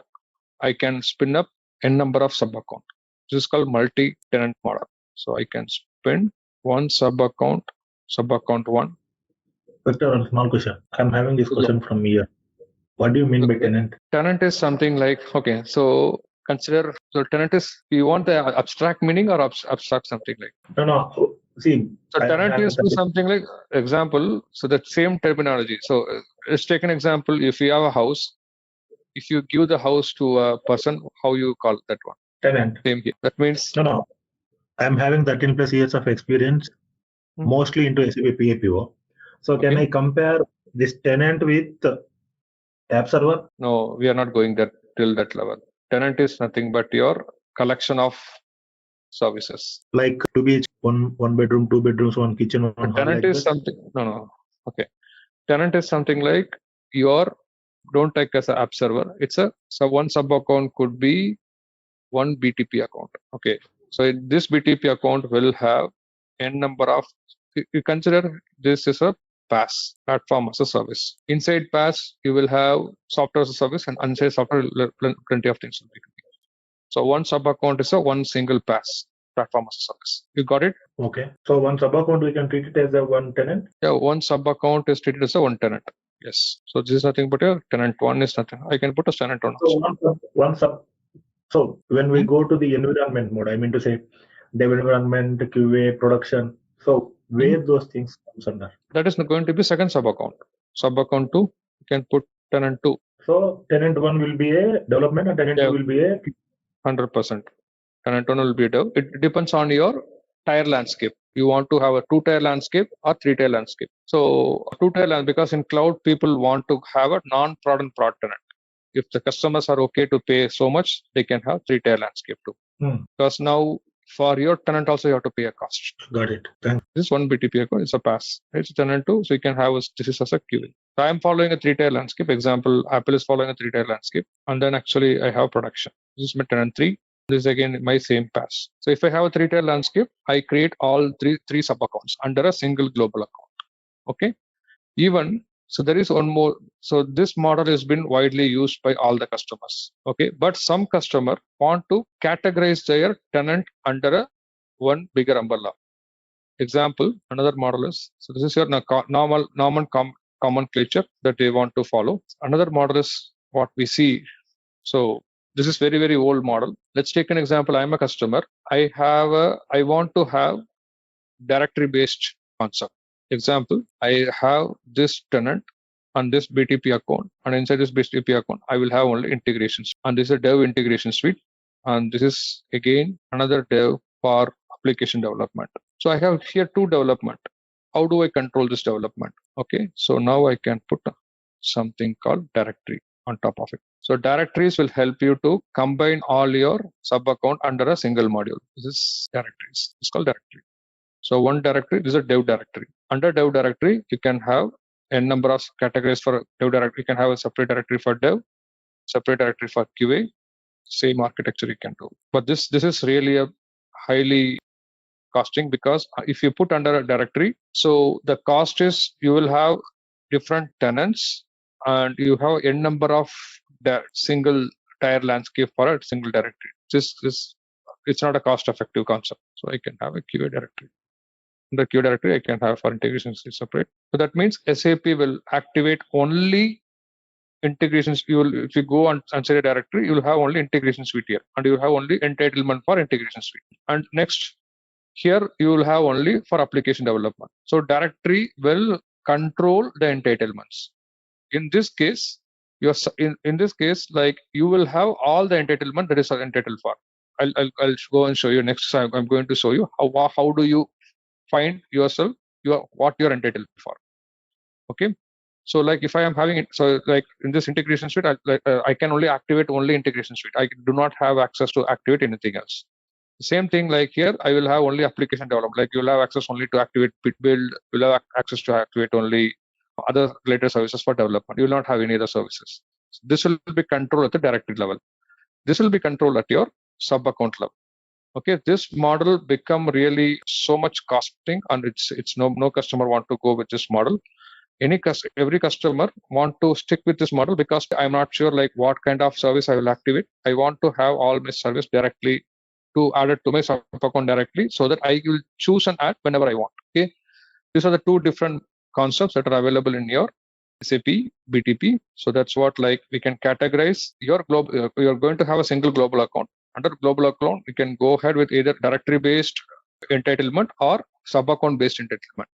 I can spin up n number of sub account. This is called multi-tenant model. So I can spin one sub account one. Victor, a small question. I'm having this question from here. What do you mean by tenant? Tenant is something like, okay, so consider, so tenant is, you want the abstract meaning or abstract something like? No. See. So tenant is something like, example, so that same terminology. So let's take an example. If you have a house, if you give the house to a person, how you call that one? Tenant. Same here. That means. No. I'm having 13 plus years of experience, mostly into SAP PAPO. So can I compare this tenant with app server? No, we are not going there till that level. Tenant is nothing but your collection of services. Like 2 BH, one bedroom, 2 bedrooms, 1 kitchen, 1 hall. Tenant is something. No. Okay. Tenant is something like don't take as an app server. It's one sub account could be one BTP account. Okay. So this BTP account will have n number of. You consider this is a PaaS, platform as a service. Inside PaaS, you will have software as a service, and inside software, plenty of things will be. So one sub account is one single PaaS. platform as a service. You got it? Okay. So one sub account we can treat it as a one tenant. Yeah, one sub account is treated as a one tenant. Yes. So this is nothing but a tenant. One is nothing. I can put a tenant on. So one sub. So when we go to the environment mode, I mean to say dev environment, QA, production. So where those things comes under? That is going to be second sub account. Sub account 2, you can put tenant 2. So tenant 1 will be a development and tenant 2 will be a 100%. Tenant 1 will be a dev. It depends on your tier landscape. You want to have a 2-tier landscape or 3-tier landscape. So 2-tier landscape, because in cloud people want to have a non-prod and prod tenant. If the customers are okay to pay so much, they can have 3-tier landscape too. Because now for your tenant also you have to pay a cost. Got it. Thanks. This one BTP account is a pass. It's a tenant 2, so you can have this is as a QA. So I am following a 3-tier landscape. Example, Apple is following a 3-tier landscape, and then actually I have production. This is my tenant 3. This is again my same pass. So if I have a 3-tier landscape, I create all three sub accounts under a single global account. Okay. Even so, there is one more. So this model has been widely used by all the customers. Okay, but some customer want to categorize their tenant under a one bigger umbrella. Example, another model is, so this is your normal nomenclature that they want to follow. Another model is what we see. So this is very, very old model. Let's take an example. I'm a customer. I want to have directory based concept. Example, I have this tenant on this BTP account, and inside this BTP account, I will have only integrations. And this is a dev integration suite. And this is again another dev for application development. So I have here 2 development. How do I control this development? Okay, so now I can put something called directory on top of it. So directories will help you to combine all your sub account under a single module. This is directories. It's called directory. So one directory, this is a dev directory. Under dev directory, you can have n number of categories for dev directory. You can have a separate directory for dev, separate directory for QA. Same architecture you can do. But this is really a highly costing, because if you put under a directory, so the cost is you will have different tenants and you have n number of single tier landscape for a single directory. It's not a cost effective concept. So I can have a QA directory. The QA directory I can have for integrations separate. So that means SAP will activate only integrations. If you go and set a directory, you will have only integration suite here, and you will have only entitlement for integration suite. And next, here you will have only for application development. So directory will control the entitlements. In this case, in this case, like you will have all the entitlement that is entitled for. I'll go and show you next. I'm going to show you how do you find yourself what you're entitled for. Okay. So like if I am having it, so like in this integration suite, I can only activate only integration suite. I do not have access to activate anything else. Same thing like here, I will have only application development. Like you'll have access only to activate build. You'll have access to activate only other related services for development. You will not have any other services. So this will be controlled at the directory level. This will be controlled at your sub account level. Okay, this model become really so much costing, and it's no customer want to go with this model. Every customer want to stick with this model because I'm not sure like what kind of service I will activate. I want to have all my service directly to add it to my sub account directly, so that I will choose and add whenever I want. Okay, these are the 2 different concepts that are available in your SAP BTP. So that's what like we can categorize your global. You're going to have a single global account. Under global account, you can go ahead with either directory based entitlement or sub account based entitlement.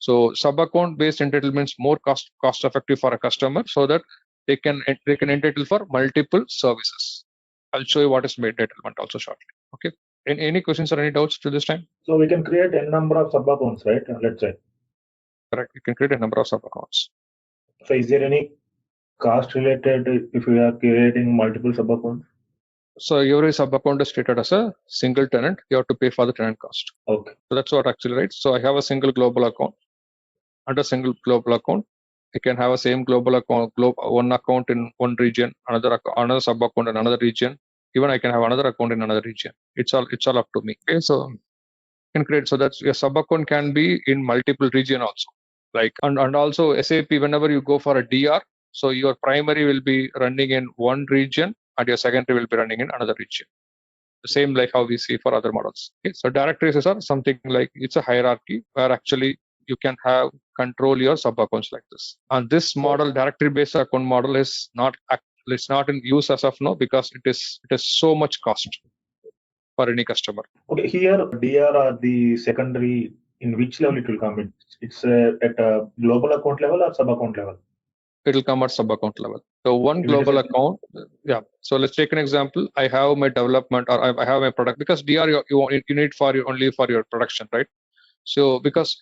So sub account based entitlement is more cost effective for a customer, so that they can entitle for multiple services. I'll show you what is entitlement also shortly. Okay. Any questions or any doubts to this time? So we can create a number of sub accounts, right? Let's say. Correct. You can create a number of sub accounts. So is there any cost related if we are creating multiple sub accounts? So every sub account is treated as a single tenant. You have to pay for the tenant cost. Okay. So that's what actually, right? So I have a single global account. Under single global account, I can have a same global account, one account in one region, another sub account in another region. Even I can have another account in another region. It's all up to me. Okay, so you can create, so that's your sub account can be in multiple region also. Like and also SAP, whenever you go for a DR, so your primary will be running in one region and your secondary will be running in another region. The same like how we see for other models. Okay, so directories are something like it's a hierarchy where actually you can have control your sub accounts like this. And this model, directory based account model, is not it's not in use as of now because it is so much cost for any customer. Okay, here DR are the secondary. In which level it will come? It's at a global account level or sub account level? It will come at sub account level. So one global account, yeah. So let's take an example. I have my development or I have my product, because DR you need only for your production, right? So because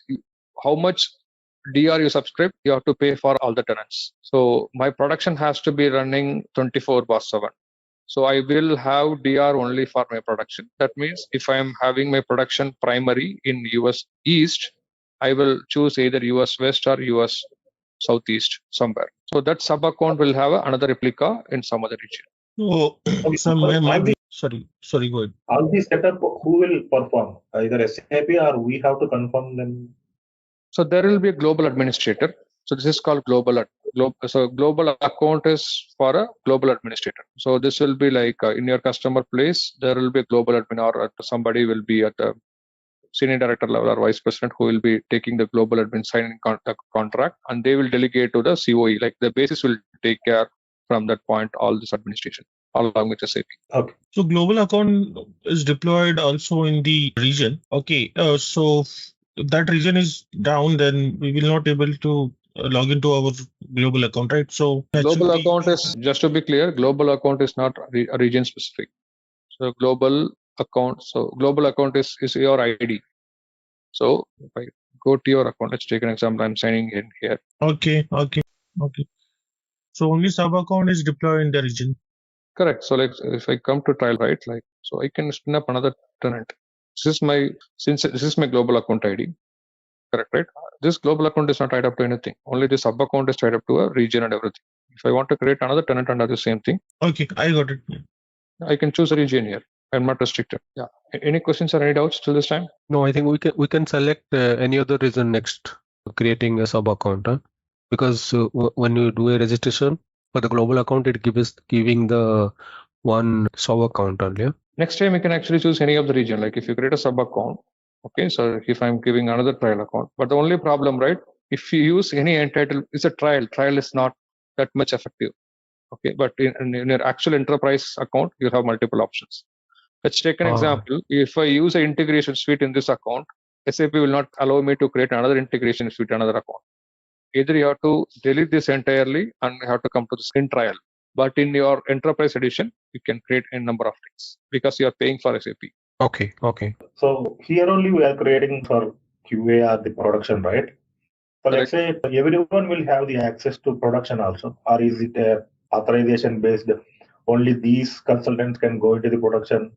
how much DR you subscribe, you have to pay for all the tenants. So my production has to be running 24/7. So I will have DR only for my production. That means if I am having my production primary in US East, I will choose either US West or US Southeast somewhere. So that sub account will have another replica in some other region. Oh, sorry, go ahead. All these setup, who will perform? Either SAP or we have to confirm them? So there will be a global administrator. So this is called global. So global account is for a global administrator. So this will be like in your customer place, there will be a global admin or somebody will be at the senior director level or vice president who will be taking the global admin signing contract, and they will delegate to the COE. Like the basis will take care from that point all this administration along with SAP. Okay. So global account is deployed also in the region. Okay. So if that region is down, then we will not able to log into our global account, right? So global account is, just to be clear, global account is not region specific. So global account. So global account is your ID. So if I go to your account, let's take an example. I'm signing in here. Okay. So only sub account is deployed in the region. Correct. So like if I come to trial, right, like so I can spin up another tenant. This is my global account ID. Correct, right? This global account is not tied up to anything. Only the sub account is tied up to a region and everything. If I want to create another tenant under the same thing, okay, I got it. I can choose a region here. I'm not restricted. Yeah. Any questions or any doubts till this time? No, I think we can select any other region next creating a sub account, huh? Because when you do a registration for the global account, it giving the one sub account only. Yeah? Next time you can actually choose any of the region. Like if you create a sub account, okay. So if I'm giving another trial account, but the only problem, right? If you use any entitled, it's a trial. Trial is not that much effective. Okay, but in your actual enterprise account, you have multiple options. Let's take an example. If I use an integration suite in this account, SAP will not allow me to create another integration suite, another account. Either you have to delete this entirely and you have to come to the in trial. But in your enterprise edition, you can create a number of things because you are paying for SAP. Okay. So here only we are creating for QA or the production, right? So let's say everyone will have the access to production also, or is it a authorization based? Only these consultants can go into the production.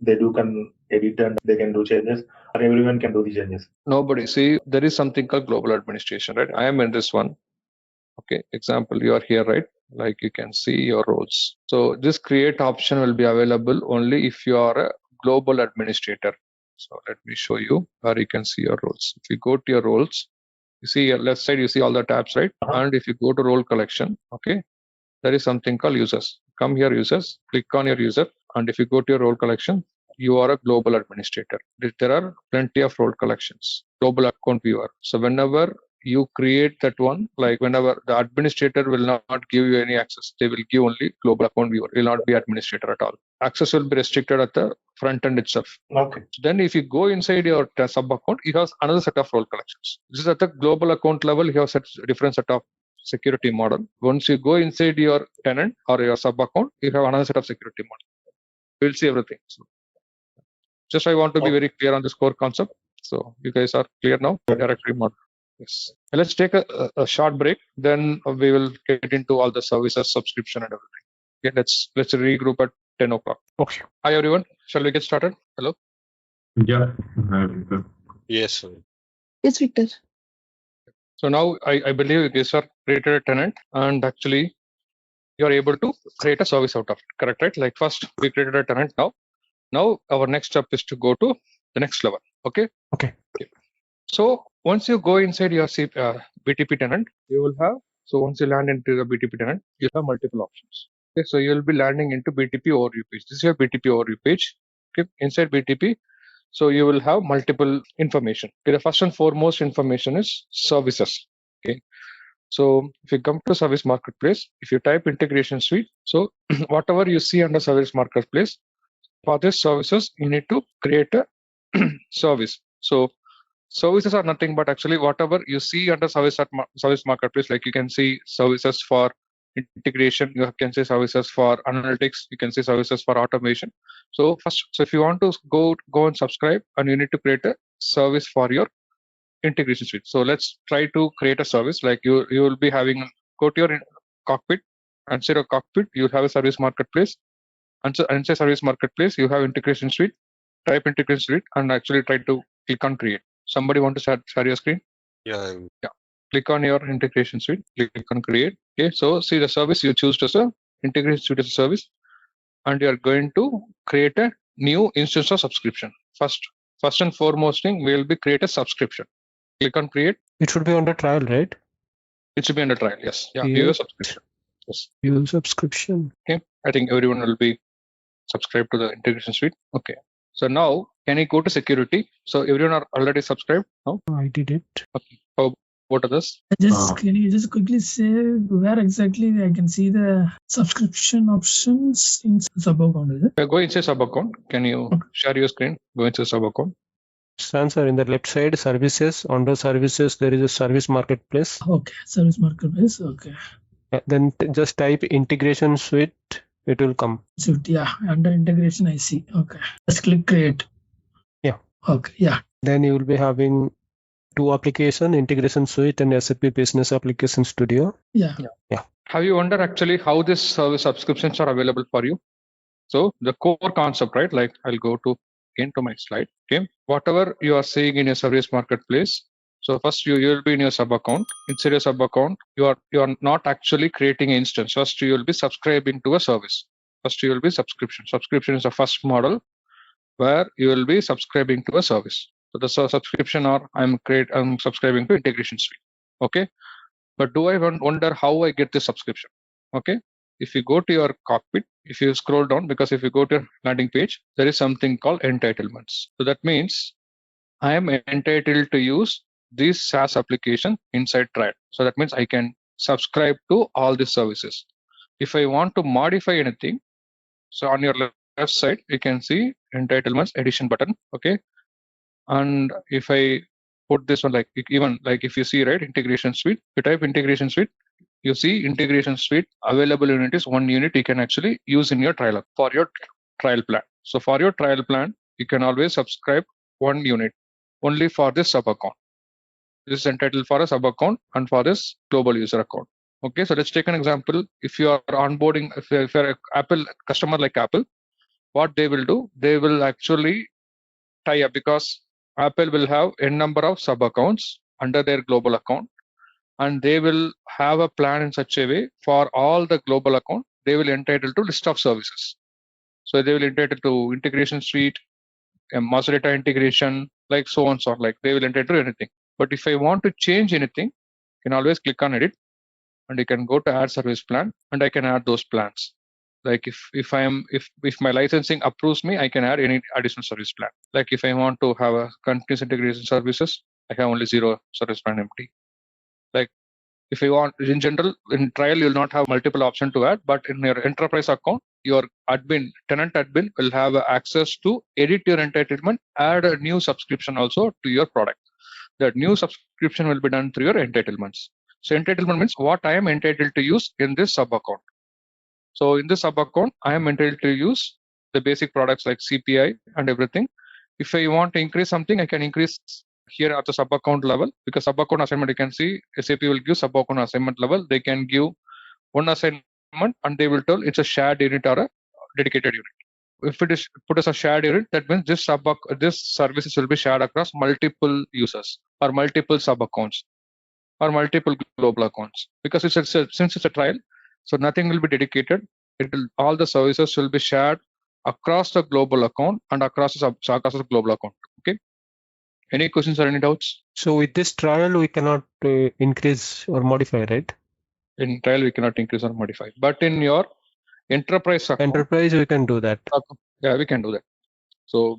They can edit and they can do changes, or everyone can do the changes. Nobody. See, there is something called global administration, right? I am in this one. Okay. Example, you are here, right? Like you can see your roles. So this create option will be available only if you are a global administrator. So let me show you where you can see your roles. If you go to your roles, you see your left side, you see all the tabs, right? And if you go to role collection, okay, there is something called users. Come here, users, click on your user. And if you go to your role collection, you are a global administrator. There are plenty of role collections, global account viewer. So whenever you create that one, like whenever the administrator will not give you any access, they will give only global account viewer, will not be administrator at all. Access will be restricted at the front end itself. Okay. Then if you go inside your sub account, you have another set of role collections. This is at the global account level, you have different set of security model. Once you go inside your tenant or your sub account, you have another set of security model. We'll see everything. So just I want to be very clear on this core concept. So you guys are clear now? Directory model. Yes. Let's take a short break. Then we will get into all the services, subscription, and everything. Okay, let's regroup at 10 o'clock. Okay. Hi everyone. Shall we get started? Hello. Yeah. Yes, sir. Yes, Victor. So now I believe you guys are created a tenant, and actually you are able to create a service out of it. Correct, right? Like first we created a tenant. Now our next step is to go to the next level. Okay. So once you go inside your BTP tenant, you will have. So once you land into the BTP tenant, you have multiple options. Okay. So you will be landing into BTP overview page. This is your BTP overview page. Okay, inside BTP, so you will have multiple information. Okay, the first and foremost information is services. Okay, so if you come to service marketplace, if you type integration suite, so whatever you see under service marketplace, for this services, you need to create a service. So services are nothing but actually whatever you see under service marketplace, like you can see services for integration, you can see services for analytics, you can see services for automation. So first, so if you want to go and subscribe, and you need to create a service for your integration suite. So let's try to create a service. Like you will be having, go to your cockpit, and instead of cockpit you'll have a service marketplace, and so inside service marketplace you have integration suite. Type integration suite and actually try to click on create. Somebody want to share your screen? Yeah. Click on your integration suite, click on create. Okay, so see the service you choose as a integration suite as a service, and you are going to create a new instance of subscription. First and foremost thing, we will be create a subscription. Click on create. It should be under trial, right? It should be under trial, yes. Yeah, Create. view a subscription. Yes. View subscription. Okay, I think everyone will be subscribed to the integration suite. Okay, so now can you go to security? So everyone are already subscribed now? I did it. Okay. How about others? Can you just quickly say where exactly I can see the subscription options in sub account? Is it? Go inside sub account. Can you share your screen? Go inside sub account. Answer in the left side, services. Under services, there is a service marketplace. Okay, service marketplace. Okay. Then just type integration suite. It will come. Suite, yeah. Under integration, I see. Okay. Just click create. Yeah. Okay. Yeah. Then you will be having two application, integration suite and SAP Business Application Studio. Yeah. Have you wondered actually how this service subscriptions are available for you? So the core concept, right? Like I'll go to again to my slide. Okay. Whatever you are seeing in your service marketplace. So first you will be in your sub account. Inside your sub account, you are not actually creating an instance. First you will be subscribing to a service. First you will be subscription. Subscription is the first model where you will be subscribing to a service. So the subscription, or I'm subscribing to integration suite. Okay. But do I wonder how I get this subscription? Okay. If you go to your cockpit, if you scroll down, because if you go to your landing page, there is something called entitlements. So that means I am entitled to use this SaaS application inside trial. So that means I can subscribe to all these services. If I want to modify anything, so on your left side, you can see entitlements edition button. Okay. And if I put this one, like even like if you see, right, integration suite, you type integration suite, you see integration suite available unit is 1 unit you can actually use in your trial for your trial plan. So for your trial plan, you can always subscribe 1 unit only for this sub account. This is entitled for a sub account and for this global user account. Okay, so let's take an example. If you are onboarding, if you're an Apple customer like Apple, what they will do, they will actually tie up, because Apple will have n number of sub accounts under their global account, and they will have a plan in such a way for all the global account, they will entitle to list of services. So they will entitle to integration suite, master data integration, like so on, so on, like they will entitle to anything. But if I want to change anything, you can always click on edit, and you can go to add service plan, and I can add those plans. Like if my licensing approves me, I can add any additional service plan. Like if I want to have a continuous integration services, I have only 0 service plan empty. Like if you want, in general, in trial, you'll not have multiple options to add, but in your enterprise account, your tenant admin will have access to edit your entitlement, add a new subscription also to your product. That new subscription will be done through your entitlements. So entitlement means what I am entitled to use in this sub account. So in this sub account, I am entitled to use the basic products like CPI and everything. If I want to increase something, I can increase here at the sub account level, because sub account assignment, you can see SAP will give sub account assignment level. They can give one assignment and they will tell it's a shared unit or a dedicated unit. If it is put as a shared unit, that means this services will be shared across multiple users or multiple sub accounts or multiple global accounts, because since it's a trial, so nothing will be dedicated. All the services will be shared across the global account and across the global account. Okay. Any questions or any doubts? So with this trial, we cannot increase or modify, right? In trial, we cannot increase or modify. But in your enterprise account, we can do that. Yeah, we can do that. So,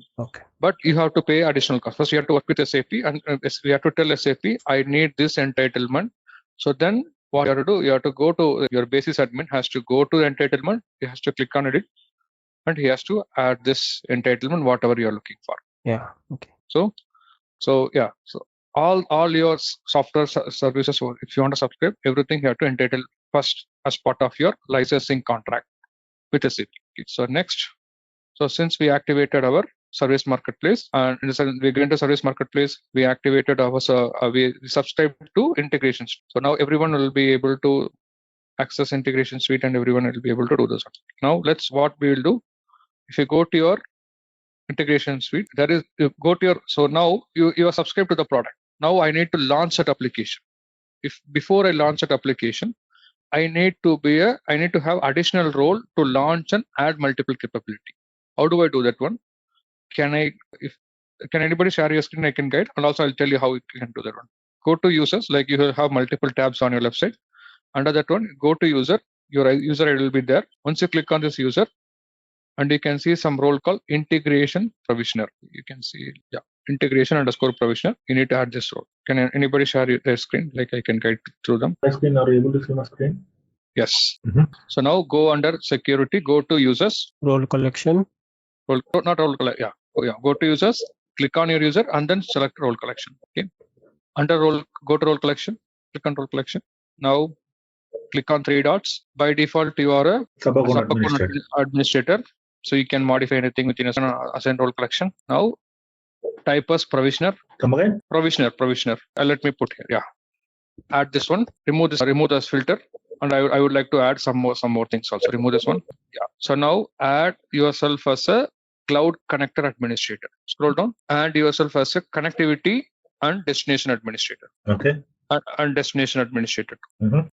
but you have to pay additional cost. First, you have to work with SAP, and we have to tell SAP, I need this entitlement. So then what you have to do, you have to go to your basis admin, has to go to the entitlement, he has to click on it, and he has to add this entitlement, whatever you're looking for. Yeah. Okay. So yeah. So all your software services, if you want to subscribe, everything you have to entitle first as part of your licensing contract with SAP. So next. So since we activated our service marketplace, and we get into service marketplace, we activated our we subscribed to integration. So now everyone will be able to access integration suite, and everyone will be able to do this. Now what we will do. If you go to your integration suite, so now you are subscribed to the product. Now I need to launch that application. Before I launch that application, I need to have additional role to launch and add multiple capability. How do I do that one? Can anybody share your screen? I can guide, and also I'll tell you how you can do that one. Go to users, like you will have multiple tabs on your left side. Under that one, go to user. Your user ID will be there. Once you click on this user, and you can see some role called integration provisioner. You can see, integration _ provisioner. You need to add this role. Can anybody share their screen? Like I can guide through them. My screen, are you able to see my screen? Yes. So now go under security, go to users. Role collection. Not role collection. Go to users, click on your user, and then select role collection. Okay. Under role, go to role collection, click on role collection. Now click on 3 dots. By default, you are a sub-account administrator. So you can modify anything within assign role collection. Now type as provisioner. Come again? Provisioner. Let me put here. Yeah. Add this one. Remove this filter. And I would like to add some more things also. Remove this one. Yeah. So now add yourself as a cloud connector administrator. Scroll down. Add yourself as a connectivity and destination administrator. Okay. And destination administrator.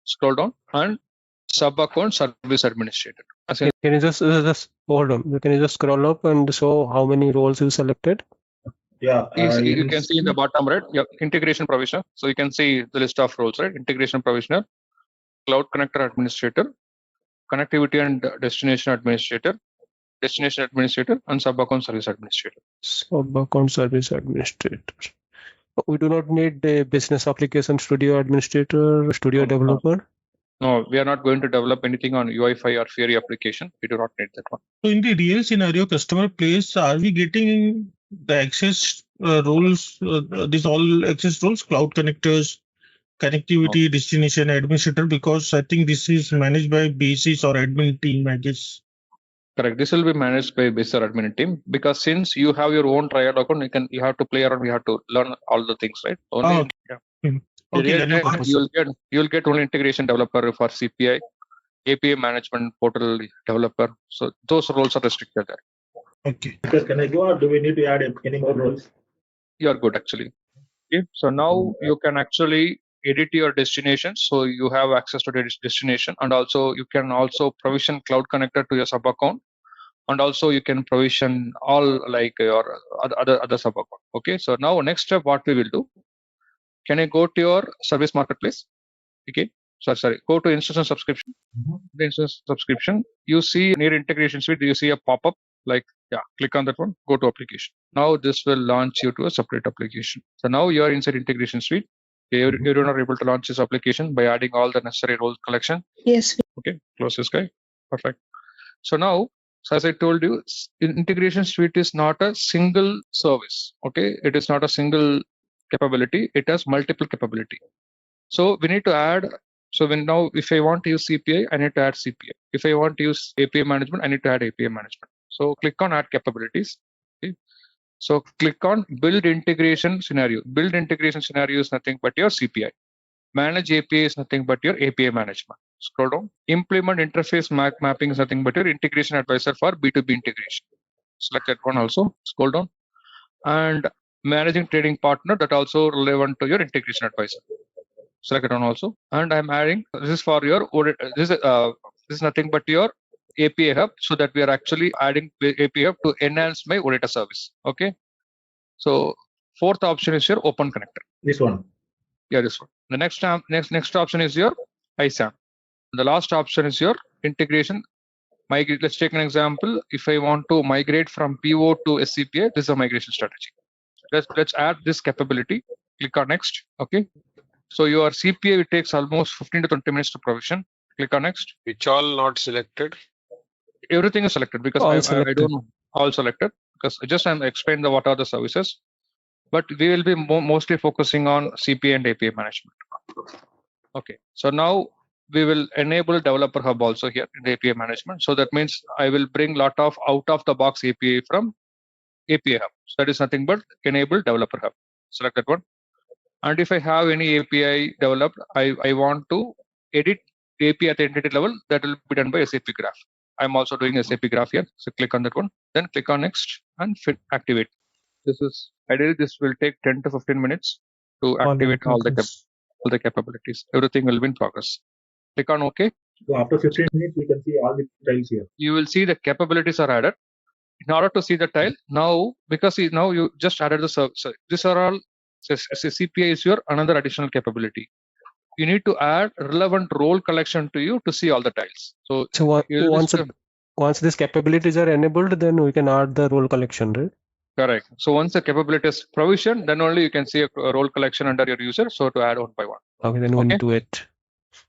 Scroll down and sub-account service administrator. Can you just hold on? Can you just scroll up and show how many roles you selected? Yeah. You can see in the bottom right. Yeah, integration provisioner. So you can see the list of roles, right? Integration provisioner, cloud connector administrator, connectivity and destination administrator, and sub-account service administrator. Sub-account service administrator. We do not need a business application studio administrator, studio developer. No, we are not going to develop anything on UI5 or Fiori application. We do not need that one. So in the real scenario, customer place, are we getting the access roles, these all access roles, cloud connectors, connectivity, destination administrator? Because I think this is managed by basis or admin team, I guess. Correct. This will be managed by basis or admin team, because since you have your own trial account, you have to play around. You have to learn all the things, right? You'll get only integration developer for CPI, API management portal developer. So those roles are restricted there. Okay. Can I go, or do we need to add any more roles? You are good actually. Okay. So now you can actually edit your destination, so you have access to the destination, and also you can also provision cloud connector to your sub account, and also you can provision all like your other sub account. Okay. So now next step, what we will do? Can I go to your service marketplace? Okay. Sorry. Go to instance and subscription. The instance subscription. You see near integration suite. You see a pop-up like click on that one. Go to application. Now this will launch you to a separate application. So now you are inside integration suite. You're not able to launch this application by adding all the necessary roles collection. Yes. Okay. Close this guy. Perfect. So now, as I told you, integration suite is not a single service. Okay. It is not a single capability. It has multiple capability. So we need to add. So if I want to use CPI, I need to add CPI. If I want to use API management, I need to add API management. So click on add capabilities. Okay. So click on build integration scenario. Build integration scenario is nothing but your CPI. Manage API is nothing but your API management. Scroll down. Implement interface mapping is nothing but your integration advisor for B2B integration. Select that one also. Scroll down. And managing trading partner, that also relevant to your integration advisor. Select it on also. And I'm adding, this is for your audit. This is nothing but your API hub, so that we are actually adding API hub to enhance my auditor service. Okay. So fourth option is your open connector. This one. Yeah, this one. The next option is your ISAM. The last option is your integration Let's take an example. If I want to migrate from PO to SCPA, this is a migration strategy. Let's add this capability. Click on next. Okay. So your CPA, it takes almost 15 to 20 minutes to provision. Click on next. Which all not selected? Everything is selected because I don't know all selected because I'm explaining what are the services. But we will be mostly focusing on CPA and API management. Okay. So now we will enable developer hub also here in the API management. So that means I will bring lot of out of the box API from API hub. So that is nothing but enable developer hub. Select that one. And if I have any API developed, I want to edit API at the entity level, that will be done by SAP Graph. I'm also doing SAP Graph here. So click on that one, then click on next and activate. Ideally this will take 10 to 15 minutes to activate all the capabilities. Everything will be in progress. Click on OK. So after 15 minutes, we can see all the tiles here. You will see the capabilities are added. In order to see the tile, now because now you just added the service. These are all CPA is your another additional capability. You need to add relevant role collection to you to see all the tiles. So once these capabilities are enabled, then we can add the role collection, right? Correct. So once the capability is provisioned, then only you can see a role collection under your user. So to add one by one. Okay, then we need to wait.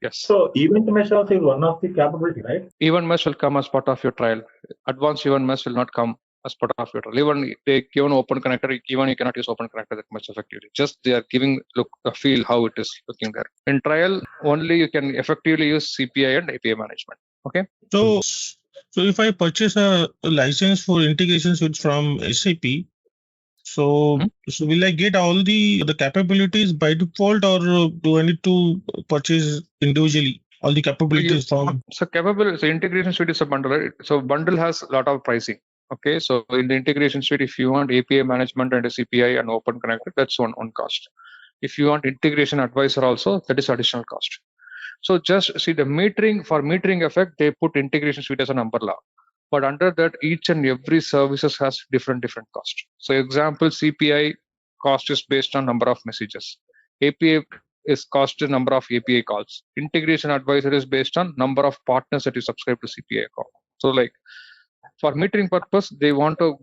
Yes. So event mesh also is one of the capability, right? Event mesh will come as part of your trial. Advanced event mesh will not come as part of your trial. Even they given open connector, even you cannot use open connector that much effectively. Just they are giving a feel how it is looking there. In trial, only you can effectively use CPI and API management. Okay. So if I purchase a license for integration suite from SAP, so will I get all the capabilities by default, or do I need to purchase individually all the capabilities from? So integration suite is a bundle, right? So bundle has a lot of pricing. Okay, so in the integration suite, if you want API management and a CPI and open connector, that's one cost. If you want integration advisor also, that is additional cost. So just see the metering effect, they put integration suite as an umbrella. But under that, each and every services has different cost. So example, CPI cost is based on number of messages. API is cost number of API calls. Integration advisor is based on number of partners that you subscribe to CPI account. So like for metering purpose, they want to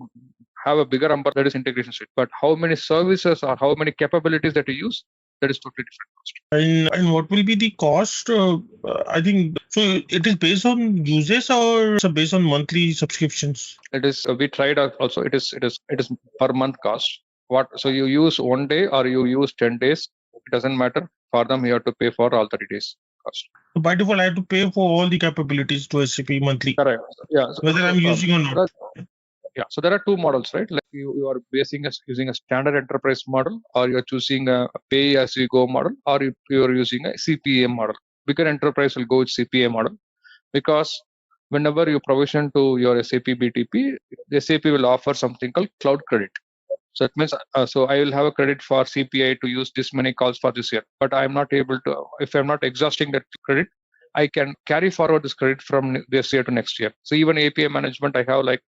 have a bigger umbrella, that is integration suite. But how many services or how many capabilities that you use, that is totally different cost. And what will be the cost? I think so. It is based on users or based on monthly subscriptions? It is. We tried also. It is per month cost. So you use 1 day or you use 10 days. It doesn't matter. For them, you have to pay for all 30 days cost. So by default, I have to pay for all the capabilities to SAP monthly. Correct. Yeah. Whether I'm using or not. Yeah, so there are two models, right? Like you are using a standard enterprise model, or you're choosing a pay as you go model, or you are using a CPA model. Bigger enterprise will go with CPA model because whenever you provision to your SAP BTP, the SAP will offer something called cloud credit. So it means so I will have a credit for CPI to use this many calls for this year, but I'm not able to. If I'm not exhausting that credit, I can carry forward this credit from this year to next year. So even API management, I have like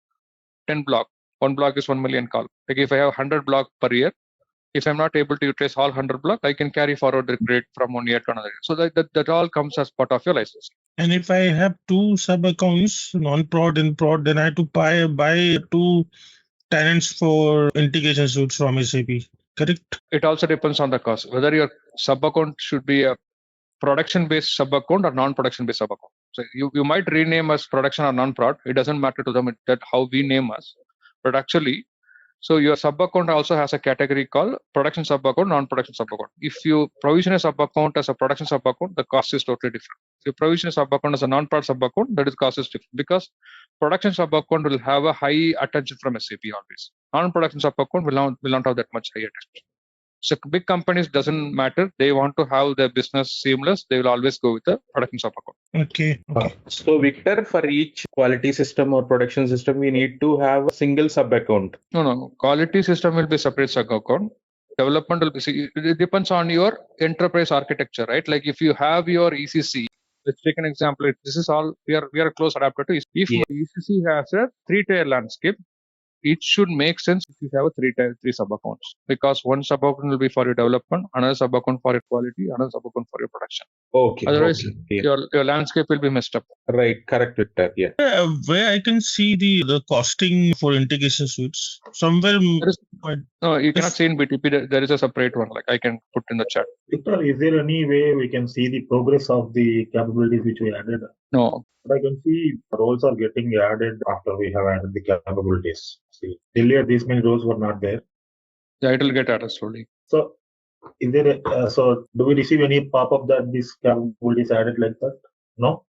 10 block. One block is 1 million call. Like if I have 100 block per year, if I'm not able to utilize all 100 block, I can carry forward the credit from 1 year to another year. So that all comes as part of your license. And if I have two sub accounts, non-prod and prod, then I have to buy two tenants for integration suites from SAP. Correct? It also depends on the cost. Whether your sub account should be a production-based sub account or non-production-based sub account. So you might rename as production or non-prod. It doesn't matter to them that how we name us. But actually, so your sub account also has a category called production sub account, non-production sub account. If you provision a sub account as a production sub account, the cost is totally different. If you provision a sub account as a non-prod sub account, that is cost is different because production sub account will have a high attention from SAP always. Non-production sub account will not have that much high attention. So big companies doesn't matter. They want to have their business seamless. They will always go with the production sub account. Okay. So Victor, for each quality system or production system, we need to have a single sub account. No. Quality system will be separate sub account. Development will be. It depends on your enterprise architecture, right? Like if you have your ECC. Let's take an example. This is all we are close adapted to. If ECC has a 3-tier landscape, it should make sense if you have a three sub accounts, because one sub account will be for your development, another sub account for your quality, another sub account for your production. Okay. Otherwise, Yeah. your landscape will be messed up. Right. Correct, Victor. Yeah. Where I can see the costing for integration suites somewhere. No, you cannot see in BTP. There is a separate one. Like I can put in the chat. Victor, is there any way we can see the progress of the capabilities which we added? No. But I can see roles are getting added after we have added the capabilities. See, earlier these many roles were not there. Yeah, it will get added slowly. So, is there so do we receive any pop-up that this capabilities added like that? No?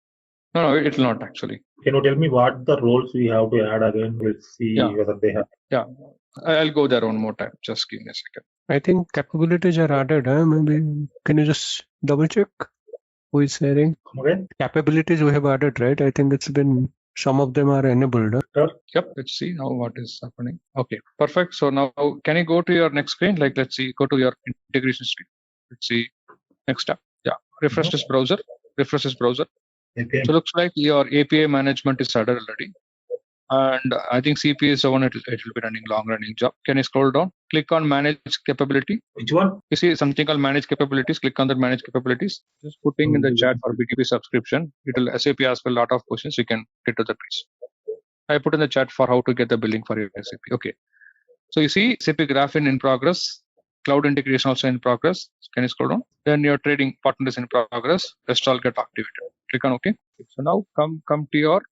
No, it will not actually. Can you tell me what the roles we have to add again? We'll see whether they have. Yeah, I'll go there one more time. Just give me a second. I think capabilities are added. Maybe can you just double check who is sharing? Okay. Capabilities we have added, right? I think it's been some of them are enabled. Yep. Let's see now what is happening. Okay, perfect. So now can you go to your next screen? Like let's see, go to your integration suite. Let's see next tab. Yeah, refresh this browser. Refresh this browser. Okay. So looks like your API management is added already. And I think CP is the one it will be running long running job. Can you scroll down? Click on manage capability. Which one? You see something called manage capabilities. Click on that manage capabilities. Just putting in the chat for BTP subscription. It will SAP ask a lot of questions. You can get to the place. I put in the chat for how to get the billing for your SAP. Okay. So you see SAP Graphene in progress. Cloud integration also in progress. Can you scroll down? Then your trading partner is in progress. Rest all get activated. Click on OK. So now come to your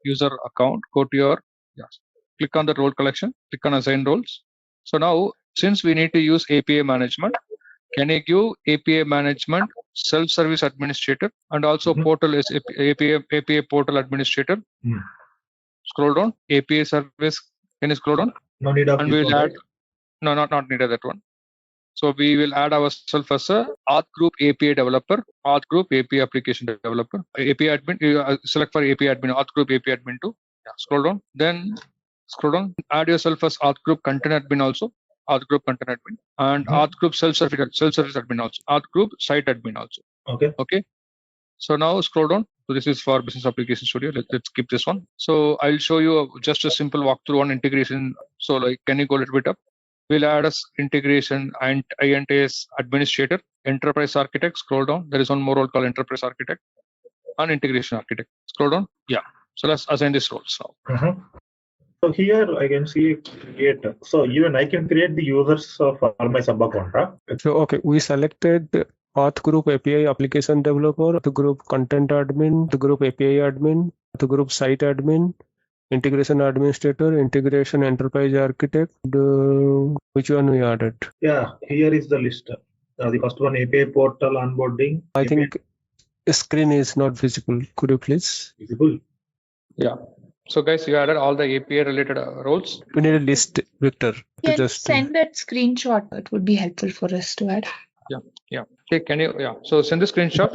user account. Go to your click on the role collection. Click on assign roles. So now since we need to use API management, can you give API management self-service administrator and also portal is API portal administrator? Scroll down. API service. Can you scroll down? No need of and we'll add. No, not needed that one. So we will add ourselves as a auth group API developer, auth group API application developer, API admin. Select for API admin, auth group API admin too. Yeah, scroll down. Then scroll down. Add yourself as auth group content admin also, auth group content admin, and auth group self-service admin also, auth group site admin also. Okay. Okay. So now scroll down. So this is for Business Application Studio. Let's skip this one. So I'll show you just a simple walkthrough on integration. So like, can you go a little bit up? We'll add as integration and INTS administrator, enterprise architect. Scroll down. There is one more role called enterprise architect and integration architect. Scroll down. Yeah. So let's assign these roles now. So here I can see create. So even I can create the users of all my sub account. So okay, we selected auth group API application developer, the group content admin, the group API admin, the group site admin, integration administrator, integration enterprise architect. Which one we added? Yeah, here is the list. The first one, API portal onboarding. I think screen is not visible. Could you please? Visible. Yeah. So guys, you added all the API related roles. We need a list, Victor. Can you send that screenshot? It would be helpful for us to add. Yeah. Okay, can you? Yeah. So send the screenshot.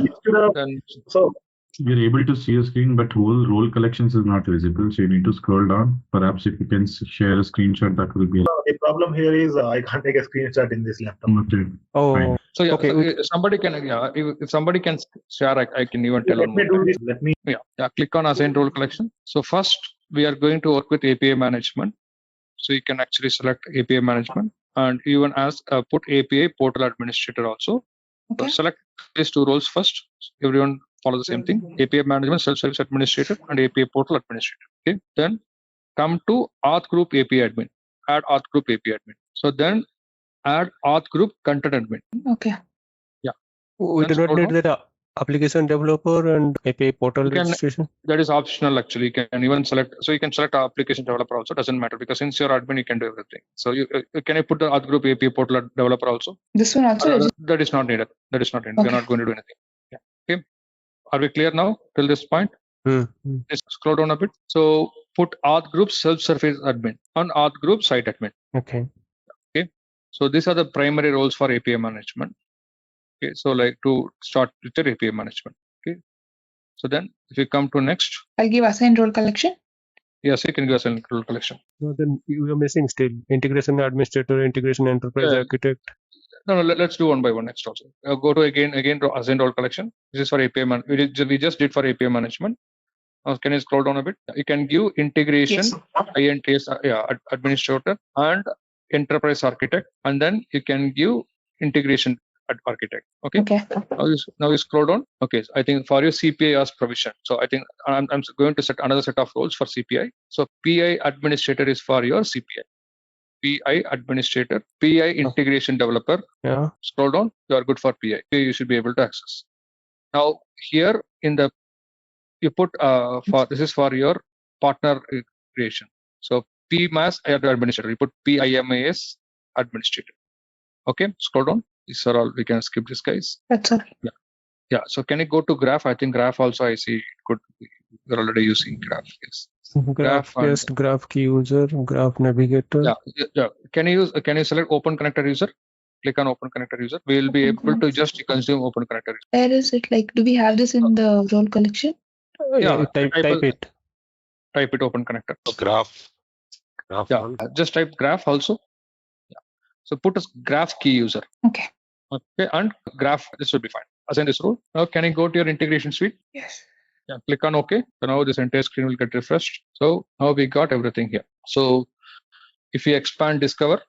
Then so you're able to see a screen, but whole role collections is not visible. So you need to scroll down. Perhaps if you can share a screenshot, that will be. The problem here is I can't take a screenshot in this laptop. Okay. Oh. Fine. So yeah, okay. Somebody can. Yeah, if somebody can share, I can even tell. Let me do this. Let me. Yeah. Click on assign role collection. So first we are going to work with API management. So you can actually select API management and even ask put API portal administrator also. Okay. So select these two roles first. Everyone follow the same thing. API management, self-service administrator, and API portal administrator. Okay. Then come to auth group API admin. Add auth group API admin. So then add auth group content admin. Okay. Yeah. We do not need the application developer and API portal registration. That is optional actually. You can even select. So you can select application developer also. Doesn't matter because since you're admin, you can do everything. So you can I put the auth group API portal developer also? This one also. That is not needed. That is not needed. Okay. We're not going to do anything. Yeah. Okay. Are we clear now till this point? Just scroll down a bit. So put auth group self-service admin and auth group site admin. Okay. Okay. So these are the primary roles for API management. Okay. So like to start with your API management. Okay. So then if you come to next. I'll give assign role collection. Yes, you can give assign role collection. No, then you are missing still integration administrator, integration enterprise architect. No, let's do one by one next also. Go to again to assign role collection. This is for API we just did for API management. Can you scroll down a bit? You can give integration, INTS, administrator and enterprise architect, and then you can give integration architect. Okay. Now you scroll down. Okay. I think for your CPI as provision. So I think I'm going to set another set of roles for CPI. So PI administrator is for your CPI. PI administrator, PI integration developer. Yeah. Scroll down. You are good for PI. You should be able to access. Now here in the you put for this is for your partner creation. So PMAS administrator. You put PIMAS administrator. Okay. Scroll down. These are all. We can skip this, guys. That's all. Yeah. Yeah. So can you go to graph? I think graph also. I see could you're already using graph. Yes. Graph guest, graph key user, graph navigator. Yeah. Can you select open connector user? Click on open connector user. We will be able to just consume open connector user. Where is it? Like, do we have this in the role collection? Yeah. Type it. Type it open connector. Graph. Yeah. Just type graph also. Yeah. So put a graph key user. Okay. Okay. And graph. This will be fine. Assign this role. Now can you go to your integration suite? Yes. Yeah, click on OK. So now this entire screen will get refreshed. So now we got everything here. So if you expand Discover,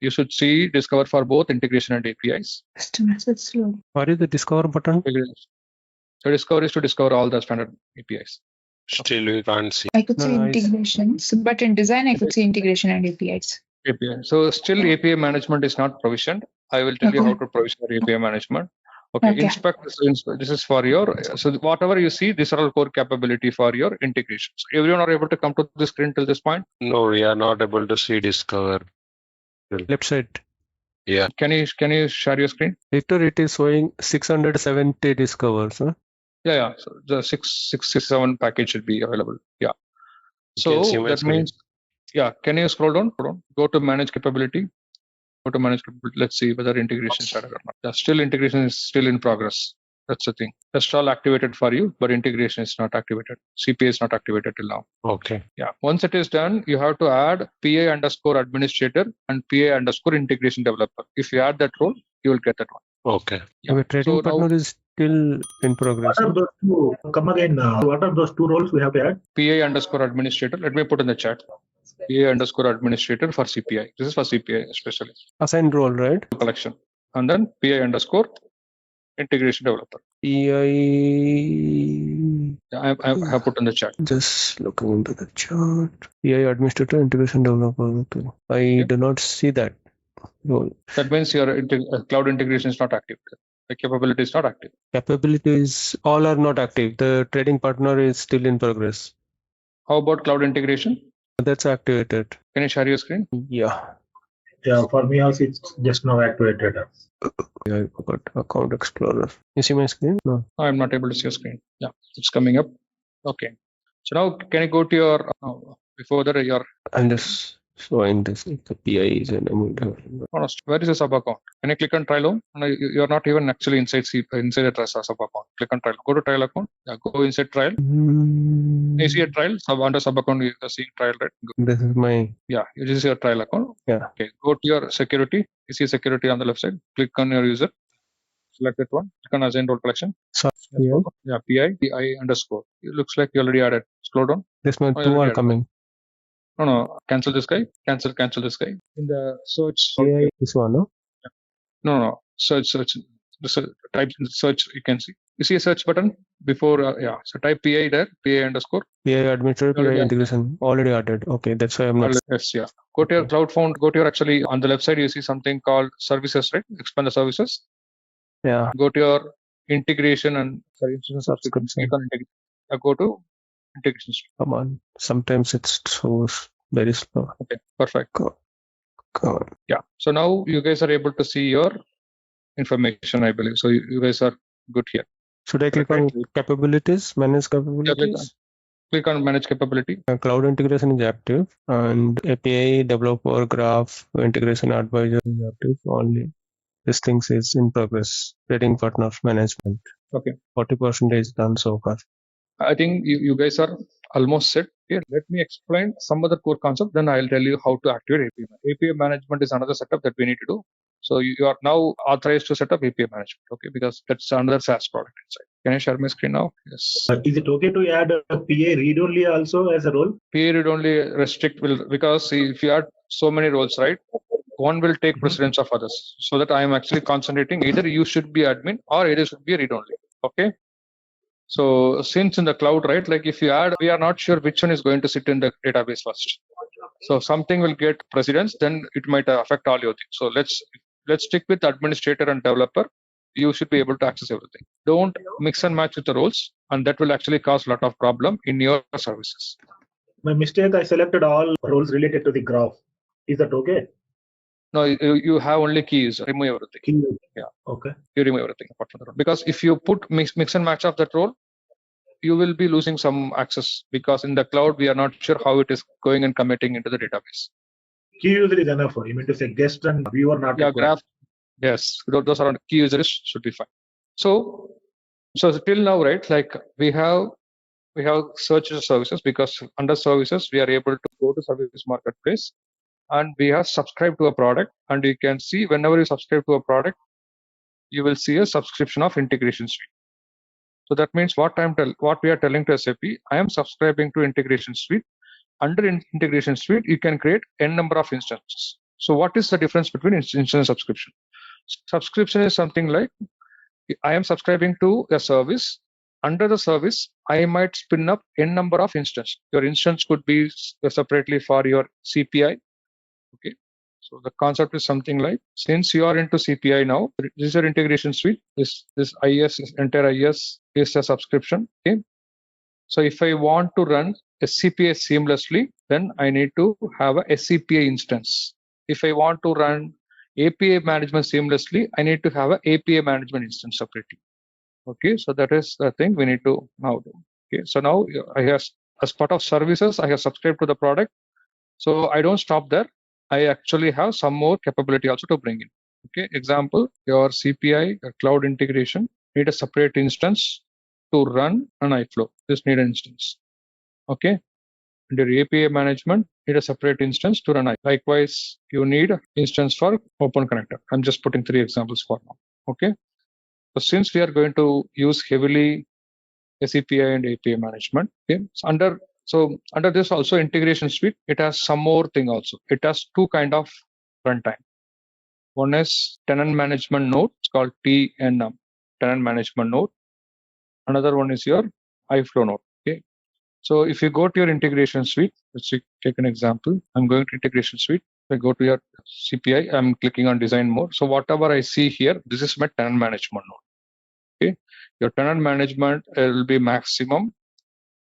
you should see Discover for both integration and APIs. What is the Discover button? So Discover is to discover all the standard APIs. Still we can't see. I could say integrations, but in design I could say integration and APIs. API. So still API management is not provisioned. I will tell you how to provision your API management. Okay. Inspect this is for your, so whatever you see, these are all core capability for your integrations. Everyone are able to come to the screen till this point? No, we are not able to see Discover. Left side. Yeah. Can you share your screen? Victor, it is showing 670 discovers. Huh? Yeah. So the 667 package should be available. Yeah. So that means, yeah. Can you scroll down? Go to manage capability. Let's see whether integration started or not. Yeah, still integration is still in progress. That's the thing. That's all activated for you, but integration is not activated. CPA is not activated till now. Okay. Yeah. Once it is done, you have to add PA underscore administrator and PA underscore integration developer. If you add that role, you will get that one. Okay. Yeah. Our trading partner is still in progress. What are those two? Come again. What are those two roles we have to add? PA underscore administrator. Let me put in the chat. PA underscore administrator for CPI. This is for CPI especially. Assigned role, right? Collection. And then PA underscore integration developer. PI. I have put in the chat. Just looking into the chart. PI administrator, integration developer. Okay. I do not see that role. That means your cloud integration is not active. The capability is not active. Capabilities all are not active. The trading partner is still in progress. How about cloud integration? That's activated. Can you share your screen? Yeah. Yeah, for me also it's just now activated. Yeah, I forgot Account Explorer. You see my screen? No. I'm not able to see your screen. Yeah, it's coming up. Okay. So now can you go to your before that your? I'm just showing this. The PI is an honest. Where is the sub account? Can you click on trial home? No, you're not even actually inside the sub account. Click on trial. Go to trial account. Yeah, go inside trial. You see a trial under sub account. You are seeing trial, right? Go. This is my. Yeah, this is your trial account. Yeah. Okay. Go to your security. You see security on the left side. Click on your user. Select that one. Click on assign role collection. So, yeah, PI underscore. It looks like you already added. Scroll down. This one, two are coming. No. Cancel this guy. Cancel this guy. In the search. PI, this one, no? No. Search. Type search. You can see. You see a search button before. So type PI there. PI underscore. PI administrator. PI integration. Already added. Okay, that's why I'm not. Yes. Yeah. Go to your cloud phone. Go to your actually on the left side. You see something called services, right? Expand the services. Yeah. Go to your integration and subscription. Go to integration. Come on. Sometimes it's so very slow. Okay. Perfect. Go on. Yeah. So now you guys are able to see your information, I believe. So you guys are good here. Should I click on capabilities? Manage capabilities? Yeah, click on manage capability. Cloud integration is active and API developer graph integration advisor is active only. This thing is in progress. Trading partner management. Okay. 40% is done so far. I think you guys are almost set. Here, let me explain some other core concept. Then I'll tell you how to activate API. API management is another setup that we need to do. So you are now authorized to set up API management, okay? Because that's another SaaS product inside. Can I share my screen now? Yes. Is it okay to add a PA read-only also as a role? PA read-only restrict will, because see, if you add so many roles, right? One will take precedence of others. So that I am actually concentrating either you should be admin or either should be read-only, okay? So since in the cloud, right, like if you add, we are not sure which one is going to sit in the database first. So something will get precedence, then it might affect all your things. So let's stick with administrator and developer. You should be able to access everything. Don't mix and match with the roles, and that will actually cause a lot of problem in your services. My mistake, I selected all roles related to the graph. Is that okay? No, you have only keys. Remove everything. Key. Yeah. Okay. You remove everything apart from the role. Because if you put mix and match of that role, you will be losing some access, because in the cloud we are not sure how it is going and committing into the database. Key user is enough. You mean to say guest and viewer not yeah, required. graph. Yes, those are key users should be fine. So till now, right? Like we have search services, because under services we are able to go to service marketplace, and we have subscribed to a product, and you can see whenever you subscribe to a product, you will see a subscription of Integration Suite. So that means what we are telling to SAP, I am subscribing to Integration Suite. Under Integration Suite, you can create n number of instances. So what is the difference between instance and subscription? Subscription is something like, I am subscribing to a service. Under the service, I might spin up n number of instances. Your instance could be separately for your CPI. Okay. So the concept is something like, since you are into CPI now, this is your Integration Suite. This entire IS is a subscription. Okay. So if I want to run a CPI seamlessly, then I need to have a SCPI instance. If I want to run API management seamlessly, I need to have an API management instance separately. Okay, so that is the thing we need to now do. Okay, so now I have, as part of services, I have subscribed to the product. So I don't stop there. I actually have some more capability also to bring in. Okay, example, your CPI cloud integration need a separate instance to run an iFlow. This need an instance. Okay. Under API management, need a separate instance to run. Likewise, you need instance for Open Connector. I'm just putting 3 examples for now. Okay. So since we are going to use heavily SCPI and API management, okay, so under this also Integration Suite, it has some more thing also. It has 2 kind of runtime. One is tenant management node. It's called TNM, tenant management node. Another one is your iFlow node. Okay. So if you go to your Integration Suite, let's take an example. I'm going to Integration Suite. If I go to your CPI, I'm clicking on Design Mode. So whatever I see here, this is my tenant management node. Okay, your tenant management will be maximum.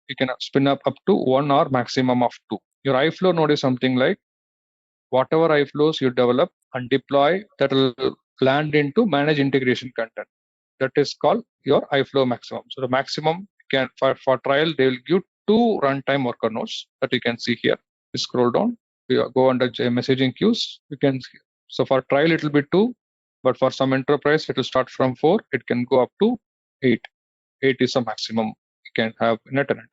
You can spin up to 1 or maximum of 2. Your iFlow node is something like whatever iFlows you develop and deploy, that will land into manage integration content. That is called your iFlow maximum. So the maximum can for trial they will give 2 runtime worker nodes that you can see here. You scroll down, you go under messaging queues. You can see. So for trial it will be 2, but for some enterprise it will start from 4. It can go up to 8. 8 is the maximum you can have in a tenant.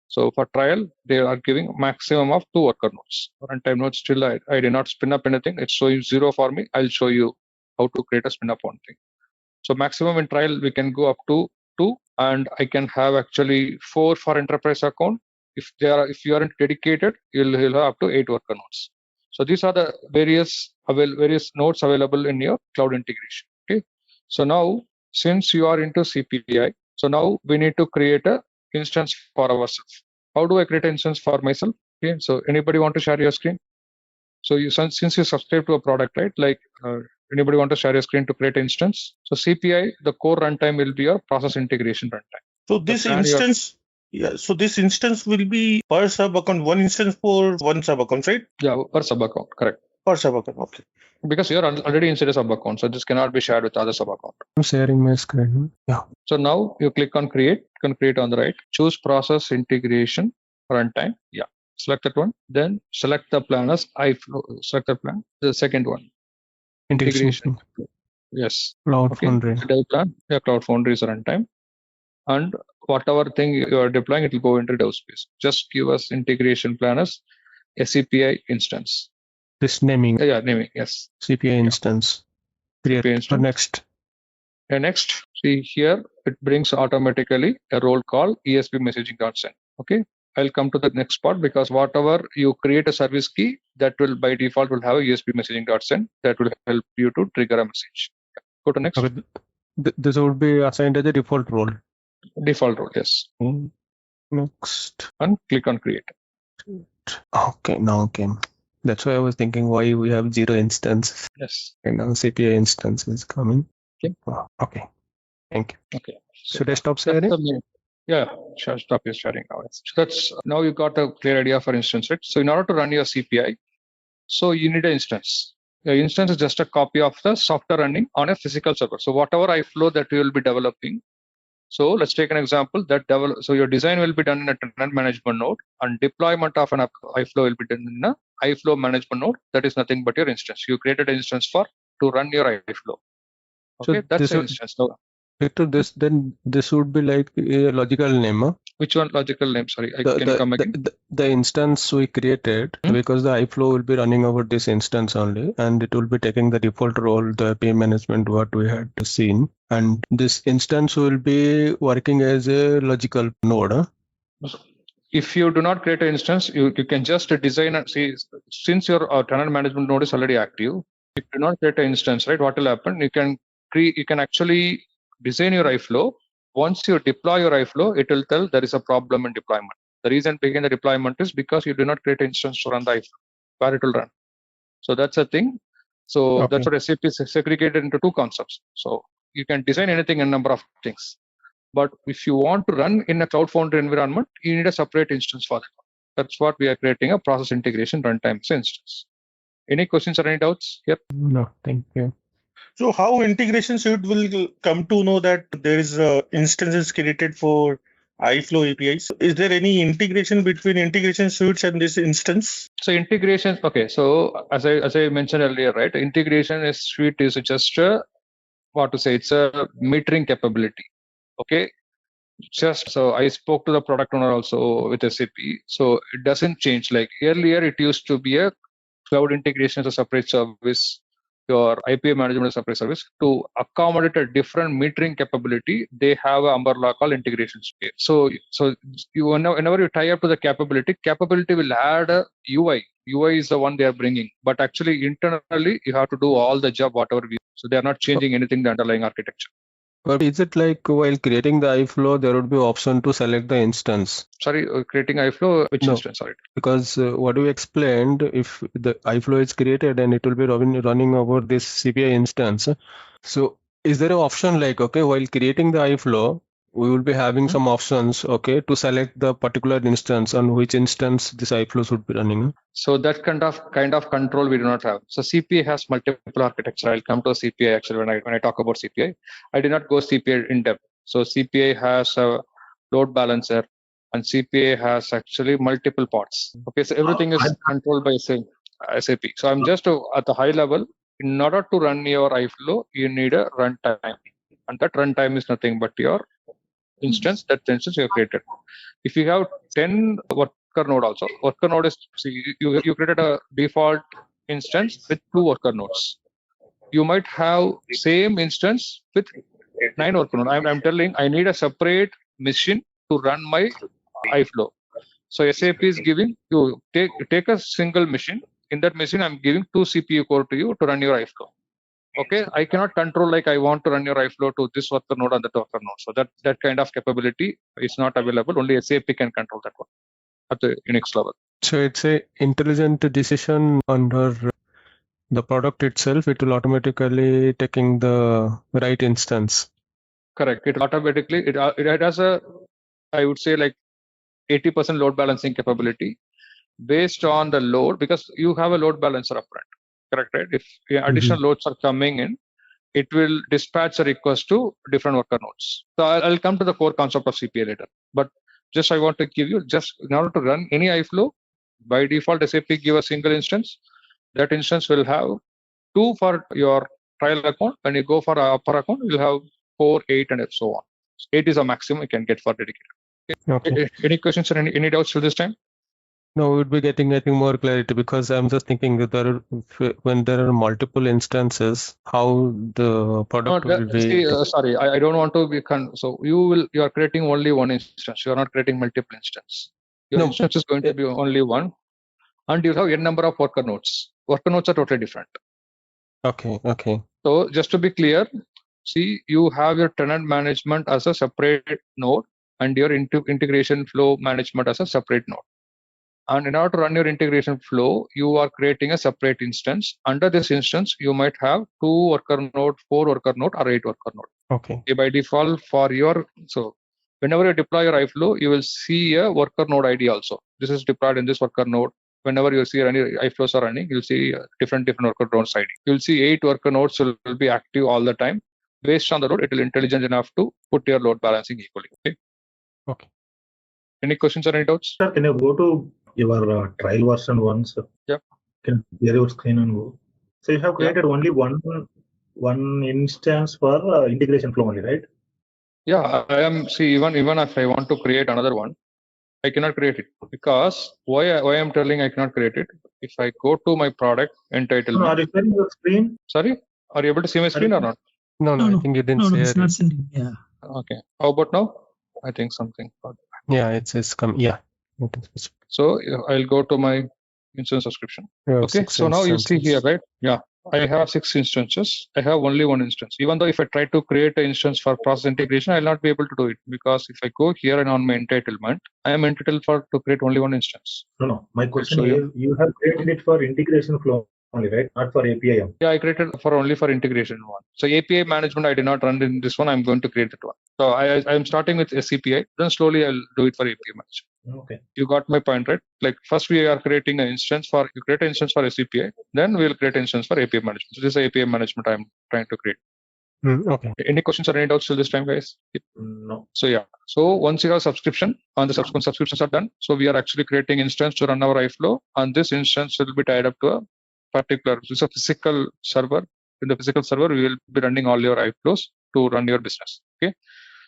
So for trial they are giving maximum of 2 worker nodes. Runtime nodes still I did not spin up anything. It's showing 0 for me. I'll show you how to create a spin up one thing. So maximum in trial we can go up to 2, and I can have actually 4 for enterprise account. If you aren't dedicated, you'll have up to 8 worker nodes. So these are the various nodes available in your cloud integration. Okay. So now since you are into CPI, so now we need to create a instance for ourselves. How do I create an instance for myself? Okay. So anybody want to share your screen? So since you subscribe to a product, right? Like anybody want to share your screen to create an instance? So CPI, the core runtime will be your process integration runtime. So this instance, so this instance will be per sub account, one instance for one sub account, right? Yeah, per sub account, correct. Per sub account, okay. Because you're already inside a sub account, so this cannot be shared with other sub account. I'm sharing my screen. Yeah. So now you click on create. You can create on the right. Choose process integration runtime. Yeah. Select that one. Then select the plan as iFlow. Select the plan. The second one. Integration. Yes. Cloud Foundry. Plan. Yeah, Cloud Foundry is a runtime. And whatever thing you are deploying, it will go into dev space. Just give us integration plan as SCPI instance. This naming. Yeah, naming. Yes. CPI instance. Create. CPI instance. Next. Next, see here, it brings automatically a role called ESP messaging.send. Okay. I'll come to the next part because whatever you create a service key, that will by default will have a ESP messaging.send that will help you to trigger a message. Go to next. Okay. This would be assigned as a default role. Default role, yes. Next. And click on create. Okay, now came. That's why I was thinking why we have 0 instance. Yes. And now CPI instance is coming. Okay. Okay. Thank you. Okay. Should I stop sharing? Yeah, sure. Stop your sharing now. So that's now you got a clear idea for instance, right? So in order to run your CPI, so you need an instance. The instance is just a copy of the software running on a physical server. So whatever iFlow that you will be developing. So let's take an example that so your design will be done in a tenant management node and deployment of an iFlow will be done in a iFlow management node. That is nothing but your instance. You created an instance to run your iFlow. Okay, so that's the instance. So, Victor, this would be like a logical name. Huh? Which one logical name? Sorry, can you come again? The instance we created because the iFlow will be running over this instance only, and it will be taking the default role, the pay management what we had seen, and this instance will be working as a logical node. Huh? If you do not create an instance, you can just design and see. Since your tenant management node is already active, if you do not create an instance, right? What will happen? You can actually design your iFlow. Once you deploy your iFlow, it will tell there is a problem in deployment. The reason behind the deployment is because you do not create an instance to run the iFlow, where it will run. So that's a thing. So that's what SAP is segregated into 2 concepts. So you can design anything in a number of things. But if you want to run in a Cloud Foundry environment, you need a separate instance for that. That's what we are creating, a process integration runtime instance. Any questions or any doubts here? No, thank you. So how Integration Suite will come to know that there is instances created for iFlow APIs? Is there any integration between Integration Suites and this instance? So integration, okay. So as I mentioned earlier, right? Integration Suite is just it's a metering capability. Okay. Just so I spoke to the product owner also with SAP. So it doesn't change. Like earlier, it used to be a cloud integration as a separate service, your IPA management as a separate service. To accommodate a different metering capability, they have an umbrella called integration suite. So whenever you tie up to the capability will add a UI. UI is the one they are bringing, but actually internally you have to do all the job whatever we. So they are not changing anything the underlying architecture. But is it like while creating the iFlow, there would be option to select the instance? Sorry, creating iFlow, which instance? Sorry. Because what you explained, if the iFlow is created and it will be running over this CPI instance. So is there an option like, okay, while creating the iFlow, we will be having some options, okay, to select the particular instance on which instance this iFlow should be running? So that kind of control we do not have. So CPI has multiple architecture. I'll come to CPI actually when I talk about CPI. I did not go CPI in depth. So CPI has a load balancer, and CPI has actually multiple pods. Okay, so everything is controlled by SAP. So I'm just at the high level. In order to run your iFlow, you need a runtime, and that runtime is nothing but your instance. That instance you have created. If you have 10 worker node also, worker node is you created a default instance with 2 worker nodes. You might have same instance with 9 worker nodes. I'm telling I need a separate machine to run my iFlow. So SAP is giving you take a single machine. In that machine, I'm giving 2 CPU core to you to run your iFlow. Okay, I cannot control like I want to run your iFlow to this worker node and that worker node. So that kind of capability is not available. Only SAP can control that one at the Unix level. So it's a intelligent decision under the product itself. It will automatically taking the right instance. Correct. It automatically it has a, I would say like 80% load balancing capability based on the load, because you have a load balancer upfront. Correct, right? If additional loads are coming in, it will dispatch a request to different worker nodes. So I'll come to the core concept of CPI later. But just I want to give you, just in order to run any iFlow, by default SAP give a single instance. That instance will have 2 for your trial account. When you go for a upper account, you'll have 4, 8, and so on. 8 is a maximum you can get for dedicated. Okay. Any questions or any doubts till this time? No, we would be getting more clarity because I'm just thinking that when there are multiple instances, how the product will be. Sorry, I don't want to be. So you are creating only one instance. You are not creating multiple instances. Your instance is going to be only one, and you have n number of worker nodes. Worker nodes are totally different. Okay. So just to be clear, see, you have your tenant management as a separate node and your integration flow management as a separate node. And in order to run your integration flow, you are creating a separate instance. Under this instance, you might have 2 worker node, 4 worker node, or 8 worker node. Okay. By default, so whenever you deploy your iFlow, you will see a worker node ID also. This is deployed in this worker node. Whenever you see any iFlows are running, you'll see different worker nodes ID. You'll see 8 worker nodes will be active all the time. Based on the load, it will intelligent enough to put your load balancing equally. Okay. Any questions or any doubts? Sir, can you go to your trial version once? Yeah. Can you clear your screen and go? So you have created only one instance for integration flow only, right? Yeah, I am. See, even if I want to create another one, I cannot create it because why I'm telling I cannot create it. If I go to my product entitlement. No, are you sharing your screen? Sorry, are you able to see my screen or not? No, I think you didn't say it's not sending. Yeah. Okay. How about now? I think something. Yeah, it's come. Yeah. So I'll go to my instance subscription. Okay. So now you see here, right? Yeah. I have 6 instances. I have only one instance. Even though if I try to create an instance for process integration, I'll not be able to do it because if I go here and on my entitlement, I am entitled to create only one instance. No. My question is, you have created it for integration flow only, right? Not for API. Yeah, I created only for integration one. So API management, I did not run in this one. I'm going to create that one. So I'm starting with SCPI. Then slowly I'll do it for API management. Okay. You got my point, right? Like first we are creating an instance for SCPI. Then we'll create an instance for API management. So this is API management I'm trying to create. Okay. Any questions or any doubts till this time, guys? No. So yeah. So once you have subscription, on the subscriptions are done. So we are actually creating instance to run our iFlow, and this instance will be tied up to a particular, this is a physical server. In the physical server, we will be running all your iFlows to run your business. Okay.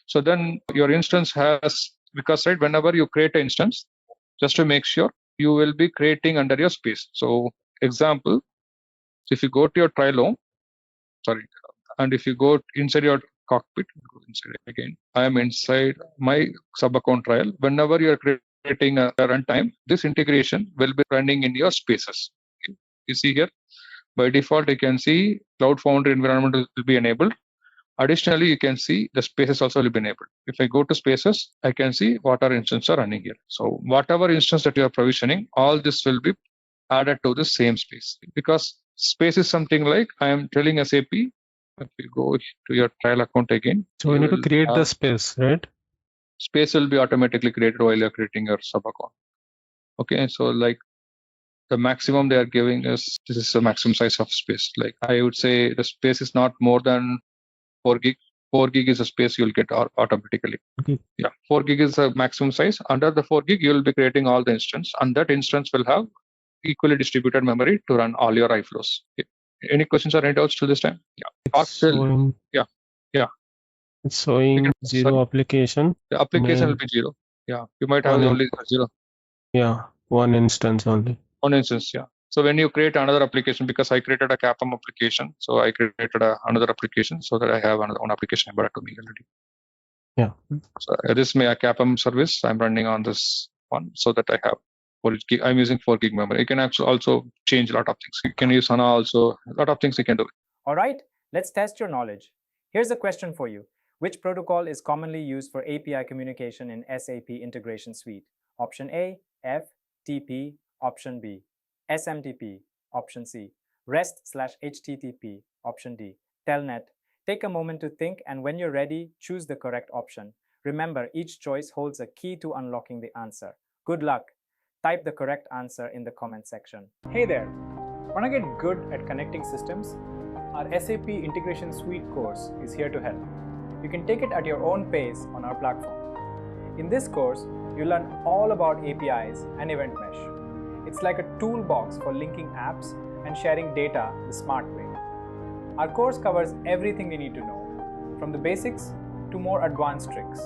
So then your instance has, because right, whenever you create an instance, just to make sure you will be creating under your space. So example, so if you go to your trial home, and if you go inside your cockpit, go inside again. I am inside my sub account trial. Whenever you are creating a runtime, this integration will be running in your spaces. Okay. You see here, by default, you can see Cloud Foundry environment will be enabled. Additionally, you can see the spaces also will be enabled. If I go to spaces, I can see what our instances are running here. So whatever instance that you are provisioning, all this will be added to the same space. Because space is something like I am telling SAP, if you go to your trial account again. So we need to create the space, right? Space will be automatically created while you're creating your sub account. Okay, so like the maximum they are giving is, this is the maximum size of space. Like I would say the space is not more than 4 gig. 4 gig is a space you'll get automatically. Okay. Yeah, 4 gig is the maximum size. Under the 4 gig, you'll be creating all the instance, and that instance will have equally distributed memory to run all your iFlows. Okay. Any questions or any doubts till this time? Yeah. It's showing 0 application. The application will be 0. Yeah. You might have only 0. Yeah. One instance only. One instance. Yeah. So when you create another application, because I created a Capam application, so I created another application so that I have one application embedded to me already. Yeah. So this is my Capam service. I'm running on this one so that I have 4 gig. I'm using 4 gig memory. You can actually also change a lot of things. You can use HANA also. A lot of things you can do. All right, let's test your knowledge. Here's a question for you. Which protocol is commonly used for API communication in SAP Integration Suite? Option A, FTP. Option B, SMTP. Option C, REST/HTTP. Option D, Telnet. Take a moment to think, and when you're ready, choose the correct option. Remember, each choice holds a key to unlocking the answer. Good luck. Type the correct answer in the comment section. Hey there! Want to get good at connecting systems? Our SAP Integration Suite course is here to help. You can take it at your own pace on our platform. In this course, you learn all about APIs and Event Mesh. It's like a toolbox for linking apps and sharing data the smart way. Our course covers everything you need to know, from the basics to more advanced tricks.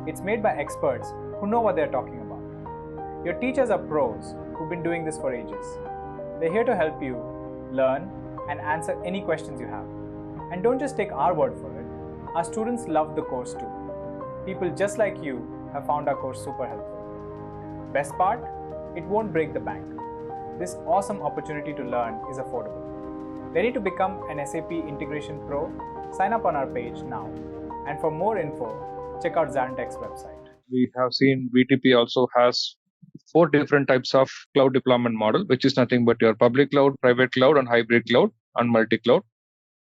It's made by experts who know what they're talking about. Your teachers are pros who've been doing this for ages. They're here to help you learn and answer any questions you have. And don't just take our word for it. Our students love the course too. People just like you have found our course super helpful. Best part? It won't break the bank. This awesome opportunity to learn is affordable. Ready to become an SAP Integration Pro? Sign up on our page now. And for more info, check out ZaranTech's website. We have seen BTP also has 4 different types of cloud deployment model, which is nothing but your public cloud, private cloud, and hybrid cloud, and multi-cloud.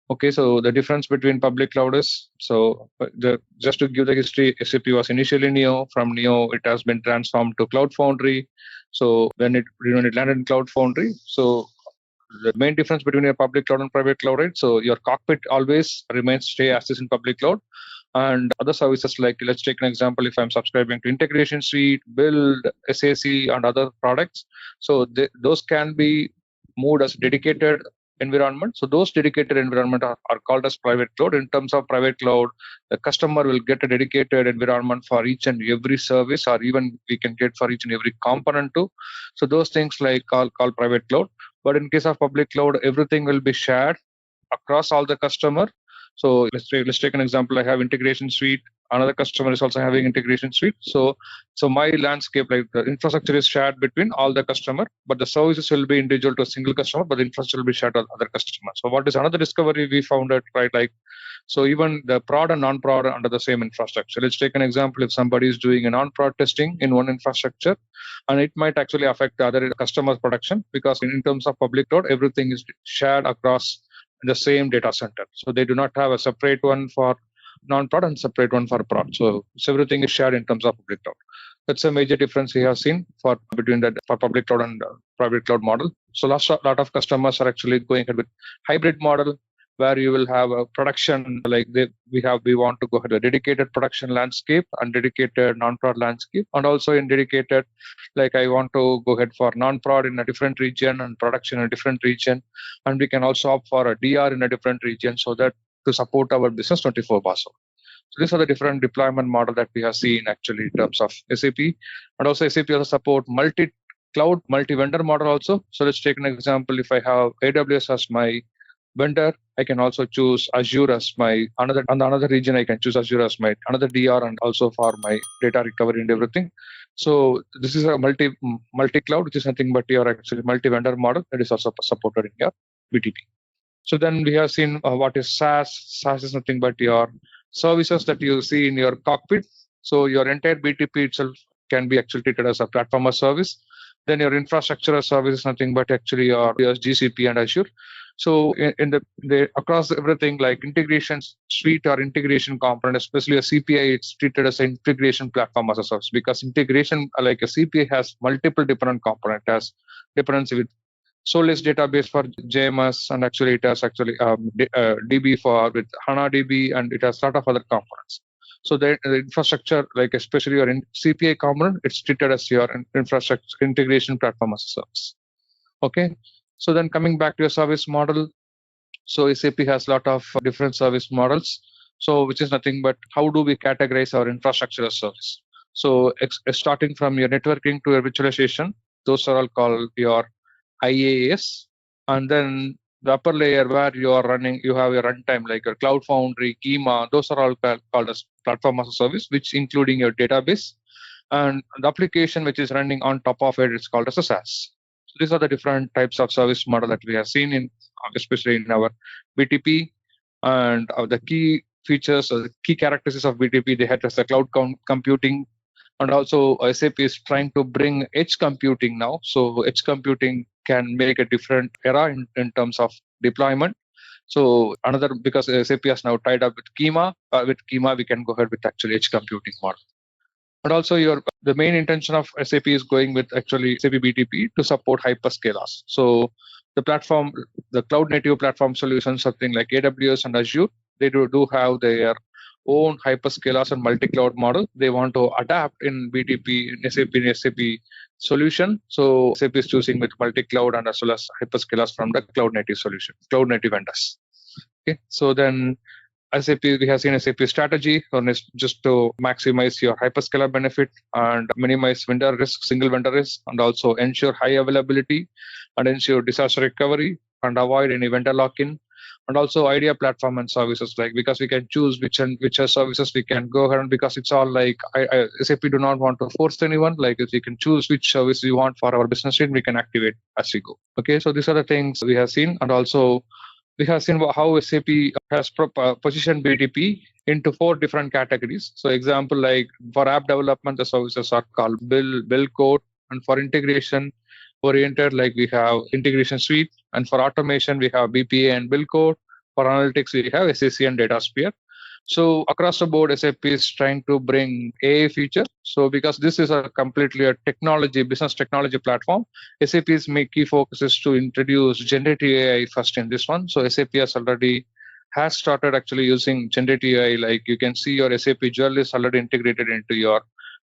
Okay, so the difference between public cloud is, just to give the history, SAP was initially Neo. From Neo, it has been transformed to Cloud Foundry. So when it landed in Cloud Foundry, so the main difference between a public cloud and private cloud, right? So your cockpit always stay as is in public cloud. And other services, like let's take an example, if I'm subscribing to Integration Suite, Build, SAC, and other products, so those can be moved as dedicated environment. So those dedicated environment are called as private cloud. In terms of private cloud, the customer will get a dedicated environment for each and every service, or even we can get for each and every component too. So those things like call private cloud. But in case of public cloud, everything will be shared across all the customer. So let's take an example. I have Integration Suite. Another customer is also having Integration Suite. So my landscape, like the infrastructure is shared between all the customer, but the services will be individual to a single customer, but the infrastructure will be shared with other customers. So what is another discovery we found out, right? Like, so even the prod and non-prod are under the same infrastructure. Let's take an example. If somebody is doing a non-prod testing in one infrastructure, and it might actually affect the other customer's production, because in terms of public cloud, everything is shared across the same data center. So they do not have a separate one for non-prod and separate one for prod. So everything is shared in terms of public cloud. That's a major difference we have seen between for public cloud and private cloud model. So lot of customers are actually going ahead with hybrid model, where you will have a production, like we want to go ahead with a dedicated production landscape and dedicated non-prod landscape, and also in dedicated, like I want to go ahead for non-prod in a different region and production in a different region, and we can also opt for a DR in a different region, so that to support our business 24/7. So these are the different deployment model that we have seen actually in terms of SAP, and also SAP also support multi-cloud, multi-vendor model also. So let's take an example. If I have AWS as my vendor, I can also choose Azure as my another region. I can choose Azure as my another DR, and also for my data recovery and everything. So this is a multi-cloud, which is nothing but your actually multi-vendor model that is also supported in your BTP. So then we have seen what is SaaS. SaaS is nothing but your services that you see in your cockpit. So your entire BTP itself can be actually treated as a platform as service. Then your infrastructure as service is nothing but actually your GCP and Azure. So in the across everything, like Integration Suite or integration component, especially a CPI, it's treated as an integration platform as a service, because integration, like a CPI, has multiple different components, has dependency with Solis database for JMS, and actually it has DB with HANA DB, and it has a lot of other components. So the infrastructure, like especially your CPI component, it's treated as your infrastructure integration platform as a service. Okay. So then coming back to your service model, so SAP has a lot of different service models. So which is nothing but how do we categorize our infrastructure as service? So starting from your networking to your virtualization, those are all called your IaaS, and then the upper layer where you are running, you have your runtime like your Cloud Foundry, Schema, those are all called as platform as a service, which including your database, and the application which is running on top of it is called as a SaaS. So these are the different types of service model that we have seen in, especially in our BTP, and the key features or the key characteristics of BTP. They had as a cloud computing. And also SAP is trying to bring edge computing now. So edge computing can make a different era in terms of deployment. So because SAP has now tied up with Schema, we can go ahead with actually edge computing model. And also the main intention of SAP is going with actually SAP BTP to support hyperscalers. So the platform, the cloud native platform solutions, something like AWS and Azure, they do have their own hyperscalers and multi-cloud model. They want to adapt in BTP, in SAP solution. So SAP is choosing with multi-cloud and as well as hyperscalers from the cloud native solution, cloud native vendors. Okay. So then SAP, we have seen SAP strategy. One is just to maximize your hyperscaler benefit and minimize vendor risk, single vendor risk, and also ensure high availability and ensure disaster recovery and avoid any vendor lock-in. And also idea platform and services, like because we can choose which services we can go ahead, and because it's all like SAP do not want to force anyone. Like if we can choose which service we want for our business unit, we can activate as we go. Okay, so these are the things we have seen, and also we have seen how SAP has positioned BTP into 4 different categories. So example, like for app development, the services are called bill code, and for integration oriented, like we have Integration Suite, and for automation, we have BPA and bill code. For analytics, we have SAC and DataSphere. So across the board, SAP is trying to bring AI feature. So because this is a completely a business technology platform, SAP's key focus is to introduce generative AI first in this one. So SAP has started actually using generative AI. Like you can see your SAP Joule is already integrated into your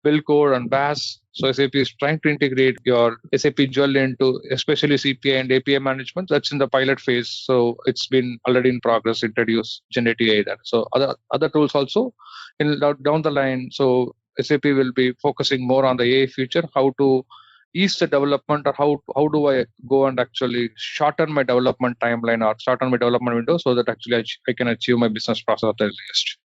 bill code and BAS. So SAP is trying to integrate your SAP Joule into especially CPI and API management. That's in the pilot phase. So it's been already in progress, introduce generative AI there. So other tools also down the line. So SAP will be focusing more on the AI feature, how to ease the development, or how do I go and actually shorten my development timeline or shorten my development window so that actually I can achieve my business process at the earliest.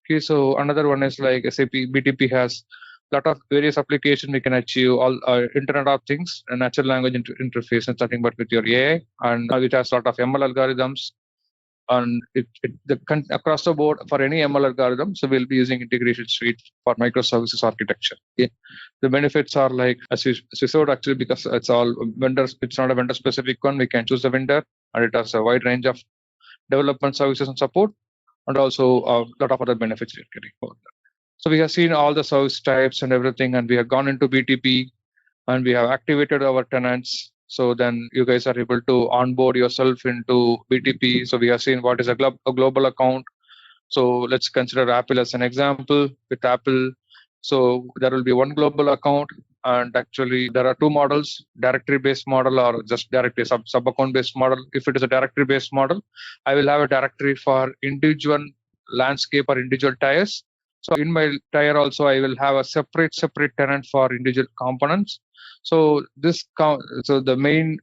Okay, so another one is like SAP BTP has lot of various applications we can achieve all Internet of Things and natural language interface and nothing but with your AI, and it has a lot of ML algorithms, and across the board for any ML algorithm. So we'll be using Integration Suite for microservices architecture. Okay. The benefits are like as we showed actually, because it's all vendors, it's not a vendor specific one. We can choose the vendor, and it has a wide range of development services and support, and also a lot of other benefits we're getting for that. So we have seen all the service types and everything, and we have gone into BTP, and we have activated our tenants. So then you guys are able to onboard yourself into BTP. So we have seen what is a global account. So let's consider Apple as an example. With Apple, so there will be one global account, and actually there are 2 models: directory-based model or just directly sub-account-based model. If it is a directory-based model, I will have a directory for individual landscape or individual tires. So in my tire also, I will have a separate tenant for individual components. So so the main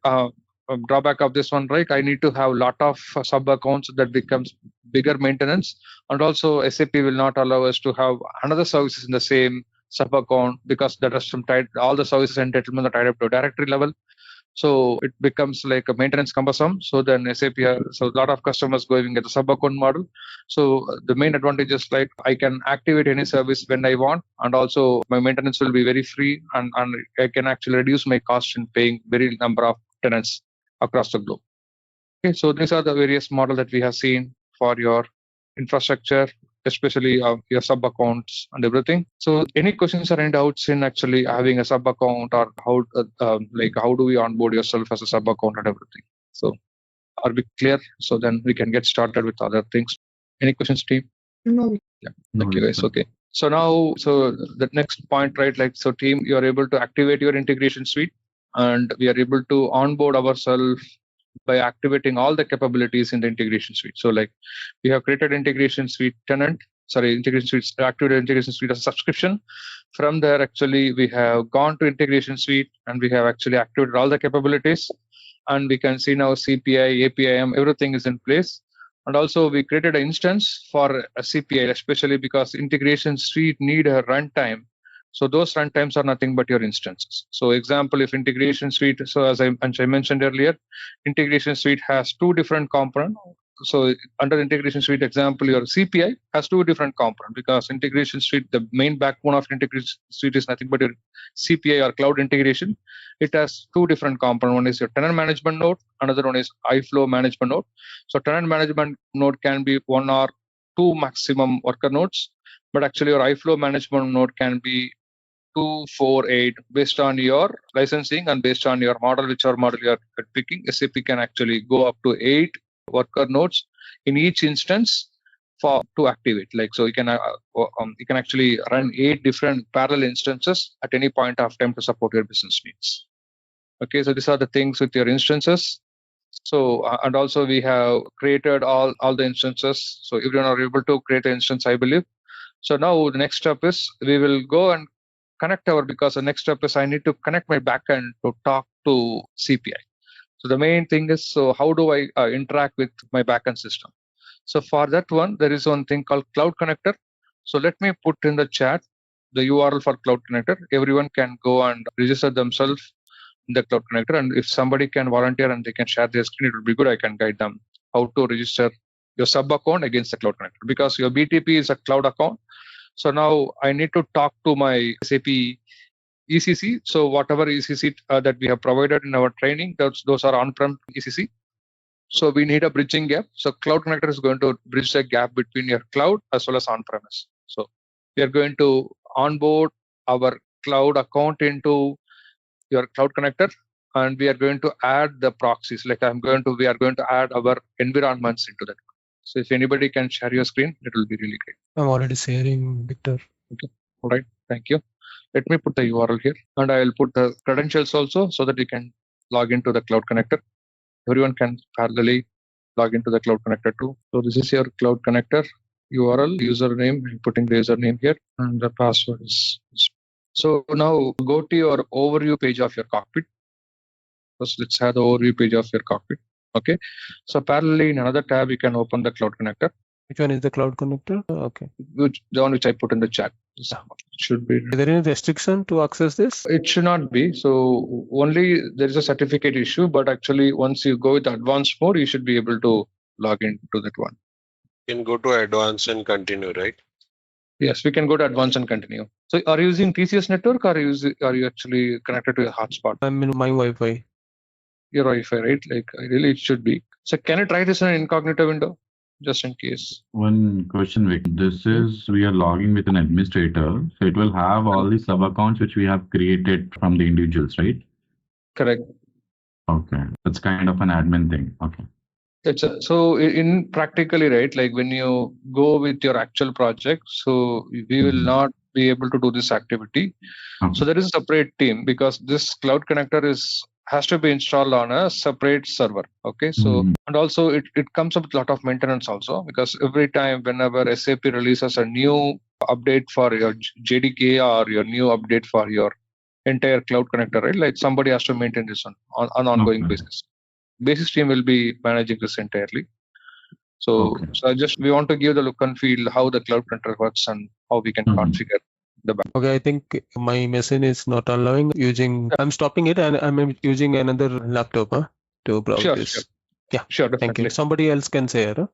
drawback of this one, right? I need to have a lot of sub accounts that becomes bigger maintenance, and also SAP will not allow us to have another services in the same sub account, because there are all the services entitlement are tied up to a directory level. So it becomes like a maintenance cumbersome. So then SAP, so a lot of customers going at the sub account model. So the main advantage is like I can activate any service when I want, and also my maintenance will be very free, and I can actually reduce my cost in paying very number of tenants across the globe. Okay, so these are the various models that we have seen for your infrastructure, especially your sub accounts and everything. So any questions or any doubts in actually having a sub account, or how do we onboard yourself as a sub account and everything? So are we clear? So then we can get started with other things. Any questions, team? No. Yeah. Thank you guys. Okay. So now, so the next point, right? Like, so team, you are able to activate your integration suite, and we are able to onboard ourselves by activating all the capabilities in the integration suite. So like we have created integration suite integration suite, activated integration suite as a subscription. From there, actually, we have gone to integration suite, and we have actually activated all the capabilities, and we can see now CPI, APIM, everything is in place. And also we created an instance for a CPI, especially because integration suite need a runtime. So those runtimes are nothing but your instances. So example, if integration suite, so as I mentioned earlier, integration suite has 2 different components. So under integration suite example, your CPI has 2 different components, because integration suite, the main backbone of integration suite is nothing but your CPI or cloud integration. It has 2 different components. One is your tenant management node, another one is iFlow management node. So tenant management node can be 1 or 2 maximum worker nodes, but actually your iFlow management node can be 2, 4, 8 based on your licensing and based on your model, whichever model you are picking. SAP can actually go up to 8 worker nodes in each instance to activate. Like, so you can actually run 8 different parallel instances at any point of time to support your business needs. Okay, so these are the things with your instances. So and also we have created all the instances. So everyone are able to create an instance, I believe. So now the next step is we will go and connect because the next step is I need to connect my backend to talk to CPI. So the main thing is, so how do I interact with my backend system? So for that one, there is one thing called Cloud Connector. So let me put in the chat the URL for Cloud Connector. Everyone can go and register themselves in the Cloud Connector. And if somebody can volunteer and they can share their screen, it will be good. I can guide them how to register your sub account against the Cloud Connector, because your BTP is a cloud account. So now I need to talk to my SAP ECC. So whatever ECC that we have provided in our training, those are on-prem ECC. So we need a bridging gap. So Cloud Connector is going to bridge the gap between your cloud as well as on-premise. So we are going to onboard our cloud account into your Cloud Connector, and we are going to add the proxies. Like we are going to add our environments into that. So if anybody can share your screen, it will be really great. I'm already sharing, Victor. Okay. All right. Thank you. Let me put the URL here, and I will put the credentials also so that you can log into the Cloud Connector. Everyone can parallelly log into the Cloud Connector too. So this is your Cloud Connector URL, username. I'm putting the username here, and the password is. So now go to your overview page of your cockpit. First, let's have the overview page of your cockpit. Okay. So parallelly in another tab, you can open the Cloud Connector. Which one is the Cloud Connector? Okay. The one which I put in the chat. It should be. Is there any restriction to access this? It should not be. So only there is a certificate issue, but actually once you go with advanced mode, you should be able to log into that one. You can go to advanced and continue, right? Yes, we can go to advanced and continue. So are you using TCS network, or are you actually connected to a hotspot? I'm in my Wi-Fi. Your Wi-Fi, right? Like ideally it should be. So can you try this in an incognito window, just in case? One question, Vic. This is, we are logging with an administrator, so it will have all the sub accounts which we have created from the individuals, right? Correct. Okay, that's kind of an admin thing. Okay. So in practically, right, like when you go with your actual project, so we will not be able to do this activity. Okay. So there is a separate team, because this Cloud Connector has to be installed on a separate server. Okay. So and also it comes up with a lot of maintenance also, because every time whenever SAP releases a new update for your JDK or your new update for your entire Cloud Connector, right, like somebody has to maintain this on an ongoing basis. Basis team will be managing this entirely. So, we want to give the look and feel how the Cloud Connector works and how we can configure the back. Okay, I think my machine is not allowing using. I'm stopping it and I'm using another laptop to browse this. Sure. Yeah, sure. Definitely. Thank you. Somebody else can share.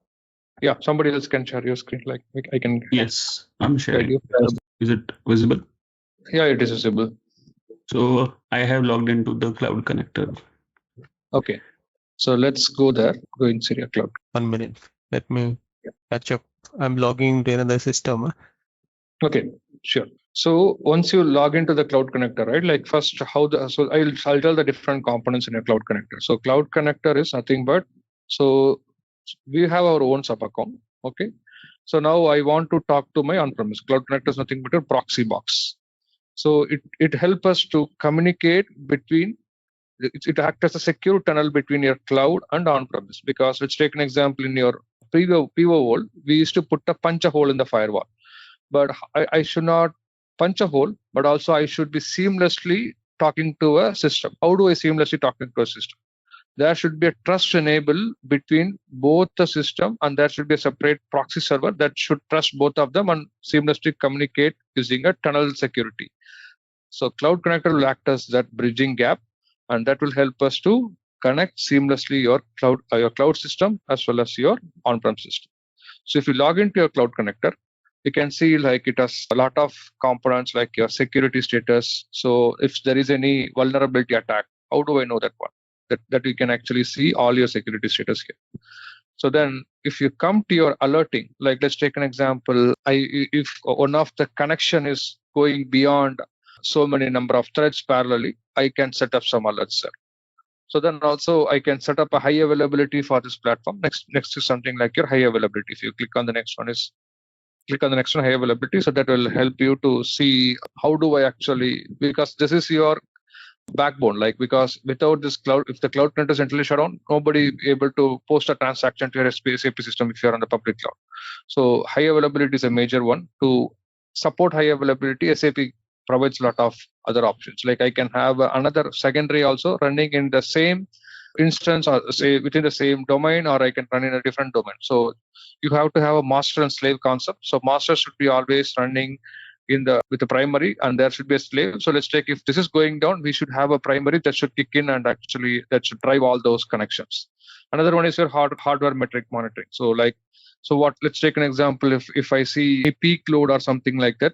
Yeah, somebody else can share your screen. Like I can. Yes, I'm sharing. Is it visible? Yeah, it is visible. So I have logged into the Cloud Connector. Okay. So let's go there. Go in Syria Cloud. 1 minute. Let me catch up. I'm logging into another system. Okay, sure. So once you log into the Cloud Connector, right? Like first, I'll tell the different components in your Cloud Connector. So Cloud Connector is nothing but, so we have our own sub account. Okay. So now I want to talk to my on-premise. Cloud Connector is nothing but a proxy box. So it helps us to communicate between. It acts as a secure tunnel between your cloud and on-premise, because let's take an example. In your PIVO world, we used to put a punch a hole in the firewall, but I should not punch a hole, but also I should be seamlessly talking to a system. How do I seamlessly talk to a system? There should be a trust enable between both the system, and there should be a separate proxy server that should trust both of them and seamlessly communicate using a tunnel security. So Cloud Connector will act as that bridging gap, and that will help us to connect seamlessly your cloud system as well as your on-prem system. So if you log into your Cloud Connector, you can see like it has a lot of components like your security status. So if there is any vulnerability attack, how do I know that one? That you can actually see all your security status here. So then if you come to your alerting, like let's take an example. If one of the connection is going beyond so many number of threads parallelly, I can set up some alerts there. So then also I can set up a high availability for this platform. Next is something like your high availability. If you click on the next one, high availability. So that will help you to see how do I actually, because this is your backbone, like, because without this cloud, if the cloud connector is entirely shut down, nobody able to post a transaction to your SAP system if you're on the public cloud. So high availability is a major one. To support high availability, SAP provides a lot of other options. Like I can have another secondary also running in the same instance, or say within the same domain, or I can run in a different domain. So you have to have a master and slave concept. So master should be always running with the primary, and there should be a slave. So let's take, if this is going down, we should have a primary that should kick in and actually that should drive all those connections. Another one is your hardware metric monitoring. So let's take an example. If I see a peak load or something like that,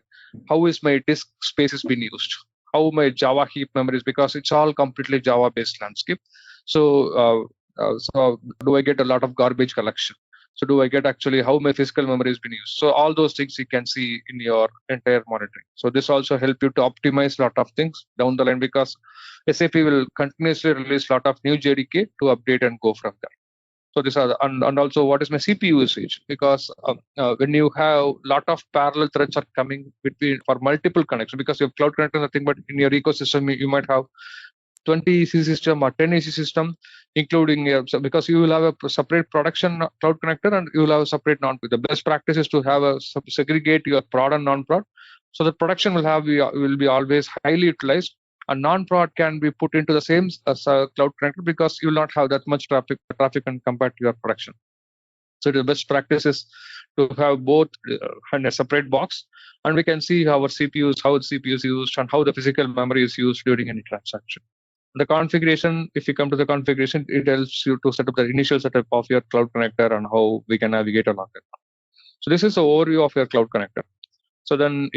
how is my disk space is being used? How my Java heap memories, because it's all completely Java based landscape. So do I get a lot of garbage collection? So do I get actually how my physical memory has been used? So all those things you can see in your entire monitoring. So this also help you to optimize a lot of things down the line, because SAP will continuously release a lot of new JDK to update and go from there. So these are and also what is my CPU usage, because when you have a lot of parallel threads are coming between for multiple connections, because you have cloud connector nothing but in your ecosystem you might have 20 EC system or 10 EC system, including because you will have a separate production cloud connector and you will have a separate non-prod. The best practice is to have a segregate your prod and non-prod, so the production will be always highly utilized. A non-prod can be put into the same cloud connector, because you will not have that much traffic and compared to your production. So the best practice is to have both in a separate box, and we can see our CPUs, how the CPU is used, and how the physical memory is used during any transaction. The configuration, if you come to the configuration, it helps you to set up the initial setup of your cloud connector and how we can navigate along it. So this is the overview of your cloud connector. So then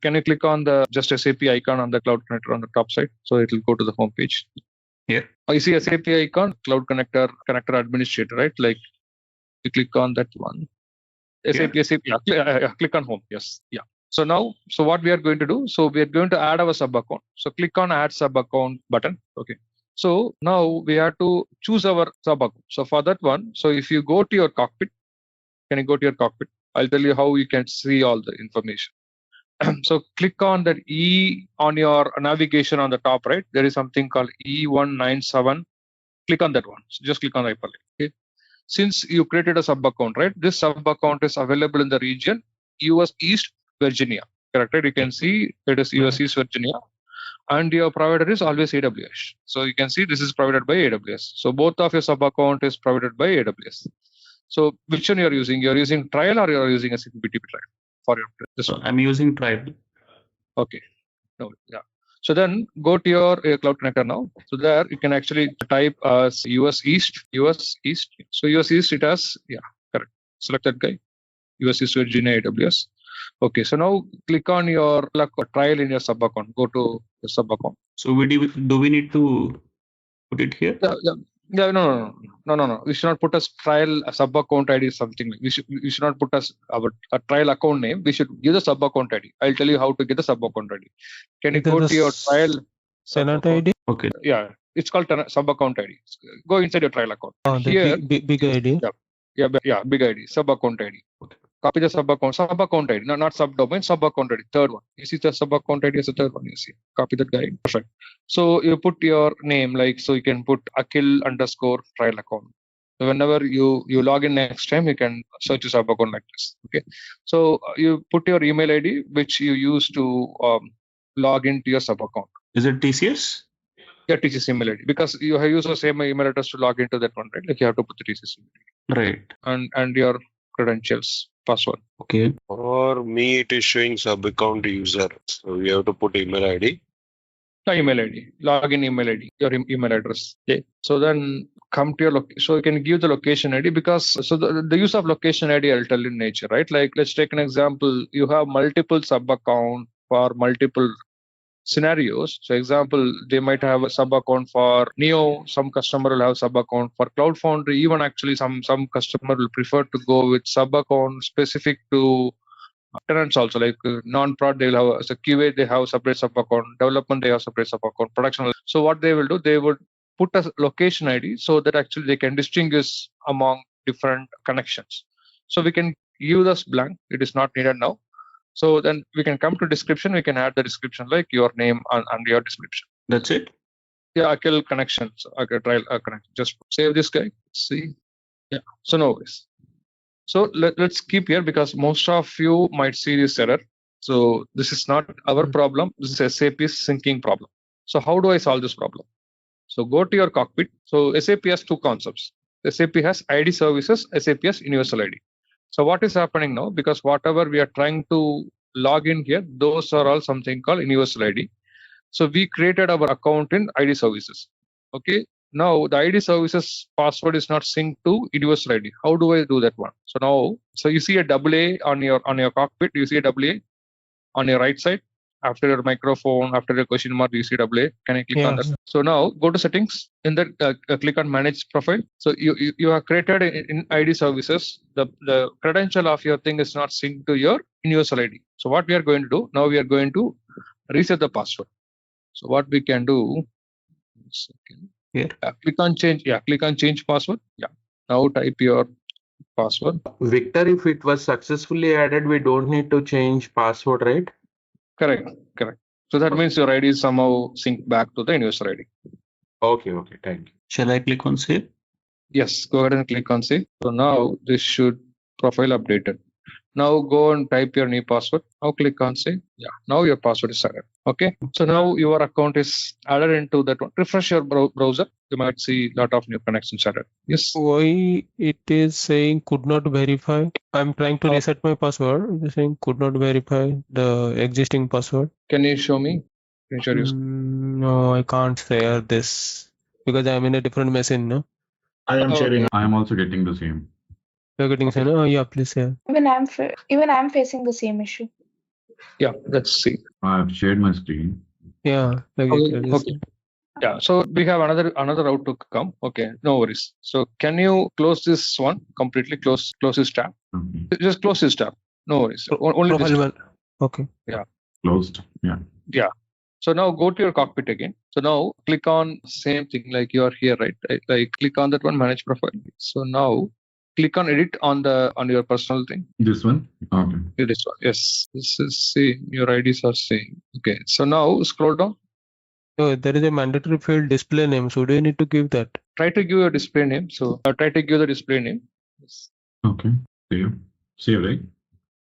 can you click on the just SAP icon on the cloud connector on the top side? So it will go to the home page. Here, you see SAP icon, cloud connector administrator, right? Like you click on that one. SAP, click on home. Yes. Yeah. So now, what we are going to do, so we are going to add our sub account. So click on add sub account button. Okay. So now we have to choose our sub account. So for that one, so if you go to your cockpit, can you go to your cockpit? I'll tell you how you can see all the information. So click on that E on your navigation on the top right. There is something called E197. Click on that one. So just click on the hyperlink. Okay. Since you created a sub account, right? This sub account is available in the region US East Virginia. Correct? Right? You can see it is US East Virginia, and your provider is always AWS. So you can see this is provided by AWS. So both of your sub account is provided by AWS. So which one you are using? You are using trial or you are using a BTP trial for your this one? I'm using trial. Okay. No, yeah. So then go to your cloud connector now. So there you can actually type as US East. So US East it has, yeah, correct. Select that guy. US East Virginia AWS. Okay, so now click on your trial in your sub account. Go to the sub account. So do we need to put it here? Yeah, no. We should not put a trial sub account ID something. We should not put a trial account name. We should give the sub account ID. I'll tell you how to get the sub account ID. Can you go to your trial tenant ID? Okay. Yeah, it's called sub account ID. Go inside your trial account. Oh, here, big ID. Yeah, big ID, sub account ID. Okay. Copy the sub account ID, not subdomain, sub account ID, third one. You see the sub account ID as the third one, you see. Copy that guy. Perfect. So you put your name, so you can put Akhil_trial account. So whenever you log in next time, you can search your sub account like this. Okay. So you put your email ID, which you use to log into your sub account. Is it TCS? Yeah, TCS email ID, because you have used the same email address to log into that one, right? Like you have to put the TCS email ID. Right. And your credentials, password. Okay. For me, it is showing sub account user. So we have to put email ID. No, email ID, login email ID, your email address. Okay. So then come to your so you can give the location ID, because the use of location ID I'll tell you in nature, right? Like let's take an example. You have multiple sub account for multiple scenarios. So example, they might have a sub account for Neo, some customer will have sub account for Cloud Foundry, even actually some customer will prefer to go with sub account specific to tenants also, like non-prod, they will have as a QA, they have separate sub account, development, they have separate sub account, production. So what they will do, they would put a location ID so that actually they can distinguish among different connections. So we can give this blank, it is not needed now. So then we can come to description. We can add the description like your name and your description. That's it. Yeah, Akil connection. So okay, trial connection. Just save this guy. See. Yeah. So no worries. So let's keep here because most of you might see this error. So this is not our problem. This is SAP's syncing problem. So how do I solve this problem? So go to your cockpit. So SAP has two concepts. SAP has ID services, SAP has universal ID. So what is happening now? Because whatever we are trying to log in here, those are all something called universal ID. So we created our account in ID services. Okay. Now the ID services password is not synced to universal ID. How do I do that one? So now, so you see a AA on your cockpit. You see a AA on your right side. After your microphone, after your question mark, you see AA. Can I click on that? So now go to settings. In that, click on manage profile. So you have created in ID services. The credential of your thing is not synced to your universal ID. So what we are going to do now? We are going to reset the password. So what we can do? Here. Click on change. Yeah, click on change password. Yeah. Now type your password. Victor, if it was successfully added, we don't need to change password, right? Correct. So that means your ID is somehow synced back to the universal ID. Okay, thank you. Shall I click on save? Yes, go ahead and click on save. So now this should profile updated. Now go and type your new password. Now click on save. Yeah, now your password is added. Okay, so now your account is added into that one. Refresh your browser. You might see a lot of new connections added. Yes. Why it is saying could not verify? I'm trying to reset my password. It's saying could not verify the existing password. Can you show me? Can you show you? No, I can't share this because I'm in a different machine. No. I am sharing. I am also getting the same. You're getting same? Oh yeah, please share. Even I'm facing the same issue. Yeah, let's see. I have shared my screen. Yeah. Okay. Yeah, so we have another route to come. Okay, no worries. So can you close this one completely? Close this tab. Just close this tab. No worries. Only this tab. Okay. Yeah. Closed. Yeah. Yeah. So now go to your cockpit again. So now click on same thing like you are here, right? Like click on that one, manage profile. So now click on edit on your personal thing. This one? Okay. This one. Yes. This is same. Your IDs are same. Okay. So now scroll down. Oh, there is a mandatory field display name. So do you need to give that? Try to give your display name. So try to give the display name. Yes. Okay. Save, right?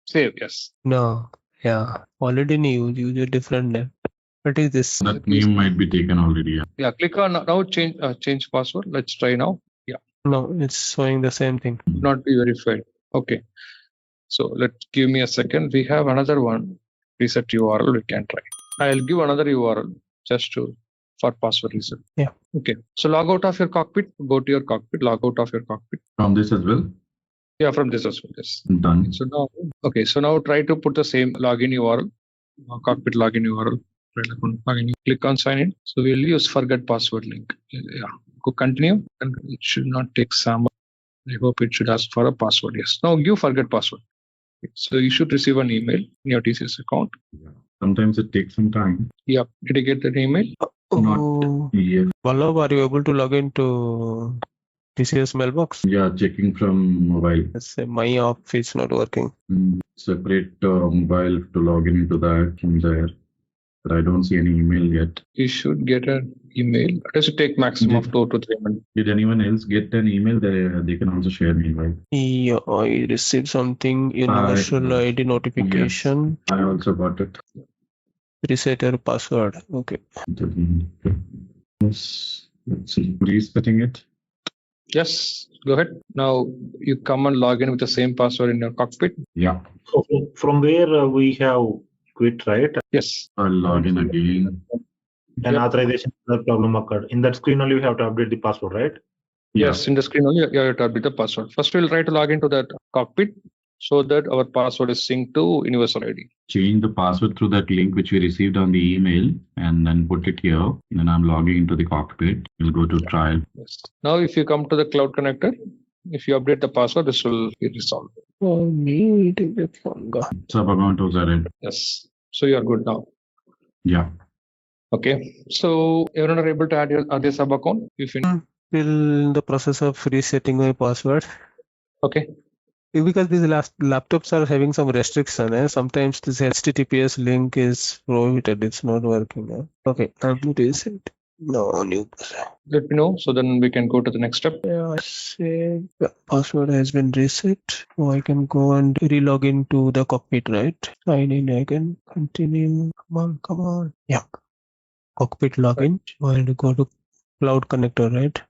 Save, yes. No. Yeah. Already use a different name. What is this? That name might be taken already. Yeah. Click on now change password. Let's try now. Yeah. No, it's showing the same thing. Not be verified. Okay. So give me a second. We have another one. Reset URL. We can try. I'll give another URL just for password reset. Yeah. Okay. So log out of your cockpit. Go to your cockpit. Log out of your cockpit. From this as well? Yeah, from this as well. Yes. Done. So now, okay. So now try to put the same login URL. Cockpit login URL. Click on sign in. So we'll use forget password link. Yeah. Go continue, and it should not take some. I hope it should ask for a password. Yes. Now give forget password. So you should receive an email in your TCS account. Sometimes it takes some time. Yep. Did you get that email? Not yet. Vallabh, are you able to log into TCS mailbox? Yeah, checking from mobile. Let's say my app is not working. Separate mobile to log into that from there. But I don't see any email yet. You should get an email. Does it take maximum of 2 to 3 minutes? Did anyone else get an email? They can also share me, right? Yeah, I received something universal ID notification. Yes, I also got it. Reset your password. Okay. Yes. Let's see. Resetting it. Yes. Go ahead. Now you come and log in with the same password in your cockpit. Yeah. So from where we have quit, right? Yes. I'll log in again. Then authorization problem occurred. In that screen only we have to update the password, right? Yes, in the screen only you have to update the password. First we'll try to log into that cockpit so that our password is synced to universal ID. Change the password through that link which we received on the email and then put it here. Then I'm logging into the cockpit. We'll go to trial. Yes. Now if you come to the cloud connector, if you update the password, this will be resolved. Oh, me take it longer. Sub account was added. Yes. So you are good now. Yeah. Okay. So everyone are able to add their sub account? If Still in the process of resetting my password. Okay. Because these laptops are having some restriction. Sometimes this HTTPS link is prohibited. It's not working. Okay, I'm reset. No new. Let me know. So then we can go to the next step. Yeah, say password has been reset. So I can go and relog into the cockpit, right? Sign in. I can continue. Come on. Yeah. Cockpit login. And go to cloud connector, right?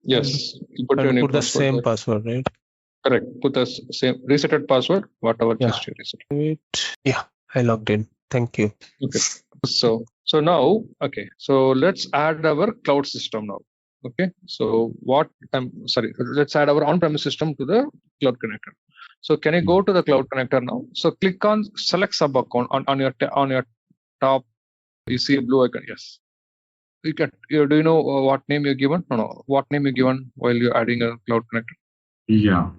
Yes. Put your And new put the password same there. password, right? Correct. Put the same resetted password, whatever just you reset. Wait. Yeah, I logged in. Thank you. Okay. So now, okay. So let's add our cloud system now. Okay. So what I'm sorry, let's add our on-premise system to the cloud connector. So can you go to the cloud connector now? So click on select sub account on your top. You see a blue icon. Yes. Do you know what name you given? No. What name you given while you're adding a cloud connector? Yeah.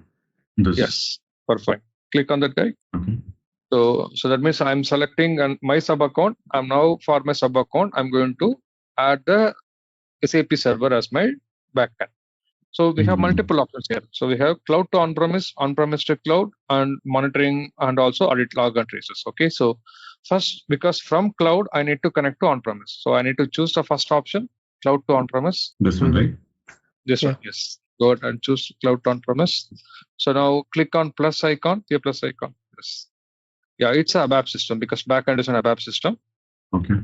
Yes. Perfect. Click on that guy. Okay. So that means I'm selecting my sub account. I'm now for my sub account, I'm going to add the SAP server as my backend. So we have multiple options here. So we have cloud to on-premise, on-premise to cloud, and monitoring, and also audit log and traces. Okay. So first, because from cloud, I need to connect to on-premise. So I need to choose the first option, cloud to on-premise. This one, right? This one, yes. Go ahead and choose cloud to on-premise. So now click on plus icon, the plus icon. Yes. Yeah, it's a ABAP system because backend is an ABAP system. Okay.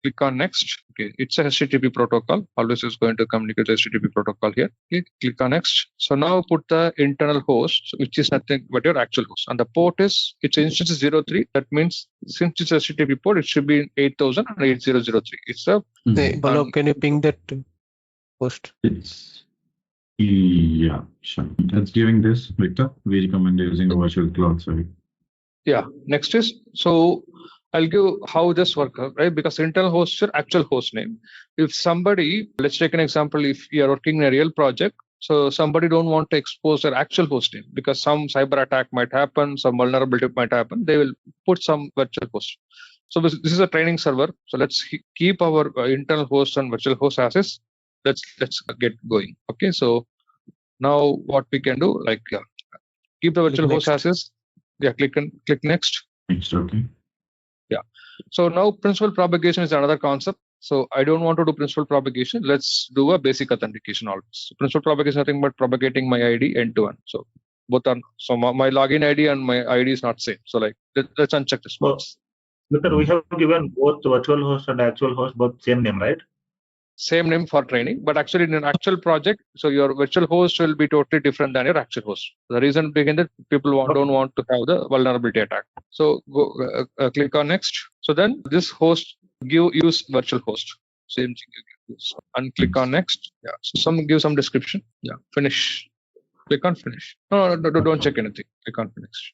Click on next. Okay, it's a HTTP protocol. Always is going to communicate HTTP protocol here. Okay, click on next. So now put the internal host, which is nothing but your actual host. And the port is, its instance is 03. That means since it's a HTTP port, it should be 8000 and 8003. It's a. Hey, Balog, can you ping that host? Yeah, sure. That's giving this, Victor. We recommend using a virtual cloud service. Yeah, next is, so I'll give how this works, right? Because internal host is your actual host name. If somebody, let's take an example, if you're working in a real project, so somebody don't want to expose their actual host name because some cyber attack might happen, some vulnerability might happen, they will put some virtual host. So this is a training server. So let's keep our internal host and virtual host as is. Let's get going. Okay, so now what we can do, like keep the virtual host as is. Yeah, click next. Next, okay. Yeah. So now principal propagation is another concept. So I don't want to do principal propagation. Let's do a basic authentication always. So principal propagation is nothing but propagating my ID end to end. So both are, so my login ID and my ID is not same. So like let's uncheck this box. Because we have given both virtual host and actual host both same name, right? Same name for training, but actually in an actual project, so your virtual host will be totally different than your actual host. The reason being that people don't want to have the vulnerability attack. So go click on next. So then this host use virtual host. Same thing. And click on next. Yeah. So give some description. Yeah. Finish. Click on finish. No, don't check anything. Click on finish.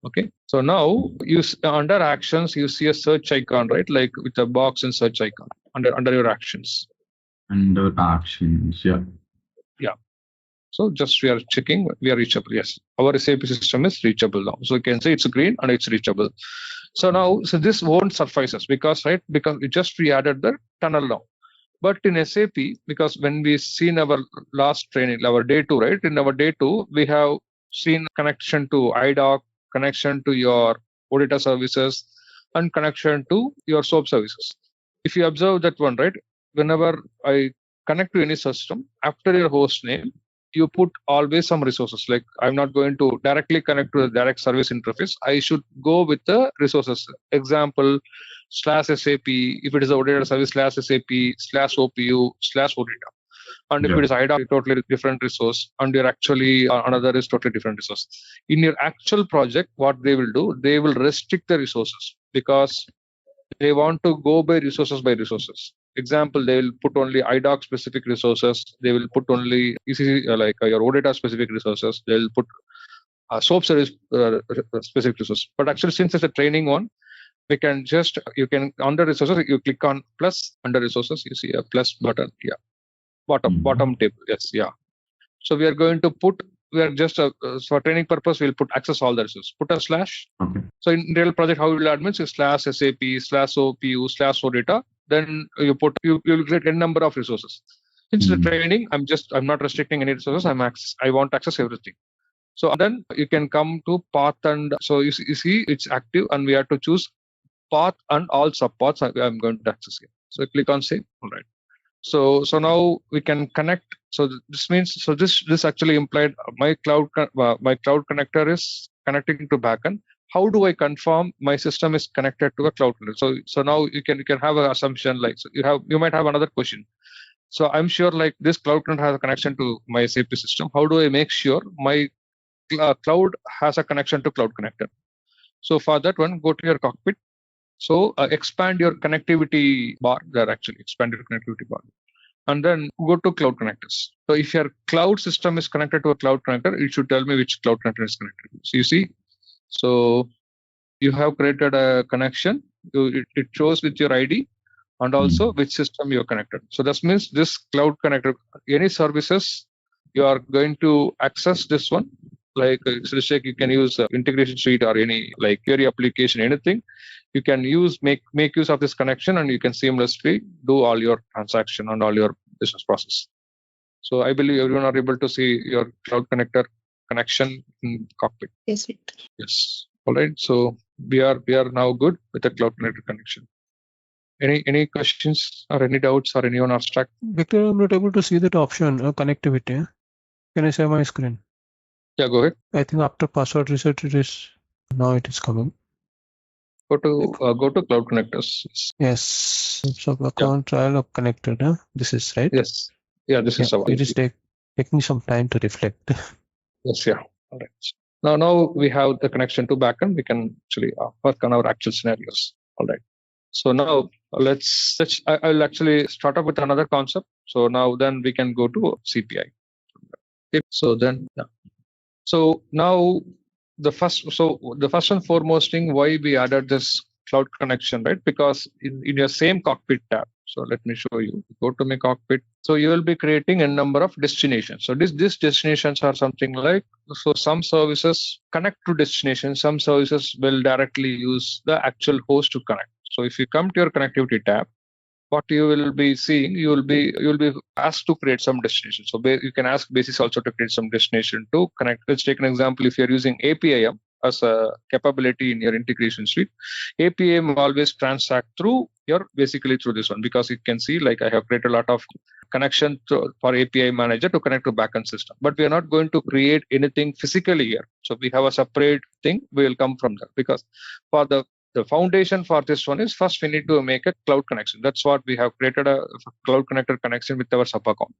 Okay. So now you under actions you see a search icon, right? Like with a box and search icon under your actions. Under actions, yeah. Yeah. So just we are checking, we are reachable. Yes, our SAP system is reachable now. So you can say it's green and it's reachable. So now, so this won't suffice us because we added the tunnel now. But in SAP, because when we seen our last training, our day 2, right? In our day 2, we have seen connection to IDOC, connection to your OData services, and connection to your SOAP services. If you observe that one, right? Whenever I connect to any system, after your host name, you put always some resources. Like I'm not going to directly connect to the direct service interface. I should go with the resources. Example, /SAP, if it is a OData service, /SAP, /OPU, /OData. And if it is IDOC, totally different resource. And you're actually another is totally different resource. In your actual project, what they will do, they will restrict the resources because they want to go by resources. Example, they will put only IDOC specific resources. They will put only ECC, like your OData specific resources. They will put SOAP service specific resources. But actually, since it's a training one, we can just, you can under resources, you click on plus under resources, you see a plus button. Yeah. Bottom table. Yes. Yeah. So we are going to put, we are just for training purpose, we'll put access all the resources. Put a slash. Okay. So in real project, how you will admin is /SAP, /OPU, /OData. Then you put, you will create n number of resources. Since the training, I'm not restricting any resources. I want to access everything. So then you can come to path, and so you see it's active, and we have to choose path and all subpaths I'm going to access here. So click on save. All right. So now we can connect. So this means, so this actually implied my cloud connector is connecting to backend. How do I confirm my system is connected to a cloud connector? So now you can have an assumption, like, so you might have another question. So I'm sure like this cloud connector has a connection to my SAP system. How do I make sure my cloud has a connection to cloud connector? So for that one, go to your cockpit. So expand your connectivity bar there, actually expand your connectivity bar. And then go to cloud connectors. So if your cloud system is connected to a cloud connector, it should tell me which cloud connector is connected. So you see, so you have created a connection. It shows with your ID and also which system you're connected. So that means this cloud connector, any services you are going to access this one, like you can use Integration Suite or any like query application, anything. You can make use of this connection, and you can seamlessly do all your transaction and all your business process. So I believe everyone are able to see your cloud connector connection in cockpit. Yes. Yes. All right. So we are now good with the cloud connector connection. Any questions or any doubts or anyone abstract? Victor, I'm not able to see that option, connectivity. Can I share my screen? Yeah, go ahead. I think after password reset, it is now it is coming. Go to cloud connectors. Yes. So account trial of connected. This is right. Yes. Yeah, this is it is taking some time to reflect. Yes. Yeah. All right. Now we have the connection to backend. We can actually work on our actual scenarios. All right. So now I'll actually start up with another concept. So now then we can go to CPI. Okay. So then, yeah. So now the first and foremost thing why we added this cloud connection, right? Because in your same cockpit tab. So let me show you. Go to my cockpit. So you will be creating a number of destinations. So these destinations are something like, so some services connect to destinations. Some services will directly use the actual host to connect. So if you come to your connectivity tab, what you will be seeing, you will be asked to create some destination. So you can ask Basis also to create some destination to connect. Let's take an example. If you're using APIM as a capability in your integration suite, APIM always transact through basically through this one, because you can see like I have created a lot of connection for API manager to connect to backend system, but we are not going to create anything physically here. So we have a separate thing. We will come from there, because for the foundation for this one is first we need to make a cloud connection. That's what we have created, a cloud connector connection with our SAP account.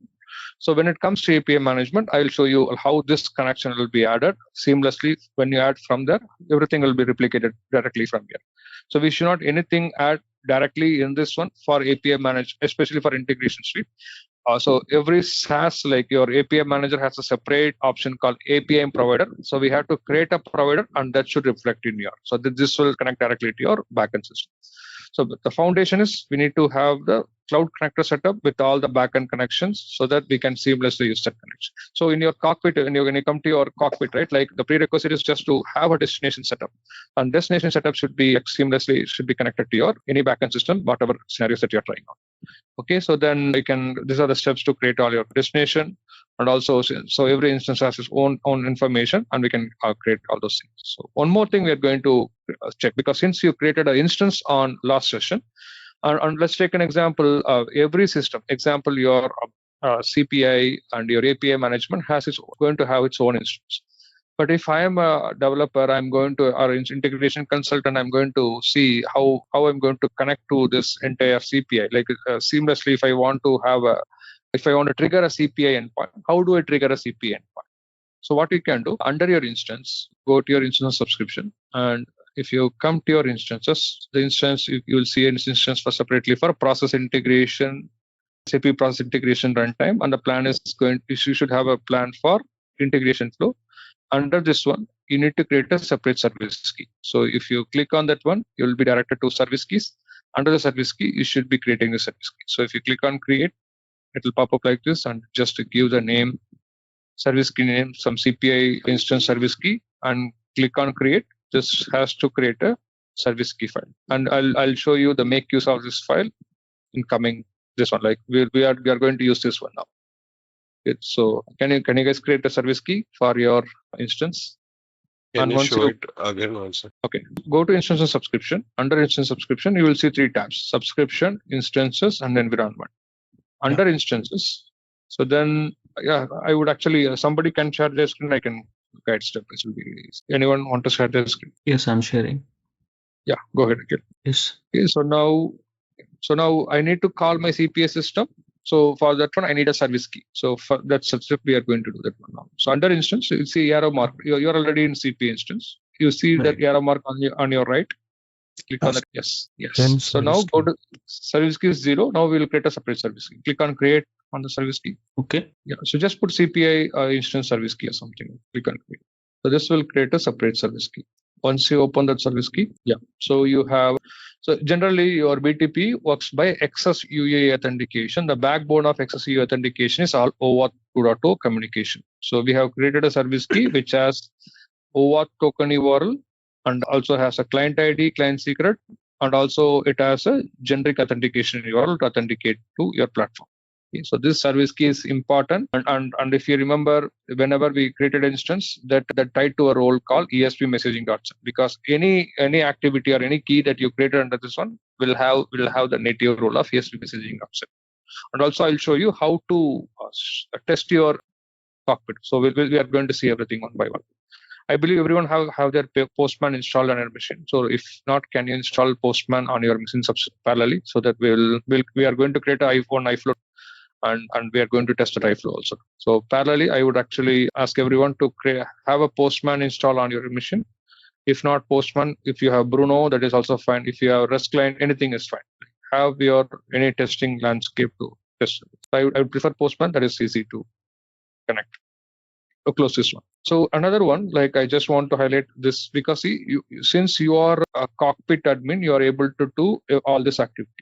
So when it comes to API management, I will show you how this connection will be added seamlessly. When you add from there, everything will be replicated directly from here. So we should not anything add directly in this one for API management, especially for integration suite. So every SaaS, like your API manager has a separate option called API provider. So we have to create a provider, and that should reflect in your. So this will connect directly to your backend system. So the foundation is we need to have the cloud connector setup with all the backend connections so that we can seamlessly use that connection. So in your cockpit, when you come to your cockpit, right, like the prerequisite is just to have a destination setup, and destination setup should be seamlessly connected to your any backend system, whatever scenarios that you're trying on. Okay, so then these are the steps to create all your destination, and also so every instance has its own information, and we can create all those things. So one more thing we are going to check, because since you created an instance on last session, and let's take an example of every system. Example, your CPI and your API management going to have its own instance. But if I am a developer, or integration consultant, I'm going to see how I'm going to connect to this entire CPI, like seamlessly. If I want to trigger a CPI endpoint, how do I trigger a CPI endpoint? So what you can do, under your instance, go to your instance subscription, and if you come to your instances, the instance you will see an instance separately for process integration, SAP process integration runtime, and the plan is you should have a plan for integration flow. Under this one, you need to create a separate service key. So if you click on that one, you will be directed to service keys. Under the service key, you should be creating the service key. So if you click on create, it will pop up like this, and just to give the name, service key name, some CPI instance service key, and click on create. This has to create a service key file, and I'll show you the make use of this file in coming this one. Like we are going to use this one now. So can you guys create a service key for your instance? Can you show it again also? Okay, go to instance and subscription. Under instance subscription, you will see 3 tabs: subscription, instances, and environment. under instances. So then, yeah, I would actually, somebody can share their screen. I can guide step. It will be easy. Anyone want to share their screen? Yes, I'm sharing. Yeah, go ahead. Okay. Yes. Okay, so now I need to call my CPA system. So for that one, I need a service key. So for that step, we are going to do that one now. So under instance, you see arrow mark. You're already in CPA instance. You see that arrow mark on your right. Click on that. Yes. Then So now go to service key is 0. Now we will create a separate service key. Click on create on the service key. Okay. Yeah. So just put CPI instance service key or something. Click on create. So this will create a separate service key. Once you open that service key, yeah. So you have. So generally, your BTP works by XSUA authentication. The backbone of XSUA authentication is all OAuth 2.0 communication. So we have created a service key which has OAuth token URL and also has a client ID, client secret, and also it has a generic authentication URL to authenticate to your platform. Okay, so this service key is important, and if you remember, whenever we created instance that tied to a role called ESP messaging.set, because any activity or any key that you created under this one will have the native role of ESP messaging.set. And also I'll show you how to test your cockpit. So we are going to see everything one by one. I believe everyone have their Postman installed on their machine. So if not, can you install Postman on your machine parallelly, so that we are going to create an iFlow. And we are going to test the iFlow also. So parallelly, I would actually ask everyone to have a Postman install on your machine. If not Postman, if you have Bruno, that is also fine. If you have REST client, anything is fine. Have your any testing landscape to test. I would prefer Postman. That is easy to connect. To close this one. So another one, like I just want to highlight this because since you are a cockpit admin, you are able to do all this activity.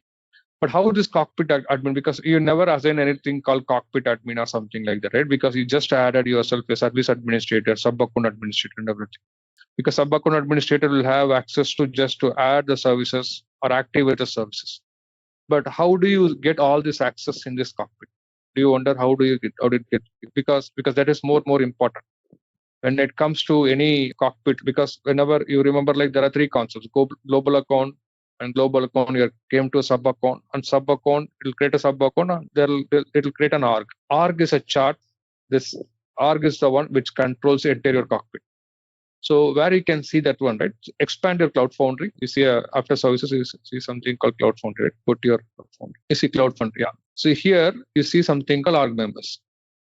But how this cockpit admin? Because you never assign anything called cockpit admin or something like that, right? Because you just added yourself a service administrator, sub-account administrator, and everything. Because sub-account administrator will have access to just to add the services or activate the services. But how do you get all this access in this cockpit? Do you wonder how did it get? Because that is more important when it comes to any cockpit. Because whenever you remember, like there are three concepts: global account. And global account, you came to a sub account, and sub account it will create a sub account, and it will create an org. Org is a chart. This org is the one which controls the entire cockpit. So where you can see that one, right? Expand your Cloud Foundry. You see after services, you see something called Cloud Foundry. Right? Put your Cloud Foundry. You see Cloud Foundry. Yeah. So here you see something called org members.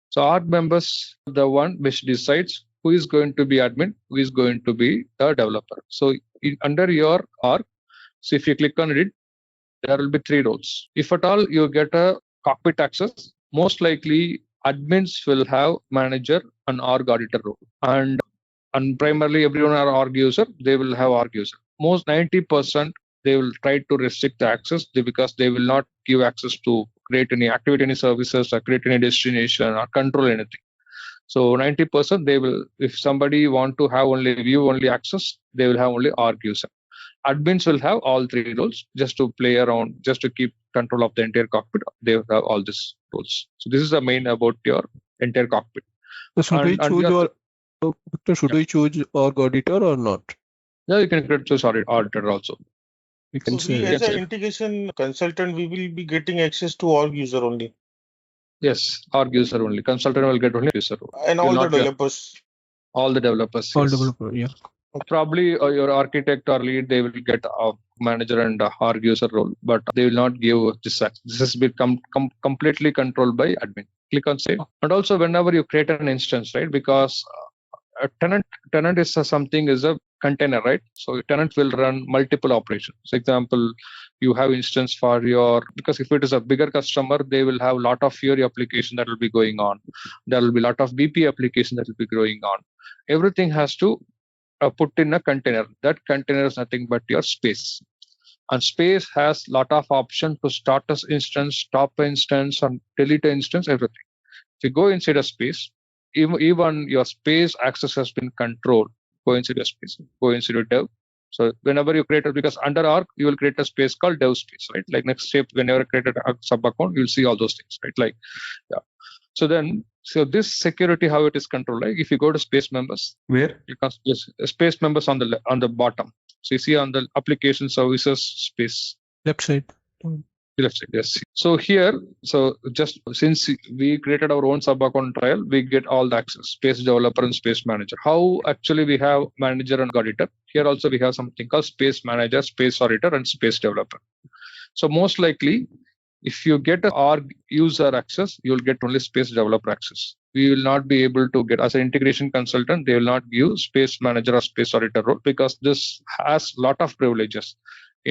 So org members, the one which decides who is going to be admin, who is going to be the developer. So under your org. So if you click on it, there will be three roles. If at all you get a cockpit access, most likely admins will have manager and org auditor role. And primarily everyone are org user, they will have org user. Most 90% they will try to restrict the access because they will not give access to create any, activate any services or create any destination or control anything. So 90% they will, if somebody want to have only view only access, they will have only org user. Admins will have all three roles just to play around, just to keep control of the entire cockpit. They will have all these roles. So this is the main about your entire cockpit. So should we choose org auditor or not? Yeah, you can choose auditor also. So we as an integration consultant, we will be getting access to org user only. Yes, org user only. Consultant will get only user role. And all the developers. All the developers. All yes. developer, yeah. Probably your architect or lead, they will get a manager and a org user role, but they will not give this access. This has become completely controlled by admin. Click on save. And also whenever you create an instance, right? Because a tenant is something is a container, right? So a tenant will run multiple operations. For example, you have instance for your, because if it is a bigger customer, they will have a lot of Fiori application that will be going on. There will be a lot of BP application that will be going on. Everything has to put in a container. That container is nothing but your space. And space has lot of option to start an instance, stop an instance, and delete an instance, everything. If you go inside a space, even your space access has been controlled. Go inside a space, go inside a dev. So whenever you create it, because under org, you will create a space called dev space, right? Like next step, whenever you create a sub account, you'll see all those things, right? Like, yeah. So this security, how it is controlled, like if you go to space members, where you can space members on the bottom. So you see on the application services space. Left side. Yes. So here, just since we created our own sub-account trial, we get all the access, space developer and space manager. How actually we have manager and auditor. Here also we have something called space manager, space auditor, and space developer. So most likely, if you get our user access, you'll get only space developer access. We will not be able to get, as an integration consultant, they will not give space manager or space auditor role because this has a lot of privileges.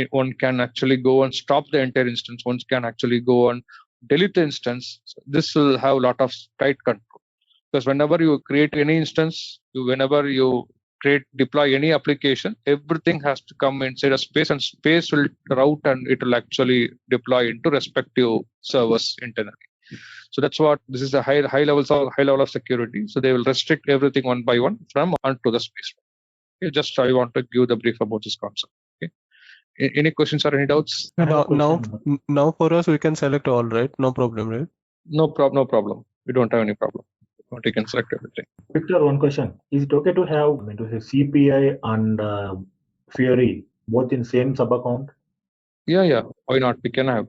One can actually go and stop the entire instance. One can actually go and delete the instance. This will have a lot of tight control because whenever you create any instance, whenever you deploy any application, everything has to come inside a space, and space will route and it will actually deploy into respective servers internally. So that's what this is a high level of security. So they will restrict everything one by one from onto the space. Okay, just I want to give the brief about this concept. Okay. Any questions or any doubts? Now for us we can select all, right? No problem, right? No problem. We don't have any problem. You can select everything. Victor, one question. Is it okay to have CPI and Fury both in same sub account? Yeah. Why not? We can have.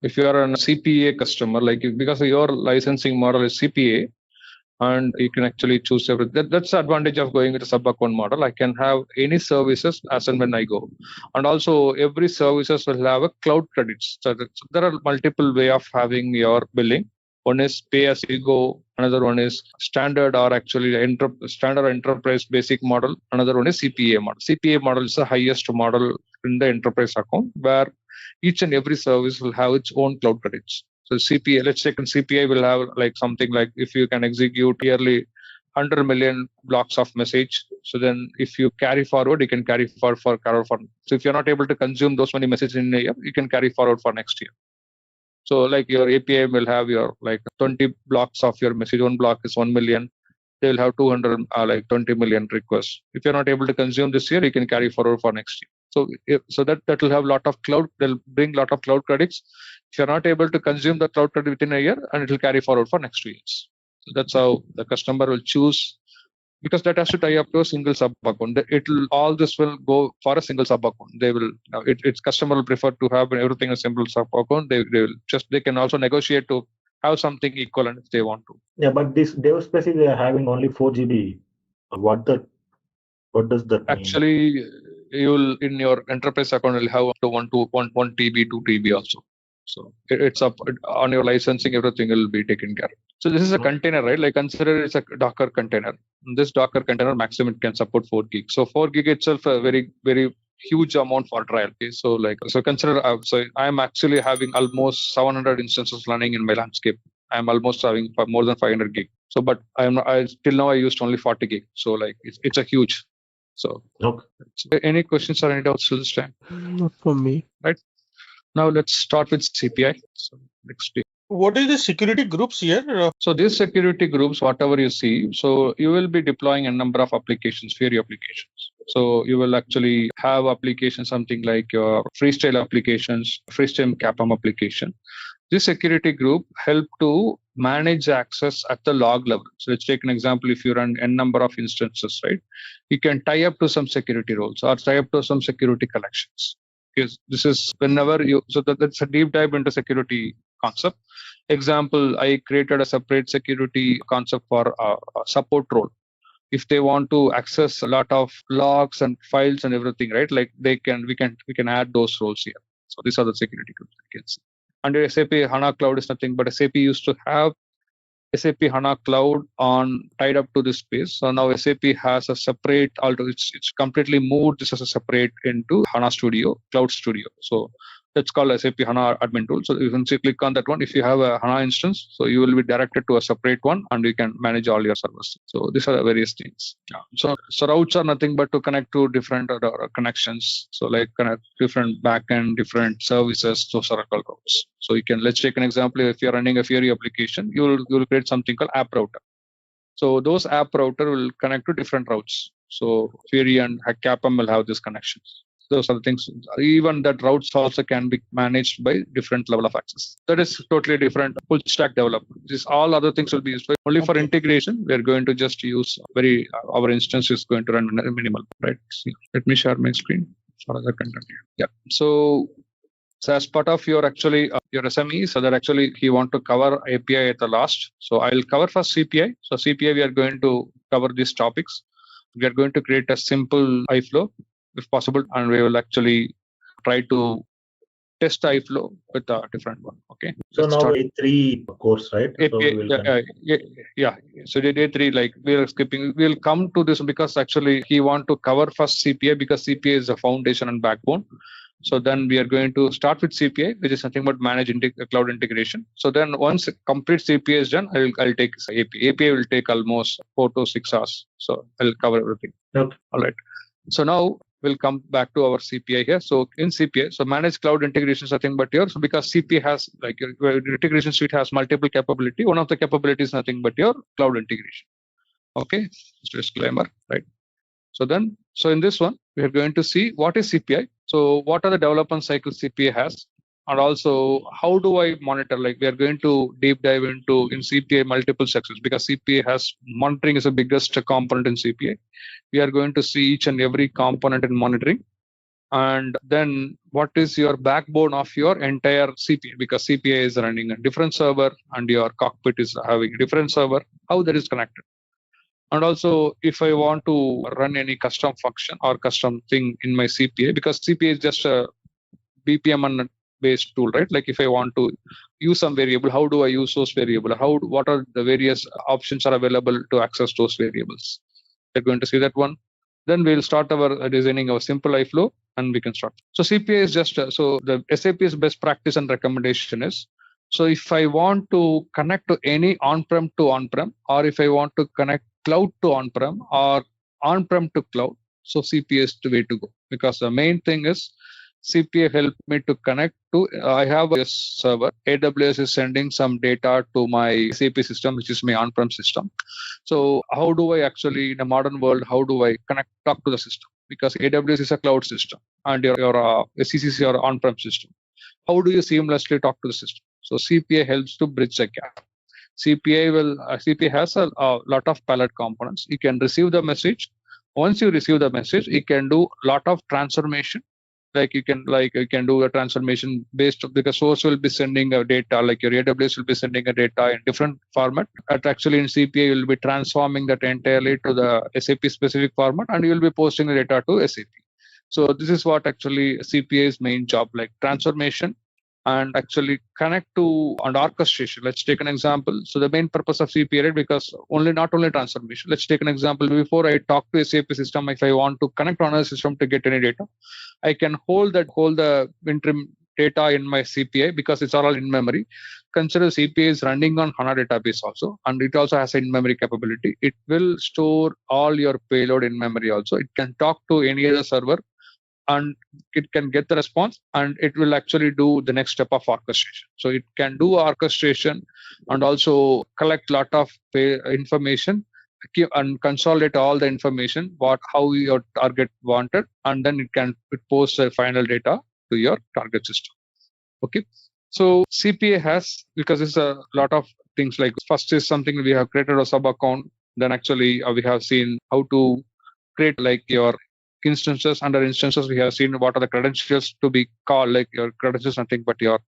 If you are a CPA customer, because your licensing model is CPA, and you can actually choose everything. That's the advantage of going with a sub-account model. I can have any services as and when I go. And also every services will have a cloud credits. So there are multiple way of having your billing. One is pay as you go. Another one is standard or actually standard enterprise basic model. Another one is CPA model. CPA model is the highest model in the enterprise account where each and every service will have its own cloud credits. So CPA, let's say CPI will have something like if you can execute yearly 100 million blocks of message. So then if you carry forward, you can carry forward for. So if you're not able to consume those many messages in a year, you can carry forward for next year. So your API will have your 20 blocks of your message. One block is 1 million. They will have 200, 20 million requests. If you're not able to consume this year, you can carry forward for next year. So that will have a lot of cloud. They'll bring a lot of cloud credits. If you're not able to consume the cloud credit within a year, and it will carry forward for next 2 years. So that's how the customer will choose, because that has to tie up to a single sub account. All this will go for a single sub account. They will. Its customer will prefer to have everything a simple sub account. They can also negotiate to have something equivalent if they want to. Yeah, but this dev space they are having only 4 GB. What does that mean? Actually, you'll in your enterprise account will have up to 1 TB, 2 TB also. So it's up on your licensing, everything will be taken care of. So this is a container, right? Consider it's a Docker container. This Docker container maximum can support 4 gig. So 4 gig itself a very, very huge amount for trial. Okay? So consider, I'm actually having almost 700 instances running in my landscape. I'm almost having more than 500 gig. So, but till now I used only 40 gig. So it's a huge. So okay. Any questions or any doubts till this time? Not from me. Right. Now let's start with CPI. So next week. What is the security groups here? So these security groups, whatever you see, so you will be deploying a number of applications, Fury applications. So you will actually have applications, something like your freestyle applications, freestyle CAPM application. This security group help to manage access at the log level. So let's take an example. If you run n number of instances, right, you can tie up to some security roles or tie up to some security collections. Because this is whenever you, so that's a deep dive into security concept. Example, I created a separate security concept for a support role. If they want to access a lot of logs and files and everything, right, we can add those roles here. So these are the security groups you can see. Under SAP HANA Cloud is nothing but SAP used to have SAP HANA Cloud tied up to this space. So now SAP has a separate, although it's completely moved this as a separate into HANA Studio, Cloud Studio. So that's called SAP HANA admin tool. So you can click on that one. If you have a HANA instance, so you will be directed to a separate one and you can manage all your servers. So these are the various things. Yeah. So routes are nothing but to connect to different connections. So connect different backend, different services, those are called routes. So you can, let's take an example. If you're running a Fury application, you'll create something called app router. So those app router will connect to different routes. So Fury and CAPM will have these connections. Those are the things. Even that routes also can be managed by different level of access. That is totally different. Full stack development. All other things will be used only for integration. We are going to just use our instance is going to run minimal, right? So let me share my screen for other content. Yeah. So So as part of your your SME, so that actually he want to cover API at the last. So I'll cover first CPI. So CPI, we are going to cover these topics. We are going to create a simple iFlow if possible, and we will actually try to test iFlow with a different one. Okay. So now A3 course, right? API, yeah. So day 3, like we're skipping. We'll come to this because actually he want to cover first CPI because CPI is the foundation and backbone. So then we are going to start with CPI, which is nothing but manage cloud integration. So then once complete CPI is done, I'll take API. API will take almost 4 to 6 hours. So I'll cover everything. Okay. All right. So now we'll come back to our CPI here. So in CPI, so manage cloud integration is nothing but your, so because CPI has like your integration suite has multiple capability. One of the capabilities is nothing but your cloud integration. Okay. Just disclaimer, right? So then, so in this one, we are going to see what is CPI. So what are the development cycles CPI has, and also how do I monitor? Like we are going to deep dive into in CPI multiple sections because CPI has monitoring is the biggest component in CPI. We are going to see each and every component in monitoring, and then what is your backbone of your entire CPI because CPI is running a different server and your cockpit is having a different server. How that is connected. And also, if I want to run any custom function or custom thing in my CPI, because CPI is just a BPM based tool, right? Like if I want to use some variable, how do I use those variable? What are the various options are available to access those variables? We're going to see that one. Then we'll start our designing our simple iFlow and we can start. So CPI is just, so the SAP's best practice and recommendation is, so if I want to connect to any on-prem to on-prem, or if I want to connect cloud to on-prem or on-prem to cloud, so CPI is the way to go. Because the main thing is CPI helped me to connect to, I have a server, AWS is sending some data to my SAP system, which is my on-prem system. So how do I actually, in a modern world, how do I talk to the system? Because AWS is a cloud system and your SCCC or on-prem system. How do you seamlessly talk to the system? So CPI helps to bridge the gap. CPI has a lot of palette components. You can receive the message. Once you receive the message, you can do a lot of transformation. You can do a transformation based because source will be sending a data, like your AWS will be sending a data in different format. Actually in CPI, you will be transforming that entirely to the SAP specific format, and you will be posting the data to SAP. So this is what actually CPI's main job, like transformation and actually connect to and orchestration. Let's take an example. So the main purpose of CPI, right, because not only transformation. Let's take an example. Before I talk to SAP system, if I want to connect on a system to get any data, I can hold the interim data in my CPI because it's all in memory. Consider CPI is running on HANA database also, and it also has in-memory capability. It will store all your payload in memory also. It can talk to any other server and it can get the response, and it will actually do the next step of orchestration. So it can do orchestration and also collect a lot of information and consolidate all the information, how your target wanted, and then it posts the final data to your target system. Okay. So CPI has, because it's a lot of things, like first is something we have created a sub account. Then actually we have seen how to create like your instances. Under instances, we have seen what are the credentials to be called, like your credentials, nothing but your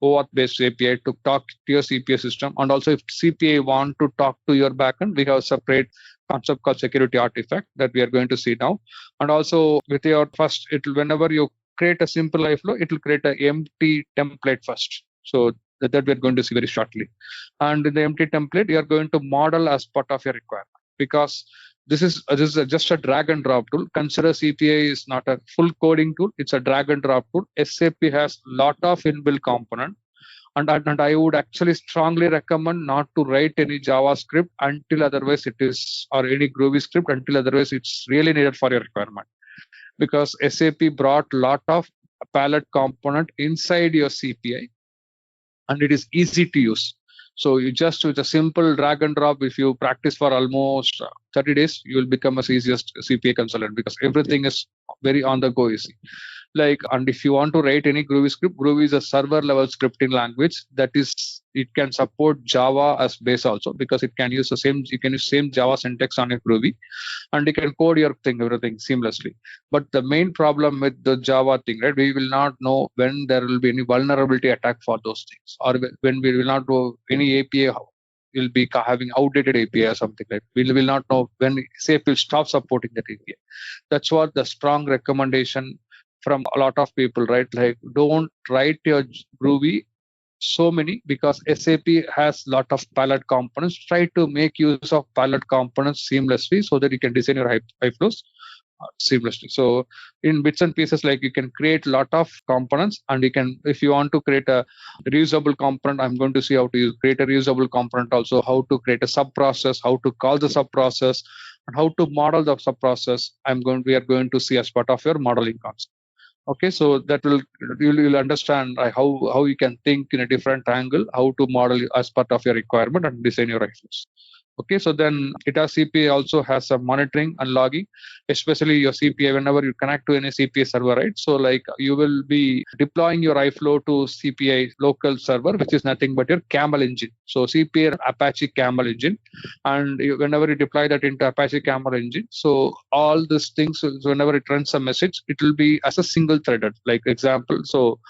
OAuth based API to talk to your CPI system. And also if CPI want to talk to your backend, we have a separate concept called security artifact that we are going to see now. And also with your first, whenever you create a simple iFlow, it will create an empty template first. So that we are going to see very shortly. And in the empty template, you are going to model as part of your requirement, because this is just a drag and drop tool. Consider CPI is not a full coding tool. It's a drag and drop tool. SAP has a lot of inbuilt component. And I would actually strongly recommend not to write any JavaScript until otherwise it is, or any Groovy script until otherwise it's really needed for your requirement. Because SAP brought a lot of palette component inside your CPI and it is easy to use. So you just with a simple drag and drop, if you practice for almost 30 days, you will become as easiest CPI consultant because everything is very on the go easy. And if you want to write any Groovy script, Groovy is a server level scripting language that is, it can support Java as base also, because it can use you can use same Java syntax on your Groovy, and you can code your everything seamlessly. But the main problem with the Java thing, right? We will not know when there will be any vulnerability attack for those things, or when we will not know any API will be having outdated API or something like that. We will not know when SAP will stop supporting that API. That's what the strong recommendation from a lot of people, right? Like, don't write your Groovy so many, because SAP has lot of pilot components. Try to make use of pilot components seamlessly so that you can design your iFlows seamlessly. So in bits and pieces, like, you can create a lot of components, and you can, if you want to create a reusable component, I'm going to see how to create a reusable component, also how to create a sub process, how to call the sub process, and how to model the sub process. We are going to see as part of your modeling concept. Okay, so that you'll understand how you can think in a different angle, how to model as part of your requirement and design your iFlows. Okay, so then CPI also has some monitoring and logging, especially your CPI whenever you connect to any CPI server, right? So like, you will be deploying your iFlow to CPI local server, which is nothing but your Camel engine. So CPI Apache Camel engine, and whenever you deploy that into Apache Camel engine, so all these things, whenever it runs a message, it will be as a single threaded, like example. So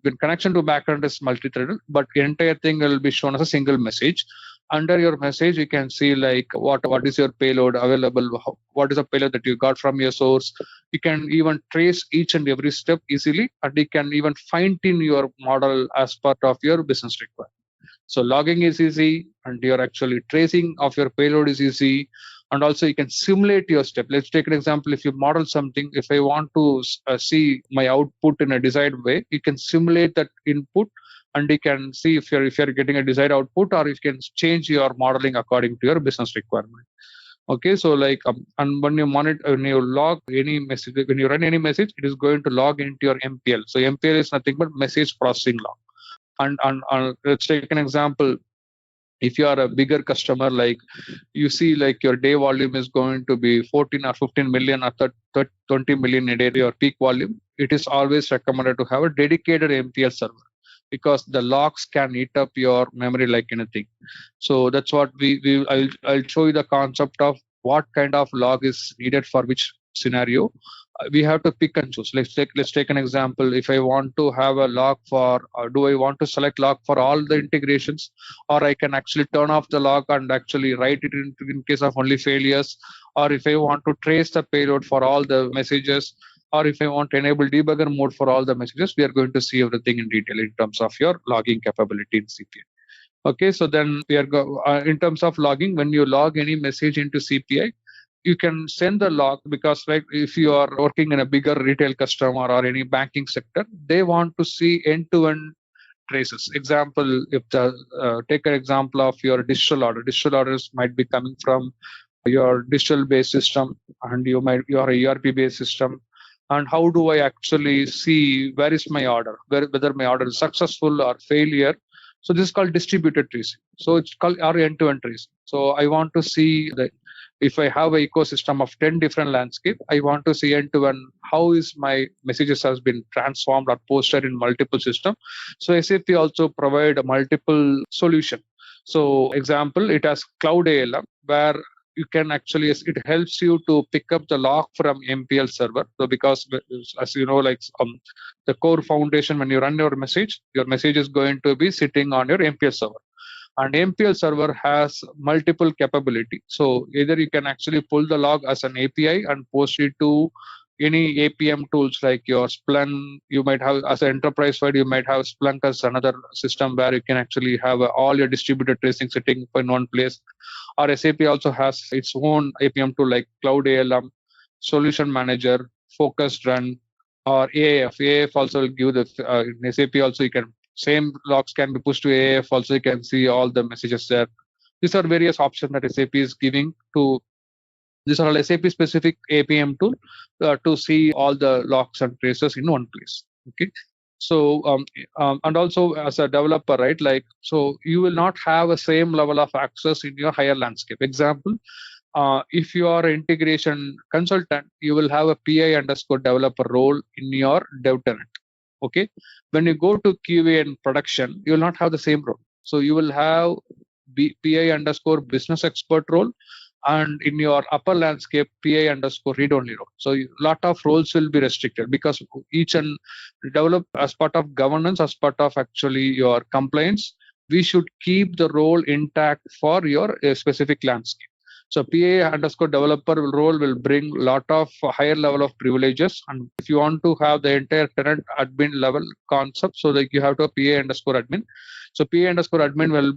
when connection to backend is multi-threaded, but the entire thing will be shown as a single message. Under your message, you can see like what is your payload available, what is the payload that you got from your source. You can even trace each and every step easily, and you can even fine-tune your model as part of your business requirement. So logging is easy, and your actually tracing of your payload is easy. And also you can simulate your step. Let's take an example. If you model something, if I want to see my output in a desired way, you can simulate that input, and you can see if you're getting a desired output, or if you can change your modeling according to your business requirement. Okay, so like, and when you log any message, when you run any message, it is going to log into your MPL. So MPL is nothing but message processing log. And let's take an example. If you are a bigger customer, like, you see like your day volume is going to be 14 or 15 million or 20 million a day, your peak volume, it is always recommended to have a dedicated MPL server, because the logs can eat up your memory like anything. So that's what I'll show you the concept of what kind of log is needed for which scenario. We have to pick and choose. Let's take an example. If I want to have a log for, do I want to select log for all the integrations, or I can actually turn off the log and actually write it in case of only failures, or if I want to trace the payload for all the messages, or if I want to enable debugger mode for all the messages. We are going to see everything in detail in terms of your logging capability in CPI. Okay, so then we are in terms of logging. When you log any message into CPI, you can send the log, because like, if you are working in a bigger retail customer or any banking sector, they want to see end-to-end traces. Example, if take an example of your digital order. Digital orders might be coming from your digital based system, and your ERP based system. And how do I actually see where is my order, whether my order is successful or failure? So this is called distributed tracing. So it's called our end-to-end tracing. So I want to see that if I have an ecosystem of 10 different landscape, I want to see end-to-end how is my messages has been transformed or posted in multiple systems. So SAP also provide a multiple solution. So example, it has Cloud ALM, where you can actually, it helps you to pick up the log from MPL server. So because, as you know, like the core foundation, when you run your message is going to be sitting on your MPL server. And MPL server has multiple capability. So either you can actually pull the log as an API and post it to any APM tools like your Splunk. You might have, as an enterprise wide, you might have Splunk as another system where you can actually have all your distributed tracing sitting in one place. Or SAP also has its own APM tool like Cloud ALM, Solution Manager, Focused Run, or AAF. AAF also will give the in SAP also you can, same logs can be pushed to AAF. Also you can see all the messages there. These are various options that SAP is giving to. These are all SAP specific APM tool to see all the logs and traces in one place. Okay. So and also as a developer, right, like, so you will not have a same level of access in your higher landscape. Example, if you are an integration consultant, you will have a PI underscore developer role in your dev tenant. Okay. When you go to QA and production, you will not have the same role. So you will have PI underscore business expert role, and in your upper landscape, PI underscore read only role. So a lot of roles will be restricted because each and develop as part of governance, as part of actually your compliance, we should keep the role intact for your specific landscape. So PA underscore developer role will bring a lot of higher level of privileges. And if you want to have the entire tenant admin level concept, so like you have to a PA underscore admin. So PA underscore admin will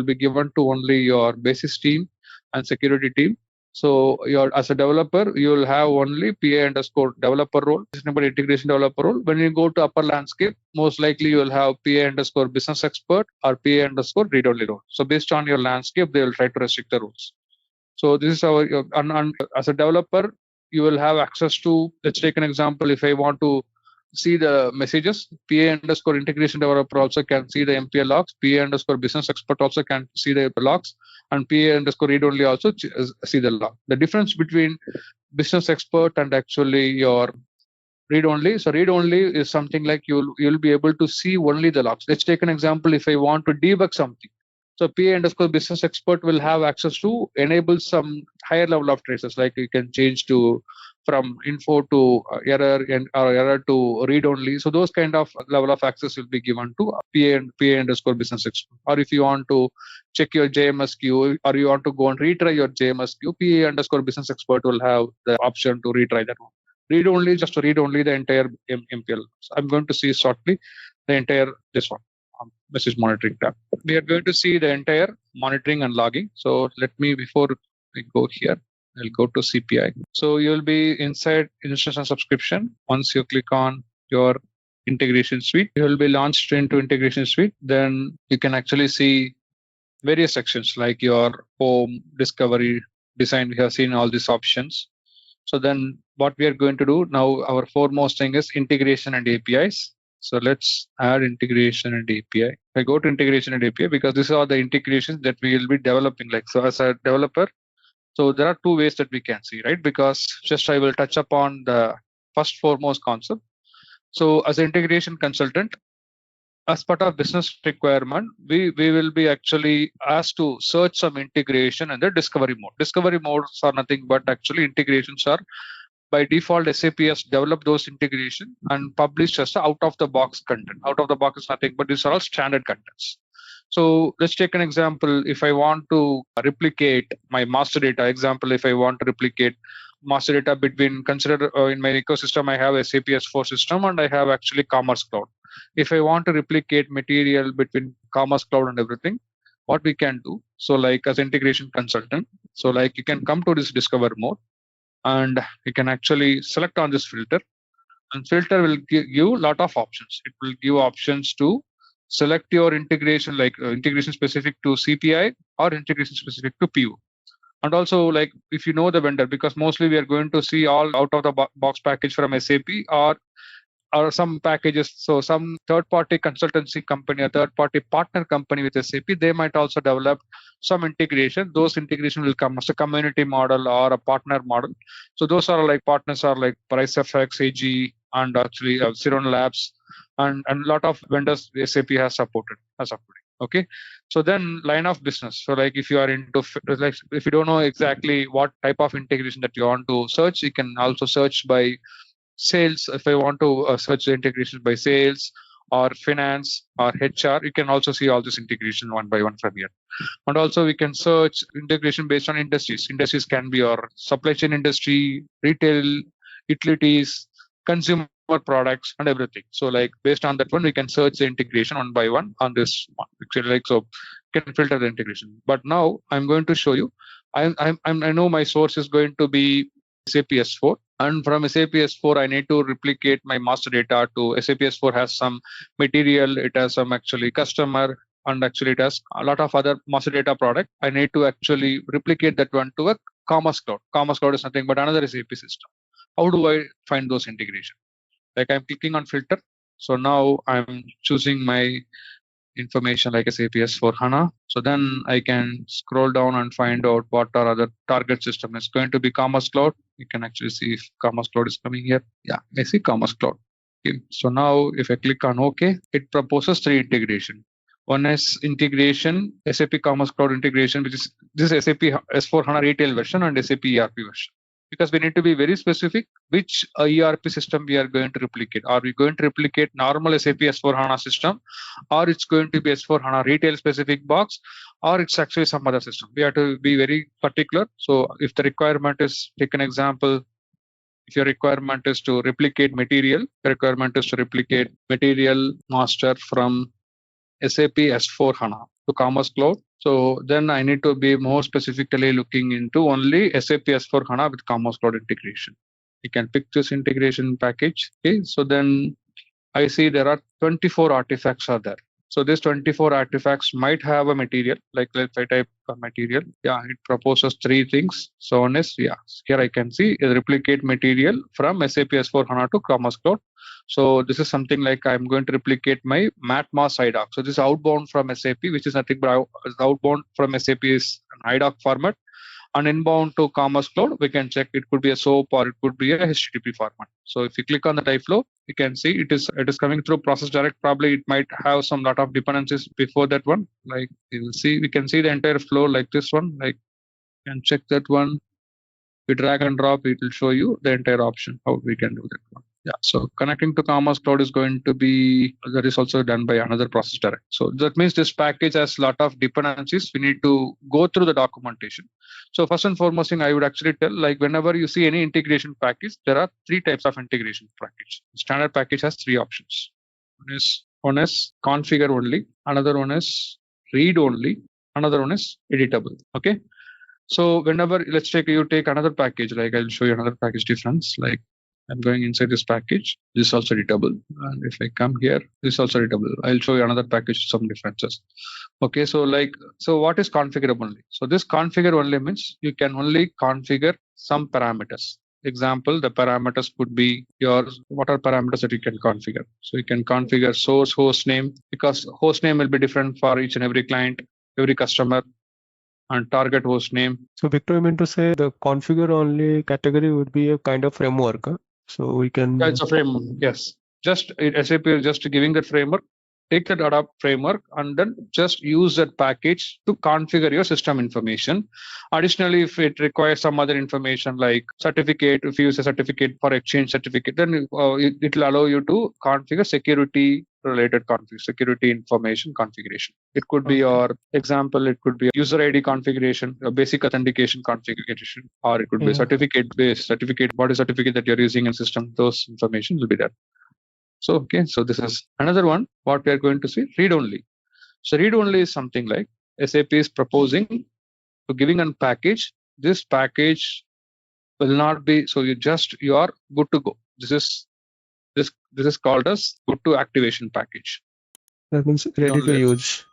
be given to only your basis team and security team. So as a developer, you will have only PA underscore developer role, integration developer role. When you go to upper landscape, most likely you will have PA underscore business expert or PA underscore read only role. So based on your landscape, they will try to restrict the roles. So this is our, as a developer, you will have access to, let's take an example. If I want to see the messages, PA underscore integration developer also can see the MPL logs, PA underscore business expert also can see the logs, and PA underscore read only also see the log. The difference between business expert and actually your read only. So read only is something like you'll be able to see only the logs. Let's take an example. If I want to debug something, so PA underscore business expert will have access to enable some higher level of traces, like you can change to from info to error or error to read only. So those kind of level of access will be given to PA underscore business expert. Or if you want to check your JMS queue, or you want to go and retry your JMS queue, PA underscore business expert will have the option to retry that one. Read only, just to read only the entire MPL. So I'm going to see shortly the entire this one. Message monitoring tab. We are going to see the entire monitoring and logging. So let me, before we go here, I'll go to CPI. So you'll be inside Instruction Subscription. Once you click on your Integration Suite, you will be launched into Integration Suite. Then you can actually see various sections like your home, discovery, design. We have seen all these options. So then what we are going to do now, our foremost thing is integration and APIs. So let's add integration and API. I go to integration and API because these are the integrations that we will be developing. Like, so as a developer, so there are two ways that we can see, right? Because just I will touch upon the first foremost concept. So as an integration consultant, as part of business requirement, we will be actually asked to search some integration in the discovery mode. Discovery modes are nothing but actually integrations are by default SAP has developed those integration and published as out of the box content. Out of the box is nothing but these are all standard contents. So let's take an example. If I want to replicate my master data, example, if I want to replicate master data between, consider in my ecosystem, I have SAP S4 system and I have actually Commerce Cloud. If I want to replicate material between Commerce Cloud and everything, what we can do, so like as integration consultant, so like you can come to this discover mode and you can actually select on this filter, and filter will give you a lot of options. It will give options to select your integration, like integration specific to CPI or integration specific to PO. And also, like if you know the vendor, because mostly we are going to see all out of the box package from SAP or some packages. So some third-party consultancy company, a third-party partner company with SAP, they might also develop some integration. Those integration will come as a community model or a partner model. So those are like partners are like PriceFX, AG, and actually Ciron Labs, and a lot of vendors SAP has supported. Okay, so then line of business. So like if you are into, like if you don't know exactly what type of integration that you want to search, you can also search by sales. If I want to search the integration by sales or finance or HR, you can also see all this integration one by one from here. And also we can search integration based on industries. Industries can be your supply chain industry, retail, utilities, consumer products, and everything. So like based on that one, we can search the integration one by one on this one. Actually, like so, you can filter the integration. But now I'm going to show you. I know my source is going to be SAP S4, and from SAP S4 I need to replicate my master data to SAP S4 has some material, it has some actually customer, and actually it has a lot of other master data product. I need to actually replicate that one to a Commerce Cloud. Commerce Cloud is nothing but another SAP system. How do I find those integration? Like I'm clicking on filter. So now I'm choosing my information like SAP S/4HANA. So then I can scroll down and find out what our other target system is going to be. Commerce Cloud. You can actually see if Commerce Cloud is coming here. Yeah, I see Commerce Cloud. Okay. So now if I click on OK, it proposes 3 integration. One is integration, SAP Commerce Cloud integration, which is this SAP S/4HANA retail version and SAP ERP version. Because we need to be very specific which ERP system we are going to replicate. Are we going to replicate normal SAP S/4HANA system, or it's going to be S/4HANA retail specific box, or it's actually some other system? We have to be very particular. So if the requirement is, take an example, if your requirement is to replicate material, the requirement is to replicate material master from SAP S/4HANA to Commerce Cloud. So then I need to be more specifically looking into only SAP S/4HANA with Commerce Cloud integration. You can pick this integration package. Okay, so then I see there are 24 artifacts are there. So these 24 artifacts might have a material, like if I type a material, yeah, it proposes 3 things. So one is, yeah, here I can see a replicate material from SAP S/4HANA to Commerce Cloud. So this is something like I'm going to replicate my MatMass IDOC. So this is outbound from SAP, which is nothing but outbound from SAP is an IDOC format. And inbound to Commerce Cloud, we can check it could be a SOAP or it could be a HTTP format. So if you click on the iFlow, you can see it is coming through Process Direct. Probably it might have some lot of dependencies before that one. Like you will see, we can see the entire flow like this one. Like you can check that one. We drag and drop, it will show you the entire option how we can do that one. Yeah, so connecting to Commerce Cloud is going to be, that is also done by another Process Direct. So that means this package has a lot of dependencies. We need to go through the documentation. So first and foremost thing I would actually tell, like whenever you see any integration package, there are 3 types of integration package. Standard package has 3 options. One is configure only, another one is read only, another one is editable. Okay. So whenever, let's take another package, like I'll show you another package difference. Like I'm going inside this package. This is also editable. And if I come here, this is also editable. I'll show you another package, some differences. Okay, so what is configurable only? So this configure only means you can only configure some parameters. Example, the parameters could be what are parameters that you can configure? So you can configure source host name, because host name will be different for each and every client, every customer, and target host name. So Victor, I meant to say the configure only category would be a kind of framework. So we can. Yeah, it's a framework. Yes. Just SAP is just giving that framework. Take that adapt framework and then just use that package to configure your system information. Additionally, if it requires some other information like certificate, if you use a certificate for exchange certificate, then it will allow you to configure security related security information configuration. It could be your example, it could be user ID configuration, a basic authentication configuration, or it could be certificate based certificate, what is certificate that you're using in system, those information will be there. So, okay, so this is another one, what we are going to see, read only. So read only is something like SAP is proposing to giving a package. This package will not be, so you are good to go. This is called as good to activation package. That means ready to use.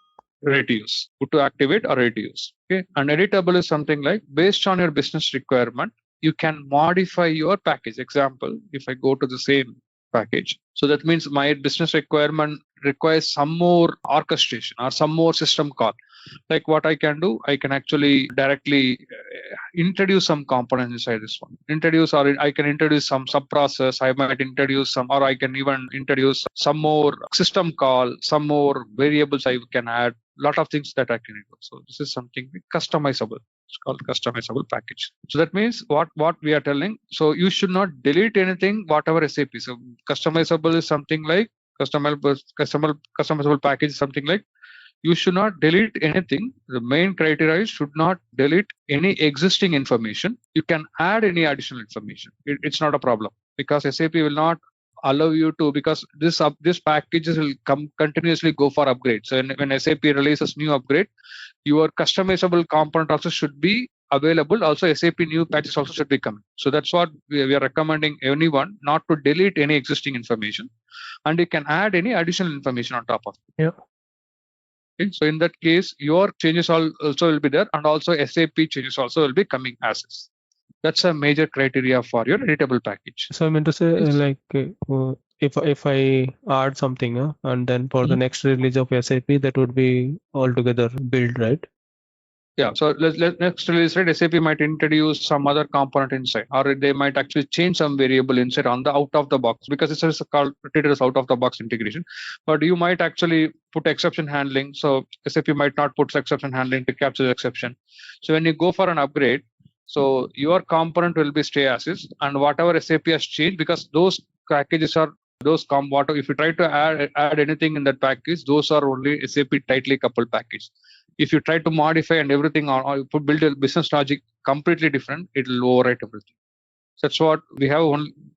Ready to use. Good to activate or ready to use. Okay. And editable is something like based on your business requirement, you can modify your package. Example, if I go to the same package. So that means my business requirement requires some more orchestration or some more system call. Like what I can do, I can actually directly introduce some components inside this one. I can introduce some sub-process. I might introduce some, or I can even introduce some more system call, some more variables I can add. Lot of things that I can do. So this is something customizable. It's called customizable package. So that means what we are telling. So you should not delete anything, whatever SAP. So customizable is something like customizable package is something like you should not delete anything. The main criteria is should not delete any existing information. You can add any additional information. It's not a problem because SAP will not allow you to, because this packages will continuously go for upgrades. So when SAP releases new upgrade, your customizable component also should be available. Also SAP new patches also should be coming. So that's what we are recommending anyone not to delete any existing information, and you can add any additional information on top of it. Yeah. Okay, so in that case, your changes also will be there, and also SAP changes also will be coming as is. That's a major criteria for your editable package. So I meant to say, like if I add something, and then for the next release of SAP, that would be altogether built, right? Yeah, so let's next release, right? SAP might introduce some other component inside, or they might actually change some variable inside on the out of the box, because it's just called treated as out of the box integration. But you might actually put exception handling. So SAP might not put exception handling to capture the exception. So when you go for an upgrade, so your component will be stay as is, and whatever SAP has changed, because those packages are if you try to add anything in that package, those are only SAP tightly coupled package. If you try to modify and everything or build a business logic completely different, it will overwrite everything. So that's what we have.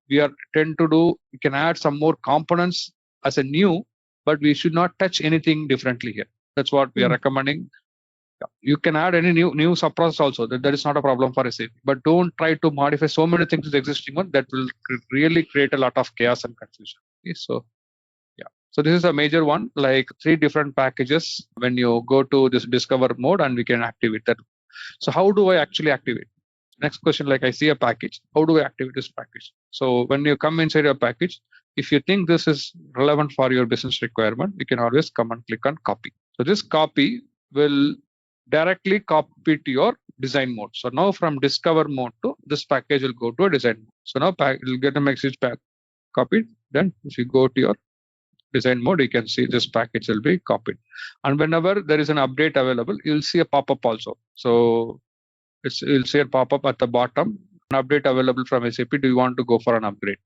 We tend to do. We can add some more components as a new, but we should not touch anything differently here. That's what we are recommending. You can add any new subprocess also. That is not a problem for SAP. But don't try to modify so many things to the existing one. That will really create a lot of chaos and confusion. Okay, so so this is a major one, like 3 different packages when you go to this discover mode, and we can activate that. So how do I actually activate? Next question, like I see a package. How do I activate this package? So when you come inside your package, if you think this is relevant for your business requirement, you can always come and click on copy. So this copy will directly copy to your design mode. So now from discover mode to this package will go to a design mode. So now you'll get a message back copied. Then if you go to your design mode, you can see this package will be copied, and whenever there is an update available, you'll see a pop-up also. So you'll see a pop-up at the bottom, an update available from SAP. Do you want to go for an upgrade?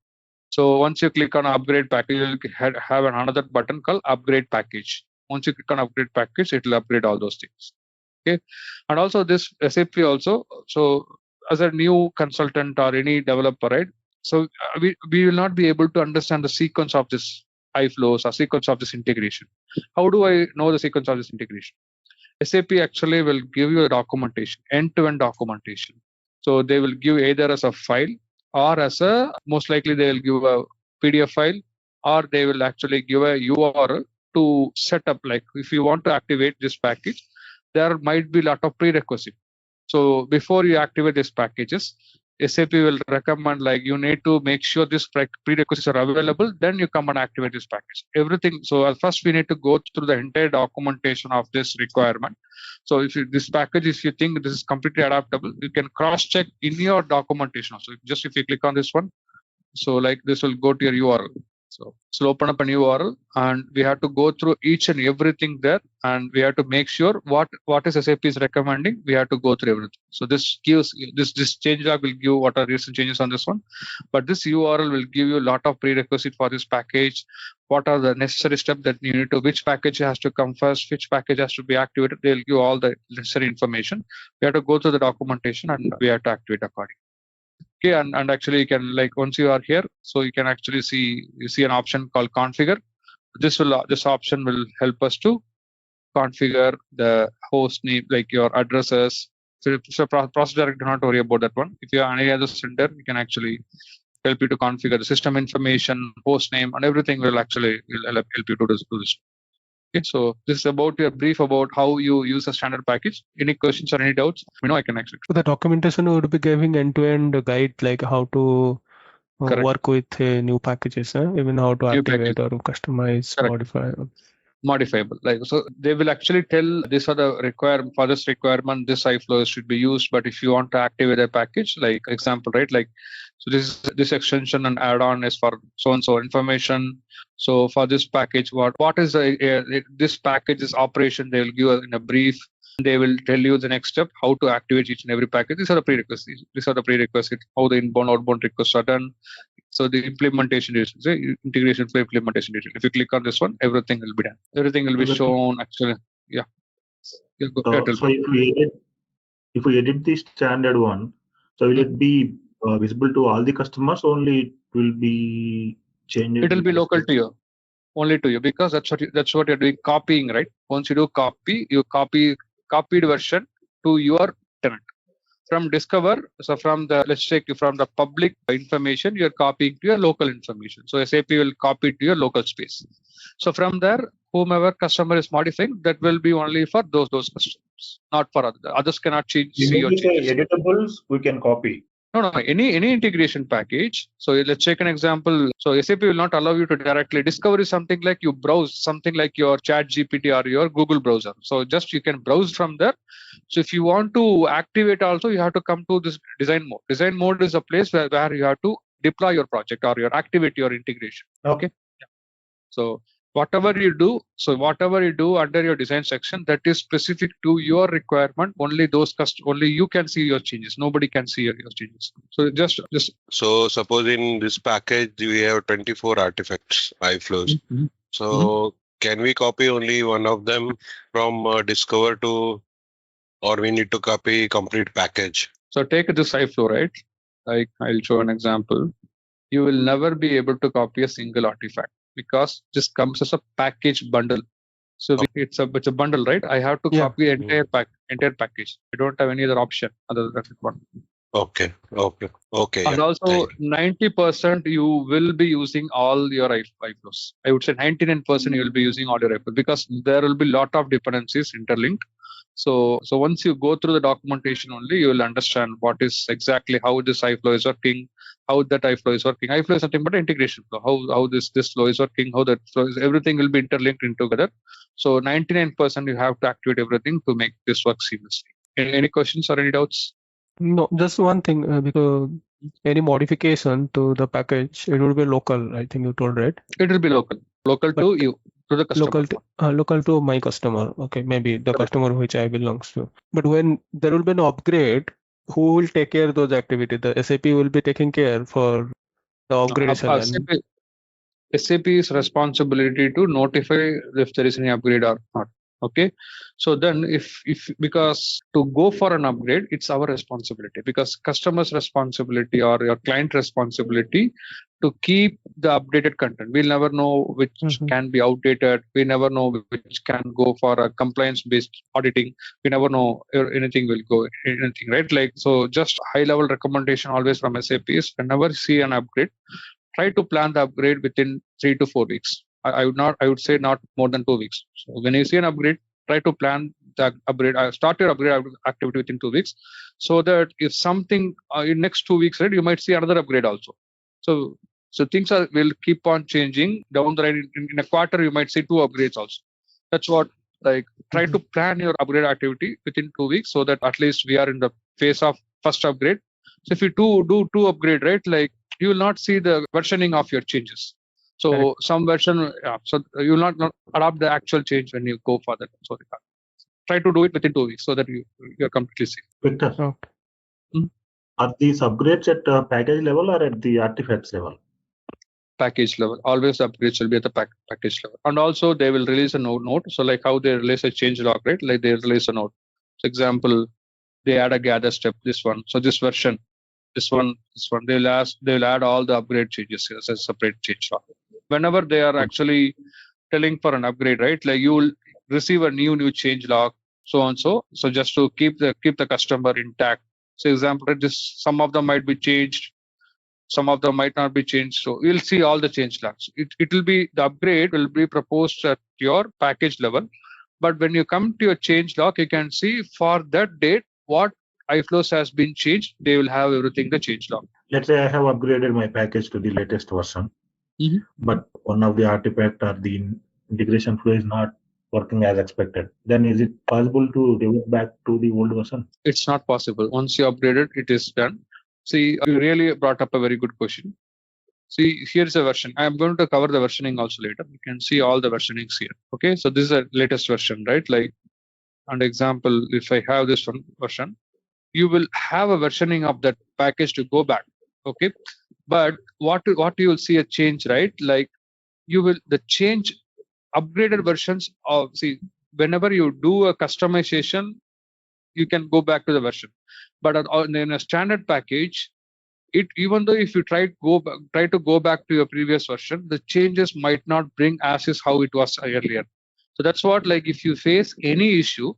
So once you click on upgrade package, you'll have another button called upgrade package. Once you click on upgrade package, it will upgrade all those things. Okay, and also this SAP also. So as a new consultant or any developer, right? So we will not be able to understand the sequence of this iFlows or sequence of this integration. How do I know the sequence of this integration? SAP actually will give you a documentation, end-to-end documentation. So they will give either as a file or as a, most likely they will give a PDF file, or they will actually give a URL to set up, like if you want to activate this package, there might be a lot of prerequisites. So before you activate these packages, SAP will recommend, like, you need to make sure these prerequisites are available, then you come and activate this package. Everything. So first we need to go through the entire documentation of this requirement. So if this package, if you think this is completely adaptable, you can cross-check in your documentation. So just if you click on this one, so like this will go to your URL. So open up a new URL, and we have to go through each and everything there, and we have to make sure what is SAP is recommending. We have to go through everything. So this gives this change log will give what are recent changes on this one, but this URL will give you a lot of prerequisite for this package. What are the necessary steps that you need to? Which package has to come first? Which package has to be activated? They'll give all the necessary information. We have to go through the documentation, and we have to activate accordingly. Okay, and actually you can, like, once you are here, so you can actually see an option called configure. This option will help us to configure the host name, like your addresses. So process director, do not worry about that one. If you have any other center, you can actually help you to configure the system information, host name, and everything will help you to do this. Okay, so this is about your brief about how you use a standard package. Any questions or any doubts? I can actually. So the documentation would be giving end-to-end guide, like how to work with new packages, even how to activate or customize, modify. Modifiable, like, so they will actually tell these are the for this requirement, this iFlow should be used. But if you want to activate a package, like example, right, like, so this extension and add-on is for so and so information. So for this package, what is this package's operation? They will give in a brief. They will tell you the next step, how to activate each and every package. These are the prerequisites. How the inbound, outbound requests are done. So the implementation is integration for implementation. If you click on this one, everything will be done. Everything will be shown. Actually, yeah. So if we edit the standard one, so will it be visible to all the customers? Only it will be changed. It will be local to you, only to you, because that's what you're doing. Copying, right? Once you do copy, you copy copied version to your tenant. From discover, so from the, let's take from the public information, you're copying to your local information. So SAP will copy to your local space. So from there, whomever customer is modifying, that will be only for those customers, not for others. Others cannot change. See your changes. Editables we can copy. No, any integration package. So let's take an example. So SAP will not allow you to directly discover is something like you browse something like your Chat GPT or your Google browser. So just you can browse from there. So if you want to activate also, you have to come to this design mode. Design mode is a place where you have to deploy your project or your activate your integration. Okay. Yeah. So whatever you do under your design section, that is specific to your requirement. Only only you can see your changes. Nobody can see your changes. So just So suppose in this package we have 24 artifacts, iFlows. So can we copy only one of them from discover to, or we need to copy complete package? So take this iFlow, right? Like I'll show an example. You will never be able to copy a single artifact because this comes as a package bundle. So it's a bundle, right? I have to copy entire package. I don't have any other option other than that one. Okay. And also 90% you will be using all your iFlows. I would say 99% you will be using all your iFlows because there will be a lot of dependencies interlinked. So once you go through the documentation only, you will understand what is exactly how this iFlow is working, how that iFlow is working. iFlow is nothing but integration flow. How this flow is working, how that flow is, everything will be interlinked together. So 99% you have to activate everything to make this work seamlessly. Any questions or any doubts? No, just one thing, because any modification to the package, it will be local. I think you told, right? It will be local to you, to the customer. Local to my customer. Okay, maybe the customer which I belongs to. But when there will be an upgrade, who will take care of those activities? The SAP will be taking care for the upgradation. SAP's responsibility to notify if there is any upgrade or not. Okay, so then if because to go for an upgrade, it's our responsibility, because customer's responsibility or your client responsibility to keep the updated content. We'll never know which can be outdated. We never know which can go for a compliance based auditing. We never know anything will go anything, right? Like, so just high level recommendation always from SAP is whenever you see an upgrade, try to plan the upgrade within 3 to 4 weeks. I would say not more than 2 weeks. So when you see an upgrade, try to plan the upgrade. Start your upgrade activity within 2 weeks, so that if something in next 2 weeks, right, you might see another upgrade also. So things will keep on changing down the line. In a quarter, you might see 2 upgrades also. That's what, like, try to plan your upgrade activity within 2 weeks, so that at least we are in the phase of first upgrade. So if you do 2 upgrade, right, like, you will not see the versioning of your changes. So some version, so you will not adopt the actual change when you go for that. So try to do it within 2 weeks so that you're completely safe. Victor, are these upgrades at package level or at the artifacts level? Package level. Always the upgrades will be at the package level. And also they will release a note. So like how they release a change log, right? Like they release a note. For example, they add a gather step, this one. So this version, this one, they'll add all the upgrade changes as a separate change log. Whenever they are actually telling for an upgrade, right? Like you will receive a new change log, so on so. So just to keep the customer intact. So example, some of them might be changed, some of them might not be changed. So you'll see all the change logs. It will be, the upgrade will be proposed at your package level. But when you come to your change log, you can see for that date what iFlows has been changed. They will have everything the change log. Let's say I have upgraded my package to the latest version, but one of the artifact or the integration flow is not working as expected. Then is it possible to revert back to the old version? It's not possible. Once you upgraded, it is done. See, you really brought up a very good question. See, here's a version. I'm going to cover the versioning also later. You can see all the versionings here. Okay, so this is a latest version, right? Like, an example, if I have this one version, you will have a versioning of that package to go back. Okay, but what you will see a change, right? Like, you will the change upgraded versions of, see, whenever you do a customization, you can go back to the version. But in a standard package, even though if you try to go back to your previous version, the changes might not bring as is how it was earlier. So that's what, like, if you face any issue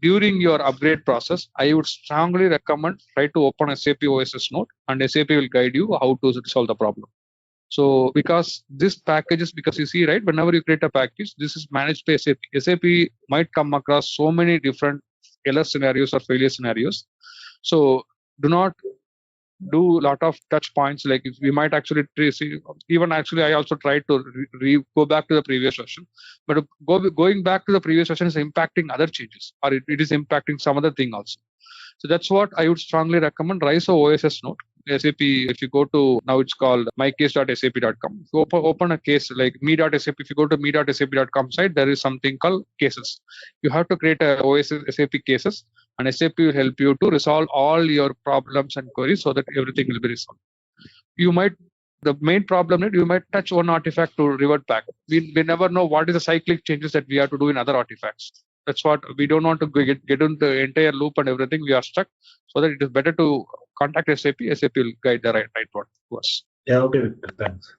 during your upgrade process, I would strongly recommend try to open a SAP OSS node, and SAP will guide you how to solve the problem. So because this package is, because you see, right, whenever you create a package, this is managed by SAP. SAP might come across so many different error scenarios or failure scenarios. So do not do a lot of touch points. Like if we might actually see, even actually I also tried to go back to the previous session, but going back to the previous session is impacting other changes, or it is impacting some other thing also. So that's what I would strongly recommend. Rise of OSS node. SAP, if you go to, now it's called mycase.sap.com. If you open a case like me.sap, if you go to me.sap.com site, there is something called cases. You have to create a OSS SAP cases, and SAP will help you to resolve all your problems and queries so that everything will be resolved. The main problem is you might touch one artifact to revert back. We never know what is the cyclic changes that we have to do in other artifacts. That's what we don't want to get into the entire loop and everything. We are stuck, so that it is better to contact SAP. SAP will guide the right one to us. Yeah, okay, thanks.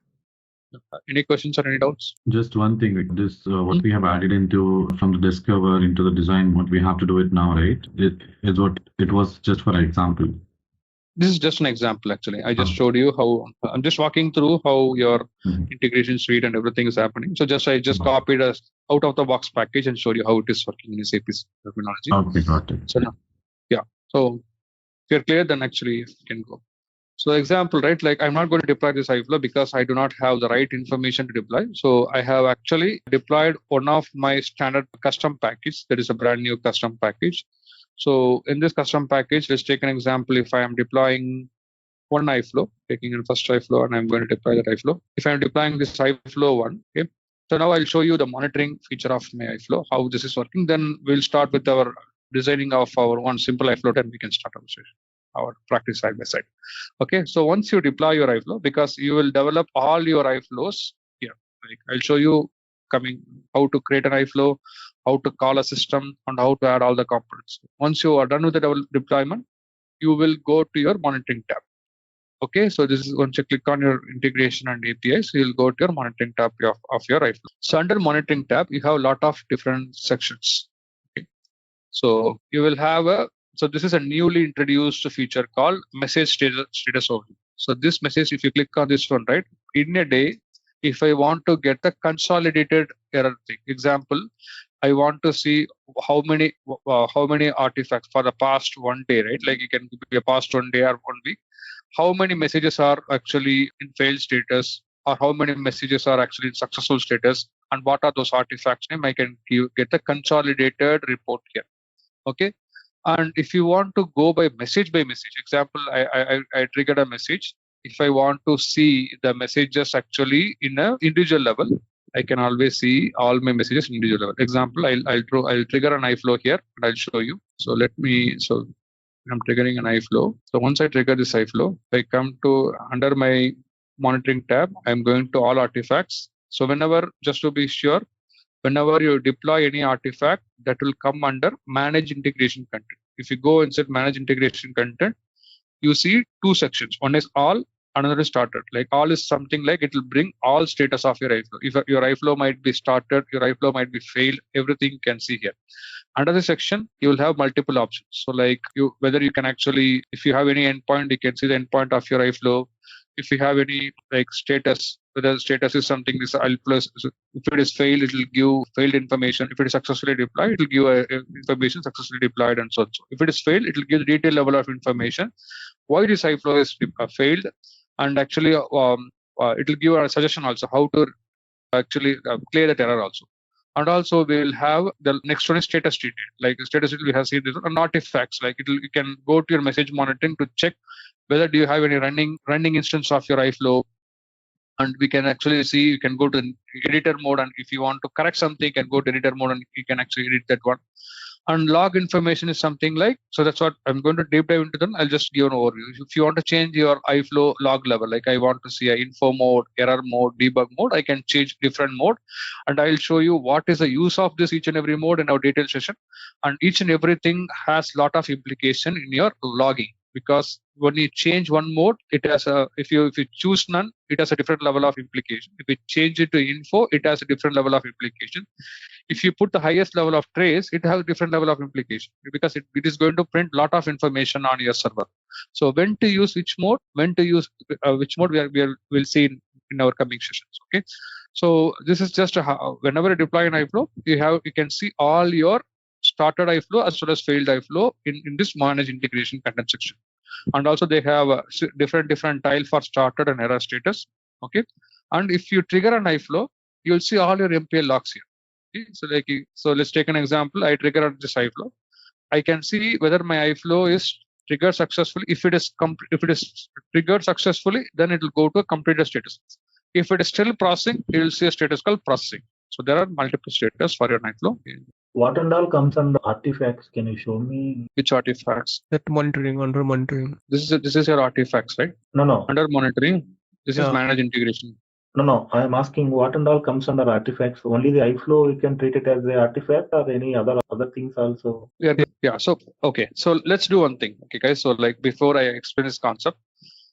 Any questions or any doubts? Just one thing, this what we have added into from the discover into the design, what we have to do it now, right? It is what it was just for example. This is just an example, actually. I just showed you how, I'm just walking through how your integration suite and everything is happening. So I just copied a out of the box package and showed you how it is working in SAP's terminology. Okay, got it. So now, yeah. So if you're clear, then actually you can go. So example, right? Like I'm not going to deploy this iFlow because I do not have the right information to deploy. So I have actually deployed one of my standard custom package. That is a brand new custom package. So in this custom package, let's take an example. If I am deploying one iFlow, taking in first iFlow, and I'm going to deploy that iFlow. If I'm deploying this iFlow one, okay. So now I'll show you the monitoring feature of my iFlow, how this is working. Then we'll start with our designing of our one simple iFlow, and we can start our practice side by side. Okay. So once you deploy your iFlow, because you will develop all your iFlows here. Like I'll show you how to create an iFlow, how to call a system, and how to add all the components. Once you are done with the deployment, you will go to your monitoring tab. Okay, so this is once you click on your integration and APIs, you'll go to your monitoring tab of your iFlow. So under monitoring tab, you have a lot of different sections. Okay. So you will have so this is a newly introduced feature called message status overview. So this message, if you click on this one, right, in a day, if I want to get the consolidated error thing, example, I want to see how many artifacts for the past one day, right? Like it can be a past 1 day or 1 week. How many messages are actually in failed status, or how many messages are actually in successful status, and what are those artifacts name? I can get the consolidated report here. Okay. And if you want to go by message, example, I triggered a message. If I want to see the messages actually in an individual level, I can always see all my messages in individual level. Example, I'll trigger an iFlow here, and I'll show you. So I'm triggering an iFlow. So once I trigger this iFlow, I come to under my monitoring tab. I'm going to all artifacts. So just to be sure, whenever you deploy any artifact, that will come under manage integration content. If you go inside manage integration content, you see two sections. One is all, another is started. Like all is something like it will bring all status of your iFlow. If your iFlow might be started, your iFlow might be failed, everything you can see here. Under the section, you will have multiple options. So like whether you can actually, if you have any endpoint, you can see the endpoint of your iFlow. If you have any like status, whether the status is something this iFlow, if it is failed, it will give failed information. If it is successfully deployed, it will give information successfully deployed and so on. If it is failed, it will give the detailed level of information. Why this iFlow is failed, and actually it will give a suggestion also how to actually clear that error also. And also we will have the next one is status detail. Like the status detail we have seen this and artifacts. Like you can go to your message monitoring to check whether do you have any running instance of your iFlow. And we can actually see, you can go to editor mode, and if you want to correct something, you can go to editor mode and you can actually edit that one. And log information is something like, so that's what I'm going to deep dive into them. I'll just give an overview. If you want to change your iFlow log level, like I want to see a info mode, error mode, debug mode, I can change different mode. And I'll show you what is the use of this each and every mode in our detailed session. And each and everything has a lot of implication in your logging. Because when you change one mode, it has if you choose none, it has a different level of implication. If you change it to info, it has a different level of implication. If you put the highest level of trace, it has a different level of implication because it is going to print a lot of information on your server. So when to use which mode, which mode we'll see in our coming sessions. Okay. So this is just whenever you deploy an iFlow, you can see all your started iFlow as well as failed iFlow in this manage integration content section. And also they have different tile for started and error status. Okay. And if you trigger an iFlow, you'll see all your MPL logs here. Okay? So let's take an example. I trigger this iFlow. I can see whether my iFlow is triggered successfully. If it is triggered successfully, then it will go to a completed status. If it is still processing, it will see a status called processing. So there are multiple status for your iFlow. What and all comes under artifacts? Can you show me? Which artifacts? That monitoring, under monitoring. This is your artifacts, right? No. Under monitoring, this is manage integration. No. I am asking what and all comes under artifacts. Only the iFlow we can treat it as an artifact, or any other things also. Yeah. So okay. So let's do one thing. Okay, guys. So like before I explain this concept.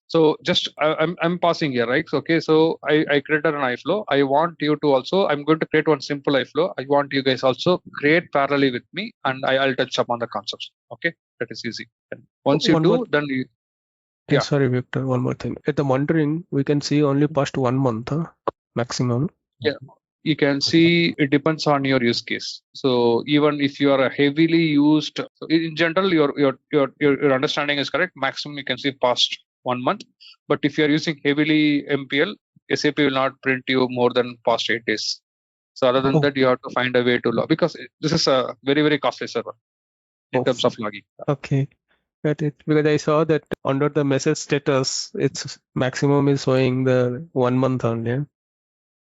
So just I'm passing here, right? Okay. So I created an iFlow. I want you to also. I'm going to create one simple iFlow. I want you guys also create parallelly with me, and I'll touch upon the concepts. Okay, that is easy. And once you do, then you. Yeah. Sorry, Victor. One more thing. At the monitoring, we can see only past 1 month maximum. Yeah. You can see it depends on your use case. So even if you are a heavily used, so in general, your understanding is correct. Maximum you can see past 1 month. But if you are using heavily MPL, SAP will not print you more than past 8 days. So other than that, you have to find a way to log, because this is a very, very costly server in terms of logging. Okay. Got it. Because I saw that under the message status, its maximum is showing the 1 month only.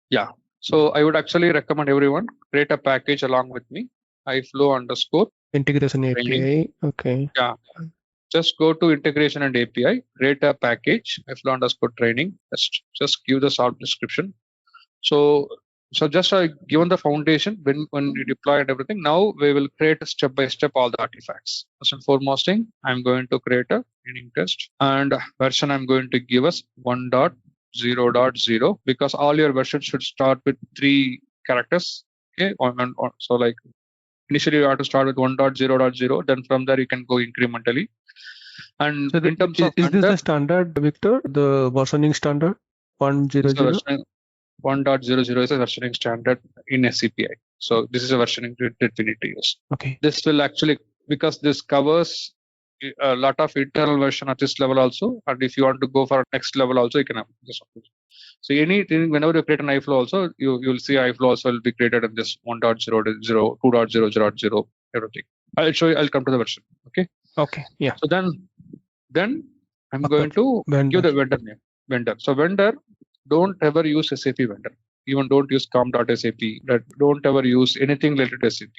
Yeah. So I would actually recommend everyone create a package along with me. iFlow _ integration training. API. Okay. Yeah. Just go to integration and API, create a package, iFlow _ training. Just give the short description. So just given the foundation, when you deploy and everything, now we will create step by step all the artifacts. First and foremost thing, I'm going to create a training test, and version I'm going to give us 1.0.0, because all your versions should start with 3 characters. Okay, so like initially you have to start with 1.0.0, then from there you can go incrementally. And so in terms of is this the standard, Victor? The versioning standard 1.0.0? 1.00 is a versioning standard in SCPI. So this is a versioning that we need to use. Okay. This will actually, because this covers a lot of internal version at this level also, and if you want to go for next level also, you can have this. So anything, whenever you create an iFlow also, you'll see iFlow also will be created in this 1.0.0, 2.0.0, everything. I'll show you. I'll come to the version. Okay. Okay. Yeah. So then I'm going to give the vendor name. Vendor. So vendor. Don't ever use SAP vendor. Even don't use com.sap. Don't ever use anything related to SAP.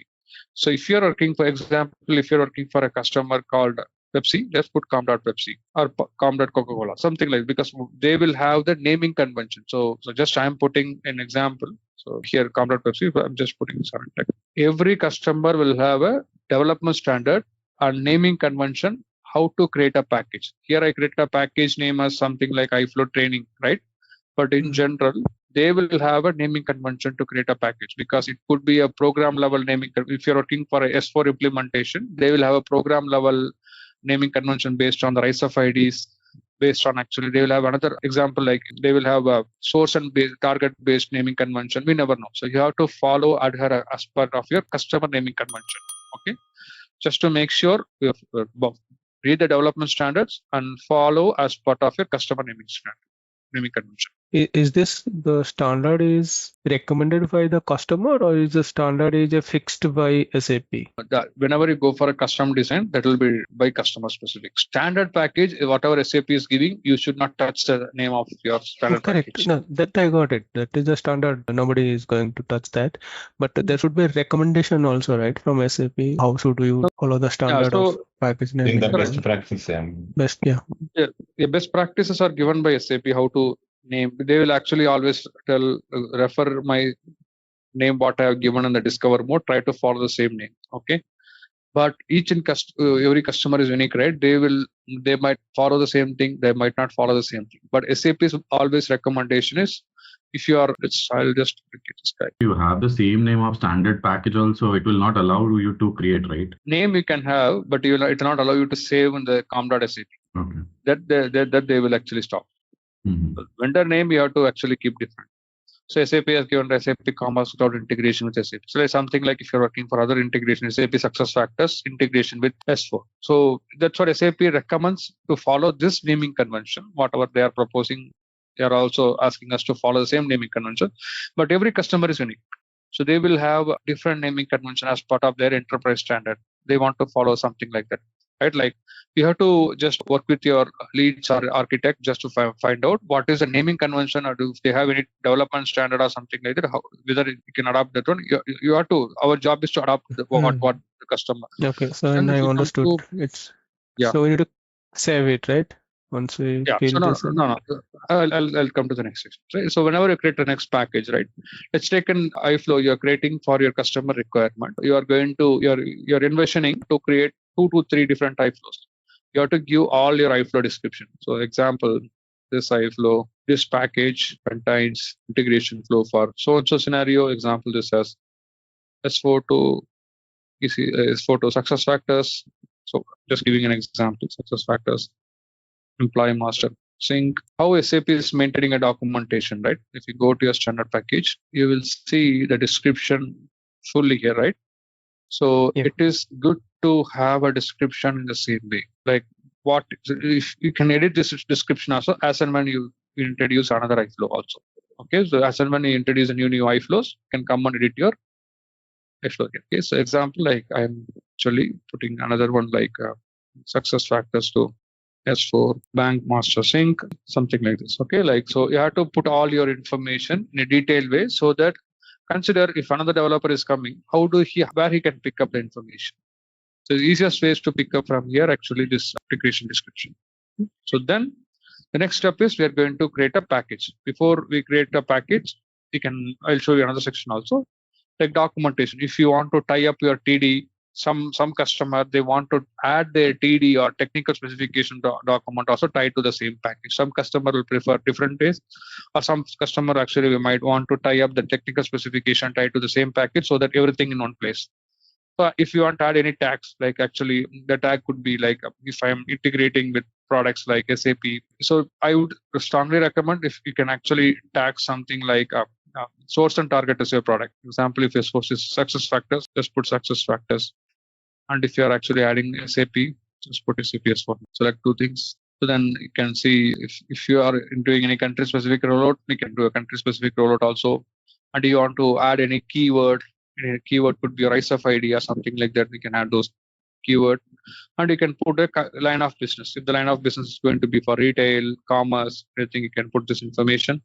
So if you're working, for example, if you're working for a customer called Pepsi, just put com.pepsi or com.coca-cola, something like, because they will have the naming convention. So just I'm putting an example. So here com.pepsi, I'm just putting ZaranTech. Every customer will have a development standard and naming convention how to create a package. Here I create a package name as something like iFlow training, right? But in general, they will have a naming convention to create a package, because it could be a program level naming. If you're working for a S4 implementation, they will have a program level naming convention based on the rise of IDs, based on actually they will have another example, like they will have a source and target based naming convention. We never know. So you have to follow, adhere as part of your customer naming convention. Okay. Just to make sure you read the development standards and follow as part of your customer naming convention. Is this the standard is recommended by the customer, or is the standard is fixed by SAP? Whenever you go for a custom design, that will be by customer specific. Standard package, whatever SAP is giving, you should not touch the name of your standard package. No, that I got it. That is the standard. Nobody is going to touch that. But there should be a recommendation also, right, from SAP. How should you follow the standard of package naming? The best practice. Best practices are given by SAP how to name. They will actually always refer my name what I have given in the discover mode. Try to follow the same name. Okay, but every customer is unique, right? They might follow the same thing. They might not follow the same thing. But SAP's always recommendation is, if you are, I'll just get this guy. You have the same name of standard package also, it will not allow you to create, right? Name you can have, but it will not allow you to save in the com.sap. Okay. That they will actually stop. Mm-hmm. Vendor name you have to actually keep different. So SAP has given SAP Commerce Cloud integration with SAP. So it's something like if you're working for other integration, SAP SuccessFactors integration with S4. So that's what SAP recommends to follow this naming convention. Whatever they are proposing, they are also asking us to follow the same naming convention. But every customer is unique. So they will have a different naming convention as part of their enterprise standard. They want to follow something like that, right? Like you have to just work with your leads or architect just to find out what is the naming convention, or if they have any development standard or something like that, whether you can adopt that one. You have to. Our job is to adopt what the customer. Okay, so and I understood. It's so we need to save it, right? Once we so no. I'll come to the next section. Right? So whenever you create the next package, right? Let's take an iFlow you're creating for your customer requirement. You are going to you're envisioning to create 2 to 3 different iFlows. You have to give all your iFlow description. So example, this iFlow, this package contains integration flow for so scenario. Example, this has S4 to S4 to SuccessFactors. So just giving an example, SuccessFactors. Employee master sync, how SAP is maintaining a documentation, right? If you go to your standard package, you will see the description fully here, right? So it is good to have a description in the same way. Like what if you can edit this description also as and when you introduce another iFlow also. Okay, so as and when you introduce a new iFlows, you can come and edit your iFlow. Okay, so example, like I'm actually putting another one like SuccessFactors to S4 bank master sync, something like this. Okay, like so you have to put all your information in a detailed way so that consider if another developer is coming, where he can pick up the information. So the easiest way is to pick up from here actually this application description. So then the next step is we are going to create a package. Before we create a package, I'll show you another section also, like documentation. If you want to tie up your TD, some customer they want to add their TD or technical specification document also tied to the same package. Some customer will prefer different ways, or some customer actually we might want to tie up the technical specification tied to the same package so that everything in one place. So if you want to add any tags, like actually the tag could be like if I'm integrating with products like SAP. So I would strongly recommend if you can actually tag something like source and target as your product. Example, if your source is SuccessFactors, just put SuccessFactors. And if you are actually adding SAP, just put SAP S4. Select 2 things. So then you can see if you are doing any country specific rollout, we can do a country specific rollout also. And you want to add any keyword could be your ISF ID or something like that. We can add those keyword, and you can put a line of business. If the line of business is going to be for retail, commerce, anything, you can put this information.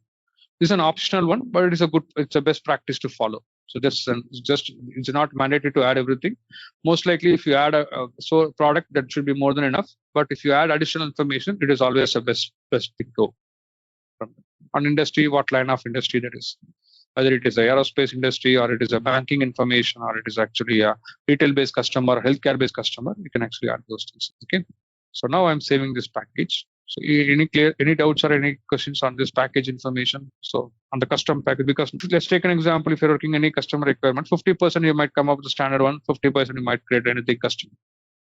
This is an optional one, but it's a best practice to follow. So it's not mandated to add everything. Most likely, if you add a product, that should be more than enough. But if you add additional information, it is always a best thing to. On industry, what line of industry that is, whether it is a aerospace industry or it is a banking information or it is actually a retail-based customer, healthcare-based customer, you can actually add those things. Okay. So now I'm saving this package. So any doubts or any questions on this package information? So on the custom package, because let's take an example. If you're working any customer requirement, 50% you might come up with the standard one, 50% you might create anything custom.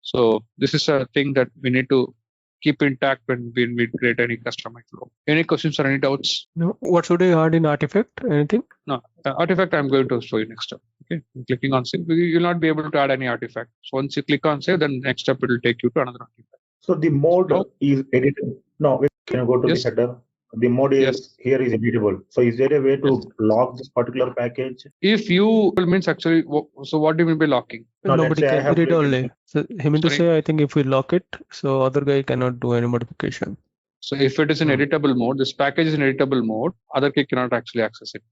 So this is a thing that we need to keep intact when we create any custom flow. Any questions or any doubts? No. What should I add in artifact? Anything? No. Artifact I'm going to show you next step. Okay. Clicking on save, you'll not be able to add any artifact. So once you click on save, then next step it will take you to another artifact. So the mode is editable. No, can you go to the header? The mode is here is editable. So is there a way to lock this particular package? If you means actually, so what do you mean by locking? No, Nobody can edit only. So he meant to say, I think if we lock it, so other guy cannot do any modification. So if it is in editable mode, this package is in editable mode, other guy cannot actually access it.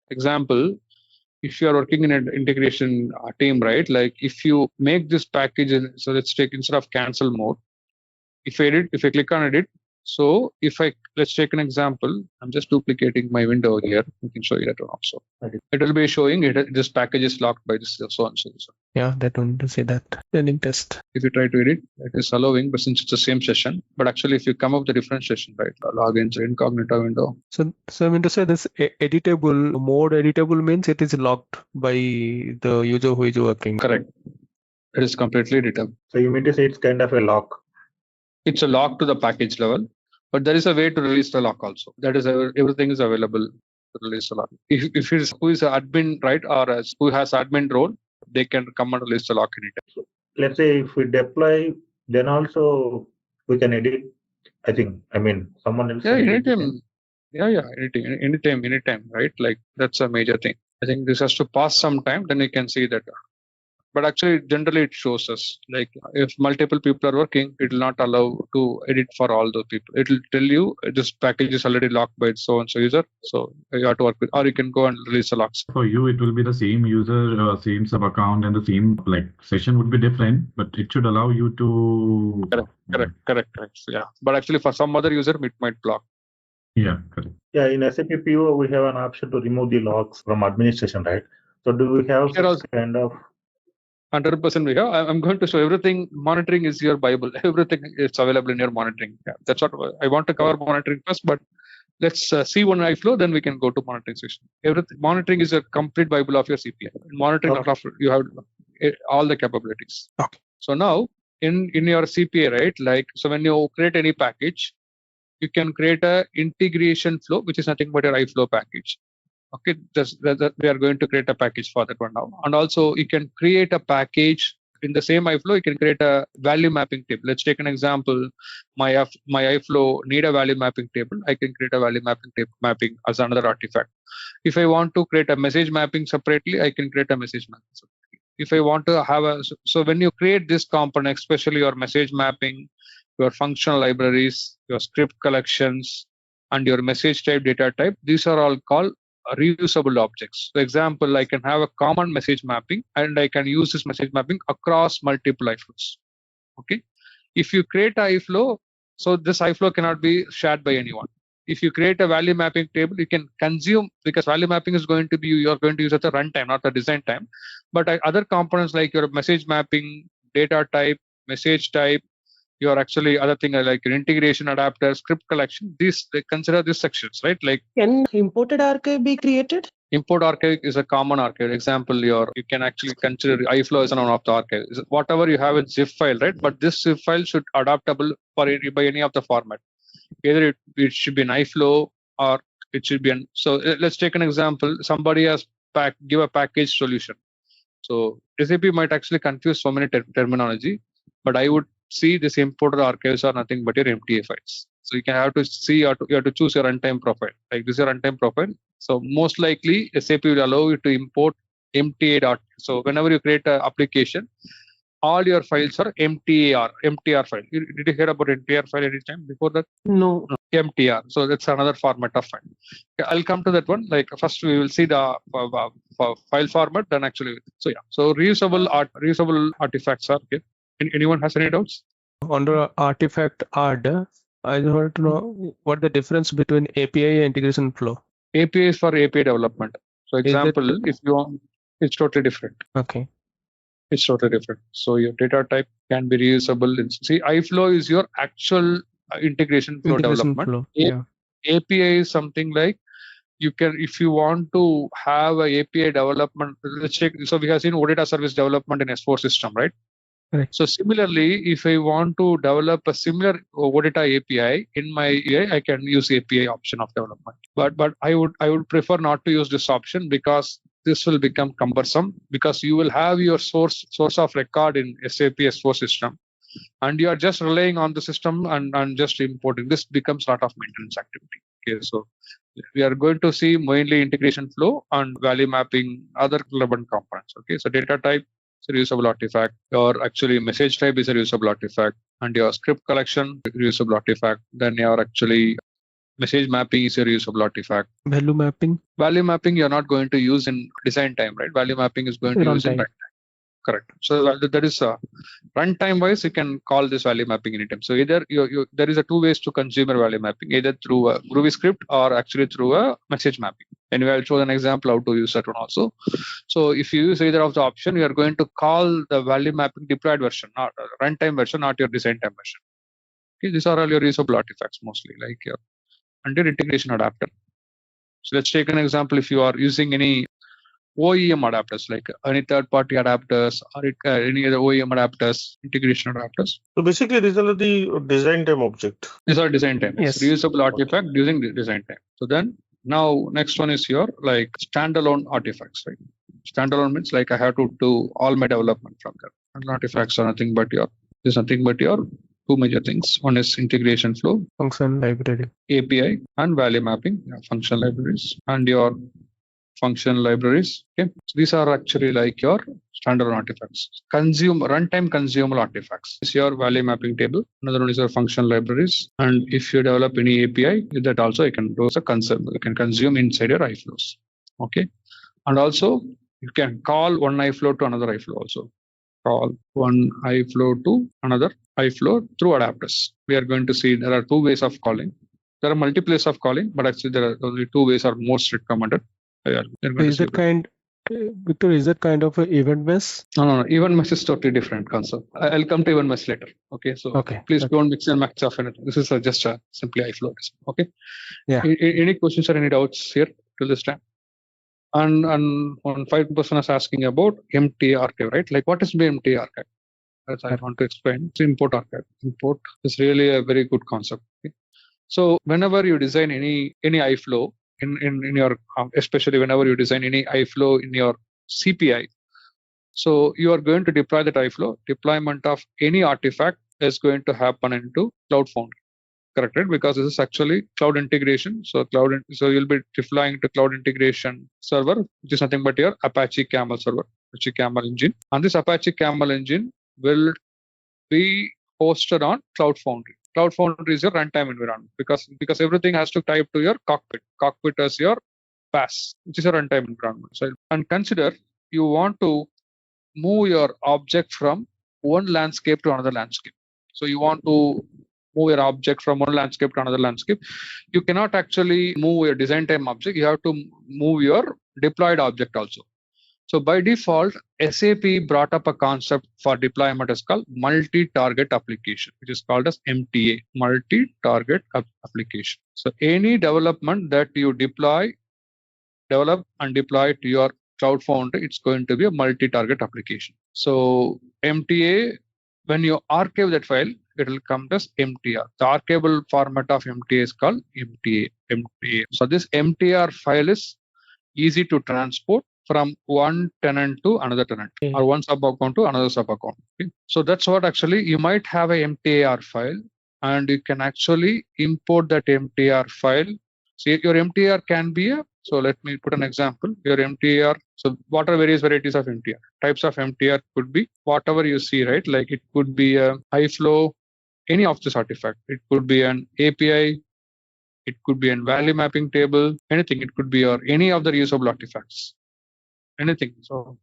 Example, if you are working in an integration team, right? Like if you make this package, so let's take instead of cancel mode, if I click on edit, so let's take an example. I'm just duplicating my window here. I can show you that one also. It will be showing this package is locked by this so and so. Yeah, that one to say that. Running test. If you try to edit, it is allowing, but since it's the same session, but actually if you come up with a different session, right? Login, so incognito window. So I mean to say this editable means it is locked by the user who is working. Correct. It is completely editable. So you mean to say it's kind of a lock? It's a lock to the package level, but there is a way to release the lock also. That is everything is available release the lock. If it's who is admin, right, or who has admin role, they can come and release the lock anytime. Let's say if we deploy, then also we can edit. I think. I mean, someone else. Yeah, anytime. Yeah, anytime, right? Like that's a major thing. I think this has to pass some time, then you can see that. But actually, generally, it shows us like if multiple people are working, it will not allow to edit for all those people. It will tell you this package is already locked by so and so user, so you have to work with, or you can go and release the locks. For you, it will be the same user, same sub account, and the same like session would be different, but it should allow you to. Correct. Yeah, but actually, for some other user, it might block. Yeah, correct. Yeah, in SAP PO, we have an option to remove the logs from administration, right? So do we have such kind of 100% we have. I'm going to show everything. Monitoring is your Bible. Everything is available in your monitoring. Yeah, that's what I want to cover monitoring first, but let's see one iFlow, then we can go to monitoring section. Everything monitoring is a complete Bible of your CPI. In monitoring, you have all the capabilities. Okay. So now in your CPA, right? Like so, when you create any package, you can create a integration flow, which is nothing but your iFlow package. Okay, we are going to create a package for that one now. And also you can create a package in the same iFlow. You can create a value mapping table. Let's take an example. My iFlow need a value mapping table. I can create a value mapping as another artifact. If I want to create a message mapping separately, I can create a message mapping separately. If I want to have so when you create this component, especially your message mapping, your functional libraries, your script collections, and your message type, data type, these are all called reusable objects. For example, I can have a common message mapping and I can use this message mapping across multiple iFlows. Okay. If you create a iFlow, so this iFlow cannot be shared by anyone. If you create a value mapping table, you can consume, because value mapping is going to be, you're going to use at the runtime, not the design time. But other components like your message mapping, data type, message type, your actually other thing like your integration adapter, script collection, they consider these sections, right? Like can imported archive be created? Import archive is a common archive. Example, you can actually consider iFlow as one of the archives. Whatever you have in zip file, right? But this zip file should adaptable by any of the format. Either it should be an iFlow or it should be an. So let's take an example. Somebody has give a package solution. So SAP might actually confuse so many terminology, but I would see this imported archives are nothing but your MTA files. So you have to see, you have to choose your runtime profile. Like this is your runtime profile. So most likely SAP will allow you to import MTA. So whenever you create an application, all your files are MTR file. Did you hear about MTR file any time before that? No. MTR. So that's another format of file. Okay, I'll come to that one. Like first we will see the file format, then actually. So yeah. So reusable artifacts are okay. Anyone has any doubts? Under artifact add, I just want to know what the difference between API and integration flow. API is for API development. So example, if you want, it's totally different. Okay. It's totally different. So your data type can be reusable. See, iFlow is your actual integration flow development. Flow. Yeah. API is something like you can, if you want to have a API development, let's check. So we have seen OData service development in S4 system, right? Right. So similarly, if I want to develop a similar OData API in my UI, I can use API option of development. But I would prefer not to use this option because this will become cumbersome, because you will have your source of record in SAP S4 system, and you are just relying on the system and just importing. This becomes a lot of maintenance activity. Okay, so we are going to see mainly integration flow and value mapping, other relevant components. Okay, so data type is a reusable artifact, or actually message type is a reusable artifact, and your script collection is a reusable artifact. Then your actually message mapping is a reusable artifact. Value mapping you're not going to use in design time, right? Value mapping is going to use in runtime. Correct. So that is runtime wise, you can call this value mapping anytime. So either there is a two ways to consume your value mapping, either through a Groovy script or actually through a message mapping. Anyway, I'll show an example how to use that one also. So if you use either of the option, you are going to call the value mapping deployed version, not runtime version, not your design time version. Okay, these are all your reusable artifacts mostly, like your under integration adapter. So let's take an example. If you are using any OEM adapters, like any third-party adapters or any other OEM adapters, integration adapters. So basically, these are the design time object. These are design time. Yes. Reusable artifact using design time. So then Now, next one is your like standalone artifacts, right? Standalone means like I have to do all my development from there. And artifacts are nothing but your two major things. One is integration flow, Function library, API, and value mapping, function libraries, and your function libraries. Okay, so these are actually like your standard artifacts. Runtime consumable artifacts. This is your value mapping table. Another one is your function libraries. And if you develop any API, that also you can do as a consume. You can consume inside your iFlows. Okay, and also you can call one iFlow to another iFlow also. Call one iFlow to another iFlow through adapters. We are going to see there are two ways of calling. There are multiple ways of calling, but actually there are only two ways are most recommended. Is that kind, Victor? Is that kind of an event mesh? No. Event mesh is totally different concept. I'll come to event mesh later. Okay, so please don't mix and match of anything. This is just a simply iFlow. Okay. Yeah. Any questions or any doubts here till this time? And one 5% is asking about MTA archive, right? Like what is the MTA archive? As I want to explain, it's import archive. Import is really a very good concept. Okay? So whenever you design any iFlow in your, especially whenever you design any iFlow in your CPI, so you are going to deploy that iFlow. Deployment of any artifact is going to happen into Cloud Foundry. Correct, right? Because this is actually cloud integration. So you'll be deploying to cloud integration server, which is nothing but your Apache Camel server, Apache Camel engine. And this Apache Camel engine will be hosted on Cloud Foundry. Cloud Foundry is your runtime environment because everything has to tie up to your cockpit. Cockpit as your PaaS, which is a runtime environment. So, and consider you want to move your object from one landscape to another landscape. So you want to move your object from one landscape to another landscape. You cannot actually move your design time object. You have to move your deployed object also. So by default, SAP brought up a concept for deployment is called multi-target application, which is called as MTA, multi-target application. So any development that you develop and deploy to your Cloud Foundry, it's going to be a multi-target application. So MTA, when you archive that file, it will come as MTR. The archival format of MTA is called MTA. So this MTR file is easy to transport from one tenant to another tenant or one sub account to another sub account. Okay? So that's what actually you might have a MTR file and you can actually import that MTR file. So your MTR can be so let me put an example. Your MTR, so what are various varieties of MTR? Types of MTR could be whatever you see, right? Like it could be a iFlow, any of this artifact. It could be an API, it could be a value mapping table, anything. It could be any of the reusable artifacts. Anything. So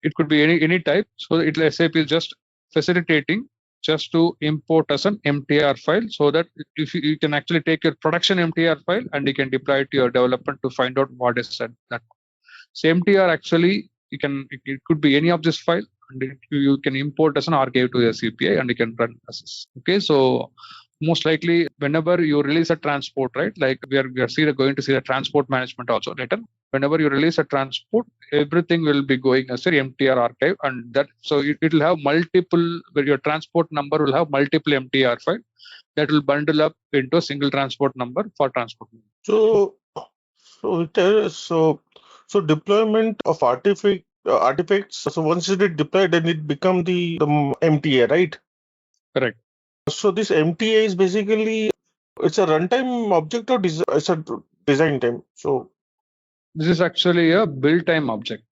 it could be any type. So SAP is just facilitating just to import as an MTR file so that if you can actually take your production MTR file and you can deploy it to your development to find out what is said. That so MTR actually it could be any of this file and you can import as an archive to your CPI and you can run as this. Okay, so most likely whenever you release a transport, right? Like we are going to see the transport management also later. Whenever you release a transport, everything will be going as a MTR archive, and that so it will have multiple. Where your transport number will have multiple MTR file that will bundle up into a single transport number for transport. So deployment of artifacts. So once it is deployed, then it become the MTA, right? Correct. So this MTA is basically it's a runtime object or it's a design time. So this is actually a build time object,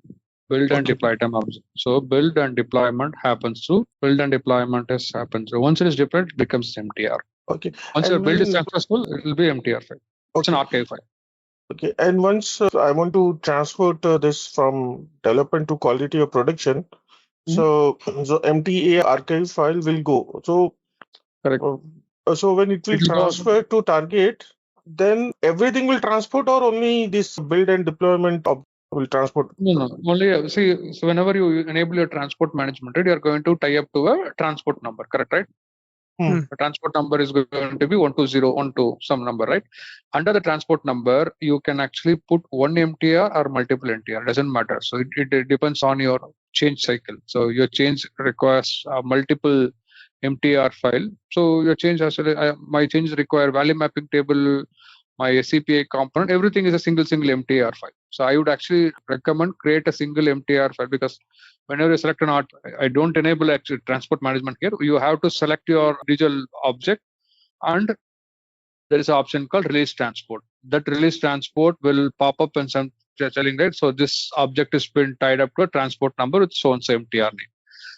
build and deploy time object. So build and deployment happens through build and deployment has happened. So once it is deployed, it becomes MTR. Okay. Once your build is successful, it will be MTR file. It's an archive file. Okay. And once I want to transfer this from development to quality of production, so MTA archive file will go. So correct. So when it will transfer to target, then everything will transport or only this build and deployment will transport? No. Only see. So whenever you enable your transport management, right, you are going to tie up to a transport number. Correct, right? The transport number is going to be 120 some number, right? Under the transport number, you can actually put one MTR or multiple MTR. Doesn't matter. So it depends on your change cycle. So your change requires multiple MTR file. So your change actually my changes require value mapping table my SCPI component, everything is a single MTR file. So I would actually recommend create a single MTR file, because whenever you select an I don't enable actually transport management here. You have to select your individual object, and there is an option called release transport. That release transport will pop up and some telling, right? So this object is been tied up to a transport number with so and so MTR name.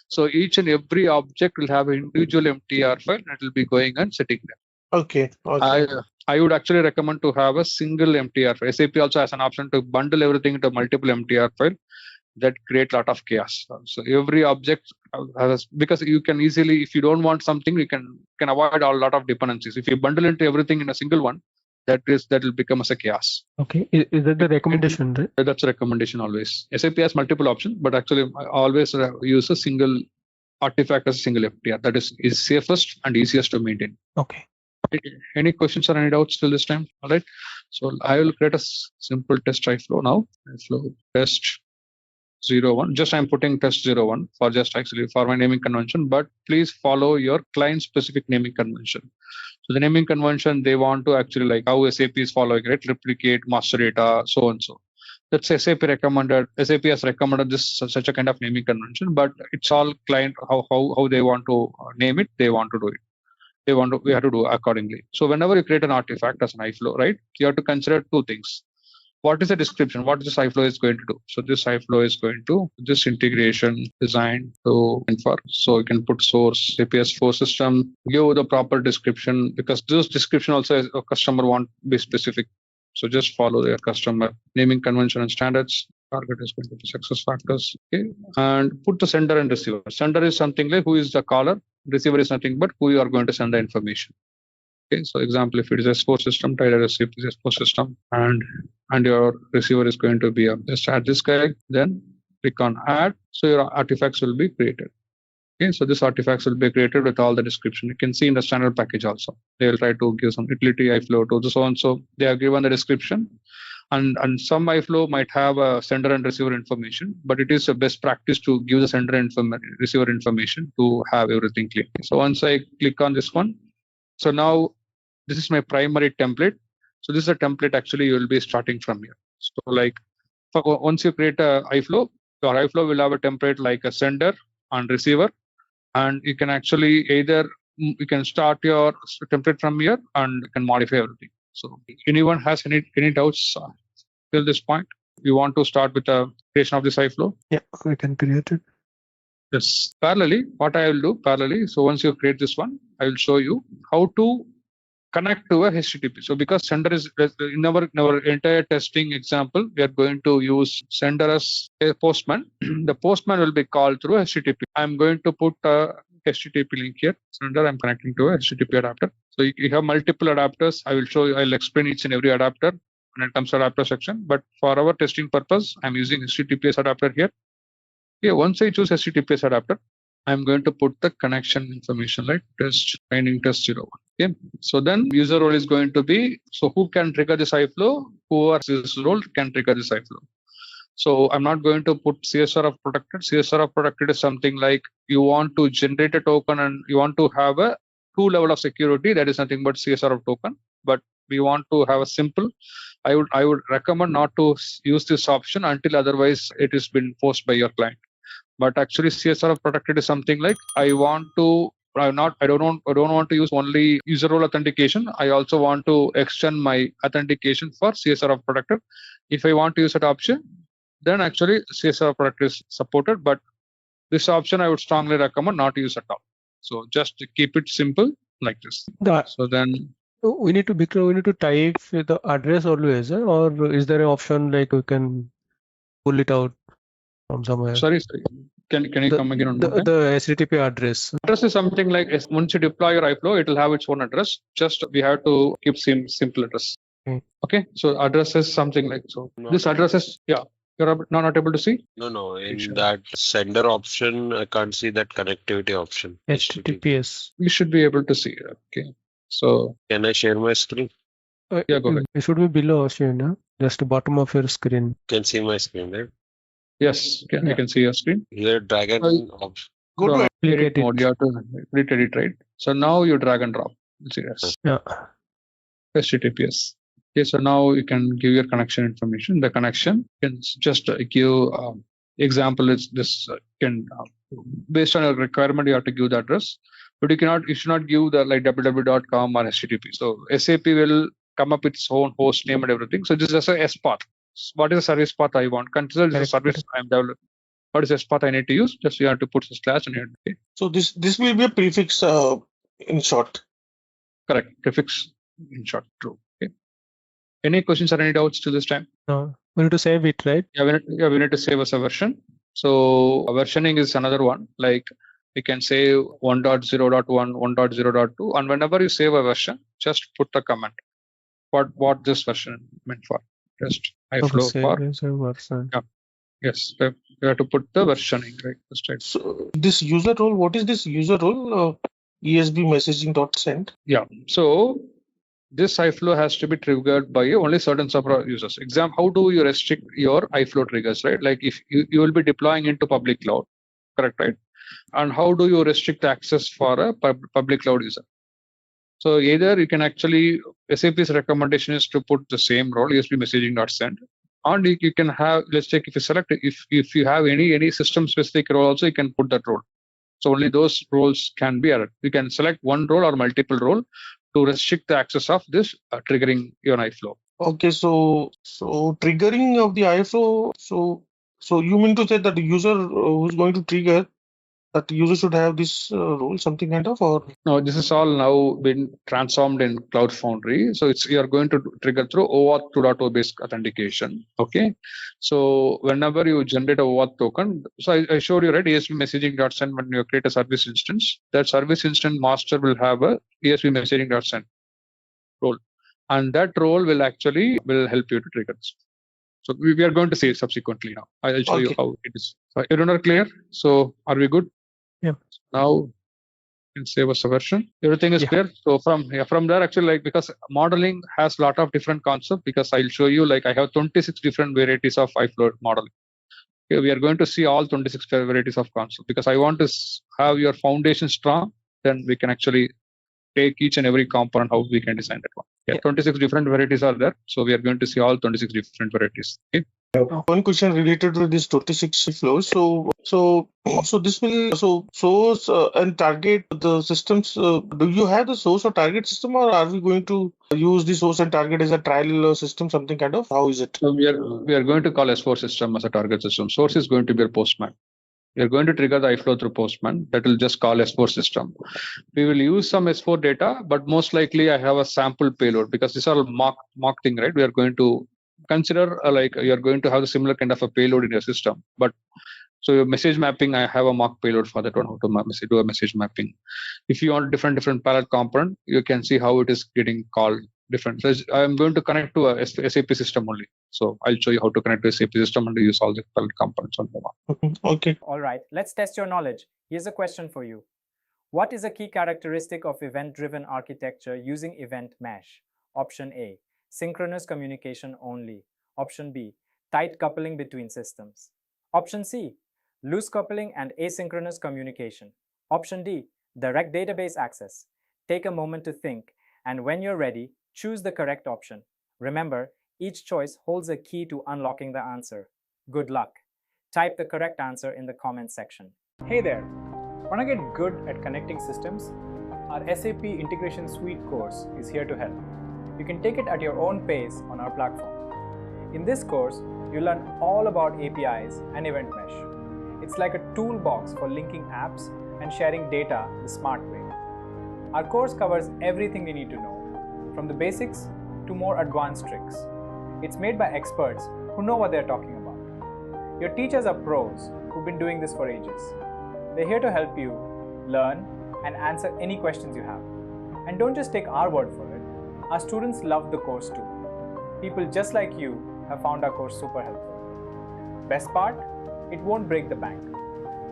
So each and every object will have an individual MTR file, and it will be going and sitting there. Okay. I would actually recommend to have a single MTR file. SAP also has an option to bundle everything into multiple MTR file. That create a lot of chaos. So every object has, because you can easily, if you don't want something, you can avoid a lot of dependencies. If you bundle into everything in a single one, that will become as a chaos. Okay, is that the recommendation, right? That's a recommendation always. SAP has multiple options, but actually I always use a single artifact as a single FTR. That is safest and easiest to maintain. Okay. Any questions or any doubts till this time? All right. So I will create a simple test iFlow now. iFlow test 01. Just I'm putting test 01 for just actually for my naming convention, but please follow your client specific naming convention. So the naming convention, they want to actually like how SAP is following, right? Replicate, master data, so and so. That's SAP recommended. SAP has recommended this such a kind of naming convention, but it's all client how they want to name it. They want to do it. We have to do accordingly. So whenever you create an artifact as an iFlow, right, you have to consider two things. What is the description? What this iFlow is going to do? So this iFlow is going to this integration design to infer. So you can put source APS4 system, give the proper description, because this description also a customer want to be specific. So just follow their customer naming convention and standards. Target is going to be success factors. Okay, and put the sender and receiver. Sender is something like who is the caller. Receiver is nothing but who you are going to send the information. Okay, so example, if it is S4 system, type receive is S4 system, and your receiver is going to be just add this guy, then click on add. So your artifacts will be created. Okay, so this artifacts will be created with all the description. You can see in the standard package also. They will try to give some utility iFlow to so and so. They are given the description, and some iFlow might have a sender and receiver information, but it is a best practice to give the sender and receiver information to have everything clear. So once I click on this one, so now this is my primary template. So this is a template actually you will be starting from here. So like once you create a iFlow, your iFlow will have a template like a sender and receiver, and you can actually either you can start your template from here and you can modify everything. So anyone has any doubts till this point? You want to start with the creation of this iFlow? Yeah, we can create it. Yes. Parallelly, what I will do parallelly. So once you create this one, I will show you how to connect to a HTTP. So because sender is in our entire testing example, we are going to use sender as a postman. The postman will be called through HTTP. I'm going to put a HTTP link here. Sender, I'm connecting to a HTTP adapter. So you have multiple adapters. I will show you. I'll explain each and every adapter when it comes to adapter section. But for our testing purpose, I'm using HTTPS adapter here. Okay, once I choose HTTPS adapter, I'm going to put the connection information, like test training test 01. Okay, so then user role is going to be, so who can trigger this iFlow? Whoever this role can trigger this iFlow. So I'm not going to put CSR of protected. CSR of protected is something like you want to generate a token and you want to have a 2 level of security. That is nothing but CSR of token. But we want to have a simple. I would recommend not to use this option until otherwise it has been forced by your client. But actually CSR of protected is something like I don't want to use only user role authentication. I also want to extend my authentication for CSR of protected. If I want to use that option, then actually CSR of protected is supported. But this option I would strongly recommend not to use at all. So just keep it simple like this. So then we need to type the address always, or is there an option like we can pull it out from somewhere? Sorry. Can you come again on the HTTP address? Address is something like once you deploy your iFlow, it will have its own address. Just we have to keep simple address. Okay. So address is something like so. This address is you're not able to see. No. In that sender option, I can't see that connectivity option. HTTPS. You should be able to see it. Okay. So can I share my screen? Yeah, go ahead. It should be below, Ashwin, just the bottom of your screen. Can see my screen, right? Yes, I can see your screen. Here, drag and option. Go to edit mode. You have to edit, right? So now you drag and drop. Yeah. HTTPS. Okay, so now you can give your connection information. The connection can just give example. It's this can based on your requirement you have to give the address, but you should not give the like www.com or HTTP. So SAP will come up with its own host name and everything. So this is just a S path. What is the service path I want? Consider this a service I'm developing. What is the S path I need to use? Just you have to put a slash and okay. So this will be a prefix in short. Correct. Prefix in short. True. Okay. Any questions or any doubts till this time? No, we need to save it, right? Yeah, we need to save as a version. So versioning is another one. Like we can say 1.0.1, 1.0.2, and whenever you save a version, just put the comment. What this version meant for? Just iFlow for. Yeah. Yes, you have to put the versioning, right? So this user role, what is this user role? ESB messaging.send. Yeah. So this iFlow has to be triggered by only certain sub users. How do you restrict your iFlow triggers, right? Like if you will be deploying into public cloud, correct, right? And how do you restrict access for a public cloud user? So either you can actually, SAP's recommendation is to put the same role, ESB messaging.send. And you can have, let's take if you select, if you have any system specific role also, you can put that role. So only those roles can be added. You can select one role or multiple role to restrict the access of this triggering your iFlow. Okay, so triggering of the iFlow. So you mean to say that the user who's going to trigger, that the user should have this role, something kind of, or no? This is all now been transformed in Cloud Foundry. So you are going to trigger through OAuth 2.0 based authentication. Okay, so whenever you generate a OAuth token, so I showed you right, ESB messaging.send. When you create a service instance, that service instance master will have a ESB messaging.send role, and that role will help you to trigger this. So we are going to see it subsequently now. I'll show you how it is. So everyone are clear? So are we good? Yeah. Now you can save us a version. Everything is clear. So from there, actually, like because modeling has a lot of different concepts. Because I'll show you, like I have 26 different varieties of iFlow modeling. Okay, we are going to see all 26 varieties of concepts because I want to have your foundation strong. Then we can actually take each and every component how we can design that one. Yeah, 26 different varieties are there. So we are going to see all 26 different varieties. Okay. One question related to this 26 flows. So this will source and target the systems. Do you have the source or target system, or are we going to use the source and target as a trial system, something kind of? How is it? So we are going to call S4 system as a target system. Source is going to be a Postman. We are going to trigger the iFlow through Postman. That will just call S4 system. We will use some S4 data, but most likely I have a sample payload because these are all mock thing, right? We are going to consider like you're going to have a similar kind of a payload in your system. But so your message mapping, I have a mock payload for that one, how to do a message mapping. If you want different palette component, you can see how it is getting called different. So I'm going to connect to a SAP system only. So I'll show you how to connect to a SAP system and use all the palette components on the one. Okay. All right, let's test your knowledge. Here's a question for you. What is a key characteristic of event-driven architecture using event mesh? Option A, synchronous communication only. Option B, tight coupling between systems. Option C, loose coupling and asynchronous communication. Option D, direct database access. Take a moment to think, and when you're ready, choose the correct option. Remember, each choice holds a key to unlocking the answer. Good luck. Type the correct answer in the comments section. Hey there! Want to get good at connecting systems? Our SAP Integration Suite course is here to help. You can take it at your own pace on our platform. In this course, you'll learn all about APIs and event mesh. It's like a toolbox for linking apps and sharing data the smart way. Our course covers everything you need to know, from the basics to more advanced tricks. It's made by experts who know what they're talking about. Your teachers are pros who've been doing this for ages. They're here to help you learn and answer any questions you have. And don't just take our word for it. Our students love the course too. People just like you have found our course super helpful. Best part? It won't break the bank.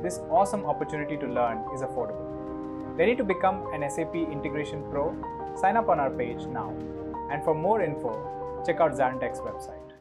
This awesome opportunity to learn is affordable. Ready to become an SAP Integration Pro? Sign up on our page now. And for more info, check out ZaranTech's website.